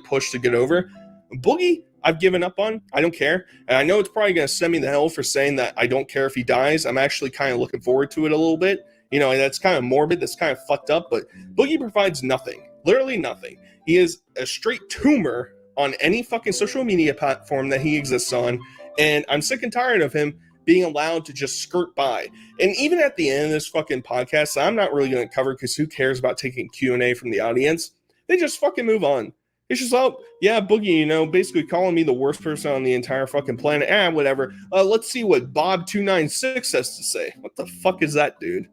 push to get over. Boogie, I've given up on. I don't care. And I know it's probably going to send me to hell for saying that I don't care if he dies. I'm actually kind of looking forward to it a little bit. You know, that's kind of morbid. That's kind of fucked up. But Boogie provides nothing. Literally nothing. He is a straight tumor on any fucking social media platform that he exists on. And I'm sick and tired of him being allowed to just skirt by. And even at the end of this fucking podcast, I'm not really going to cover because who cares about taking Q&A from the audience? They just fucking move on. It's just, oh, yeah, Boogie, you know, basically calling me the worst person on the entire fucking planet. Whatever. Let's see what boogie2988 has to say. What the fuck is that, dude?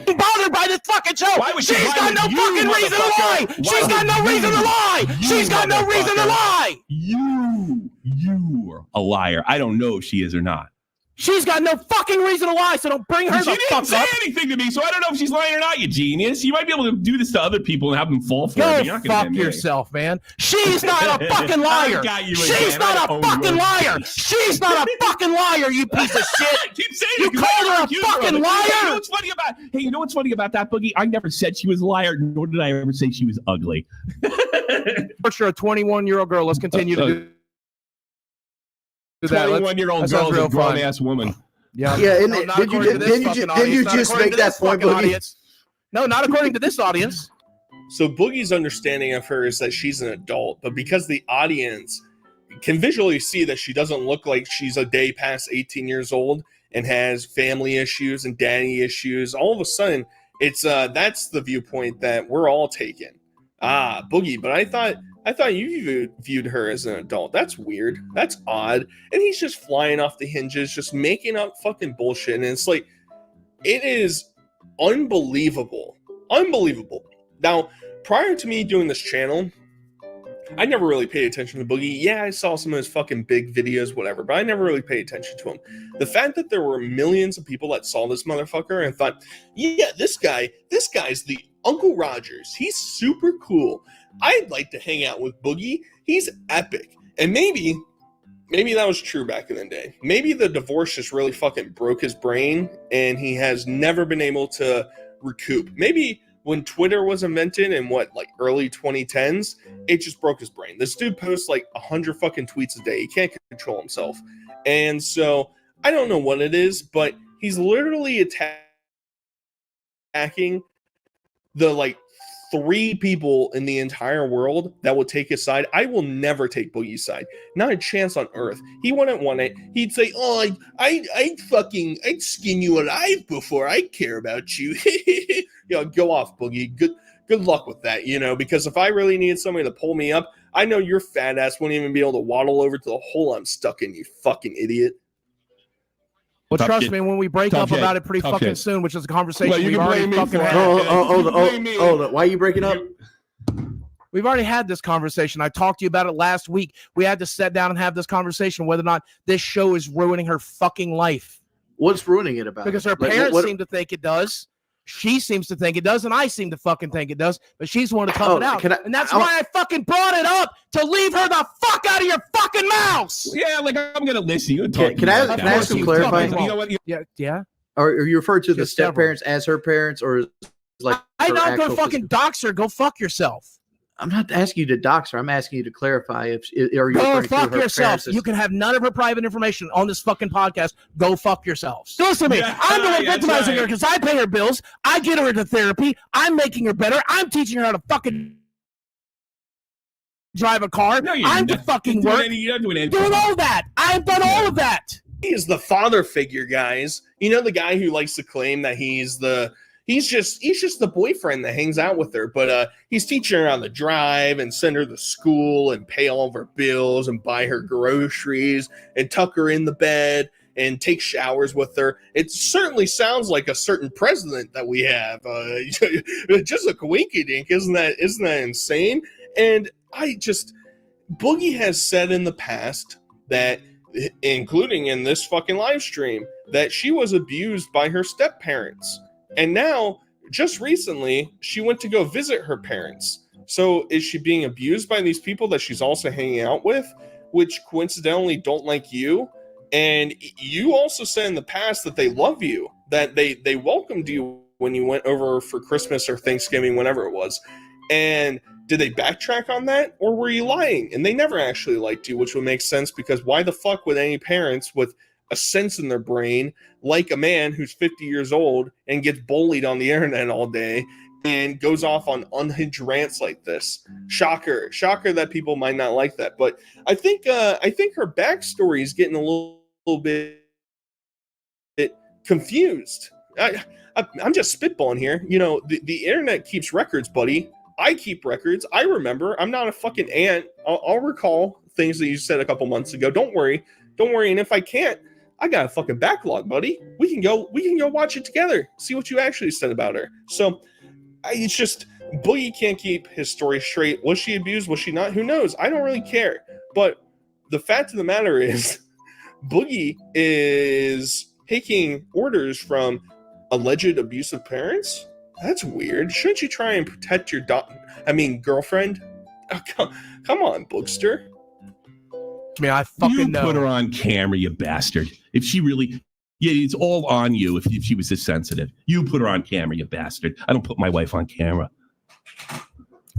Bothered by this fucking show. She's got no fucking reason to lie. She's got no reason to lie. She's got no reason to lie. You're a liar. I don't know if she is or not. She's got no fucking reason to lie, so don't bring her the fuck up. She didn't say anything to me, so I don't know if she's lying or not, you genius. You might be able to do this to other people and have them fall for it. Go fuck yourself, man. She's not a fucking liar. She's not a fucking liar. She's not a fucking liar, you piece of shit. I keep saying you called her a fucking liar. You know what's funny about that, Boogie? I never said she was a liar, nor did I ever say she was ugly. For sure, a 21-year-old girl. Let's continue to do 21-year-old girl is a grown-ass woman. Yeah. And did you just make that point, Boogie? No, not according to this audience. So Boogie's understanding of her is that she's an adult, but because the audience can visually see that she doesn't look like she's a day past 18 years old and has family issues and daddy issues, all of a sudden, it's that's the viewpoint that we're all taking. Boogie, but I thought you viewed her as an adult. That's weird. That's odd. And he's just flying off the hinges, just making up fucking bullshit. And it's like, it is unbelievable. Unbelievable. Now, prior to me doing this channel, I never really paid attention to Boogie. Yeah, I saw some of his fucking big videos, whatever, but I never really paid attention to him. The fact that there were millions of people that saw this motherfucker and thought, yeah, this guy's the Uncle Rogers. He's super cool. I'd like to hang out with Boogie. He's epic. And maybe that was true back in the day. Maybe the divorce just really fucking broke his brain and he has never been able to recoup. Maybe when Twitter was invented in early 2010s, it just broke his brain. This dude posts 100 fucking tweets a day. He can't control himself. And so I don't know what it is, but he's literally attacking the 3 people in the entire world that would take his side. I will never take Boogie's side. Not a chance on earth. He wouldn't want it. He'd say, oh, I'd skin you alive before I care about you. Go off, Boogie. Good luck with that, because if I really needed somebody to pull me up, I know your fat ass wouldn't even be able to waddle over to the hole I'm stuck in, you fucking idiot. Well, trust me, when we break up about it pretty fucking soon, which is a conversation we've already fucking had. Why are you breaking up? We've already had this conversation. I talked to you about it last week. We had to sit down and have this conversation whether or not this show is ruining her fucking life. What's ruining it about? Because her parents seem to think it does. She seems to think it does, and I seem to fucking think it does, but she's the one to cut it out. And that's why I fucking brought it up, to leave her the fuck out of your fucking mouth. Yeah, I'm going to listen. You can I ask you clarify? You know what? Yeah. Are you referring to the step parents as her parents, or I'm not going to fucking dox her. Go fuck yourself. I'm not asking you to dox her. I'm asking you to clarify are you go referring fuck to her yourself. You can have none of her private information on this fucking podcast. Go fuck yourselves. Listen to me. I'm the one victimizing her because I pay her bills. I get her into therapy. I'm making her better. I'm teaching her how to fucking drive a car. I'm the fucking work. Doing all that. I've done all of that. He is the father figure, guys. The guy who likes to claim that he's just the boyfriend that hangs out with her, but he's teaching her how to drive and send her to school and pay all of her bills and buy her groceries and tuck her in the bed and take showers with her. It certainly sounds like a certain president that we have. Just a coinkydink, isn't that insane? And Boogie has said in the past that, including in this fucking live stream, that she was abused by her step parents. And now, just recently, she went to go visit her parents. So is she being abused by these people that she's also hanging out with, which coincidentally don't like you? And you also said in the past that they love you, that they welcomed you when you went over for Christmas or Thanksgiving, whenever it was. And did they backtrack on that, or were you lying? And they never actually liked you, which would make sense, because why the fuck would any parents with a sense in their brain like a man who's 50 years old and gets bullied on the internet all day and goes off on unhinged rants like this? Shocker that people might not like that. But I think her backstory is getting a little bit confused. I'm just spitballing here. The internet keeps records, buddy. I keep records. I remember. I'm not a fucking ant. I'll recall things that you said a couple months ago. Don't worry. And if I can't, I got a fucking backlog, buddy. We can go watch it together. See what you actually said about her. So it's just, Boogie can't keep his story straight. Was she abused? Was she not? Who knows? I don't really care. But the fact of the matter is, Boogie is taking orders from alleged abusive parents. That's weird. Shouldn't you try and protect your girlfriend? Oh, come on, Boogster. I fucking know. Put her on camera, you bastard. If she really, it's all on you. If she was this sensitive, you put her on camera, you bastard. I don't put my wife on camera.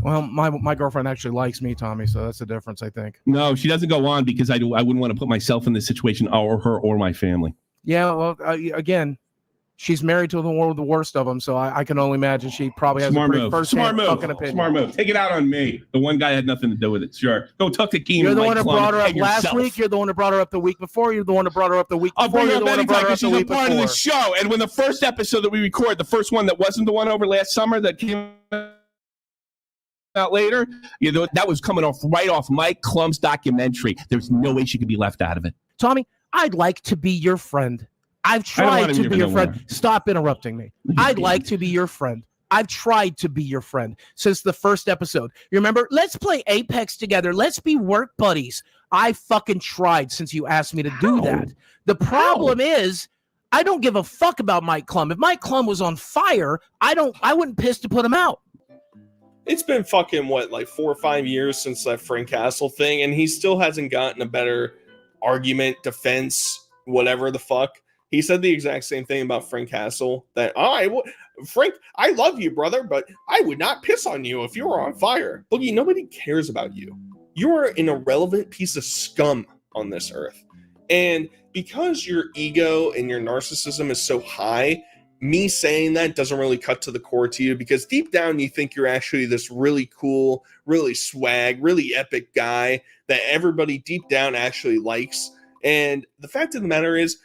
Well, my girlfriend actually likes me, Tommy, so that's the difference, I think. No, she doesn't go on because I wouldn't want to put myself in this situation, or her or my family. Yeah, well, again, she's married to one of the worst of them, so I can only imagine she probably has a pretty first-hand fucking opinion. Smart move. Take it out on me. The one guy had nothing to do with it. Sure. Go talk to Keenan. You're the one that brought her up last week. You're the one that brought her up the week before. You're the one that brought her up the week before. I'll bring You're her the one that brought her up she's the week a part before. of the show. And when the first episode that we record, the first one that wasn't the one over last summer that came out later, that was coming right off Mike Klum's documentary. There's no way she could be left out of it. Tommy, I'd like to be your friend. I've tried to be your friend. Stop interrupting me. I'd like to be your friend. I've tried to be your friend since the first episode. You remember? Let's play Apex together. Let's be work buddies. I fucking tried since you asked me to do that. The problem is I don't give a fuck about Mike Klum. If Mike Klum was on fire, I wouldn't piss to put him out. It's been fucking, what, like 4 or 5 years since that Frank Castle thing, and he still hasn't gotten a better argument, defense, whatever the fuck. He said the exact same thing about Frank Castle, that, Frank, I love you, brother, but I would not piss on you if you were on fire. Boogie, nobody cares about you. You are an irrelevant piece of scum on this earth. And because your ego and your narcissism is so high, me saying that doesn't really cut to the core to you, because deep down you think you're actually this really cool, really swag, really epic guy that everybody deep down actually likes. And the fact of the matter is,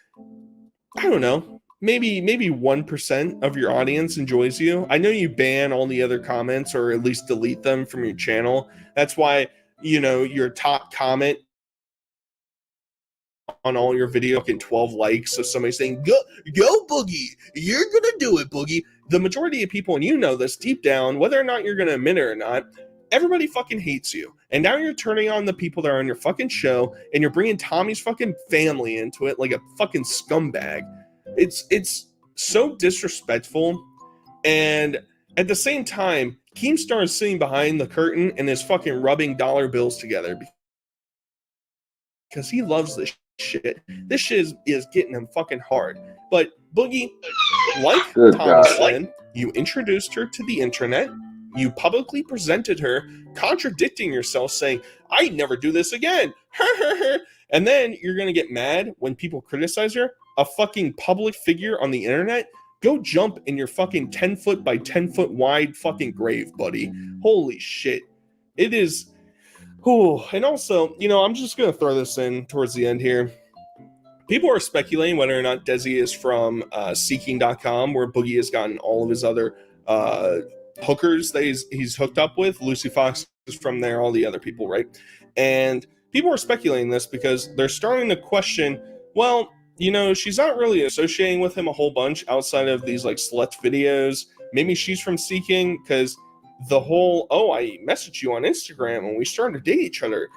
I don't know, maybe 1% of your audience enjoys you. I know you ban all the other comments, or at least delete them from your channel. That's why, your top comment on all your video getting 12 likes of somebody saying, go Boogie, you're gonna do it, Boogie. The majority of people, and you know this deep down, whether or not you're gonna admit it or not, everybody fucking hates you. And now you're turning on the people that are on your fucking show, and you're bringing Tommy's fucking family into it like a fucking scumbag. It's so disrespectful. And at the same time, Keemstar is sitting behind the curtain and is fucking rubbing dollar bills together because he loves this shit. This shit is getting him fucking hard. But Boogie, like Tommy said, you introduced her to the internet. You publicly presented her, contradicting yourself, saying, I'd never do this again. And then you're going to get mad when people criticize her. A fucking public figure on the internet? Go jump in your fucking 10 foot by 10 foot wide fucking grave, buddy. Holy shit. It is... Ooh. And also, I'm just going to throw this in towards the end here. People are speculating whether or not Desi is from Seeking.com, where Boogie has gotten all of his other hookers that he's hooked up with. Lucy Fox is from there, all the other people, right? And people are speculating this because they're starting to question, well, she's not really associating with him a whole bunch outside of these like select videos. Maybe she's from Seeking, because the whole, I messaged you on Instagram and we started to date each other,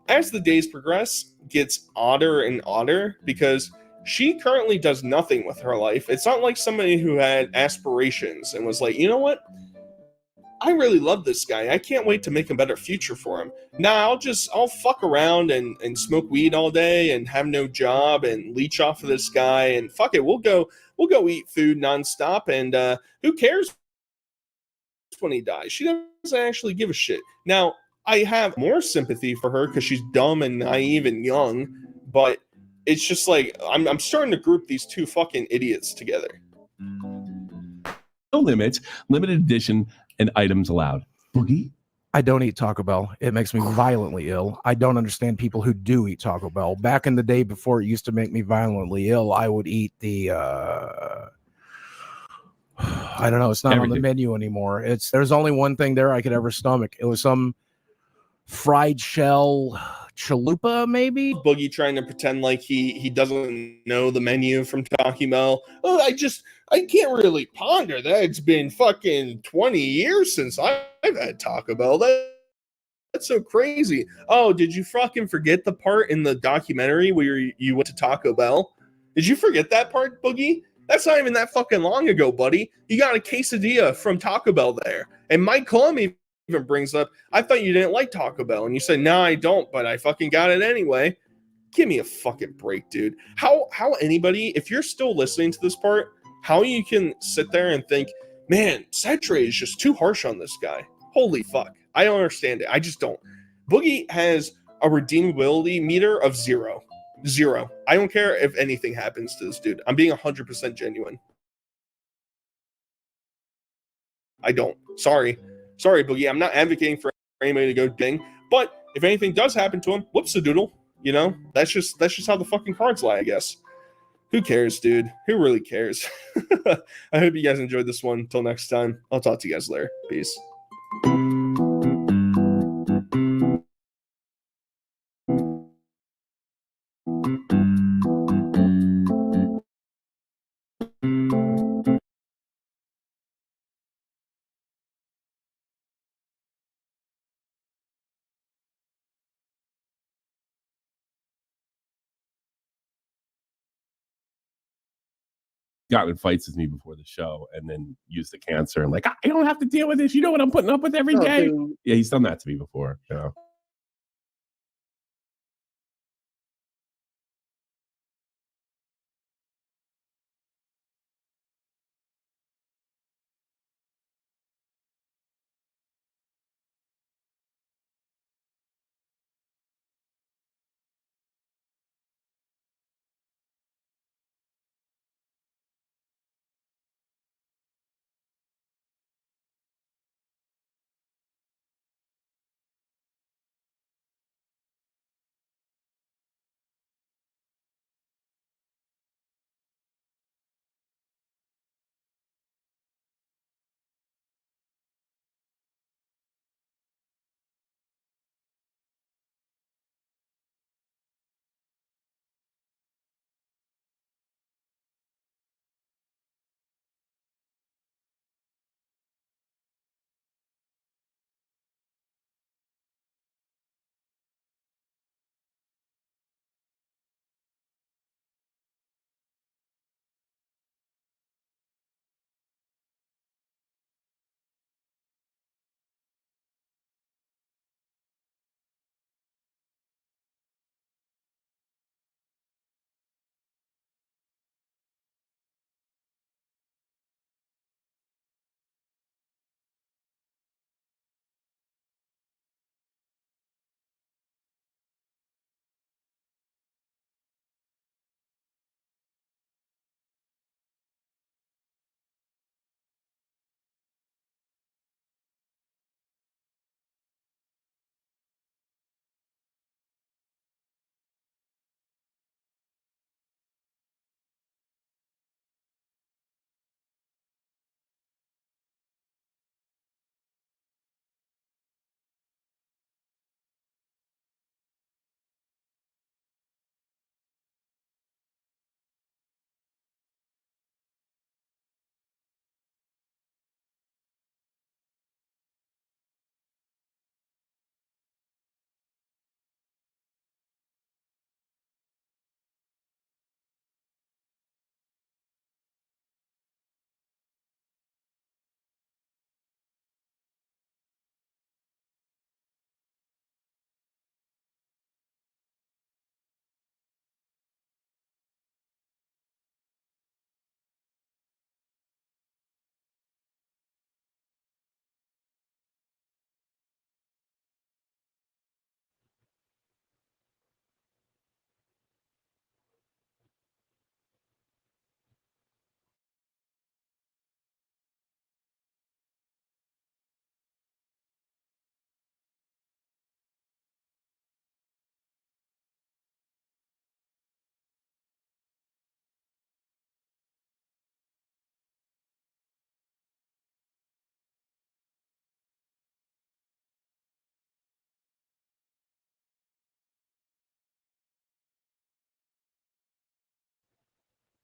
as the days progress, gets odder and odder, because she currently does nothing with her life. It's not like somebody who had aspirations and was like, you know what? I really love this guy. I can't wait to make a better future for him. Nah, I'll fuck around and smoke weed all day and have no job and leech off of this guy, and fuck it, we'll go eat food nonstop, and who cares when he dies? She doesn't actually give a shit. Now, I have more sympathy for her because she's dumb and naive and young, but it's just like I'm starting to group these two fucking idiots together. No limits, limited edition, and items allowed. Boogie? I don't eat Taco Bell. It makes me violently ill. I don't understand people who do eat Taco Bell. Back in the day before it used to make me violently ill, I would eat the I don't know, it's not on the menu anymore. There's only one thing there I could ever stomach. It was some fried shell chalupa, maybe. Boogie trying to pretend like he doesn't know the menu from Taco Bell. Oh, I can't really ponder that. It's been fucking 20 years since I've had Taco Bell. That's so crazy. Oh, did you fucking forget the part in the documentary where you went to Taco Bell? Did you forget that part, Boogie? That's not even that fucking long ago, buddy. You got a quesadilla from Taco Bell there. And Mike Klum even brings up, I thought you didn't like Taco Bell. And you said, no, I don't, but I fucking got it anyway. Give me a fucking break, dude. How anybody, if you're still listening to this part, how you can sit there and think, man, Cetre is just too harsh on this guy. Holy fuck. I don't understand it. I just don't. Boogie has a redeemability meter of 0. 0. I don't care if anything happens to this dude. I'm being 100% genuine. I don't. Sorry, Boogie. I'm not advocating for anybody to go ding. But if anything does happen to him, whoops a doodle. That's just how the fucking cards lie, I guess. Who cares, dude? Who really cares? I hope you guys enjoyed this one. Until next time, I'll talk to you guys later. Peace. gotten in fights with me before the show and then used the cancer and like, I don't have to deal with this. You know what I'm putting up with every day? Yeah, he's done that to me before. You know?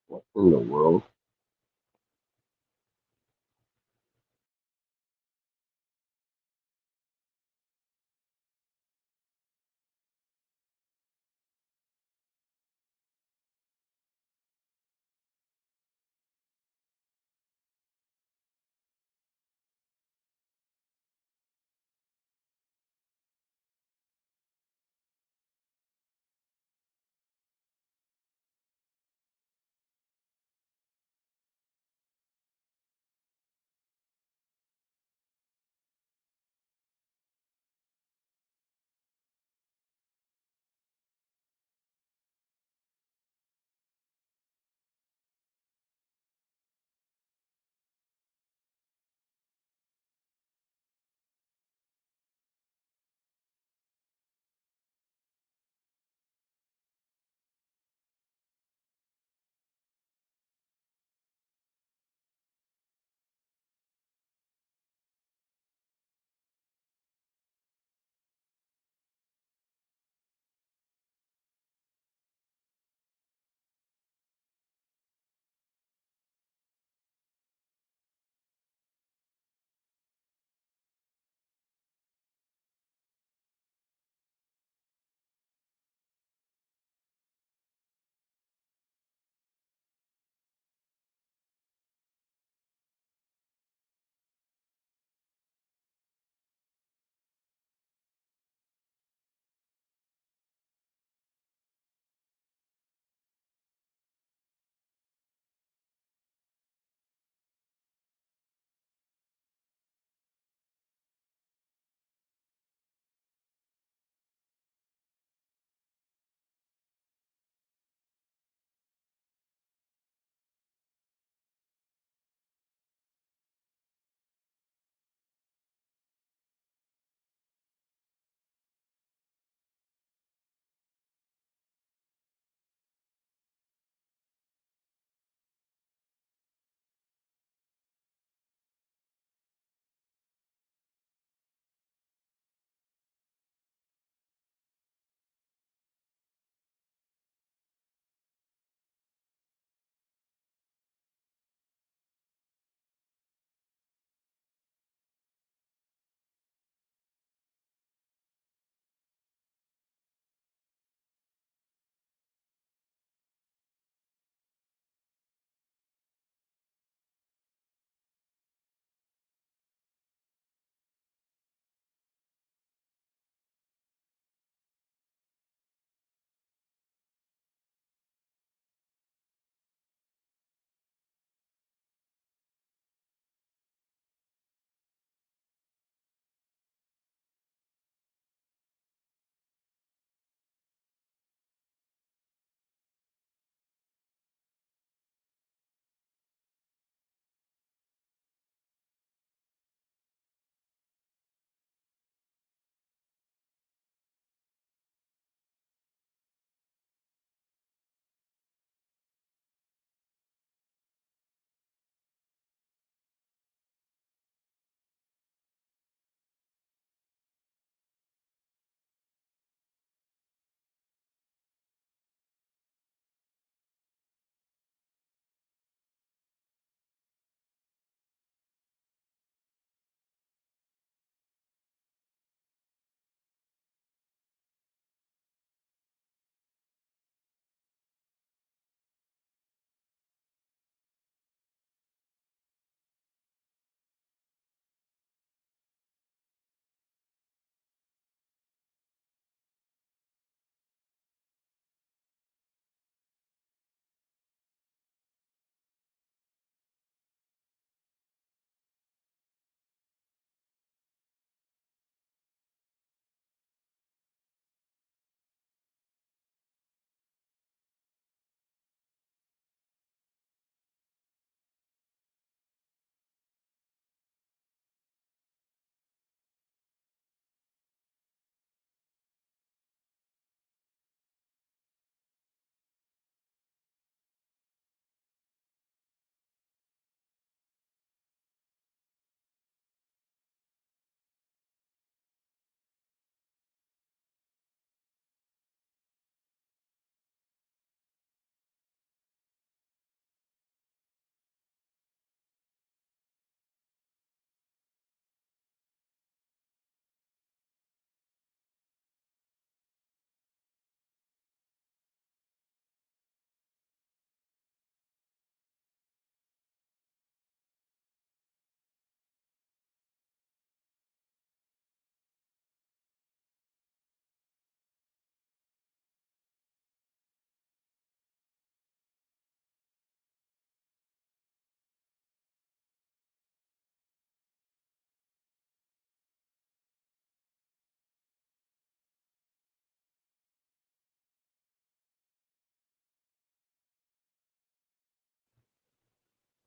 What in the world?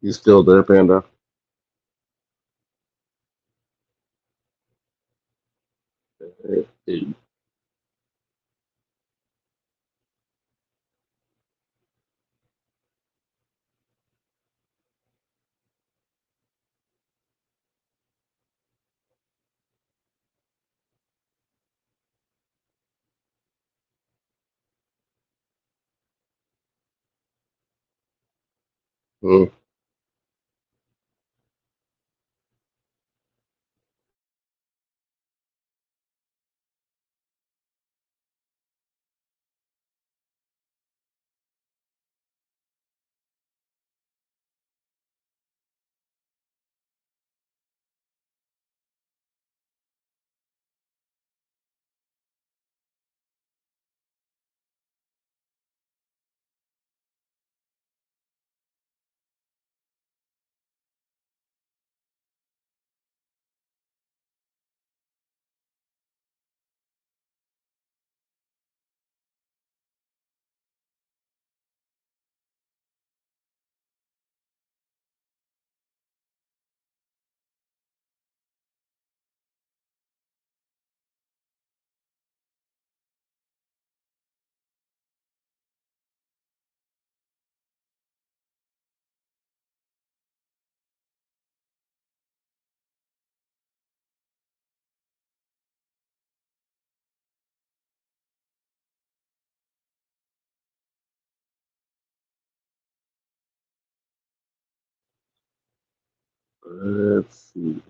You still there, Panda? Hey. Hmm. Let's see.